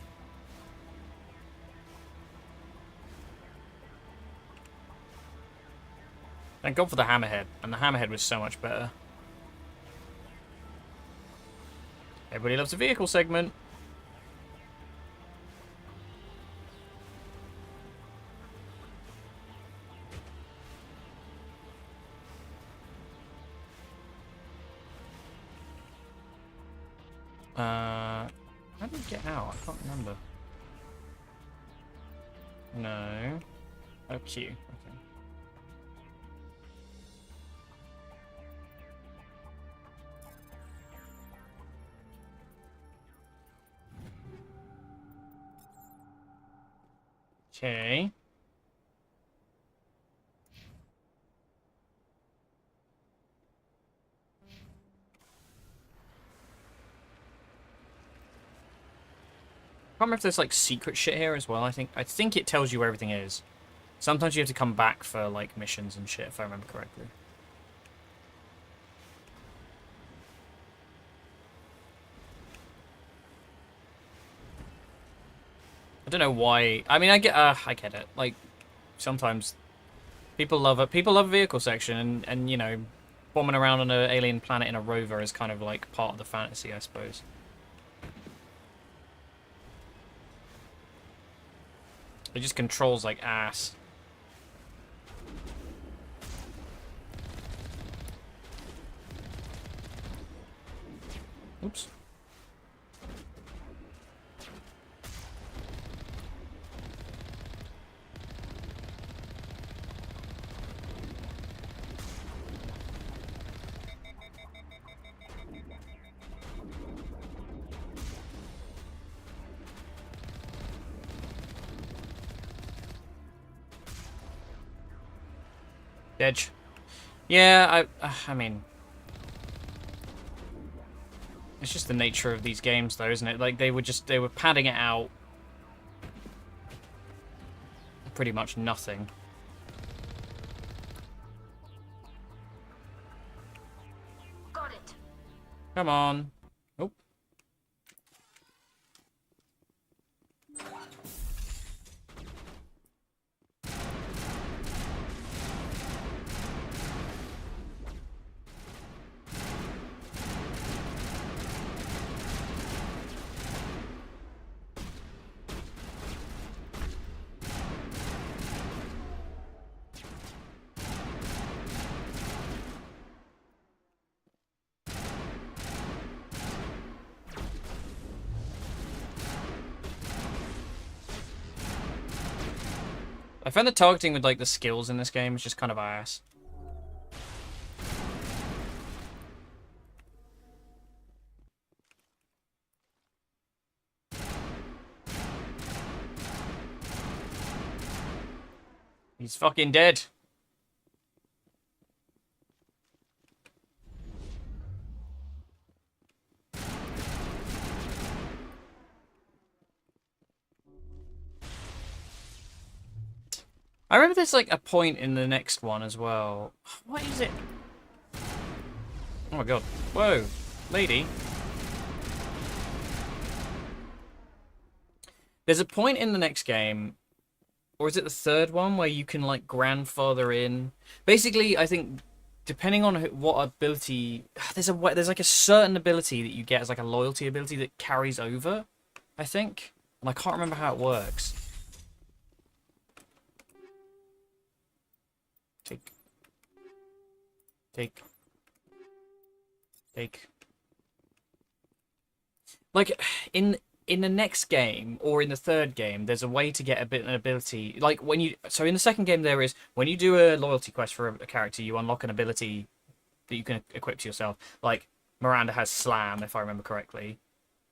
Thank God for the hammerhead. And the hammerhead was so much better. Everybody loves a vehicle segment. How did we get out? I can't remember. No. Oh, Q. Okay. Okay. I can't remember if there's like secret shit here as well. I think it tells you where everything is. Sometimes you have to come back for like missions and shit, if I remember correctly. I don't know why. I mean, I get it. Like, sometimes people love a vehicle section, and you know, bombing around on an alien planet in a rover is kind of like part of the fantasy, I suppose. It just controls like ass. Oops. Edge. Yeah, I mean, it's just the nature of these games, though, isn't it? Like they were padding it out pretty much nothing. Got it. Come on. Oh. I find the targeting with like the skills in this game is just kind of ass. He's fucking dead. I remember there's like a point in the next one as well. What is it? Oh my god. Whoa. Lady. There's a point in the next game, or is it the third one, where you can like grandfather in. Basically, I think depending on what ability, there's like a certain ability that you get as like a loyalty ability that carries over, I think, and I can't remember how it works. Take. Like in in the next game or in the third game, there's a way to get an ability. Like when you, so in the second game there is, when you do a loyalty quest for a character, you unlock an ability that you can equip to yourself. Like Miranda has Slam, if I remember correctly.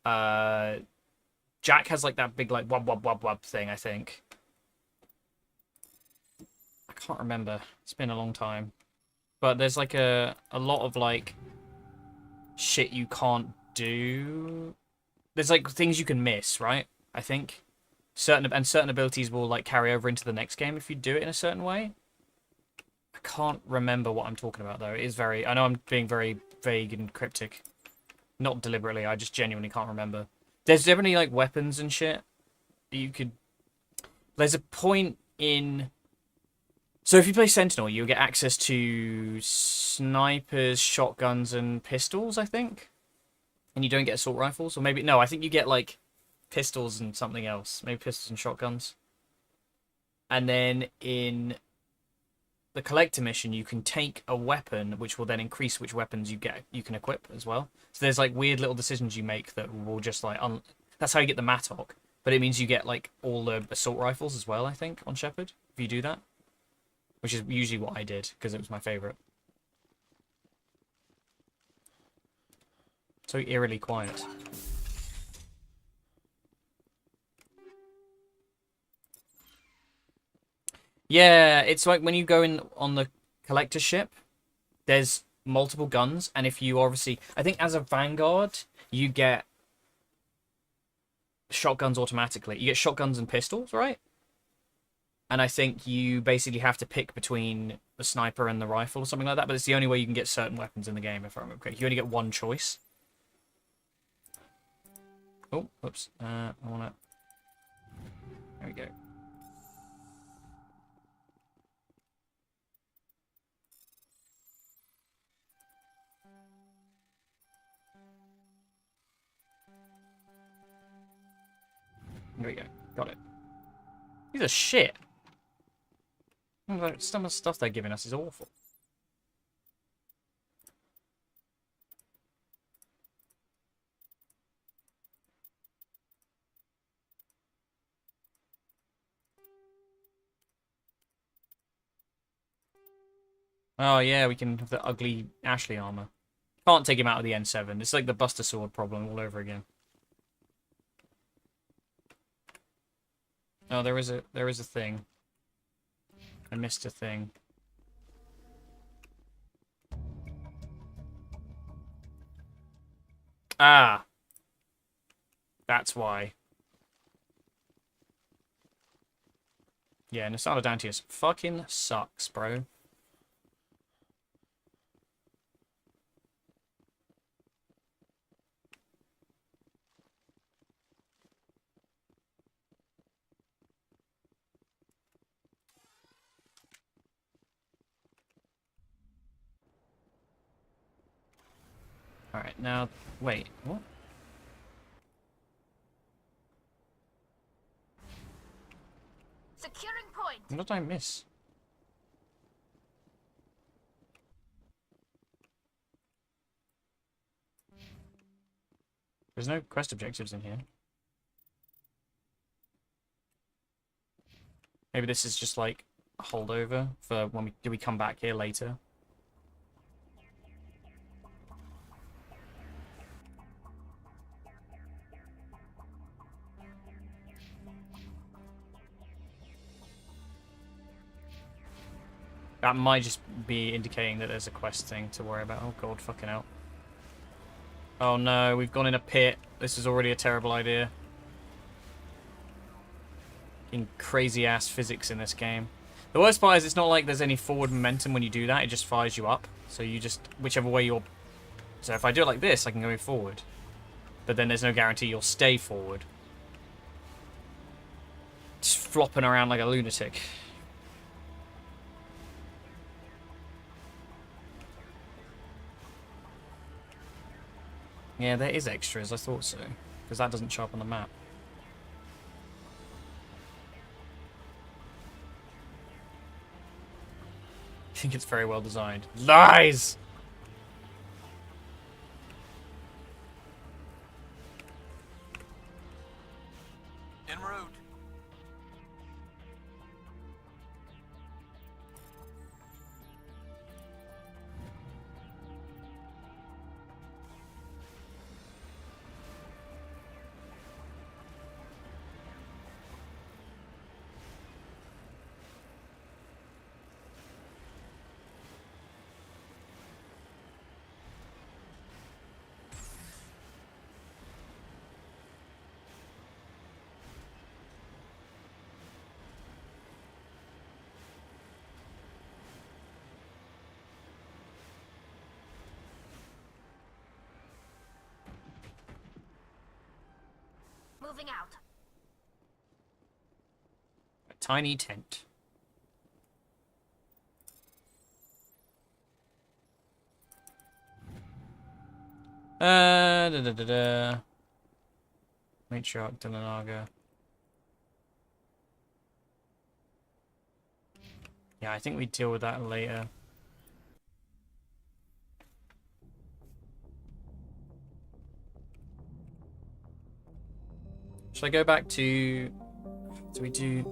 Jack has like that big like wub wub wub wub thing, I think. I can't remember. It's been a long time. But there's like a lot of like shit you can't do. There's like things you can miss, right? I think certain abilities will like carry over into the next game if you do it in a certain way. I can't remember what I'm talking about though. It is very, I know I'm being very vague and cryptic. Not deliberately, I just genuinely can't remember. There's definitely like weapons and shit that you could. There's a point in. So if you play Sentinel, you'll get access to snipers, shotguns, and pistols, I think. And you don't get assault rifles, or maybe no. I think you get like pistols and something else, maybe pistols and shotguns. And then in the collector mission, you can take a weapon, which will then increase which weapons you can equip as well. So there's like weird little decisions you make that will just like that's how you get the Mattock. But it means you get like all the assault rifles as well, I think, on Shepard if you do that. Which is usually what I did, because it was my favourite. So eerily quiet. Yeah, it's like when you go in on the collector ship, there's multiple guns, and if you obviously... I think as a Vanguard, you get shotguns automatically. You get shotguns and pistols, right? And I think you basically have to pick between the sniper and the rifle or something like that. But it's the only way you can get certain weapons in the game, if I remember correctly. You only get one choice. Oh, whoops. I want to... There we go. There we go. Got it. These are shit. Some of the stuff they're giving us is awful. Oh yeah, we can have the ugly Ashley armor. Can't take him out of the N7. It's like the Buster Sword problem all over again. Oh, there is a thing. I missed a thing. Ah. That's why. Yeah, Nasada Dantius fucking sucks, bro. Alright, now, wait, what? Securing point. What did I miss? There's no quest objectives in here. Maybe this is just like a holdover for when we come back here later. That might just be indicating that there's a quest thing to worry about. Oh god, fucking hell. Oh no, we've gone in a pit. This is already a terrible idea. Fucking crazy ass physics in this game. The worst part is it's not like there's any forward momentum when you do that, it just fires you up. So you just, whichever way you're... So if I do it like this, I can go forward. But then there's no guarantee you'll stay forward. Just flopping around like a lunatic. Yeah, there is extras, I thought so. Because that doesn't show up on the map. I think it's very well designed. Lies! En route. Moving out. A tiny tent. Da da da da. Matriarch Delanaga. Yeah, I think we deal with that later. Should I go back to... Do we do...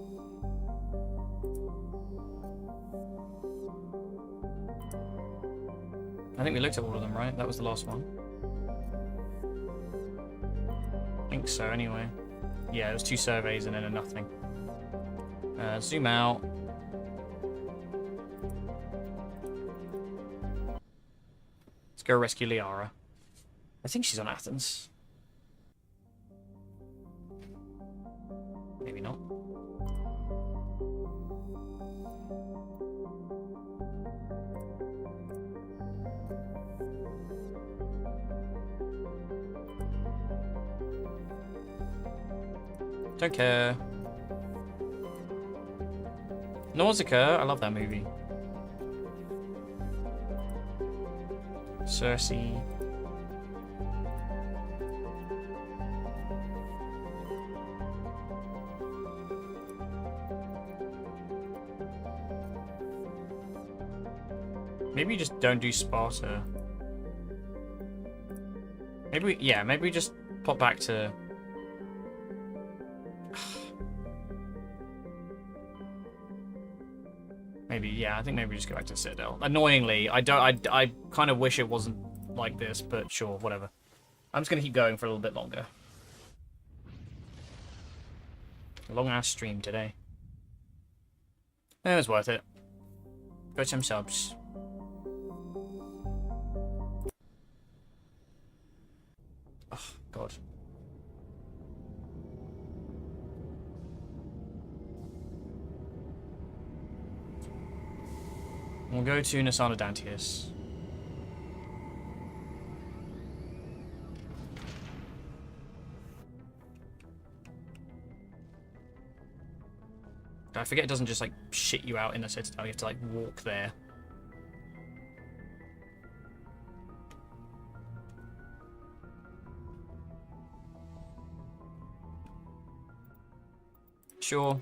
I think we looked at all of them, right? That was the last one. I think so, anyway. Yeah, it was 2 surveys and then a nothing. Zoom out. Let's go rescue Liara. I think she's on Athens. Maybe not. Don't care. Nausicaa, I love that movie. Cersei. Maybe you just don't do Sparta. Maybe maybe we just pop back to... Maybe, yeah, I think maybe we just go back to Citadel. Annoyingly, I kind of wish it wasn't like this, but sure, whatever. I'm just gonna keep going for a little bit longer. Long ass stream today. It was worth it. Got some subs. Oh, God. We'll go to Nasana Dantius. I forget it doesn't just like shit you out in the citadel, you have to like walk there. Sure.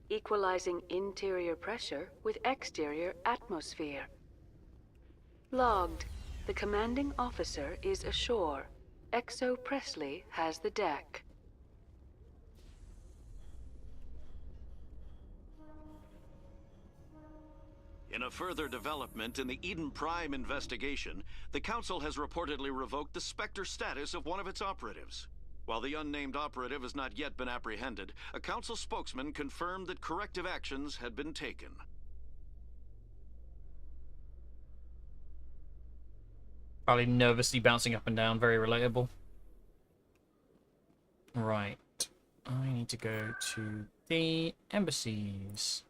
Equalizing interior pressure with exterior atmosphere. Logged. The commanding officer is ashore. Exo Presley has the deck. In a further development in the Eden Prime investigation, the Council has reportedly revoked the Spectre status of one of its operatives. While the unnamed operative has not yet been apprehended, a Council spokesman confirmed that corrective actions had been taken. Probably nervously bouncing up and down, very relatable. Right. I need to go to the embassies.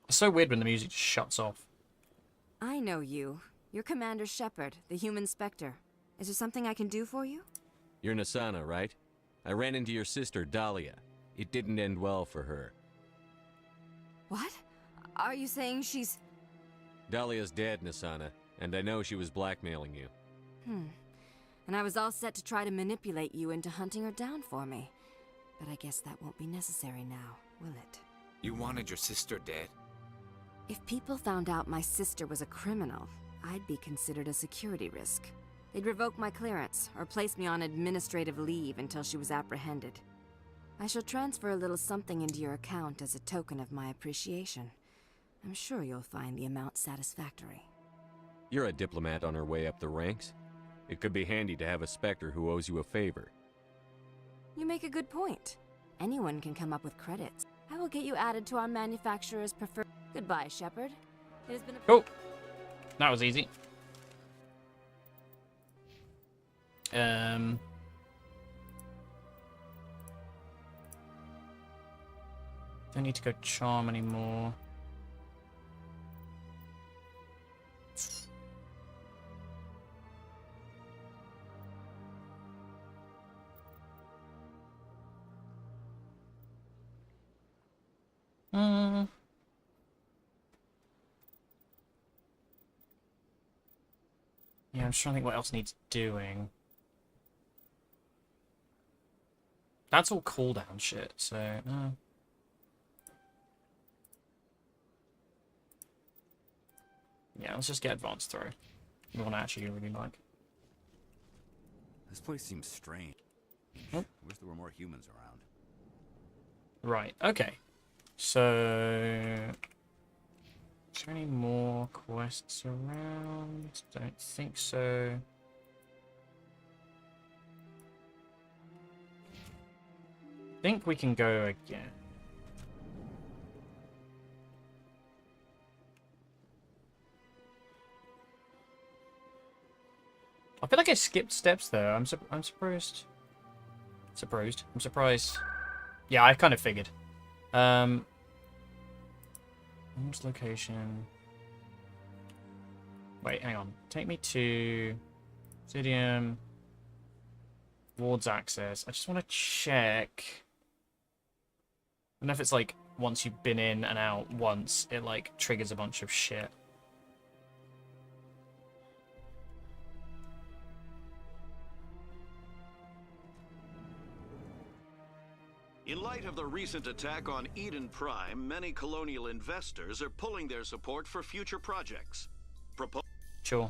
It's so weird when the music just shuts off. I know you. You're Commander Shepard, the human Spectre. Is there something I can do for you? You're Nasana, right? I ran into your sister, Dahlia. It didn't end well for her. What? Are you saying she's... Dahlia's dead, Nasana, and I know she was blackmailing you. And I was all set to try to manipulate you into hunting her down for me. But I guess that won't be necessary now, will it? You wanted your sister dead? If people found out my sister was a criminal, I'd be considered a security risk. They'd revoke my clearance, or place me on administrative leave until she was apprehended. I shall transfer a little something into your account as a token of my appreciation. I'm sure you'll find the amount satisfactory. You're a diplomat on her way up the ranks. It could be handy to have a Spectre who owes you a favor. You make a good point. Anyone can come up with credits. I will get you added to our manufacturer's preferred... Goodbye, Shepard. It has been a... Cool. That was easy. Don't need to go charm anymore. Yeah, I'm just trying to think what else needs doing. That's all cooldown shit, so... Yeah, let's just get advanced through. The one I actually really like. This place seems strange. Oh. I wish there were more humans around. Right, okay. So... Is there any more quests around? Don't think so. Think we can go again. I feel like I skipped steps though. I'm surprised. I'm surprised. Yeah, I kind of figured. What's location? Wait, hang on. Take me to Stadium. Wards access. I just want to check. I don't know if it's like once you've been in and out once, it like triggers a bunch of shit. In light of the recent attack on Eden Prime, many colonial investors are pulling their support for future projects. Sure.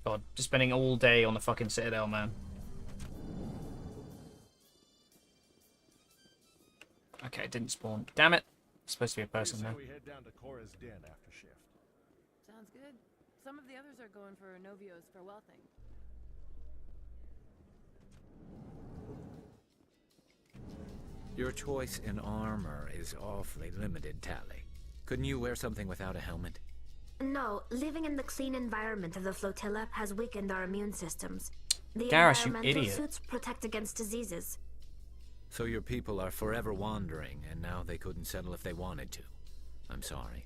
God, just spending all day on the fucking Citadel, man. Okay, it didn't spawn. Damn it. It's supposed to be a person there. We head down to Cora's den after shift. Sounds good. Some of the others are going for Novio's farewell thing. Your choice in armor is awfully limited, Tally. Couldn't you wear something without a helmet? No, living in the clean environment of the flotilla has weakened our immune systems. The Garrus, you environmental idiot. suits protect against diseases. So your people are forever wandering, and now they couldn't settle if they wanted to. I'm sorry.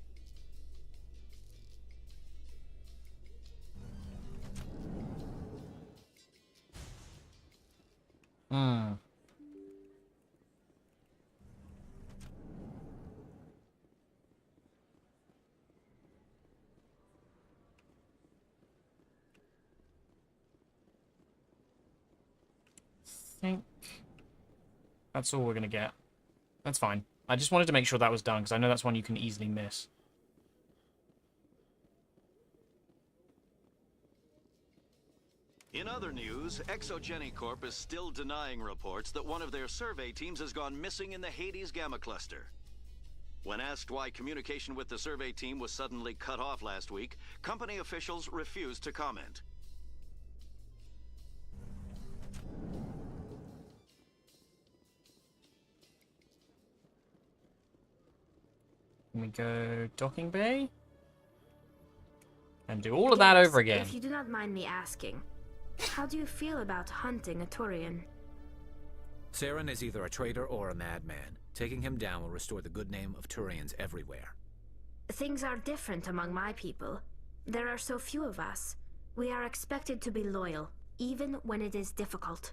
Think that's all we're gonna get. That's fine. I just wanted to make sure that was done because I know that's one you can easily miss. In other news, Exogeny Corp is still denying reports that one of their survey teams has gone missing in the Hades Gamma Cluster. When asked why communication with the survey team was suddenly cut off last week, company officials refused to comment. Can we go docking bay? And do all of that over again. If you do not mind me asking, how do you feel about hunting a Turian? Saren is either a traitor or a madman. Taking him down will restore the good name of Turians everywhere. Things are different among my people. There are so few of us. We are expected to be loyal, even when it is difficult.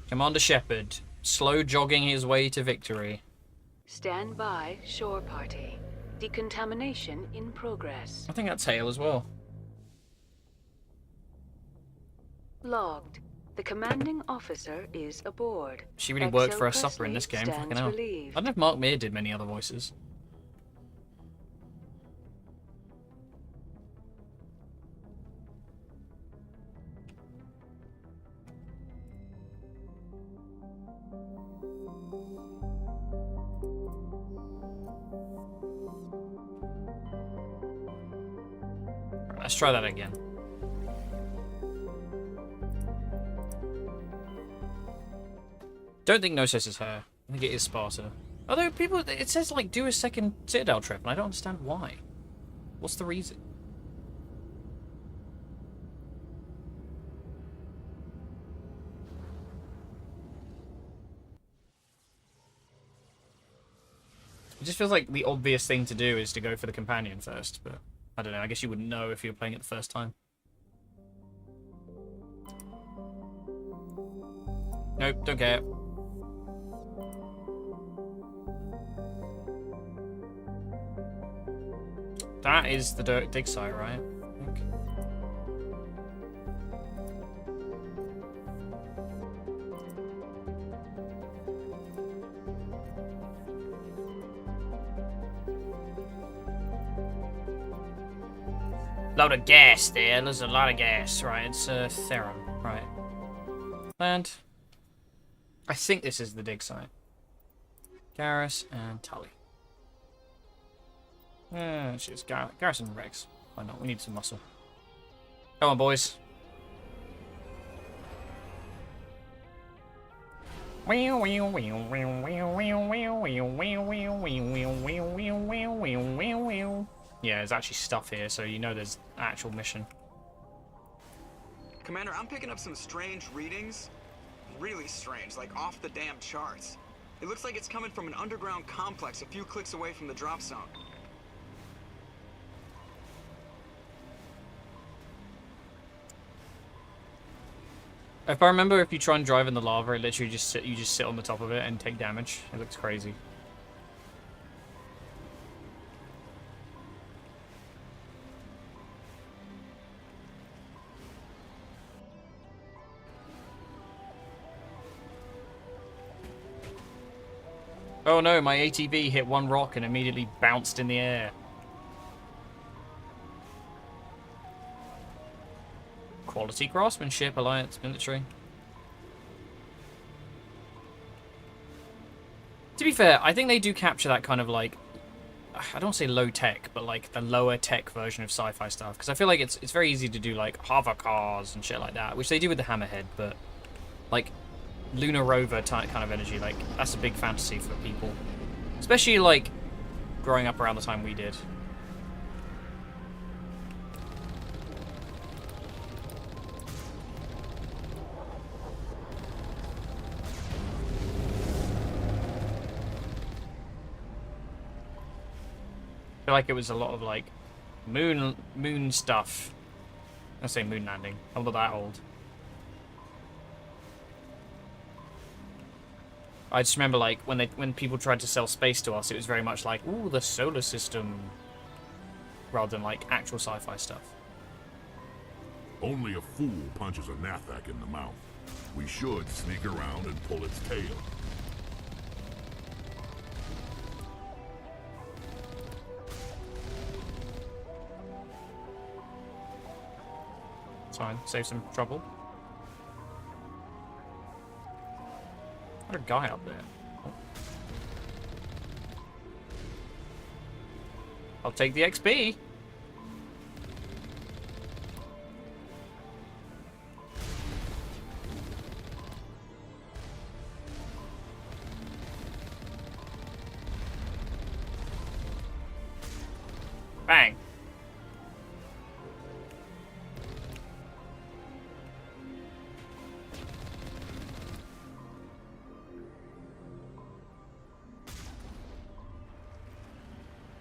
Commander Shepard, slow jogging his way to victory. Stand by, shore party. Decontamination in progress. I think that's Hale as well. Logged. The commanding officer is aboard. She really worked for her XO supper in this game, Presley fucking hell. stands relieved. I don't know if Mark Meir did many other voices. Let's try that again. Don't think Gnosis is her. I think it is Sparta. Although people, it says like do a second Citadel trip, and I don't understand why. What's the reason? It just feels like the obvious thing to do is to go for the companion first, but I don't know. I guess you wouldn't know if you were playing it the first time. Nope, don't care. That is the dirt dig site, right? I think. Load of gas there. There's a lot of gas. Right, it's Theron. Right. Land. I think this is the dig site. Garrus and Tully. She's Garrison and Rex. Why not? We need some muscle. Come on, boys. Yeah, there's actually stuff here, so you know there's actual mission. Commander, I'm picking up some strange readings. Really strange, like off the damn charts. It looks like it's coming from an underground complex a few clicks away from the drop zone. If I remember, if you try and drive in the lava, it literally you just sit on the top of it and take damage. It looks crazy. Oh no, my ATV hit one rock and immediately bounced in the air. Quality craftsmanship, Alliance military. To be fair, I think they do capture that kind of like, I don't want to say low tech, but like the lower tech version of sci-fi stuff. Because I feel like it's very easy to do like hover cars and shit like that, which they do with the Hammerhead, but like lunar rover type kind of energy, like that's a big fantasy for people. Especially like growing up around the time we did. I feel like it was a lot of like moon stuff. I say moon landing. I'm not that old. I just remember like when people tried to sell space to us, it was very much like, ooh, the solar system, rather than like actual sci-fi stuff. Only a fool punches a Nathak in the mouth. We should sneak around and pull its tail. It's fine. Save some trouble. What a guy up there. Oh. I'll take the XP. Bang.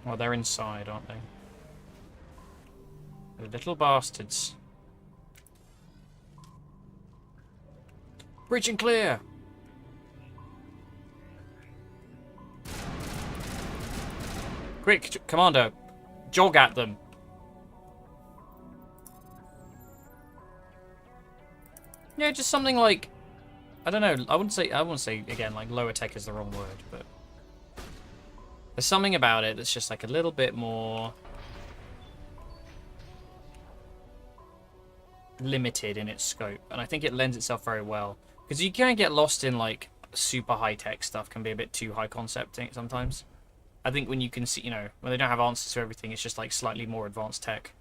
Well, they're inside, aren't they? The little bastards. Breach and clear! Quick, Commander, jog at them. Yeah, just something like, I don't know. I wouldn't say again like lower tech is the wrong word, but there's something about it that's just like a little bit more limited in its scope, and I think it lends itself very well because you can get lost in like super high tech stuff. Can be a bit too high concepting sometimes. I think when you can see, when they don't have answers to everything, it's just like slightly more advanced tech.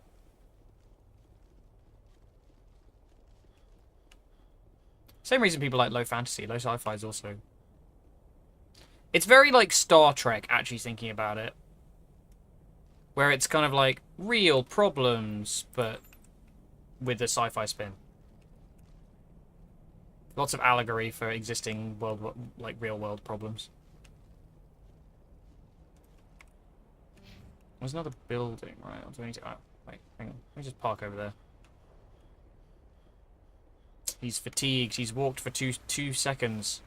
Same reason people like low fantasy. Low sci-fi is also... It's very like Star Trek, actually, thinking about it. Where it's kind of like real problems, but with a sci-fi spin. Lots of allegory for existing world, like real-world problems. There's another building, right? Do I need to... Oh, wait, hang on. Let me just park over there. He's fatigued. He's walked for two seconds.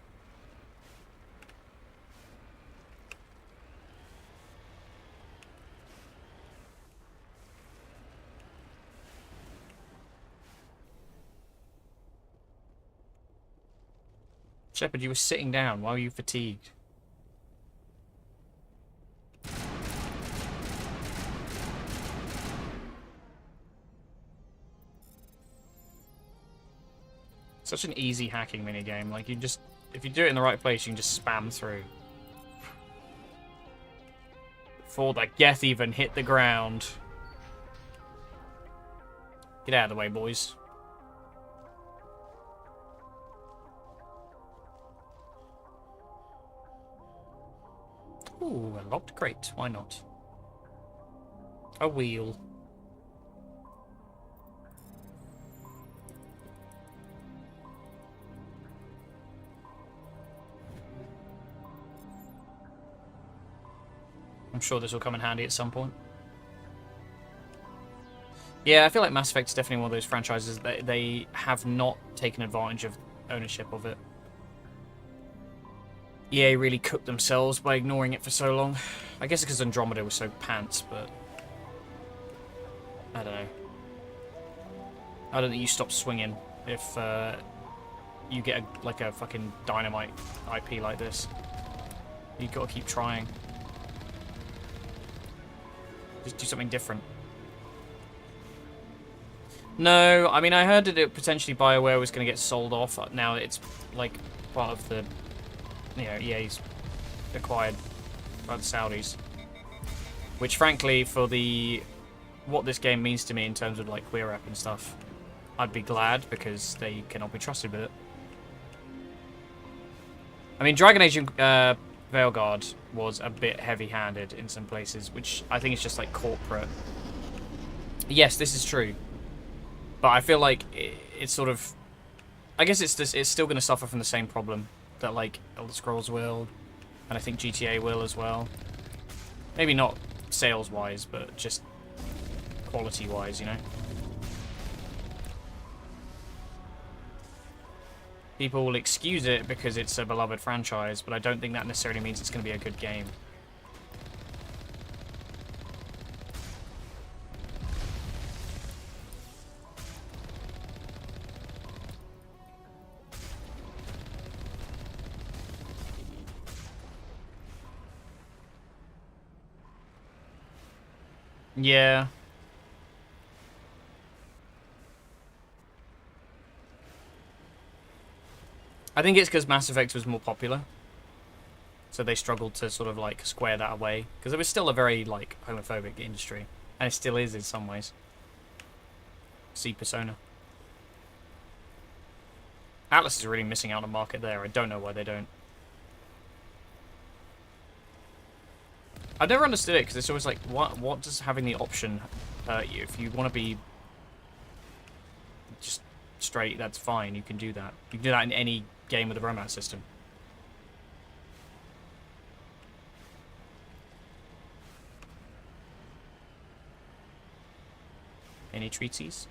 Shepard, you were sitting down. Why were you fatigued? Such an easy hacking minigame. Like, you just... If you do it in the right place, you can just spam through. Before the Geth even hit the ground. Get out of the way, boys. Ooh, a locked crate. Why not? A wheel. I'm sure this will come in handy at some point. Yeah, I feel like Mass Effect is definitely one of those franchises that they have not taken advantage of ownership of it. EA really cooked themselves by ignoring it for so long. I guess it's because Andromeda was so pants, but... I don't know. I don't think you stop swinging if you get a fucking dynamite IP like this. You've got to keep trying. Just do something different. No, I mean, I heard that it potentially BioWare was going to get sold off. Now it's like part of the, EA's acquired by the Saudis. Which, frankly, for what this game means to me in terms of like queer rep and stuff, I'd be glad because they cannot be trusted with it. I mean, Dragon Age Veilguard was a bit heavy-handed in some places, which I think is just like corporate. Yes, this is true, but I feel like it's sort of... I guess it's still going to suffer from the same problem that like Elder Scrolls will, and I think GTA will as well. Maybe not sales-wise, but just quality-wise, People will excuse it because it's a beloved franchise, but I don't think that necessarily means it's going to be a good game. Yeah. I think it's because Mass Effect was more popular, so they struggled to sort of like square that away, because it was still a very like homophobic industry, and it still is in some ways. See Persona. Atlas is really missing out on the market there. I don't know why they don't. I've never understood it, because it's always like, what does having the option hurt you? If you want to be just straight, that's fine. You can do that. You can do that in any game with a romance system. Any treaties?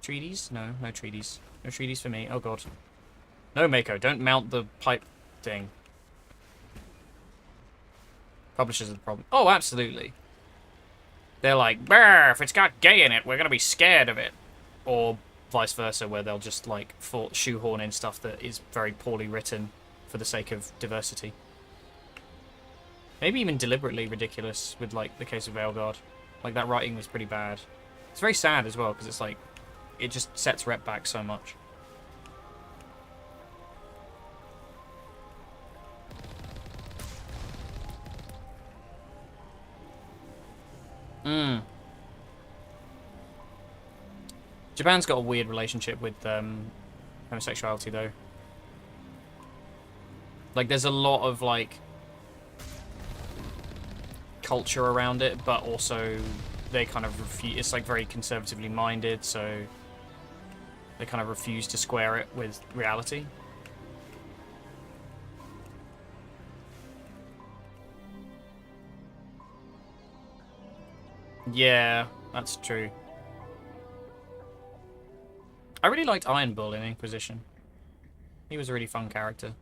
Treaties? No, no treaties. No treaties for me. Oh god. No, Mako, don't mount the pipe thing. Publishers are the problem. Oh, absolutely. They're like, "Brr, if it's got gay in it, we're gonna be scared of it," or vice versa, where they'll just like shoehorn in stuff that is very poorly written for the sake of diversity. Maybe even deliberately ridiculous with like the case of Veilguard. Like that writing was pretty bad. It's very sad as well because it's like it just sets Rep back so much. Japan's got a weird relationship with homosexuality, though. Like, there's a lot of, like, culture around it, but also they kind of refuse. It's, like, very conservatively minded, so they kind of refuse to square it with reality. Yeah, that's true. I really liked Iron Bull in Inquisition. He was a really fun character.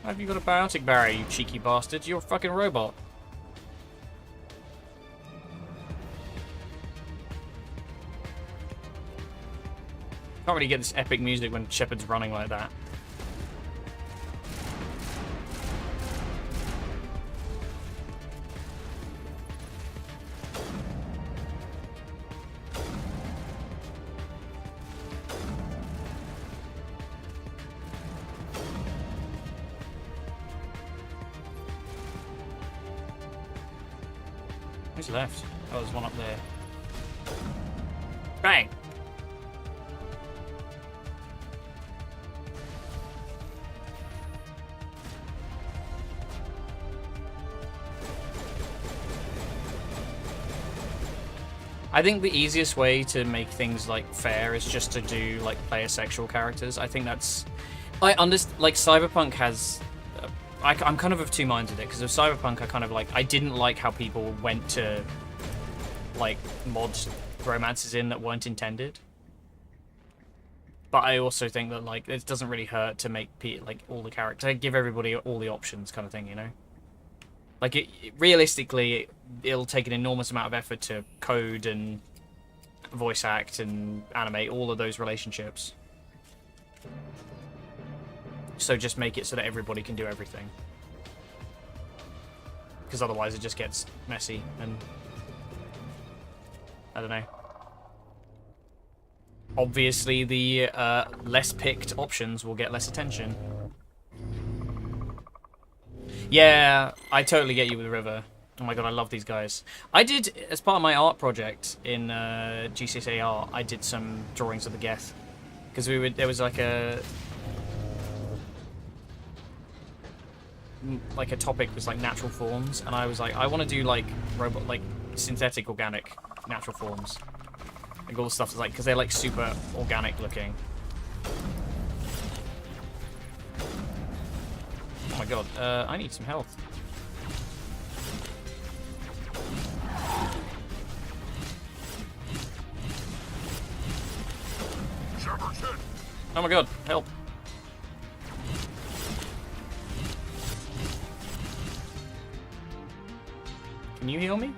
Have you got a biotic barrier, you cheeky bastard? You're a fucking robot. Can't really get this epic music when Shepard's running like that. Who's left? Oh, there's one up there. Bang! I think the easiest way to make things like fair is just to do like player sexual characters. I think that's, I understand. Like Cyberpunk has, I'm kind of two minds with it because of Cyberpunk. I kind of like, I didn't like how people went to like mod romances in that weren't intended. But I also think that like it doesn't really hurt to make like all the characters, give everybody all the options, kind of thing, you know. Like, realistically, it'll take an enormous amount of effort to code and voice act and animate all of those relationships. So just make it so that everybody can do everything. Because otherwise it just gets messy and... I don't know. Obviously, the less picked options will get less attention. Yeah, I totally get you with River. Oh my god, I love these guys. I did, as part of my art project in GCSA Art, I did some drawings of the Geth. Because there was like a topic was like natural forms, and I was like, I want to do like robot, like synthetic organic natural forms. Like all the stuff is like, because they're like super organic looking. Oh my god, I need some health. Oh my god, help. Can you heal me?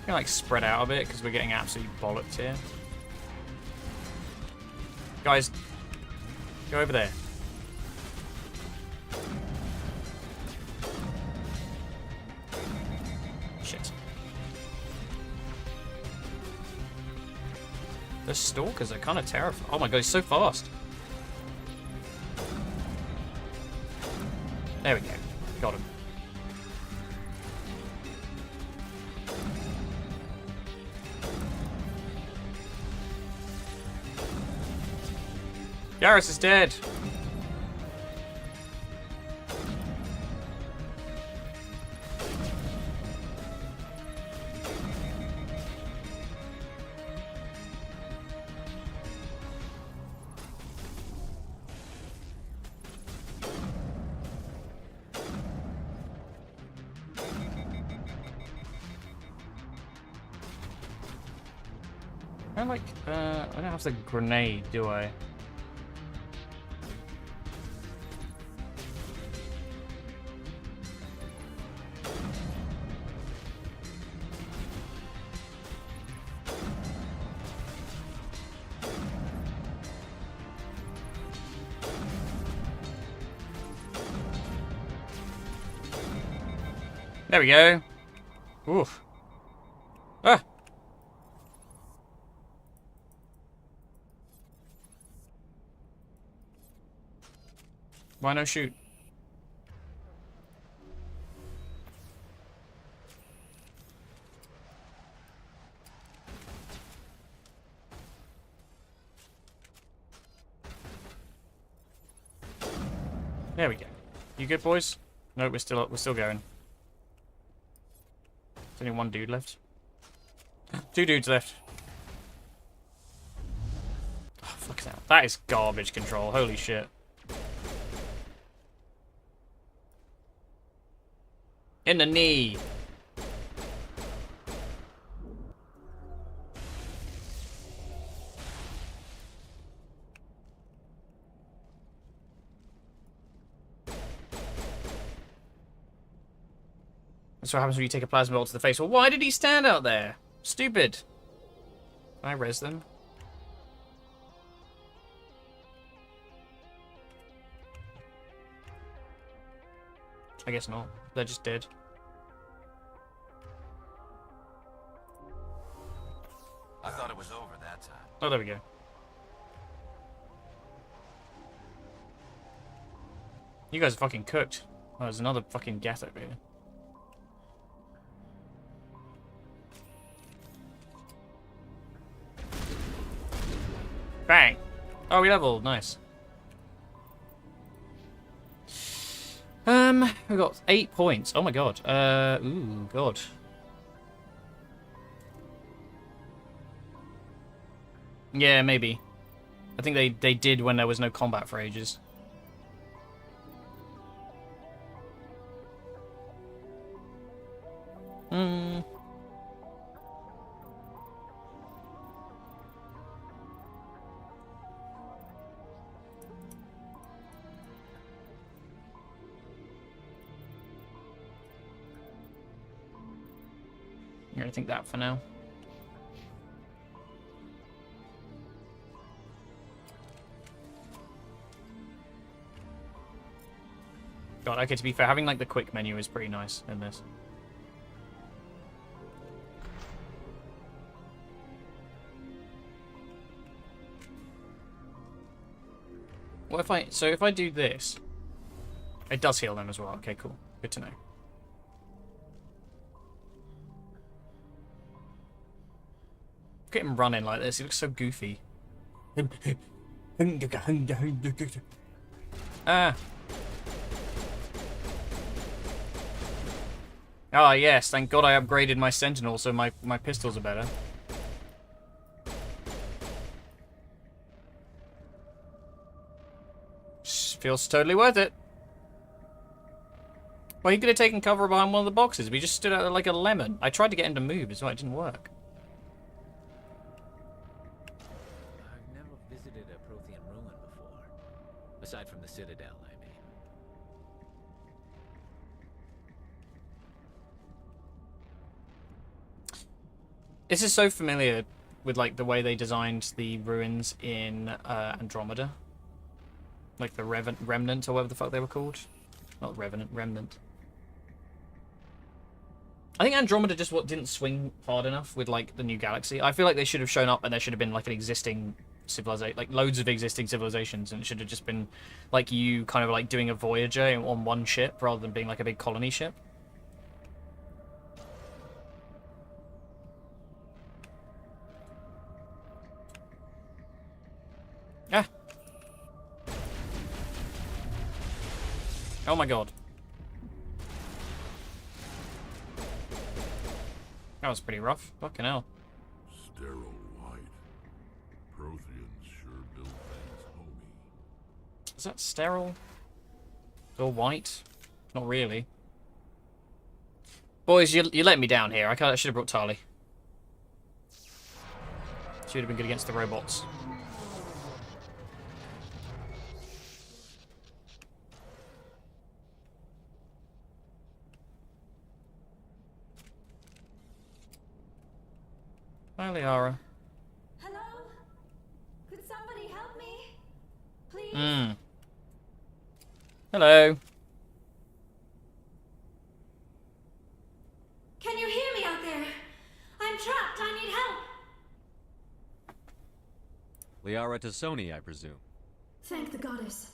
Like spread out a bit because we're getting absolutely bollocked here. Guys, go over there. Shit. The stalkers are kind of terrifying. Oh my god, he's so fast. There we go. Got him. Garrus is dead. I like, I don't have the grenade, do I? There we go. Oof. Ah! Why no shoot? There we go. You good, boys? No, we're still going. There's only one dude left. 2 dudes left. Oh, fuck that. That is garbage control. Holy shit. In the knee. That's what happens when you take a plasma bolt to the face. Well, why did he stand out there? Stupid. Can I res them? I guess not. They're just dead. I thought it was over that time. Oh, there we go. You guys are fucking cooked. Oh, there's another fucking gas over here. Bang! Oh, we leveled. Nice. We got 8 points. Oh my god. Ooh, god. Yeah, maybe. I think they did when there was no combat for ages. Hmm. I think that for now. God, okay, to be fair, having like the quick menu is pretty nice in this. What if if I do this, it does heal them as well. Okay, cool. Good to know. Look at him running like this. He looks so goofy. Ah. Ah, yes. Thank God I upgraded my Sentinel, so my pistols are better. Feels totally worth it. Well, he could have taken cover behind one of the boxes. We just stood out there like a lemon. I tried to get him to move as well. It didn't work. Aside from the citadel, I mean. This is so familiar with like the way they designed the ruins in Andromeda. Like the Remnant or whatever the fuck they were called. Not Revenant, Remnant. I think Andromeda just didn't swing hard enough with like the new galaxy. I feel like they should have shown up and there should have been like an existing civilization, like loads of existing civilizations, and it should have just been like you kind of like doing a Voyager on one ship rather than being like a big colony ship. Ah. Oh my god. That was pretty rough. Fucking hell. Sterile white. Protheans sure build things homey. Is that sterile? Or white? Not really. Boys, you let me down here. I should have brought Tali. She would have been good against the robots. Hi, Liara. Hello? Could somebody help me? Please? Hello. Can you hear me out there? I'm trapped. I need help. Liara to Sony, I presume. Thank the goddess.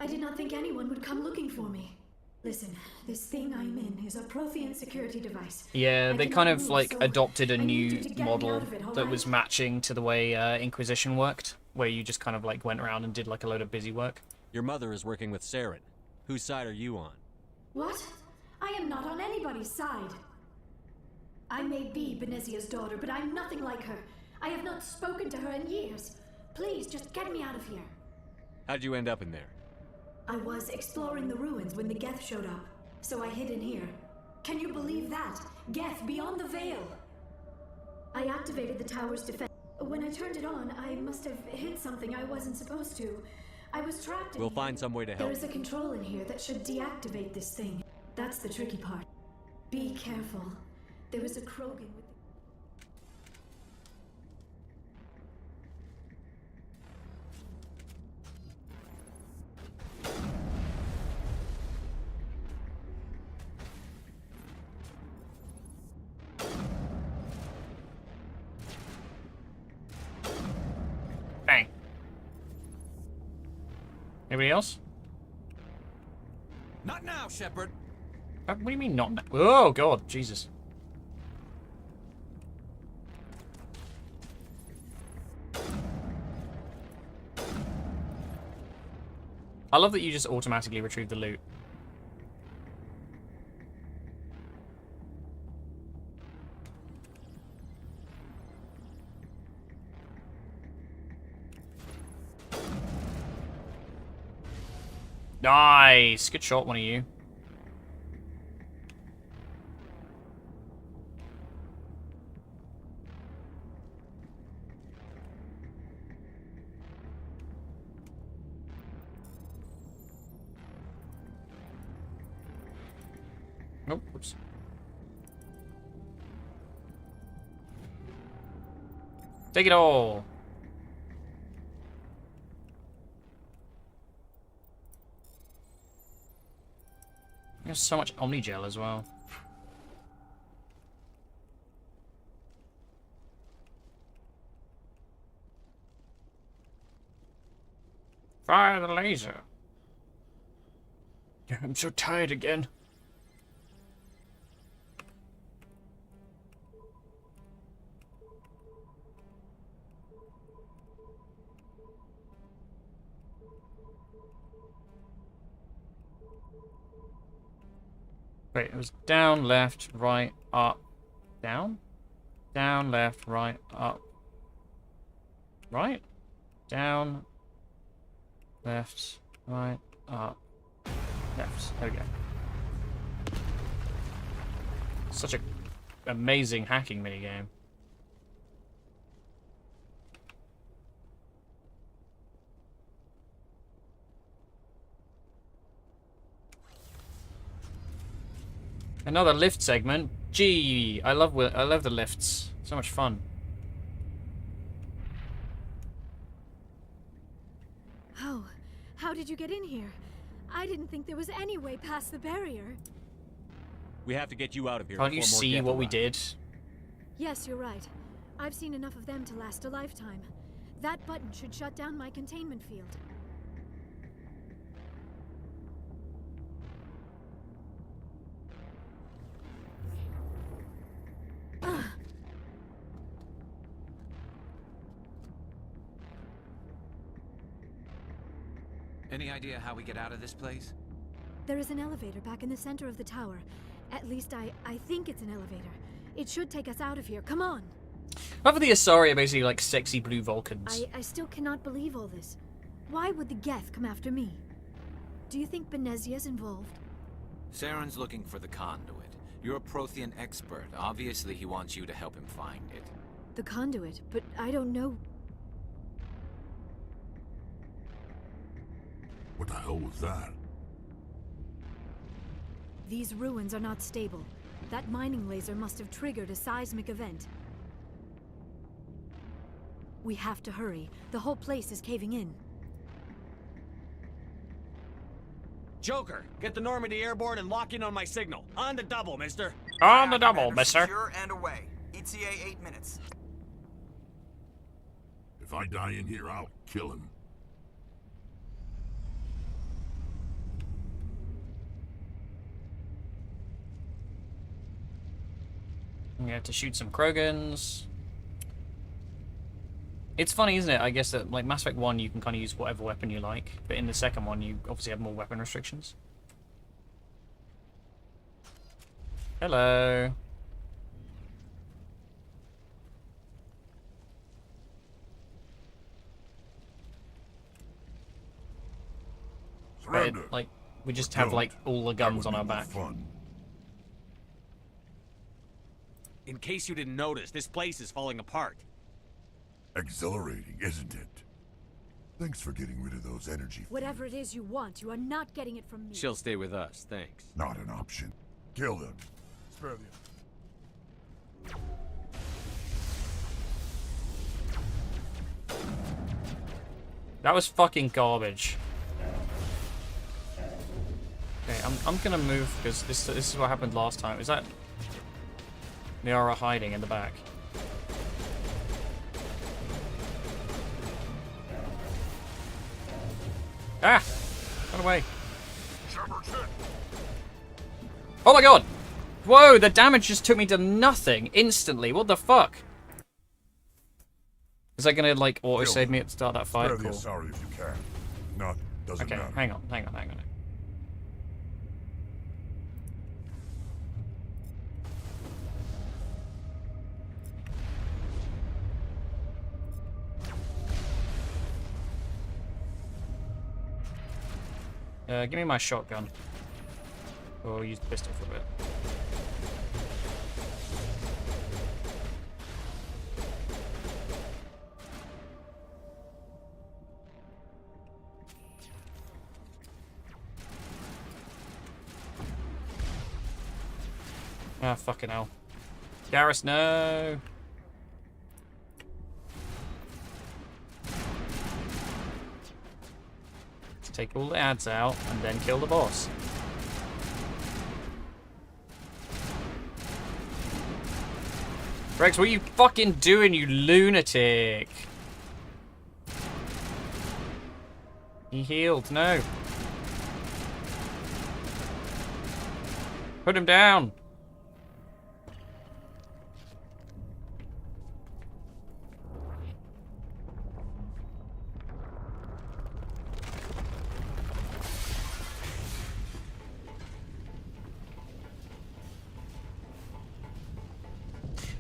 I did not think anyone would come looking for me. Listen, this thing I'm in is a Prothean security device. Yeah, they kind of like adopted a new you to get me model out of it, all that right? was matching to the way Inquisition worked, where you just kind of like went around and did like a load of busy work. Your mother is working with Saren. Whose side are you on? What? I am not on anybody's side. I may be Benezia's daughter, but I'm nothing like her. I have not spoken to her in years. Please, just get me out of here. How'd you end up in there? I was exploring the ruins when the Geth showed up, so I hid in here. Can you believe that? Geth beyond the veil! I activated the tower's defense. When I turned it on, I must have hit something I wasn't supposed to. I was trapped in We'll here. find some way to help. There is a control in here that should deactivate this thing. That's the tricky part. Be careful. There is a Krogan with... Bang. Anybody else? Not now, Shepard. What do you mean not now? Oh god, Jesus. I love that you just automatically retrieve the loot. Nice! Good shot, one of you. Nope, oops. Take it all! There's so much Omnigel as well. Fire the laser. I'm so tired again. Wait, it was down, left, right, up, down? Down, left, right, up. Right? Down, left, right, up, left. There we go. Such a amazing hacking minigame. Another lift segment. Gee, I love the lifts. So much fun. Oh, how did you get in here? I didn't think there was any way past the barrier. We have to get you out of here. Can't you see what we did? Yes, you're right. I've seen enough of them to last a lifetime. That button should shut down my containment field. Any idea how we get out of this place? There is an elevator back in the center of the tower. At least I think it's an elevator. It should take us out of here. Come on! However, the Asari are basically like sexy blue Vulcans. I still cannot believe all this. Why would the Geth come after me? Do you think Benezia's involved? Saren's looking for the conduit. You're a Prothean expert. Obviously, he wants you to help him find it. The conduit, but I don't know. What the hell was that? These ruins are not stable. That mining laser must have triggered a seismic event. We have to hurry. The whole place is caving in. Joker, get the Normandy airborne and lock in on my signal. On the double, mister. On the double, mister. Secure and away. ETA 8 minutes. If I die in here, I'll kill him. We have to shoot some Krogans. It's funny, isn't it? I guess that, like, Mass Effect 1, you can kind of use whatever weapon you like, but in the second one, you obviously have more weapon restrictions. Hello. But, like, we just have, like, all the guns on our back. In case you didn't notice, this place is falling apart. Exhilarating, isn't it? Thanks for getting rid of those energy. Whatever it is you want, you are not getting it from me. She'll stay with us, thanks. Not an option. Kill them. Spare the That was fucking garbage. Okay, I'm gonna move because this is what happened last time. Is that Miara hiding in the back? Ah! Run away. Oh my god! Whoa, the damage just took me to nothing instantly. What the fuck? Is that gonna, like, auto-save me at the start of that fight? Cool. Sorry if you can. Not, doesn't matter. Hang on. Give me my shotgun. Or use the pistol for a bit. Ah, fucking hell. Garrus, no! Let's take all the ads out and then kill the boss. Rex, what are you fucking doing, you lunatic? He healed, no. Put him down.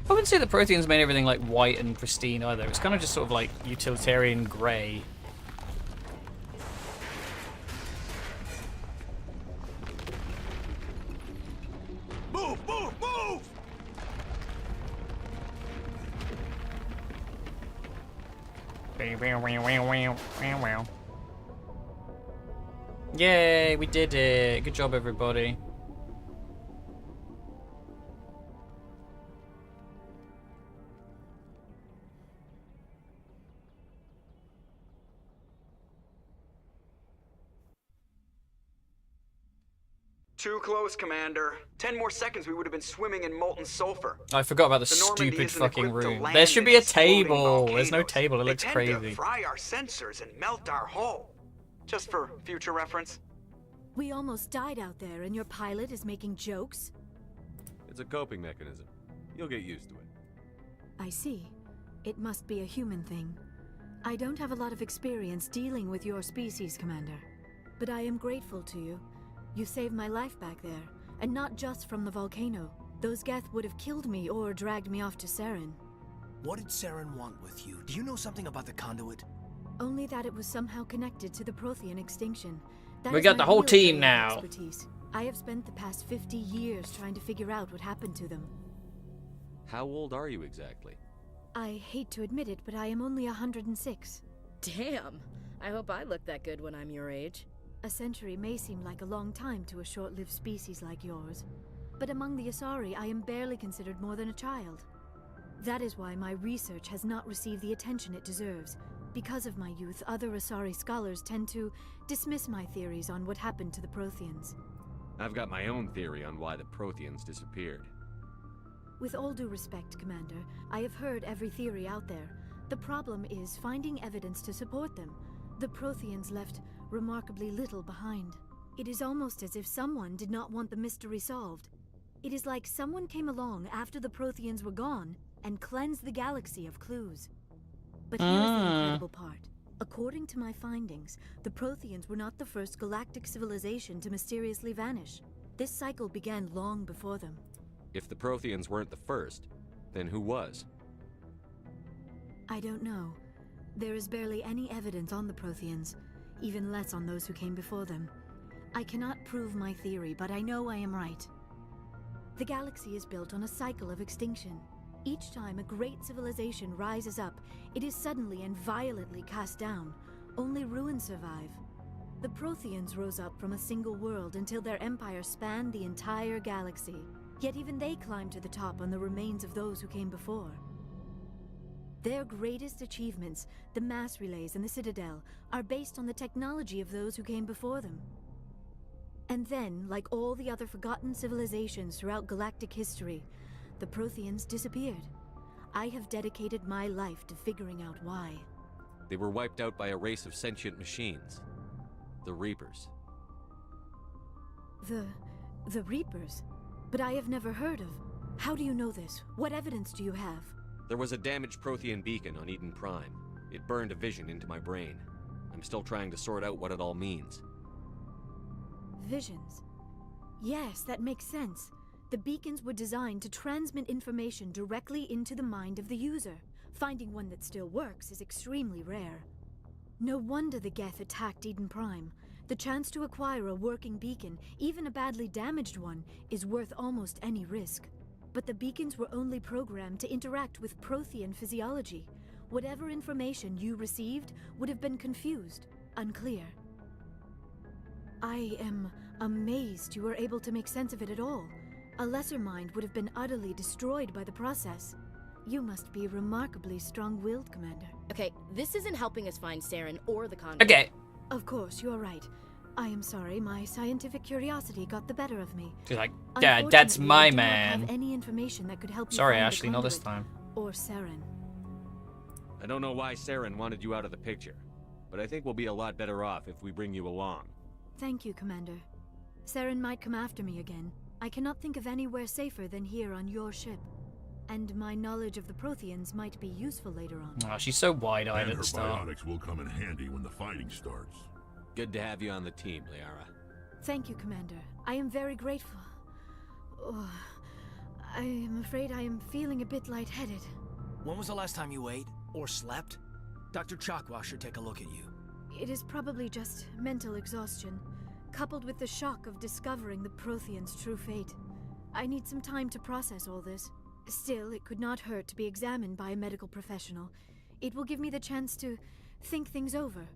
I wouldn't say the Protheans made everything like white and pristine either. It's kind of just sort of like utilitarian grey. Move! Yay, we did it. Good job, everybody. Too close, Commander. 10 more seconds we would have been swimming in molten sulfur. I forgot about the stupid fucking room. There should be a table. There's no table. It looks crazy. They tend to fry our sensors and melt our hull. Just for future reference. We almost died out there, and your pilot is making jokes? It's a coping mechanism. You'll get used to it. I see. It must be a human thing. I don't have a lot of experience dealing with your species, Commander. But I am grateful to you. You saved my life back there, and not just from the volcano. Those Geth would have killed me or dragged me off to Saren. What did Saren want with you? Do you know something about the conduit? Only that it was somehow connected to the Prothean extinction. That We is got my the whole real team area of now. expertise. I have spent the past 50 years trying to figure out what happened to them. How old are you exactly? I hate to admit it, but I am only 106. Damn! I hope I look that good when I'm your age. A century may seem like a long time to a short-lived species like yours, but among the Asari, I am barely considered more than a child. That is why my research has not received the attention it deserves. Because of my youth, other Asari scholars tend to dismiss my theories on what happened to the Protheans. I've got my own theory on why the Protheans disappeared. With all due respect, Commander, I have heard every theory out there. The problem is finding evidence to support them. The Protheans left remarkably little behind. It is almost as if someone did not want the mystery solved. It is like someone came along after the Protheans were gone and cleansed the galaxy of clues. But here is the incredible part. According to my findings, the Protheans were not the first galactic civilization to mysteriously vanish. This cycle began long before them. If the Protheans weren't the first, then who was? I don't know. There is barely any evidence on the Protheans, even less on those who came before them. I cannot prove my theory, but I know I am right. The galaxy is built on a cycle of extinction. Each time a great civilization rises up, it is suddenly and violently cast down. Only ruins survive. The Protheans rose up from a single world until their empire spanned the entire galaxy. Yet even they climbed to the top on the remains of those who came before. Their greatest achievements, the mass relays and the citadel, are based on the technology of those who came before them. And then, like all the other forgotten civilizations throughout galactic history, the Protheans disappeared. I have dedicated my life to figuring out why. They were wiped out by a race of sentient machines. The Reapers. The Reapers? But I have never heard of. How do you know this? What evidence do you have? There was a damaged Prothean beacon on Eden Prime. It burned a vision into my brain. I'm still trying to sort out what it all means. Visions. Yes, that makes sense. The beacons were designed to transmit information directly into the mind of the user. Finding one that still works is extremely rare. No wonder the Geth attacked Eden Prime. The chance to acquire a working beacon, even a badly damaged one, is worth almost any risk. But the beacons were only programmed to interact with Prothean physiology. Whatever information you received would have been confused, unclear. I am amazed you were able to make sense of it at all. A lesser mind would have been utterly destroyed by the process. You must be remarkably strong-willed, Commander. Okay, this isn't helping us find Saren or the convict. Okay. Of course, you are right. I am sorry, my scientific curiosity got the better of me. She's like, yeah, that's my I do not man. have any information that could help you Sorry, find Ashley, the not this conduit time. Or Saren. I don't know why Saren wanted you out of the picture, but I think we'll be a lot better off if we bring you along. Thank you, Commander. Saren might come after me again. I cannot think of anywhere safer than here on your ship. And my knowledge of the Protheans might be useful later on. Oh, she's so wide-eyed And at her the start. biotics will come in handy when the fighting starts. Good to have you on the team, Liara. Thank you, Commander. I am very grateful. Oh, I am afraid I am feeling a bit lightheaded. When was the last time you ate or slept? Dr. Chakwa should take a look at you. It is probably just mental exhaustion, coupled with the shock of discovering the Protheans' true fate. I need some time to process all this. Still, it could not hurt to be examined by a medical professional. It will give me the chance to think things over.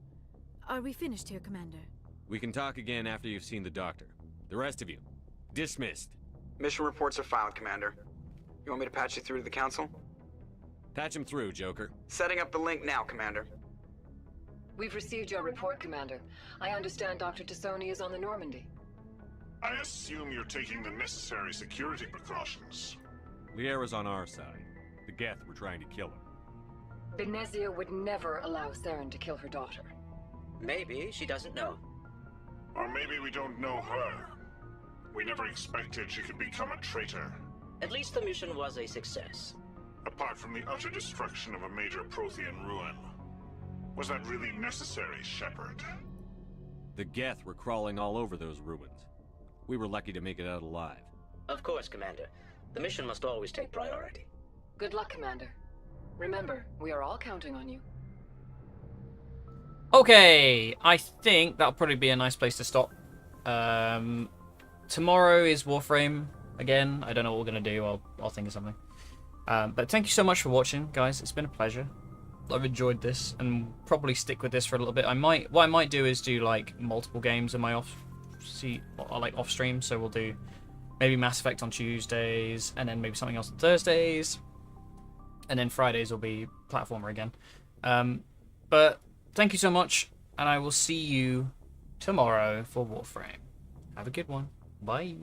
Are we finished here, Commander? We can talk again after you've seen the doctor. The rest of you, dismissed. Mission reports are filed, Commander. You want me to patch you through to the Council? Patch him through, Joker. Setting up the link now, Commander. We've received your report, Commander. I understand Dr. Tassoni is on the Normandy. I assume you're taking the necessary security precautions. Liara's on our side. The Geth were trying to kill her. Benezia would never allow Saren to kill her daughter. Maybe she doesn't know. Or maybe we don't know her. We never expected she could become a traitor. At least the mission was a success. Apart from the utter destruction of a major Prothean ruin. Was that really necessary, Shepard? The Geth were crawling all over those ruins. We were lucky to make it out alive. Of course, Commander. The mission must always take priority. Good luck, Commander. Remember, we are all counting on you. Okay, I think that'll probably be a nice place to stop. Tomorrow is Warframe again. I don't know what we're gonna do. I'll think of something. But thank you so much for watching, guys. It's been a pleasure. I've enjoyed this and probably stick with this for a little bit. What I might do is do like multiple games in my off stream. So we'll do maybe Mass Effect on Tuesdays, and then maybe something else on Thursdays, and then Fridays will be platformer again. But thank you so much, and I will see you tomorrow for Warframe. Have a good one. Bye.